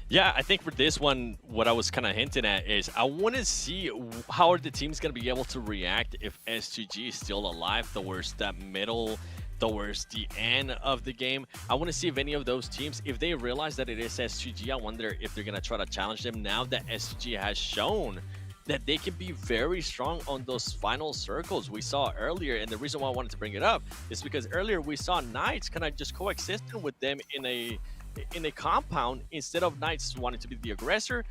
S: Yeah, I think for this one, what I was kind of hinting at is I want to see how are the teams going to be able to react if S2G is still alive towards that middle, towards the end of the game. I want to see if any of those teams, if they realize that it is S2G, I wonder if they're going to try to challenge them now that S2G has shown that they can be very strong on those final circles we saw earlier. And the reason why I wanted to bring it up is because earlier we saw Knights kind of just coexisting with them in a compound. Instead of Knights wanting to be the aggressor,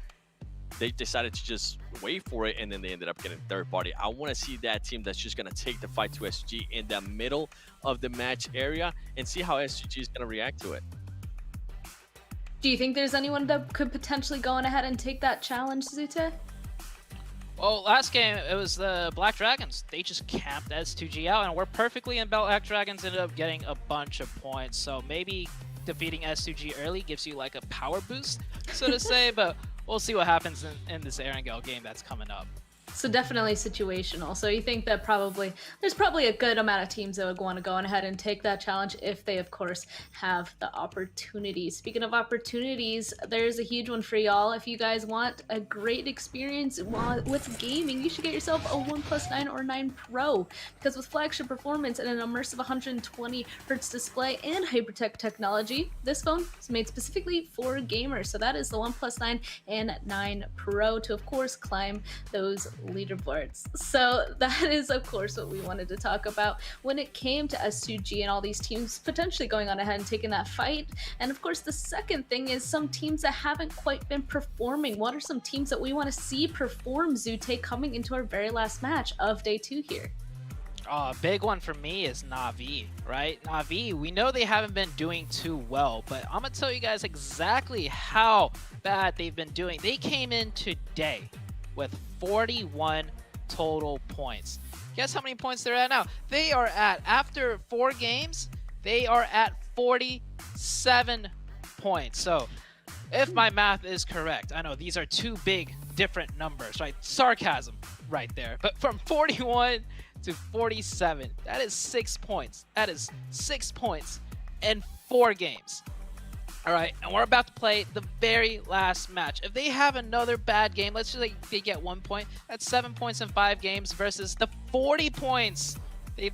S: they decided to just wait for it, and then they ended up getting third party. I want to see that team that's just going to take the fight to SG in the middle of the match area and see how SG is going to react to it.
R: Do you think there's anyone that could potentially go on ahead and take that challenge, Zute?
E: Well, last game, it was the Black Dragons. They just camped S2G out and were perfectly in. Black Dragons ended up getting a bunch of points. So maybe defeating S2G early gives you like a power boost, so to say. But we'll see what happens in this Erangel game that's coming up.
R: So definitely situational. So you think that there's probably a good amount of teams that would want to go on ahead and take that challenge if they, of course, have the opportunity. Speaking of opportunities, there's a huge one for y'all. If you guys want a great experience with gaming, you should get yourself a 1+9 or 9 Pro, because with flagship performance and an immersive 120 Hz display and Hypertech technology, this phone is made specifically for gamers. So that is the 1+9 and 9 Pro to, of course, climb those leaderboards. So that is, of course, what we wanted to talk about when it came to S2G and all these teams potentially going on ahead and taking that fight. And of course, the second thing is some teams that haven't quite been performing. What are some teams that we want to see perform, Zute, coming into our very last match of day 2 here?
E: A big one for me is Na'Vi, right? Na'Vi, we know they haven't been doing too well, but I'm going to tell you guys exactly how bad they've been doing. They came in today with 41 total points. Guess how many points they're at now? They are at, after 4 games, they are at 47 points. So if my math is correct, I know these are two big different numbers, right? Sarcasm right there. But from 41 to 47, that is 6 points. That is 6 points in 4 games. All right, and we're about to play the very last match. If they have another bad game, let's just say they get 1 point, that's 7 points in 5 games versus the 40 points they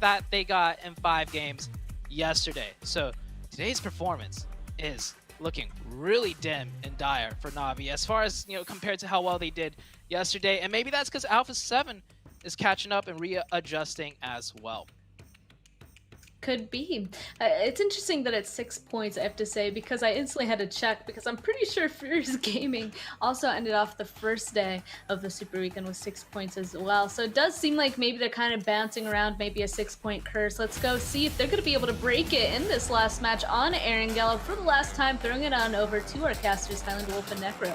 E: got in 5 games yesterday. So today's performance is looking really dim and dire for Na'Vi as far as, you know, compared to how well they did yesterday. And maybe that's because Alpha 7 is catching up and readjusting as well.
R: Could be. It's interesting that it's 6 points, I have to say, because I instantly had to check, because I'm pretty sure Furious Gaming also ended off the first day of the Super Weekend with 6 points as well. So it does seem like maybe they're kind of bouncing around maybe a 6-point curse. Let's go see if they're going to be able to break it in this last match on Erangel. For the last time, throwing it on over to our casters, Highland Wolf and Necro.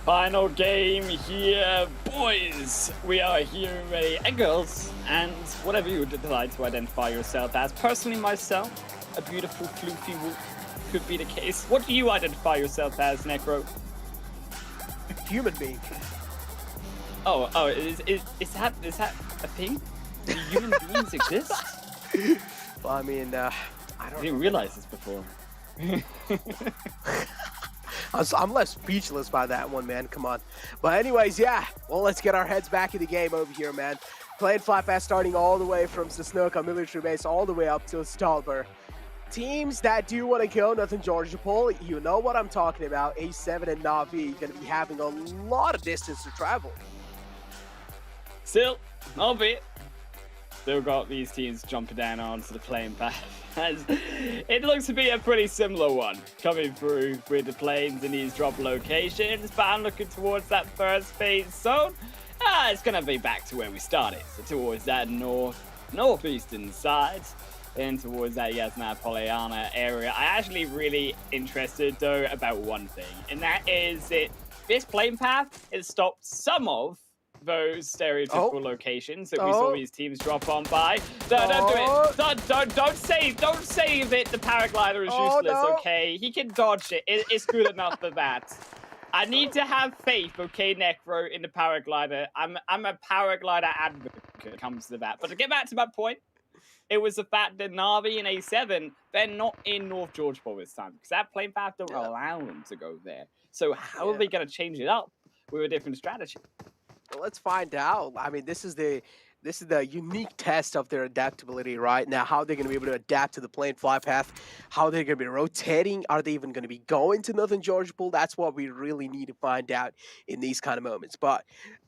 K: Final game here, boys. We are here ready, and girls, and whatever you decide to identify yourself as. Personally, myself, a beautiful floofy wolf could be the case. What do you identify yourself as, Necro?
N: A human being.
K: Oh, is that a thing? Do human beings exist?
N: Well, I mean, I
K: didn't realize this before.
N: I'm left speechless by that one, man. Come on. But anyways, yeah. Well, let's get our heads back in the game over here, man. Playing flat fast, starting all the way from Sanhok on military base all the way up to Stalber. Teams that do want to kill nothing Georgia Pole, you know what I'm talking about. A7 and Na'Vi going to be having a lot of distance to travel.
K: Still, albeit, still got these teams jumping down onto the playing path. It looks to be a pretty similar one coming through with the planes in these drop locations, but I'm looking towards that first phase zone. It's going to be back to where we started, so towards that northeastern side and towards that Yasna Polyana area. I actually really interested though about one thing, and that is that this plane path has stopped some of those stereotypical locations that we saw these teams drop on by. Don't do it. Don't say that the paraglider is useless. Okay, he can dodge it. It's good enough for that. I need to have faith, okay, Necro, in the paraglider. I'm a paraglider advocate when it comes to that. But to get back to my point, it was the fact that Na'Vi and A7, they're not in North Georgia Bowl this time because that plane path don't allow them to go there. So how are they going to change it up with a different strategy?
N: Well, let's find out. I mean, this is the unique test of their adaptability right now. How they're going to be able to adapt to the plane fly path, how they're going to be rotating, are they even going to be going to Northern Georgia Pool? That's what we really need to find out in these kind of moments. But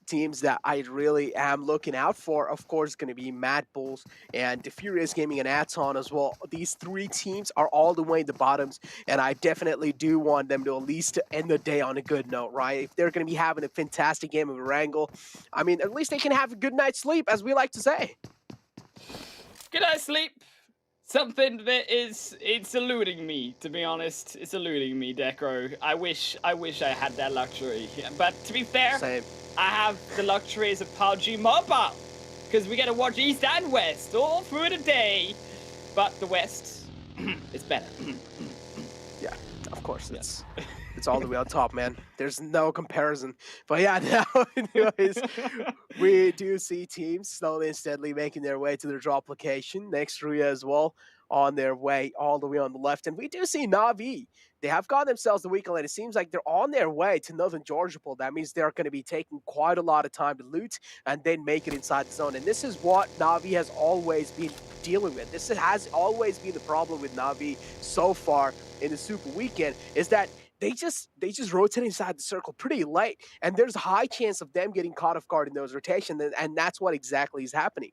N: teams that I really am looking out for, of course, going to be Mad Bulls and the Furious Gaming and Aton as well. These three teams are all the way in the bottoms, and I definitely do want them to at least end the day on a good note, right? If they're going to be having a fantastic game of Erangel, I mean, at least they can have a good night's sleep, as we like to say.
K: Good night's sleep. Something that it's eluding me, to be honest. It's eluding me, Decro. I wish I had that luxury. But to be fair,
N: same.
K: I have the luxuries of PUBG Mobile, because we get to watch East and West all through the day. But the West, it's better.
N: Yeah, of course. It's all the way on top, man. There's no comparison. But yeah, now, anyways, we do see teams slowly and steadily making their way to their drop location. Next Ria as well on their way all the way on the left. And we do see Na'Vi. They have got themselves the weekend, and it seems like they're on their way to Northern Georgia Pool. That means they're going to be taking quite a lot of time to loot and then make it inside the zone. And this is what Na'Vi has always been dealing with. This has always been the problem with Na'Vi so far in the Super Weekend, is that they just rotate inside the circle pretty late, and there's a high chance of them getting caught off guard in those rotations, and that's what exactly is happening.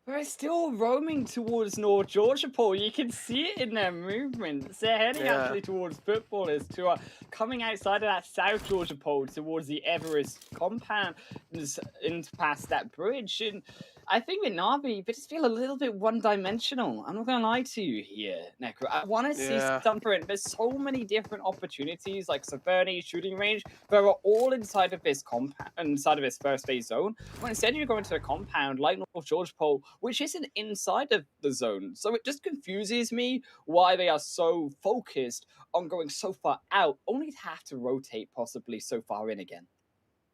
K: They're still roaming towards North Georgia Pool. You can see it in their movements. They're heading actually towards footballers who are coming outside of that South Georgia Pool towards the Everest compound and past that bridge. And I think with Na'Vi, they just feel a little bit one-dimensional. I'm not going to lie to you here, Necro. I want to see something. There's so many different opportunities, like Saverni, shooting range, that are all inside of this compound, inside of this first phase zone. When instead you're going to a compound like North Georgia Pool, which isn't inside of the zone. So it just confuses me why they are so focused on going so far out, only to have to rotate possibly so far in again.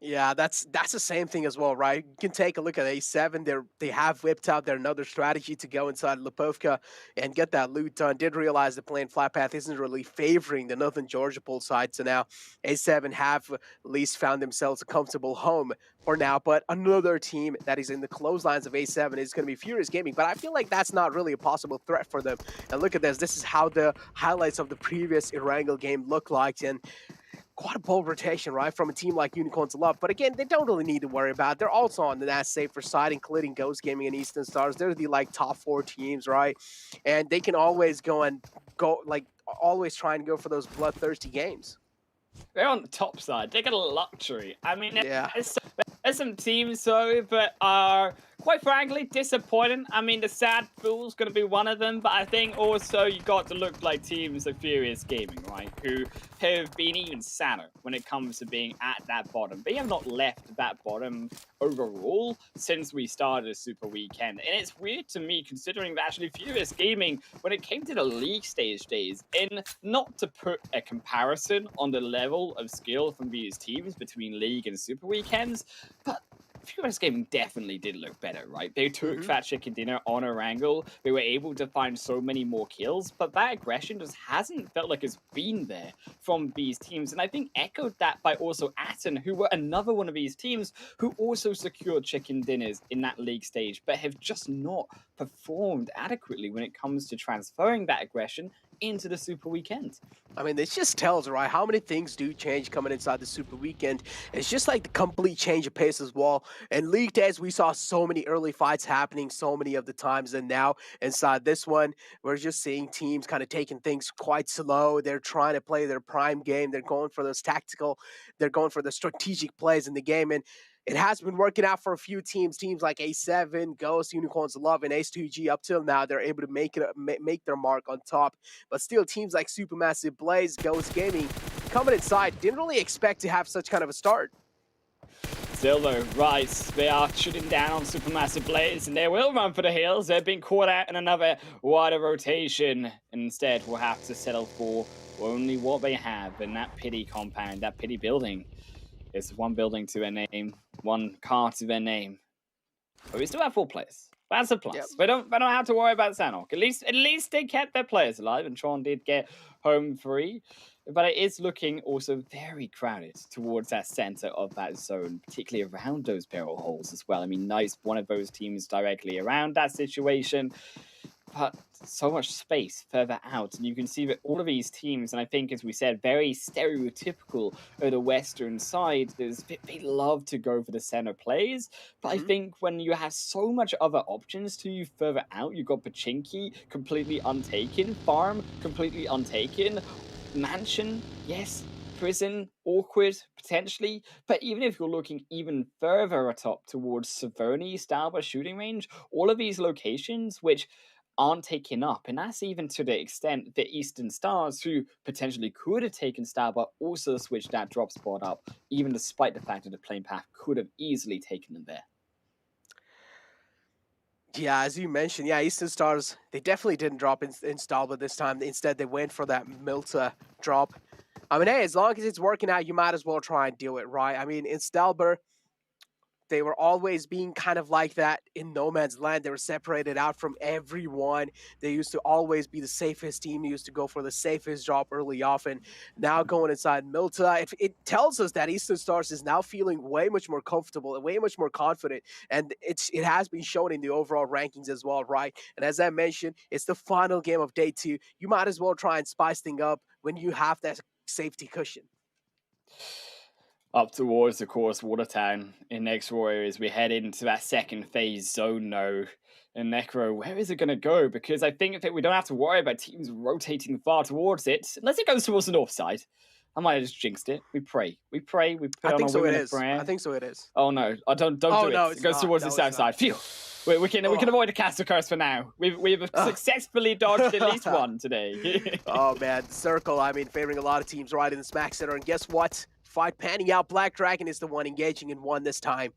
N: Yeah, that's the same thing as well, right? You can take a look at A7. They have whipped out their another strategy to go inside Lipovka and get that loot done. Did realize the plane flat path isn't really favoring the Northern Georgia Pool side, so now A7 have at least found themselves a comfortable home for now. But another team that is in the clotheslines of A7 is going to be Furious Gaming, but I feel like that's not really a possible threat for them. And look at this. This is how the highlights of the previous Erangel game look like, and quite a bold rotation, right, from a team like Unicorns Love. But again, they don't really need to worry about it. They're also on the safer side, including Ghost Gaming and Eastern Stars. They're the top 4 teams, right? And they can always always try and go for those bloodthirsty games.
K: They're on the top side. They got a luxury. I mean, there's some teams, though, that are, quite frankly, disappointing. I mean, the Sad Fool's going to be one of them, but I think also you got to look like teams of Furious Gaming, right, who have been even sadder when it comes to being at that bottom. They have not left that bottom overall since we started Super Weekend. And it's weird to me, considering that actually Furious Gaming, when it came to the league stage days, and not to put a comparison on the level of skill from these teams between league and Super Weekends, but Furious Gaming definitely did look better, right? They took Fat Chicken Dinner on Erangel. They were able to find so many more kills, but that aggression just hasn't felt like it's been there from these teams. And I think echoed that by also Atten, who were another one of these teams who also secured chicken dinners in that league stage, but have just not performed adequately when it comes to transferring that aggression into the Super Weekend.
N: I mean, this just tells, right, how many things do change coming inside the Super Weekend. It's just like the complete change of pace as well. And League days, we saw so many early fights happening so many of the times. And now inside this one, we're just seeing teams kind of taking things quite slow. They're trying to play their prime game. They're going for those tactical, they're going for the strategic plays in the game. And it has been working out for a few teams like A7, Ghost, Unicorns Love, and Ace2G. Up till now, they're able to make their mark on top. But still, teams like Supermassive Blaze, Ghost Gaming, coming inside, didn't really expect to have such kind of a start.
K: Still though, right, they are shooting down on Supermassive Blaze, and they will run for the hills. They're being caught out in another wider rotation, and instead will have to settle for only what they have in that pity compound, that pity building. It's one building to their name, one car to their name. But we still have 4 players. That's a plus. Yep. We don't have to worry about Sanhok. At least they kept their players alive, and Tron did get home free. But it is looking also very crowded towards that center of that zone, particularly around those barrel holes as well. I mean, nice, one of those teams directly around that situation. But so much space further out, and you can see that all of these teams, and I think, as we said, very stereotypical of the Western side, they love to go for the center plays, but I think when you have so much other options to you further out, you've got Pachinki completely untaken, Farm completely untaken, Mansion, yes, Prison, awkward, potentially, but even if you're looking even further atop towards Severny, Stalber shooting range, all of these locations, which aren't taken up, and that's even to the extent that Eastern Stars, who potentially could have taken Stalber, also switched that drop spot up, even despite the fact that the plane path could have easily taken them there.
N: Yeah, as you mentioned, yeah, Eastern Stars, they definitely didn't drop in Stalber this time. Instead, they went for that Milta drop. I mean, hey, as long as it's working out, you might as well try and do it, right? I mean, in Stalber, they were always being kind of like that in no man's land. They were separated out from everyone. They used to always be the safest team. They used to go for the safest drop early often. Now going inside Milta, it tells us that Eastern Stars is now feeling way much more comfortable and way much more confident. And it has been shown in the overall rankings as well, right? And as I mentioned, it's the final game of day 2. You might as well try and spice things up when you have that safety cushion.
K: Up towards, of course, Watertown in Next Warriors. We head into that second phase zone now. And Necro, where is it going to go? Because I think that we don't have to worry about teams rotating far towards it, unless it goes towards the north side. I might have just jinxed it. We pray. We put
N: I think
K: on
N: so
K: women
N: it
K: of
N: is.
K: prayer.
N: I think so it is.
K: Oh no, don't do it. It goes towards the south side. Phew. We can avoid the castle curse for now. We've successfully dodged at least one today.
N: Oh man, the circle, I mean, favoring a lot of teams right in the smack center. And guess what? Fight panning out. Black Dragon is the one engaging in one this time.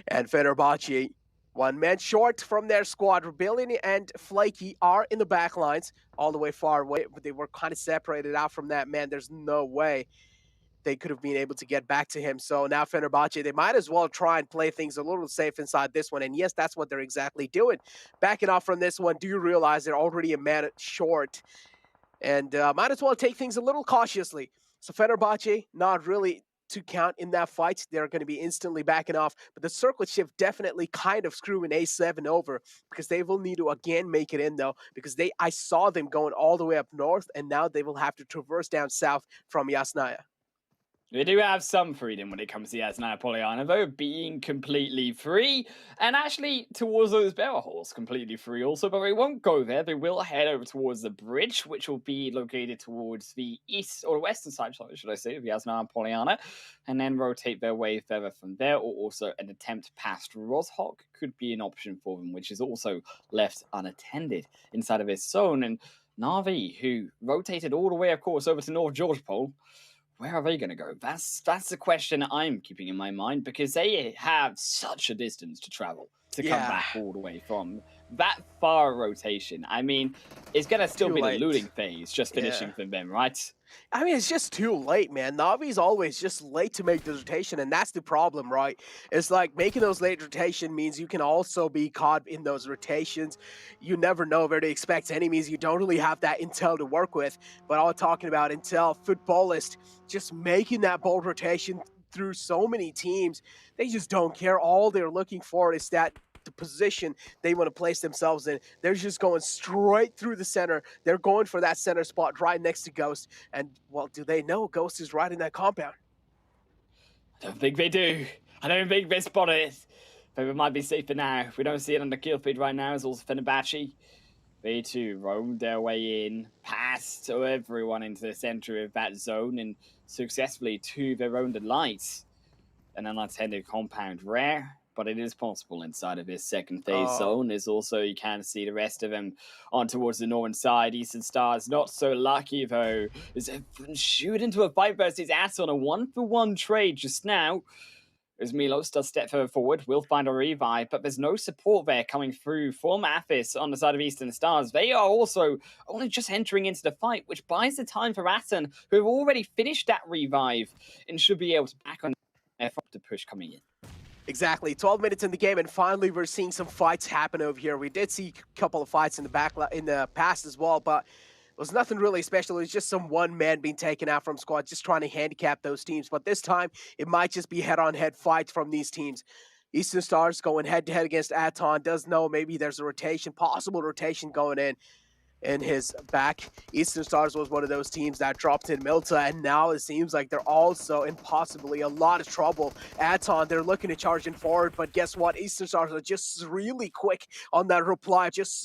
N: And Fenerbahce, one man short from their squad. Rebellion and Flaky are in the back lines, all the way far away, but they were kind of separated out from that man. There's no way they could have been able to get back to him. So now Fenerbahce, they might as well try and play things a little safe inside this one. And yes, that's what they're exactly doing. Backing off from this one, do you realize they're already a man short? And might as well take things a little cautiously. So Fenerbahce, not really to count in that fight. They're going to be instantly backing off. But the circle shift definitely kind of screwing A7 over, because they will need to again make it in though, because I saw them going all the way up north, and now they will have to traverse down south from Yasnaya.
K: We do have some freedom when it comes to Yasnaya Polyana, though, being completely free, and actually towards those barrel holes, completely free also, but they won't go there. They will head over towards the bridge, which will be located towards the east, or western side, should I say, of Yasnaya Polyana, and then rotate their way further from there, or also an attempt past Roshok could be an option for them, which is also left unattended inside of this zone. And Na'Vi, who rotated all the way, of course, over to North George Pole, where are they going to go? That's the question I'm keeping in my mind, because they have such a distance to travel to come back all the way from that far rotation. I mean, it's going to still be the looting phase, just finishing for them, right?
N: I mean, it's just too late, man. Navi's always just late to make the rotation, and that's the problem, right? It's like making those late rotation means you can also be caught in those rotations. You never know where to expect enemies. You don't really have that intel to work with. But all talking about intel, footballist, just making that bold rotation through so many teams, they just don't care. All they're looking for is that the position they want to place themselves in. They're just going straight through the center. They're going for that center spot right next to Ghost. And, well, do they know Ghost is right in that compound?
K: I don't think they do. I don't think they spotted it. But we might be safe for now. We don't see it on the kill feed right now. It's also Fenerbahce. They too roamed their way in, past everyone into the center of that zone, and successfully to their own delight. An unattended compound, rare, but it is possible inside of this second phase zone. There's also, you can see the rest of them on towards the northern side. Eastern Stars not so lucky though, as they shoot into a fight versus Ass on a 1-for-1 trade just now. As Milos does step further forward, will find a revive, but there's no support there coming through from Athis on the side of Eastern Stars. They are also only just entering into the fight, which buys the time for Atten, who have already finished that revive and should be able to back on their to push coming in.
N: Exactly. 12 minutes in the game, and finally we're seeing some fights happen over here. We did see a couple of fights in the past as well, but it was nothing really special. It was just some one man being taken out from squad, just trying to handicap those teams. But this time, it might just be head-on-head fights from these teams. Eastern Stars going head-to-head against Aton. Does know maybe there's a rotation, possible rotation going in his back. Eastern Stars was one of those teams that dropped in Milta, and now it seems like they're also in possibly a lot of trouble. Aton, they're looking to charge in forward, but guess what? Eastern Stars are just really quick on that reply. Bazi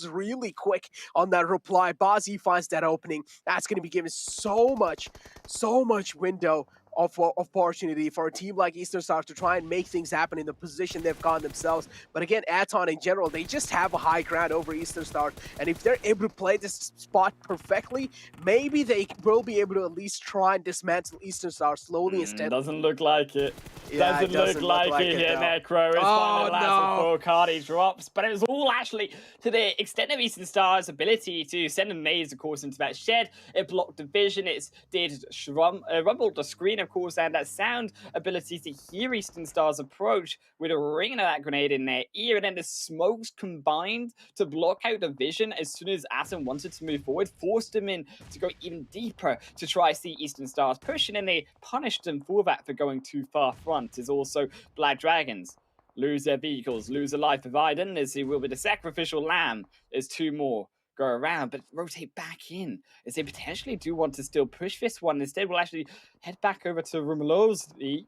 N: finds that opening. That's going to be given so much window of opportunity for a team like Eastern Stars to try and make things happen in the position they've gone themselves. But again, Aton in general, they just have a high ground over Eastern Stars, and if they're able to play this spot perfectly, maybe they will be able to at least try and dismantle Eastern Stars slowly and steadily.
K: Doesn't look like it.
N: Yeah,
K: doesn't look like it here, Necro. It's finally the last full card he drops, but it was all actually to the extent of Eastern Stars' ability to send a maze, of course, into that shed. It blocked the vision. It did rumble the screen, of course, and that sound ability to hear Eastern Stars approach with a ring of that grenade in their ear, and then the smokes combined to block out the vision as soon as Atom wanted to move forward, forced him in to go even deeper to try see Eastern Stars pushing, and they punished him for that for going too far front. Is also Black Dragons lose their vehicles, lose a life of Iden, as he will be the sacrificial lamb as two more go around, but rotate back in as they potentially do want to still push this one. Instead, we'll actually head back over to Rumalosi,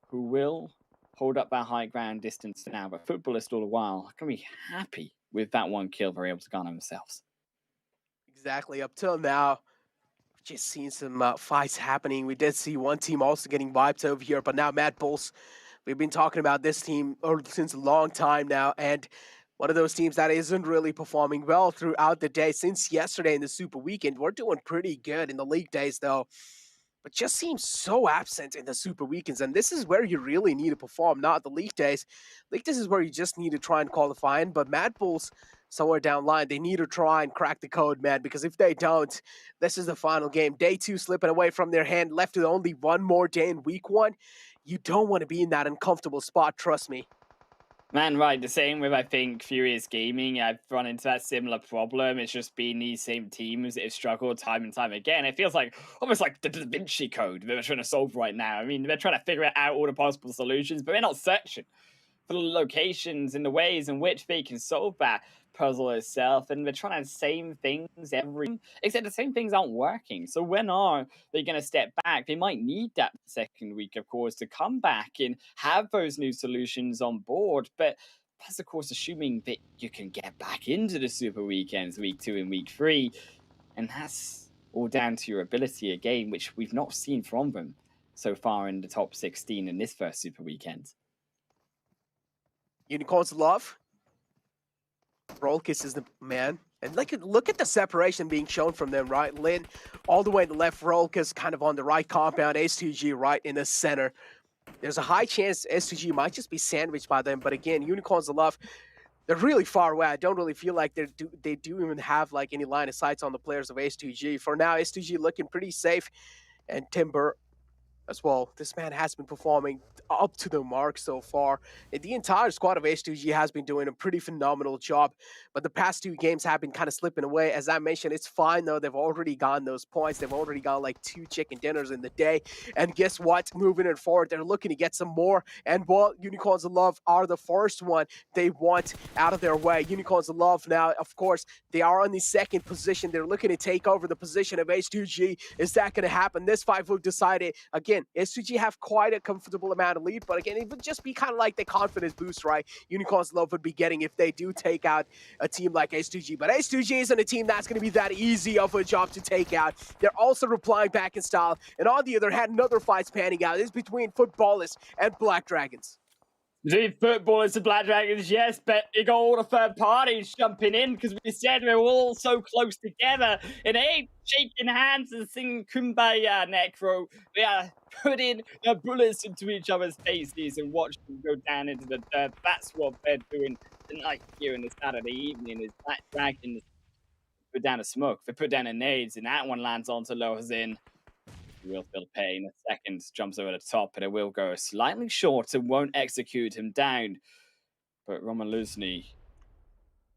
K: who will hold up that high ground distance now, but Footballist all the while can be happy with that one kill they're able to garner themselves.
N: Exactly. Up till now, just seen some fights happening. We did see one team also getting wiped over here, but now Mad Bulls, we've been talking about this team since a long time now, and one of those teams that isn't really performing well throughout the day. Since yesterday in the Super Weekend, we're doing pretty good in the league days though, but just seems so absent in the Super Weekends, and this is where you really need to perform, not the league days. League days is where you just need to try and qualify in, but Mad Bulls, somewhere down the line, they need to try and crack the code, man, because if they don't, this is the final game. Day 2 slipping away from their hand, left with only one more day in week 1. You don't want to be in that uncomfortable spot, trust me.
K: Man, right, the same with, I think, Furious Gaming. I've run into that similar problem. It's just been these same teams that have struggled time and time again. It feels like almost like the Da Vinci Code that we're trying to solve right now. I mean, they're trying to figure out all the possible solutions, but they're not searching for the locations and the ways in which they can solve that puzzle itself, and they're trying the same things except the same things aren't working. So when are they going to step back? They might need that second week, of course, to come back and have those new solutions on board, but plus, of course, assuming that you can get back into the Super Weekends, week 2 and week 3, and that's all down to your ability again, which we've not seen from them so far in the top 16 in this first Super Weekend.
N: Unicorns love. Rolkis is the man. And look at the separation being shown from them, right? Lin all the way to the left, Rolkis kind of on the right compound, S2G right in the center. There's a high chance S2G might just be sandwiched by them, but again, Unicorns love, they're really far away. I don't really feel like they do even have like any line of sights on the players of S2G. For now, S2G looking pretty safe, and Timber as well. This man has been performing up to the mark so far. And the entire squad of H2G has been doing a pretty phenomenal job, but the past 2 games have been kind of slipping away. As I mentioned, it's fine though. They've already gotten those points. They've already got like 2 chicken dinners in the day. And guess what? Moving it forward, they're looking to get some more. And well, Unicorns of Love are the first one they want out of their way. Unicorns of Love now, of course, they are on the 2nd position. They're looking to take over the position of H2G. Is that going to happen? This fight will decide it. Again, H2G have quite a comfortable amount of lead, but again, it would just be kind of like the confidence boost, right? Unicorns Love would be getting if they do take out a team like H2G. But H2G isn't a team that's going to be that easy of a job to take out. They're also replying back in style. And on the other hand, another fight's panning out. It's between Footballists and Black Dragons.
K: The Footballers and Black Dragons, yes, but you got all the third parties jumping in because we said we're all so close together. And they shaking hands and singing Kumbaya, Necro. We are putting the bullets into each other's faces and watching them go down into the dirt. That's what they're doing tonight here in the Saturday evening. Is Black Dragons put down a smoke. They put down a nades, and that one lands onto Loazin. Will feel pain. The second jumps over the top, and it will go slightly short and won't execute him down. But Roman Luzny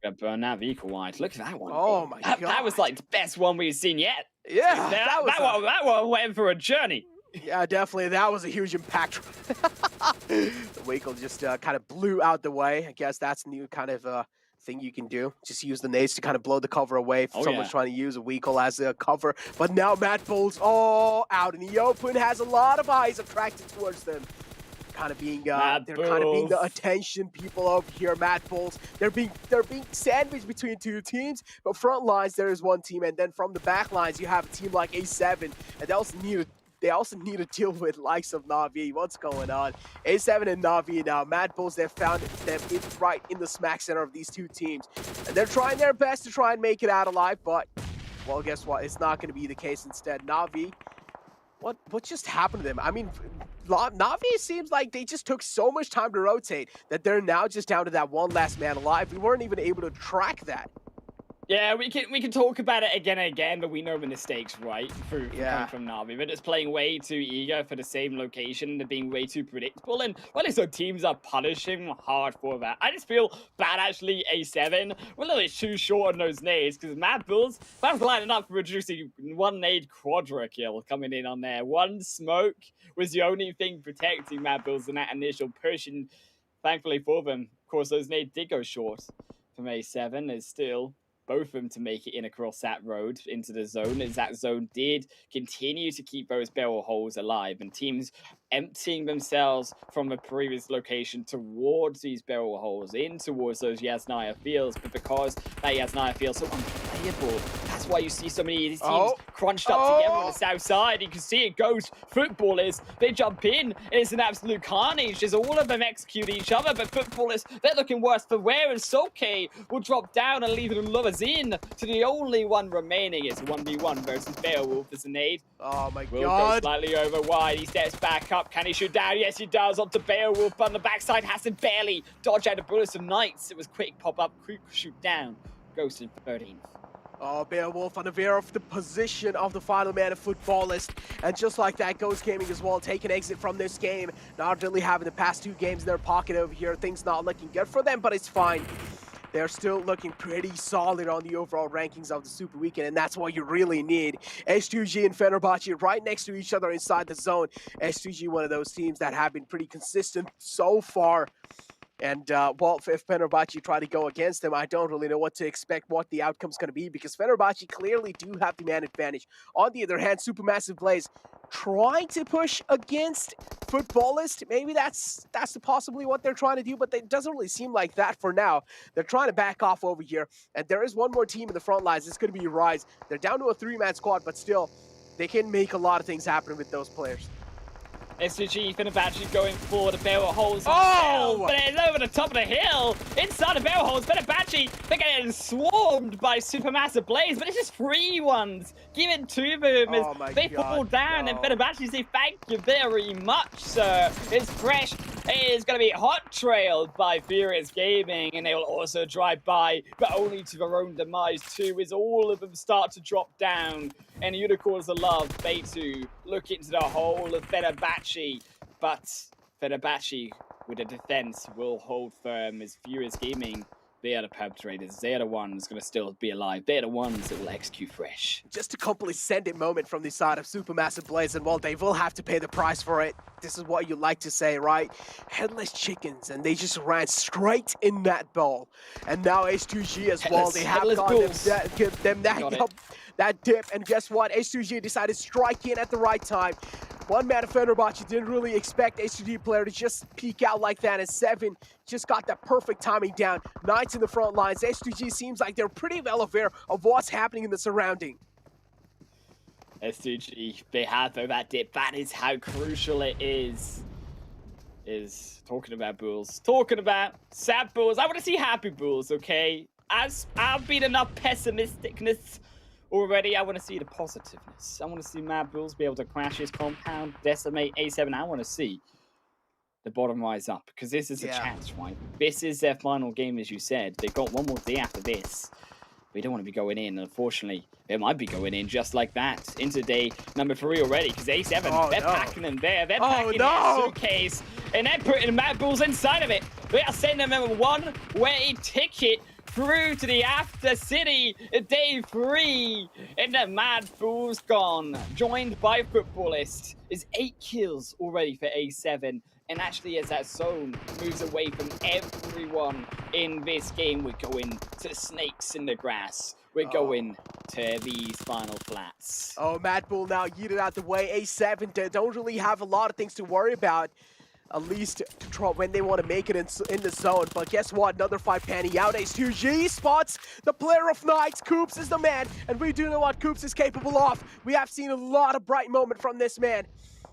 K: got burned out equal wide. Look at that one.
N: Oh my god.
K: That was like the best one we've seen yet.
N: Yeah.
K: That one went for a journey.
N: Yeah, definitely. That was a huge impact. The Waco just kind of blew out the way. I guess that's new kind of thing you can do. Just use the nades to kind of blow the cover away if someone's trying to use a Weekle as a cover. But now Matt Bulls all out in the open, has a lot of eyes attracted towards them. Kind of being they're kind of being the attention people over here. Matt Bulls, they're being sandwiched between 2 teams. But front lines there is 1 team, and then from the back lines you have a team like A7, and they also need to deal with likes of Na'Vi. What's going on? A7 and Na'Vi now. Mad Bulls, they've found them right in the smack center of these 2 teams. And they're trying their best to try and make it out alive, but, well, guess what? It's not going to be the case instead. Na'Vi, what just happened to them? I mean, Na'Vi seems like they just took so much time to rotate that they're now just down to that 1 last man alive. We weren't even able to track that.
K: Yeah, we can talk about it again and again, but we know the mistakes, right? Coming from Na'Vi. They're just playing way too eager for the same location. They're being way too predictable. And, well, so teams are punishing hard for that. I just feel bad, actually, A7. We're a little bit too short on those nades because Mad Bulls, that was lining up for producing 1 nade quadra kill coming in on there. 1 smoke was the only thing protecting Mad Bulls in that initial push. And thankfully for them, of course, those nades did go short from A7. There's still both of them to make it in across that road into the zone, as that zone did continue to keep those barrel holes alive, and teams emptying themselves from the previous location towards these barrel holes, in towards those Yasnaya fields. But because that Yasnaya field so unplayable, that's why you see so many of these teams crunched up together on the south side. You can see it goes Footballers, they jump in, and it's an absolute carnage as all of them execute each other. But Footballers, they're looking worse for wear, and Soke will drop down and leave them lovers in to the only one remaining. It's a 1v1 versus Beowulf as a nade.
N: Oh my
K: Will
N: god.
K: go slightly over wide. He steps back up. Can he shoot down? Yes, he does. Onto Beowulf on the backside. Has to barely dodge out of bullets of Knights. It was quick pop up, quick shoot down. Ghost in 13th.
N: Oh, Beowulf unaware of the position of the final man of Footballist. And just like that, Ghost Gaming as well, take an exit from this game. Not really having the past 2 games in their pocket over here. Things not looking good for them, but it's fine. They're still looking pretty solid on the overall rankings of the Super Weekend, and that's what you really need. H2G and Fenerbahce right next to each other inside the zone. H2G, one of those teams that have been pretty consistent so far. And, well, if Fenerbahce try to go against them, I don't really know what to expect, what the outcome's going to be, because Fenerbahce clearly do have the man advantage. On the other hand, Supermassive Blaze trying to push against Footballist. Maybe that's possibly what they're trying to do, but it doesn't really seem like that for now. They're trying to back off over here, and there is one more team in the front lines. It's going to be Rise. They're down to a 3-man squad, but still, they can make a lot of things happen with those players.
K: SUG Fenerbahce going for the barrel holes themselves, but it's over the top of the hill. Inside the barrel holes, Fenerbahce, they're getting swarmed by Supermassive Blaze, but it's just free ones given to them as they fall down, and Fenerbahce say thank you very much, sir. It's fresh. It is going to be hot trailed by Furious Gaming, and they will also drive by, but only to their own demise too, as all of them start to drop down. And Unicorns of Love, Beitu, look into the hole of Fenerbahce, but Fenerbahce with a defense will hold firm as Furious Gaming, they are the perpetrators. They are the ones going to still be alive. They're the ones that will execute fresh.
N: Just a completely send-it moment from the side of Supermassive Blaze, and well, they will have to pay the price for it. This is what you like to say, right? Headless chickens, and they just ran straight in that ball. And now H2G as well, they have got them that dip, and guess what? H2G decided to strike in at the right time. One man of Fenerbahce didn't really expect H2G player to just peek out like that, and 7 just got that perfect timing down. Knights in the front lines. H2G seems like they're pretty well aware of what's happening in the surrounding.
K: S2G, they have that dip. That is how crucial it is. Talking about Bulls. Talking about sad Bulls. I want to see happy Bulls, okay? As I've been enough pessimisticness already, I want to see the positiveness. I want to see Mad Bulls be able to crash his compound, decimate A7. I want to see the bottom rise up, because this is a chance, right? This is their final game, as you said. They've got one more day after this. We don't want to be going in. Unfortunately, they might be going in just like that into day number 3 already, because A7, they're packing them there. They're packing their suitcase, and they're putting Mad Bulls inside of it. They are sending them a one-way ticket through to the After City, day 3, and the Mad Bulls gone. Joined by Footballist is 8 kills already for A7. And actually, as that zone moves away from everyone in this game, we're going to snakes in the grass. We're going to these final flats.
N: Oh, Mad Bull now yeeted out the way. A7 they don't really have a lot of things to worry about, at least when they want to make it in the zone. But guess what? Another fight panning out. H2G spots the player of Knights. Coops is the man, and we do know what Coops is capable of. We have seen a lot of bright moment from this man.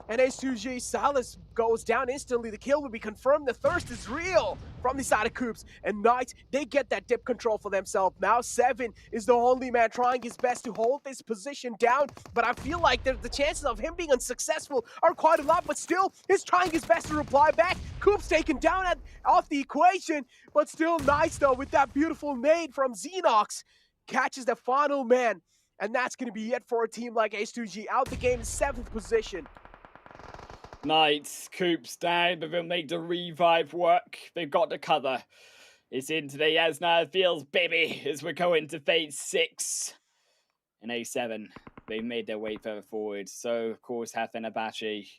N: And H2G, Salas goes down instantly. The kill will be confirmed. The thirst is real from the side of Coops. And Knights, they get that dip control for themselves. Now 7 is the only man trying his best to hold this position down. But I feel like the chances of him being unsuccessful are quite a lot. But still, he's trying his best to reply back. Coops taken down off the equation. But still, Knights, though, with that beautiful nade from Xenox, catches the final man. And that's going to be it for a team like H2G. Out the game in 7th position.
K: Knights, Coops down, but they'll make the revive work. They've got the cover. It's into the Yasna Fields, baby, as we're going to phase 6. And A7, they made their way further forward. So, of course, have Fenerbahce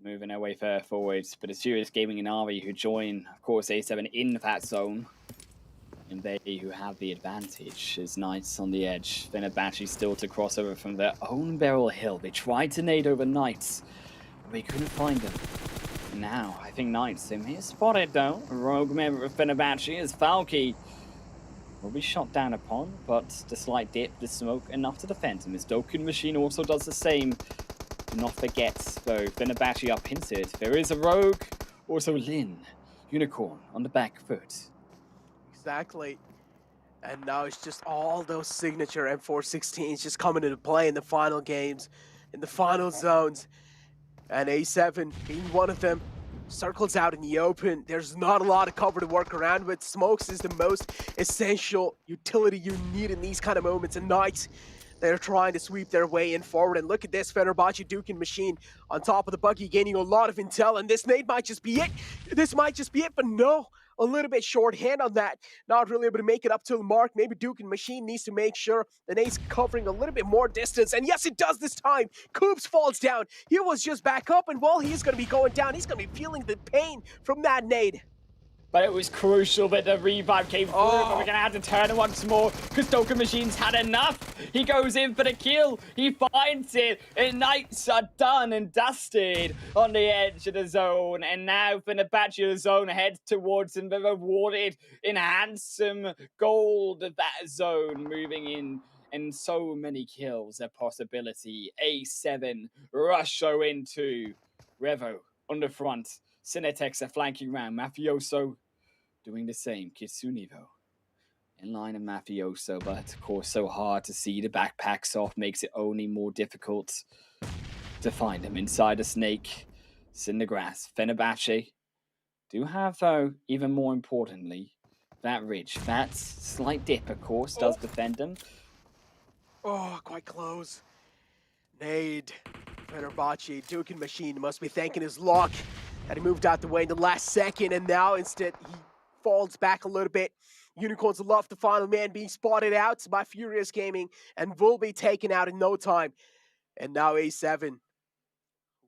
K: moving their way further forward. But it's Furious Gaming and Ari who join, of course, A7 in that zone. And they who have the advantage is Knights on the edge. Fenerbahce still to cross over from their own Beryl Hill. They tried to nade over Knights. We couldn't find them. Now, I think Knights, they may have spotted though. A rogue member of Fenerbahce is Falky. Will be shot down upon, but the slight dip, the smoke, enough to defend him. His Dokkan machine also does the same. Do not forget, though, Fenerbahce up into it. There is a rogue, also Lin, Unicorn on the back foot.
N: Exactly. And now it's just all those signature M416s just coming into play in the final games, in the final zones. And A7 being one of them, circles out in the open. There's not a lot of cover to work around with. Smokes is the most essential utility you need in these kind of moments. And Knights, they're trying to sweep their way in forward. And look at this, Fenerbahce Dukin machine on top of the buggy, gaining a lot of intel. And this nade might just be it. This might just be it, but no. A little bit shorthand on that. Not really able to make it up to the mark. Maybe Dukin machine needs to make sure the nade's covering a little bit more distance. And yes, it does this time. Coops falls down. He was just back up, and while he's going to be going down, he's going to be feeling the pain from that nade.
K: But it was crucial that the revive came through, but we're going to have to turn it once more, because Dokkan Machine's had enough. He goes in for the kill, he finds it, and Knights are done and dusted on the edge of the zone. And now Fenerbahce of the zone heads towards him. They're rewarded in handsome gold of that zone, moving in. And so many kills, a possibility. A7, Rusho into Revo on the front. Cinetex are flanking around. Mafioso doing the same. Kitsunivo in line of Mafioso, but of course so hard to see. The backpacks off makes it only more difficult to find him inside a snake. It's in the grass. Fenerbahce do have, though, even more importantly, that ridge. That slight dip, of course, does defend them.
N: Oh, quite close. Nade. Fenerbahce, Dukin machine must be thanking his luck. And he moved out the way in the last second, and now instead he falls back a little bit. Unicorns love the final man being spotted out by Furious Gaming and will be taken out in no time. And now A7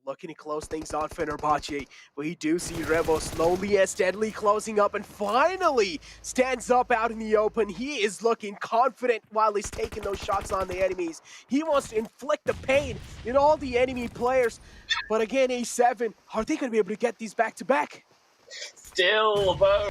N: looking to close things on Fenerbahce. We do see Revo slowly and steadily closing up and finally stands up out in the open. He is looking confident while he's taking those shots on the enemies. He wants to inflict the pain in all the enemy players. But again, A7, are they going to be able to get these back to back?
K: Still, though,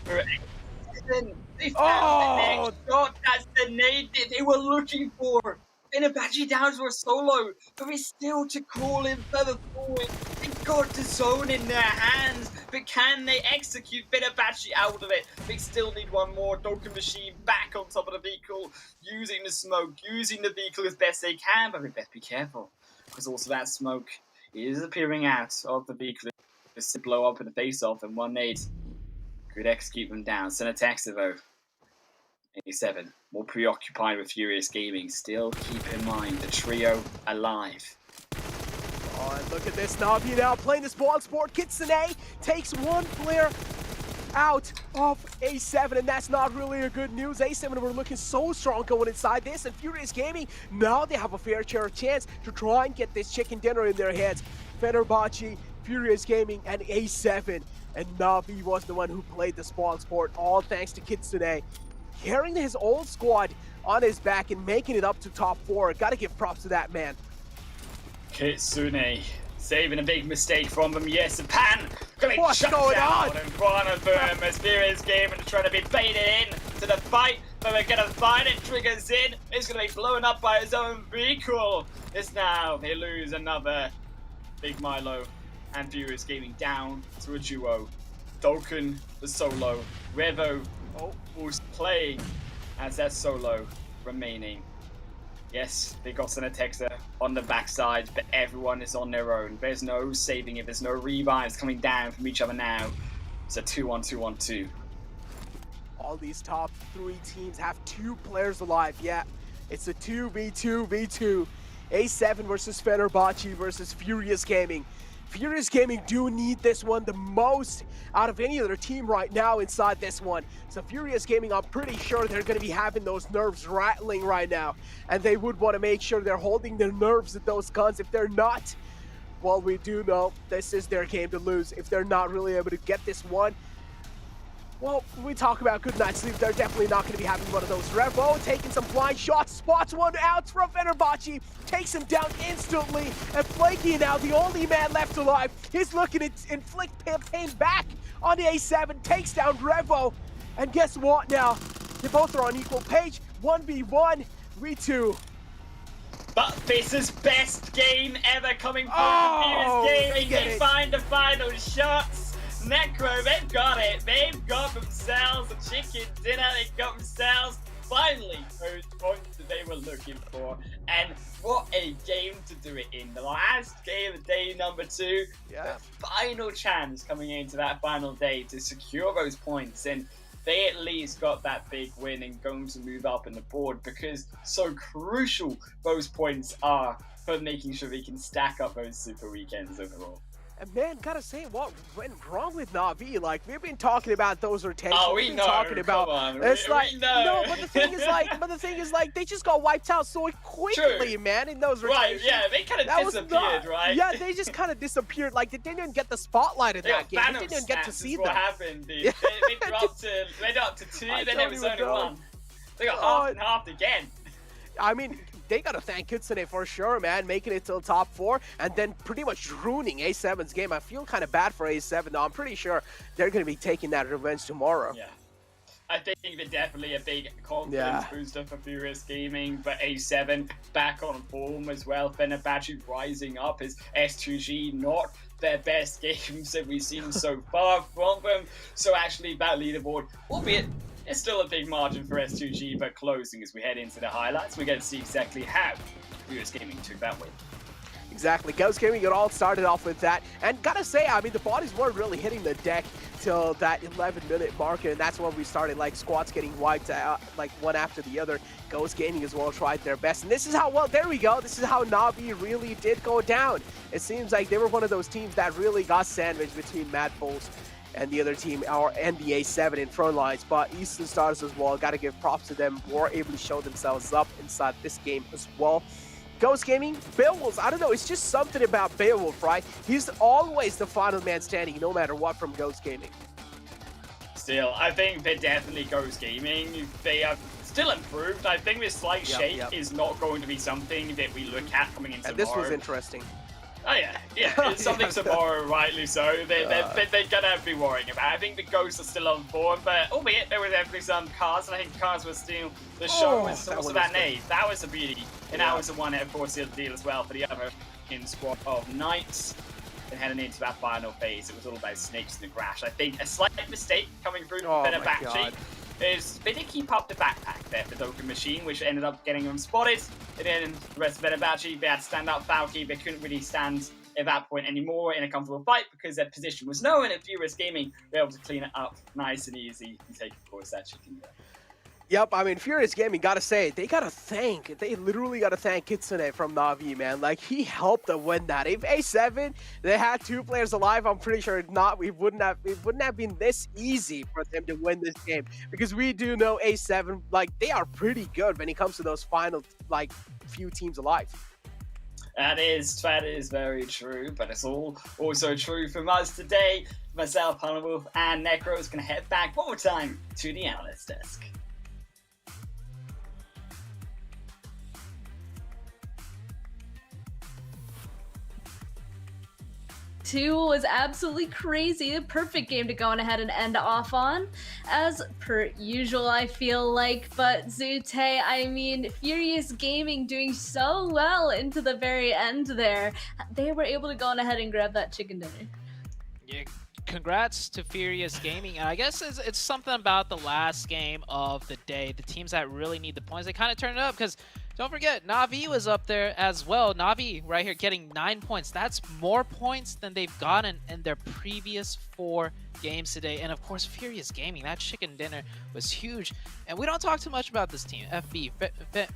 K: they found the next shot. That's the nade that they were looking for. Fenerbahce downs were solo, but it's still to call him further forward. They've got the zone in their hands, but can they execute Fenerbahce out of it? They still need one more. Dokken Machine back on top of the vehicle, using the smoke, using the vehicle as best they can, but we best be careful, because also that smoke is appearing out of the vehicle. Just to blow up in the face-off, and one nade could execute them down. Senatexevo. 87, more preoccupied with Furious Gaming. Still keep in mind the trio alive.
N: Oh, and look at this Navi now playing this ball sport. Kitsune takes one player out of A7, and that's not really a good news. A7 were looking so strong going inside this, and Furious Gaming, now they have a fair share of chance to try and get this chicken dinner in their heads. Fenerbahce, Furious Gaming, and A7. And Navi was the one who played the spawn sport, all thanks to Kitsune. Carrying his old squad on his back and making it up to top 4. Gotta give props to that man.
K: Kitsune saving a big mistake from them. Yes, and Pan getting shut
N: going
K: down
N: on?
K: in front of them as Furious Gaming are trying to be baited in to the fight, but we're gonna find it. Triggers in. It's gonna be blown up by his own vehicle. It's now they lose another. Big Milo and Furious Gaming down to a duo. Dokken the solo. Revo who's playing as that solo remaining. Yes, they got Senatexa on the backside, but everyone is on their own. There's no saving it. There's no revives coming down from each other now. It's a 2-on-2-on-2.
N: All these top 3 teams have 2 players alive. Yeah, it's a 2v2v2. A7 versus Fenerbahce versus Furious Gaming. Furious Gaming do need this one the most out of any other team right now inside this one. So Furious Gaming, I'm pretty sure they're going to be having those nerves rattling right now. And they would want to make sure they're holding their nerves at those guns. If they're not, well, we do know this is their game to lose. If they're not really able to get this one, well, we talk about good night's sleep. They're definitely not going to be having one of those. Revo taking some blind shots, spots one out from Fenerbahce, takes him down instantly, and Flaky now, the only man left alive, is looking to inflict pain back on the A7, takes down Revo, and guess what now? They both are on equal page, 1v1, V2.
K: But this is best game ever coming from Furious Gaming. They find the final shots. Necro, they've got it. They've got themselves a chicken dinner. They've got themselves finally those points that they were looking for. And what a game to do it in. The last game of day number 2. Yeah. The final chance coming into that final day to secure those points. And they at least got that big win and going to move up in the board, because so crucial those points are for making sure they can stack up those super weekends overall.
N: And man, gotta say, what went wrong with Navi? Like, we've been talking about those rotations.
K: Oh, we
N: we've been
K: know.
N: talking about.
K: Come on.
N: It's
K: we know.
N: No, but the thing is like, they just got wiped out so quickly, man, in those rotations.
K: Right, yeah, they kind of disappeared, right?
N: Yeah, they just kind of disappeared. Like, they didn't even get the spotlight in that game. They didn't even get to see them.
K: What happened, dude? Yeah. They dropped to 2, then it was only 1. They got half and half again.
N: I mean, they gotta thank Kitsune for sure, man, making it to the top 4 and then pretty much ruining A7's game. I feel kind of bad for A7 though. I'm pretty sure they're gonna be taking that revenge tomorrow.
K: Yeah, I think they're definitely a big confidence booster for Furious Gaming, but A7 back on form as well. Fenerbahce rising up as S2G, not their best games that we've seen so far from them. So actually that leaderboard, albeit it's still a big margin for S2G, but closing as we head into the highlights, we get to see exactly how Furious Gaming took that win.
N: Exactly, Ghost Gaming, it all started off with that. And gotta say, I mean, the bodies weren't really hitting the deck. until that 11-minute marker, and that's when we started like squads getting wiped out like one after the other. Ghost Gaming as well tried their best, and this is how, well, there we go. This is how Na'Vi really did go down. It seems like they were one of those teams that really got sandwiched between Mad Bulls and the other team, and the A7 in front lines. But Eastern Stars as well, got to give props to them, were able to show themselves up inside this game as well. Ghost Gaming, Beowulf, I don't know, it's just something about Beowulf, right? He's always the final man standing, no matter what, from Ghost Gaming.
K: Still, I think they're definitely Ghost Gaming. They have still improved. I think this slight shake is not going to be something that we look at coming into
N: This was interesting.
K: Oh yeah, it's something tomorrow, rightly so. They're gonna be worrying about. I think the Ghosts are still on board, but albeit there was definitely some cars, and I think cars were still the show was also that nade. That was the beauty, and that was the one that of course sealed the deal as well for the other in squad of Knights. And heading into that final phase, it was all about snakes in the grass. I think a slight mistake coming through Fenerbahce is they did keep up the backpack there for Dokkan Machine, which ended up getting them spotted. And then the rest of Fenerbahce, they had to stand up Falky. They couldn't really stand at that point anymore in a comfortable fight because their position was known, and Furious Gaming were able to clean it up nice and easy and take, of course, that chicken there.
N: Yep, I mean, Furious Gaming, gotta say, they literally gotta thank Kitsune from Na'Vi, man. Like, he helped them win that. If A7, they had 2 players alive, I'm pretty sure it wouldn't have been this easy for them to win this game. Because we do know A7, like, they are pretty good when it comes to those final, like, few teams alive.
K: That is very true, but it's also true from us today. Myself, Hunterwolf, and Necro is going to head back one more time to the analyst desk.
R: 2 was absolutely crazy. The perfect game to go on ahead and end off on, as per usual, I feel like. But Zute, I mean, Furious Gaming doing so well into the very end there. They were able to go on ahead and grab that chicken dinner.
E: Yeah, congrats to Furious Gaming. And I guess it's something about the last game of the day. The teams that really need the points, they kind of turned it up, because don't forget, Na'Vi was up there as well. Na'Vi right here getting 9 points. That's more points than they've gotten in their previous 4 games today. And of course, Furious Gaming, that chicken dinner was huge. And we don't talk too much about this team, FB,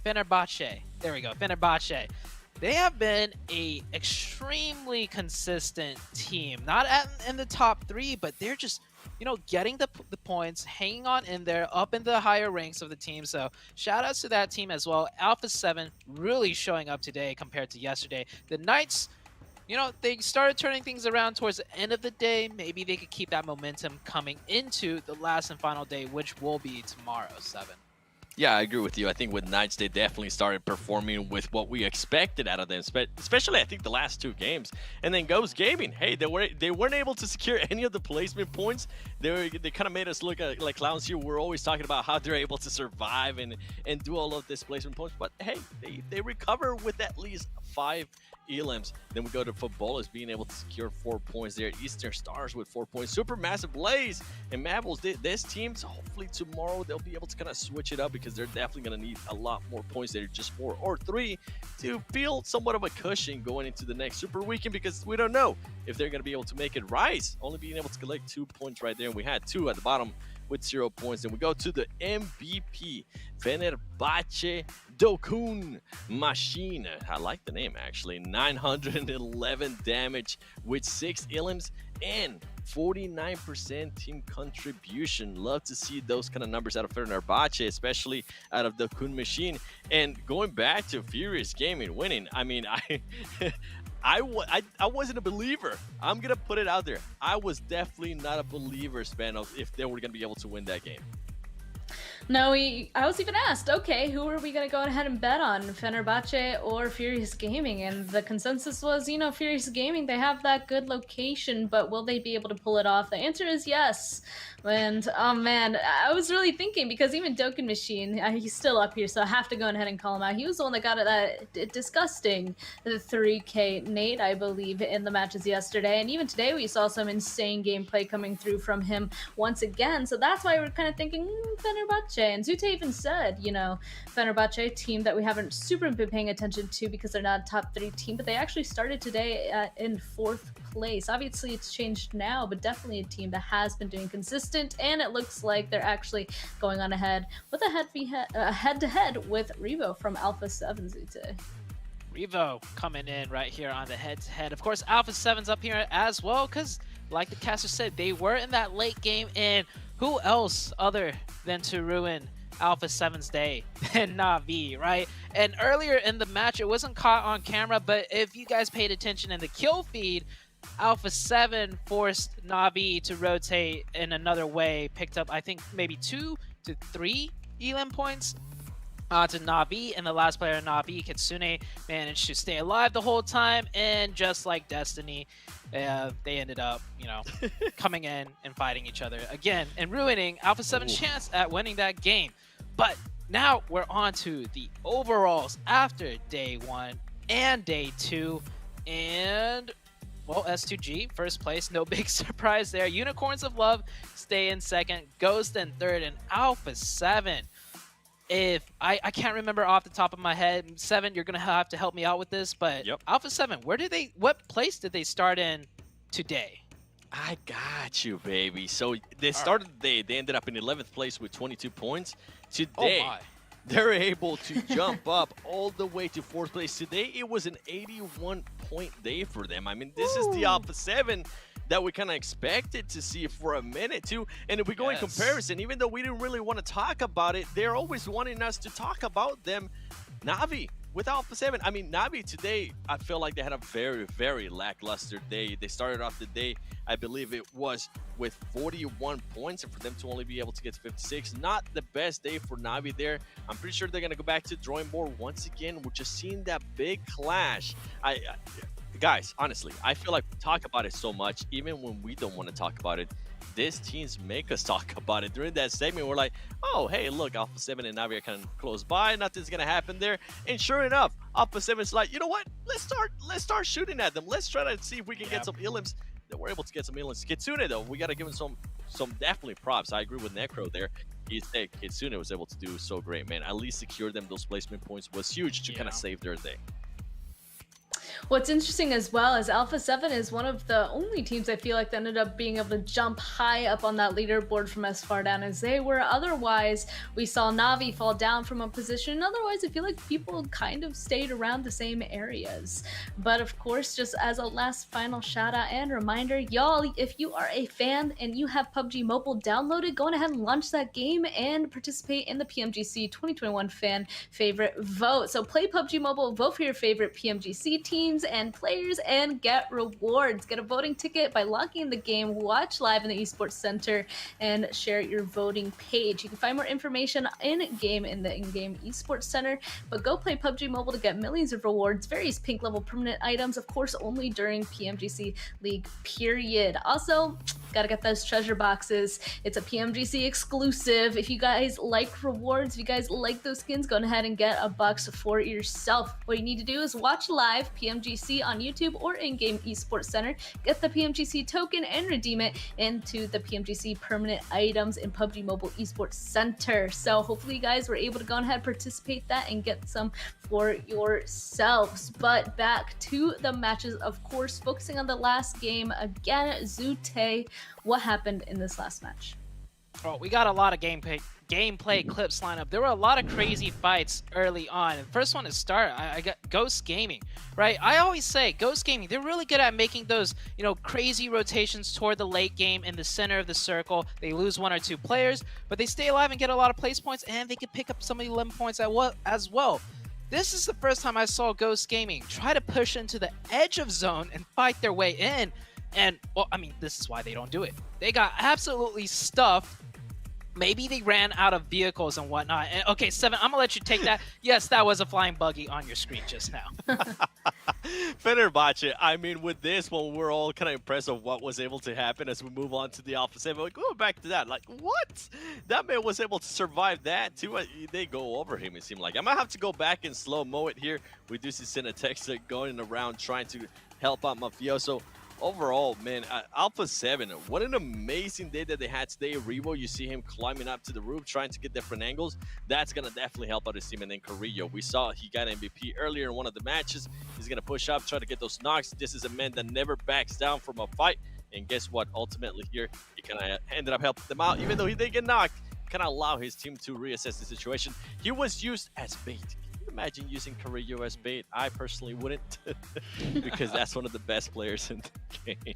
E: Fenerbahce. There we go, Fenerbahce. They have been a extremely consistent team. Not in the top 3, but they're just, you know, getting the points, hanging on in there, up in the higher ranks of the team. So shout outs to that team as well. Alpha 7 really showing up today compared to yesterday. The Knights, you know, they started turning things around towards the end of the day. Maybe they could keep that momentum coming into the last and final day, which will be tomorrow, 7.
S: Yeah, I agree with you. I think with Knights, they definitely started performing with what we expected out of them, especially I think the last 2 games. And then Ghost Gaming, hey, they weren't able to secure any of the placement points. They kind of made us look like clowns here. We're always talking about how they're able to survive and do all of this placement points. But hey, they recover with at least 5 elims. Then we go to Footballers being able to secure 4 points there. Eastern Stars with 4 points. Supermassive Blaze and Mabels. This team, so hopefully tomorrow they'll be able to kind of switch it up, because they're definitely going to need a lot more points there, just 4 or 3, to feel somewhat of a cushion going into the next Super Weekend, because we don't know if they're going to be able to make it rise. Only being able to collect 2 points right there, and we had 2 at the bottom with 0 points. And we go to the MVP, Fenerbahce Dokkan Machine. I like the name, actually. 911 damage with 6 elims and 49% team contribution. Love to see those kind of numbers out of Fenerbahce, especially out of the Dokkan Machine. And going back to Furious Gaming winning, I mean, I wasn't a believer. I'm gonna put it out there. I was definitely not a believer, Span, of if they were gonna be able to win that game.
R: No, I was even asked, okay, who are we going to go ahead and bet on, Fenerbahce or Furious Gaming? And the consensus was, you know, Furious Gaming, they have that good location, but will they be able to pull it off? The answer is yes. And, oh man, I was really thinking, because even Dokkan Machine, he's still up here, so I have to go ahead and call him out. He was the one that got that disgusting 3K nade, I believe, in the matches yesterday. And even today, we saw some insane gameplay coming through from him once again. So that's why we're kind of thinking, Fenerbahce Fenerbahce. And Zute even said, you know, Fenerbahce, team that we haven't super been paying attention to because they're not a top 3 team, but they actually started today in 4th place. Obviously, it's changed now, but definitely a team that has been doing consistent, and it looks like they're actually going on ahead with a head-to-head with Revo from Alpha 7 Zute.
E: Revo coming in right here on the head-to-head. Of course, Alpha 7's up here as well, because like the caster said, they were in that late game, and who else other than to ruin Alpha 7's day than Na'Vi, right? And earlier in the match, it wasn't caught on camera, but if you guys paid attention in the kill feed, Alpha 7 forced Na'Vi to rotate in another way, picked up, I think, maybe 2 to 3 elim points to Na'Vi, and the last player, Na'Vi, Kitsune, managed to stay alive the whole time, and just like Destiny, they ended up, you know, coming in and fighting each other again, and ruining Alpha 7's chance at winning that game. But now we're on to the overalls after day 1 and day 2, and well, S2G, first place, no big surprise there. Unicorns of Love stay in 2nd, Ghost in 3rd, and Alpha 7. If I can't remember off the top of my head, 7, you're gonna have to help me out with this, but Alpha 7, what place did they start in today?
S: I got you, baby. So they started the day, they ended up in 11th place with 22 points. Today, they're able to jump up all the way to 4th place. Today, it was an 81-point day for them. I mean, this is the Alpha 7 that we kind of expected to see for a minute, too. And if we go in comparison, even though we didn't really want to talk about it, they're always wanting us to talk about them. Na'Vi with Alpha 7. I mean, Na'Vi today, I feel like they had a very, very lackluster day. They started off the day, I believe it was with 41 points, and for them to only be able to get to 56, not the best day for Na'Vi there. I'm pretty sure they're going to go back to the drawing board once again. We're just seeing that big clash. Guys, honestly, I feel like we talk about it so much, even when we don't want to talk about it. These teams make us talk about it. During that segment, we're like, oh, hey, look, Alpha 7 and Na'Vi are kind of close by. Nothing's going to happen there. And sure enough, Alpha 7's like, you know what? Let's start shooting at them. Let's try to see if we can get some elims. That we're able to get some elims. Kitsune, though, we got to give him some definitely props. I agree with Necro there. Kitsune was able to do so great, man. At least secure them those placement points was huge to kind of save their day.
R: What's interesting as well is Alpha 7 is one of the only teams I feel like that ended up being able to jump high up on that leaderboard from as far down as they were. Otherwise, we saw Na'Vi fall down from a position. Otherwise, I feel like people kind of stayed around the same areas. But of course, just as a last final shout out and reminder, y'all, if you are a fan and you have PUBG Mobile downloaded, go ahead and launch that game and participate in the PMGC 2021 fan favorite vote. So play PUBG Mobile, vote for your favorite PMGC teams and players, and get rewards. Get a voting ticket by logging in the game, watch live in the Esports Center, and share your voting page. You can find more information in-game in the in-game Esports Center, but go play PUBG Mobile to get millions of rewards, various pink level permanent items, of course, only during PMGC League period. Also, gotta get those treasure boxes. It's a PMGC exclusive. If you guys like rewards, if you guys like those skins, go ahead and get a box for yourself. What you need to do is watch live PMGC on YouTube or in-game Esports Center, get the PMGC token and redeem it into the PMGC permanent items in PUBG Mobile Esports Center. So hopefully you guys were able to go ahead and participate that and get some for yourselves. But back to the matches, of course, focusing on the last game again. Zute, what happened in this last match?
E: Well, we got a lot of gameplay clips lined up. There were a lot of crazy fights early on. And first one to start, I got Ghost Gaming, right? I always say Ghost Gaming, they're really good at making those, you know, crazy rotations toward the late game in the center of the circle. They lose 1 or 2 players, but they stay alive and get a lot of place points, and they can pick up some of the 11 points as well. This is the first time I saw Ghost Gaming try to push into the edge of zone and fight their way in. And, well, I mean, this is why they don't do it. They got absolutely stuffed. Maybe they ran out of vehicles and whatnot. And, okay, 7, I'm going to let you take that. Yes, that was a flying buggy on your screen just now.
S: Fenerbahce, I mean, with this one, we're all kind of impressed of what was able to happen as we move on to the Alpha 7. Like, go back to that. Like, what? That man was able to survive that, too. They go over him, it seemed like. I might have to go back and slow-mo it here. We do see Cinetex going around trying to help out Mafioso. overall, man, Alpha 7, what an amazing day that they had today. Revo, you see him climbing up to the roof, trying to get different angles. That's going to definitely help out his team. And then Carrillo, we saw he got MVP earlier in one of the matches. He's going to push up, try to get those knocks. This is a man that never backs down from a fight. And guess what? Ultimately here, he kind of ended up helping them out. Even though he did get knocked, kind of allow his team to reassess the situation. He was used as bait. Imagine using Carrillo as bait. I personally wouldn't, because that's one of the best players in the game.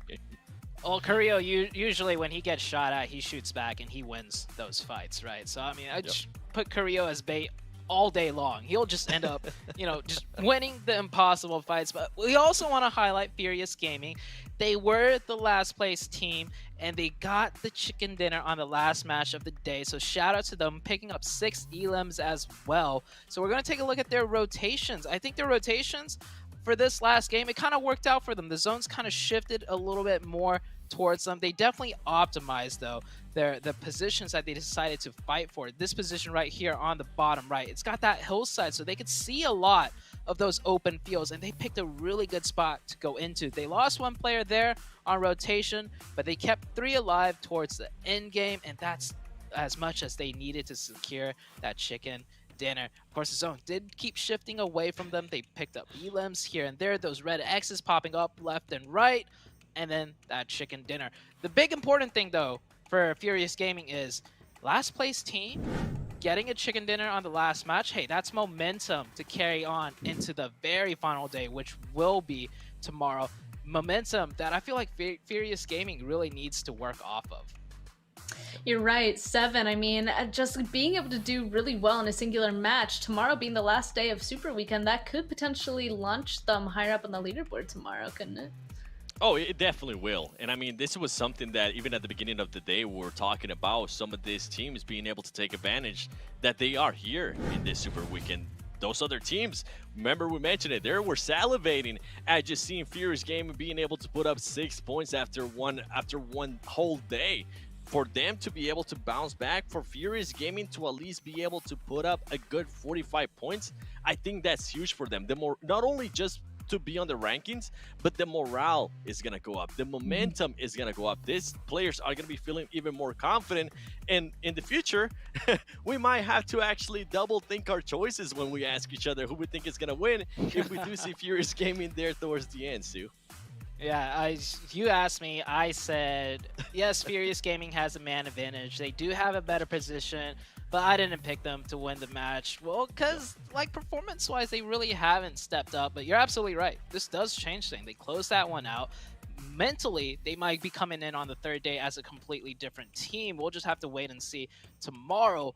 E: Well, Carrillo, usually when he gets shot at, he shoots back and he wins those fights, right? So, I mean, I just put Carrillo as bait all day long. He'll just end up, you know, just winning the impossible fights. But we also want to highlight Furious Gaming. They were the last place team, and they got the chicken dinner on the last match of the day. So shout out to them, picking up 6 elims as well. So we're going to take a look at their rotations. I think their rotations for this last game, it kind of worked out for them. The zones kind of shifted a little bit more towards them. They definitely optimized, though, the positions that they decided to fight for. This position right here on the bottom right, it's got that hillside, so they could see a lot of those open fields, and they picked a really good spot to go into. They lost 1 player there on rotation, but they kept 3 alive towards the end game, and that's as much as they needed to secure that chicken dinner. Of course, the zone did keep shifting away from them. They picked up elims here and there, those red X's popping up left and right, and then that chicken dinner. The big important thing, though, for Furious Gaming is last place team getting a chicken dinner on the last match. Hey, that's momentum to carry on into the very final day, which will be tomorrow. Momentum that I feel like Furious Gaming really needs to work off of.
R: You're right, 7. I mean, just being able to do really well in a singular match, tomorrow being the last day of Super Weekend, that could potentially launch them higher up on the leaderboard tomorrow, couldn't it?
S: Oh, it definitely will. And I mean, this was something that even at the beginning of the day, we were talking about some of these teams being able to take advantage that they are here in this Super Weekend. Those other teams, remember we mentioned it, they were salivating at just seeing Furious Gaming being able to put up 6 points after one whole day. For them to be able to bounce back, for Furious Gaming to at least be able to put up a good 45 points, I think that's huge for them. Not only just to be on the rankings, but the morale is gonna go up, the momentum is gonna go up. These players are gonna be feeling even more confident, and in the future we might have to actually double think our choices when we ask each other who we think is gonna win if we do see Furious Gaming there towards the end, Sue.
E: Yeah, you asked me, I said, yes, Furious Gaming has a man advantage. They do have a better position, but I didn't pick them to win the match. Well, because, like, performance-wise, they really haven't stepped up. But you're absolutely right. This does change things. They closed that one out. Mentally, they might be coming in on the 3rd day as a completely different team. We'll just have to wait and see tomorrow.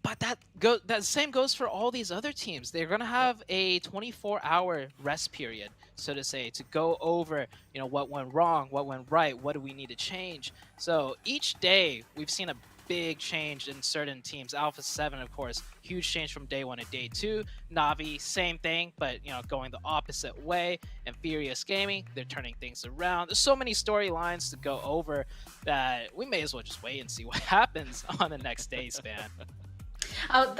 E: But that same goes for all these other teams. They're going to have a 24-hour rest period, so to say, to go over, you know, what went wrong, what went right, what do we need to change. So each day, we've seen a big change in certain teams. Alpha 7, of course, huge change from day 1 to day 2. Navi, same thing, but, you know, going the opposite way. And Furious Gaming, they're turning things around. There's so many storylines to go over that we may as well just wait and see what happens on the next day span.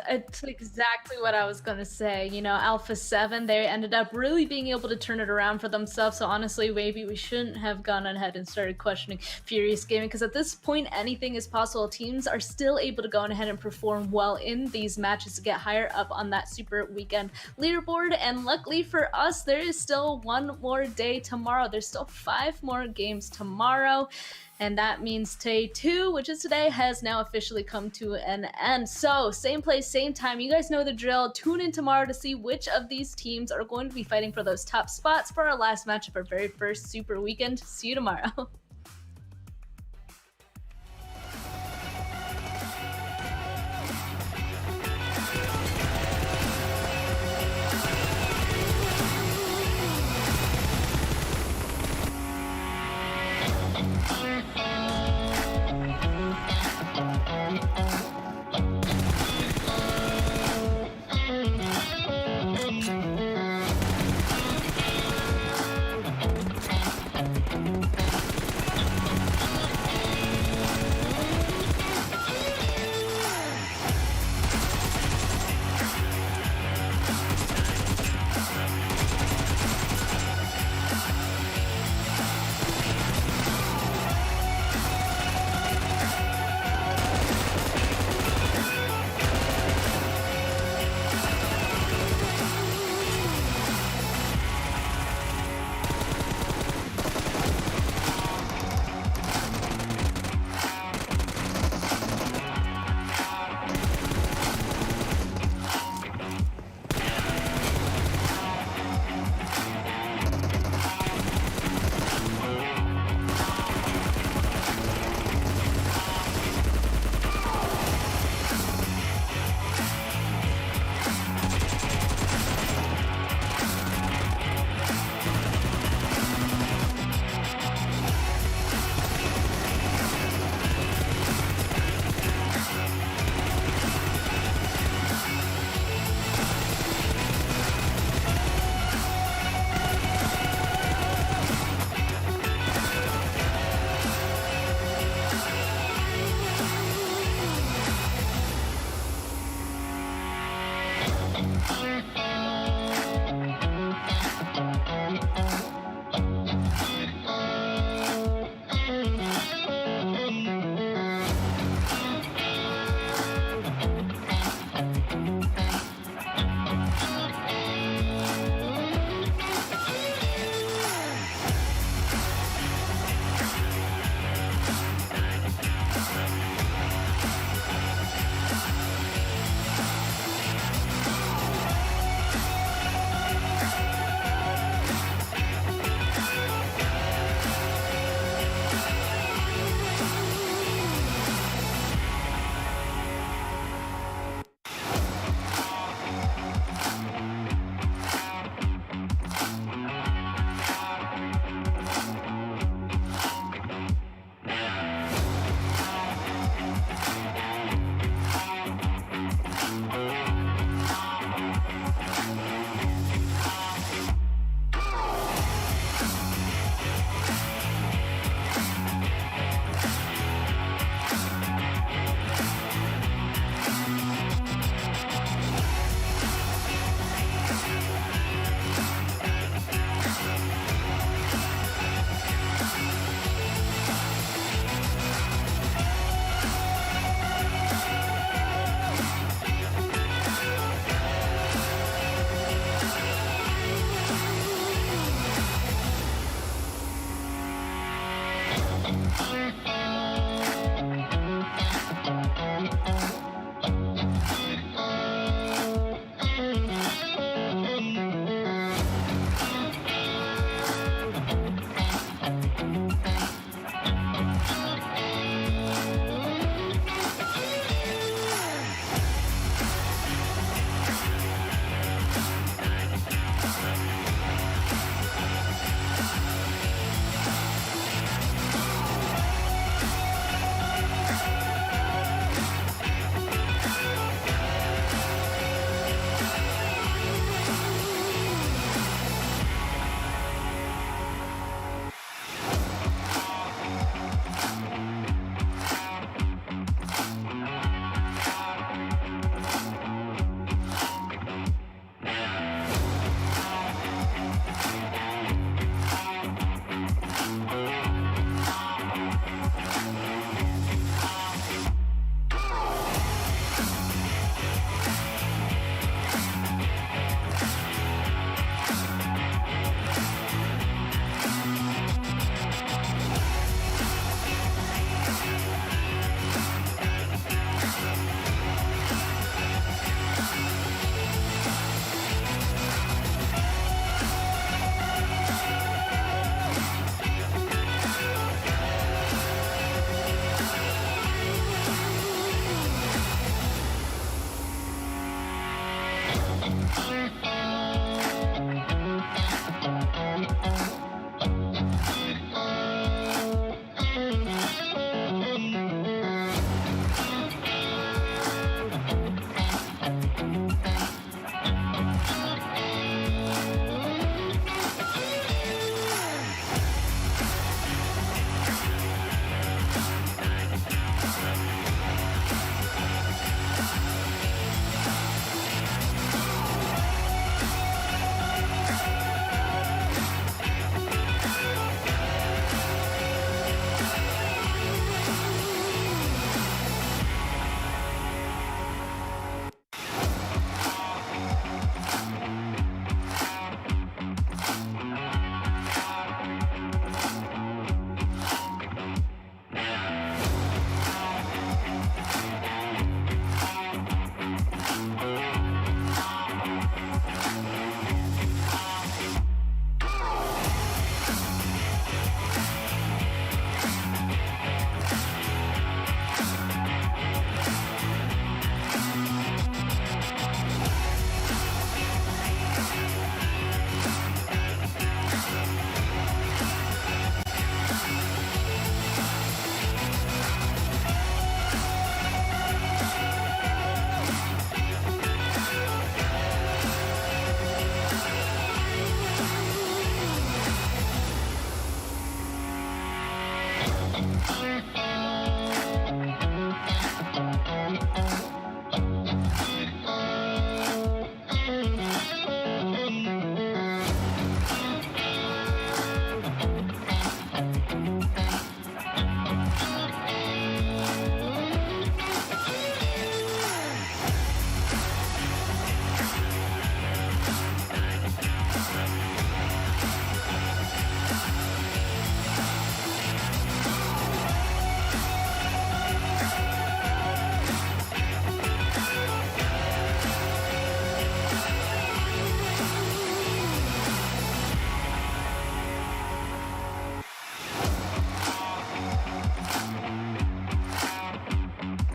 R: It's exactly what I was going to say. You know, Alpha 7, they ended up really being able to turn it around for themselves. So honestly, maybe we shouldn't have gone ahead and started questioning Furious Gaming, because at this point, anything is possible. Teams are still able to go ahead and perform well in these matches to get higher up on that Super Weekend leaderboard. And luckily for us, there is still 1 more day tomorrow. There's still 5 more games tomorrow. And that means day 2, which is today, has now officially come to an end. So, same place, same time. You guys know the drill. Tune in tomorrow to see which of these teams are going to be fighting for those top spots for our last match of our very first Super Weekend. See you tomorrow.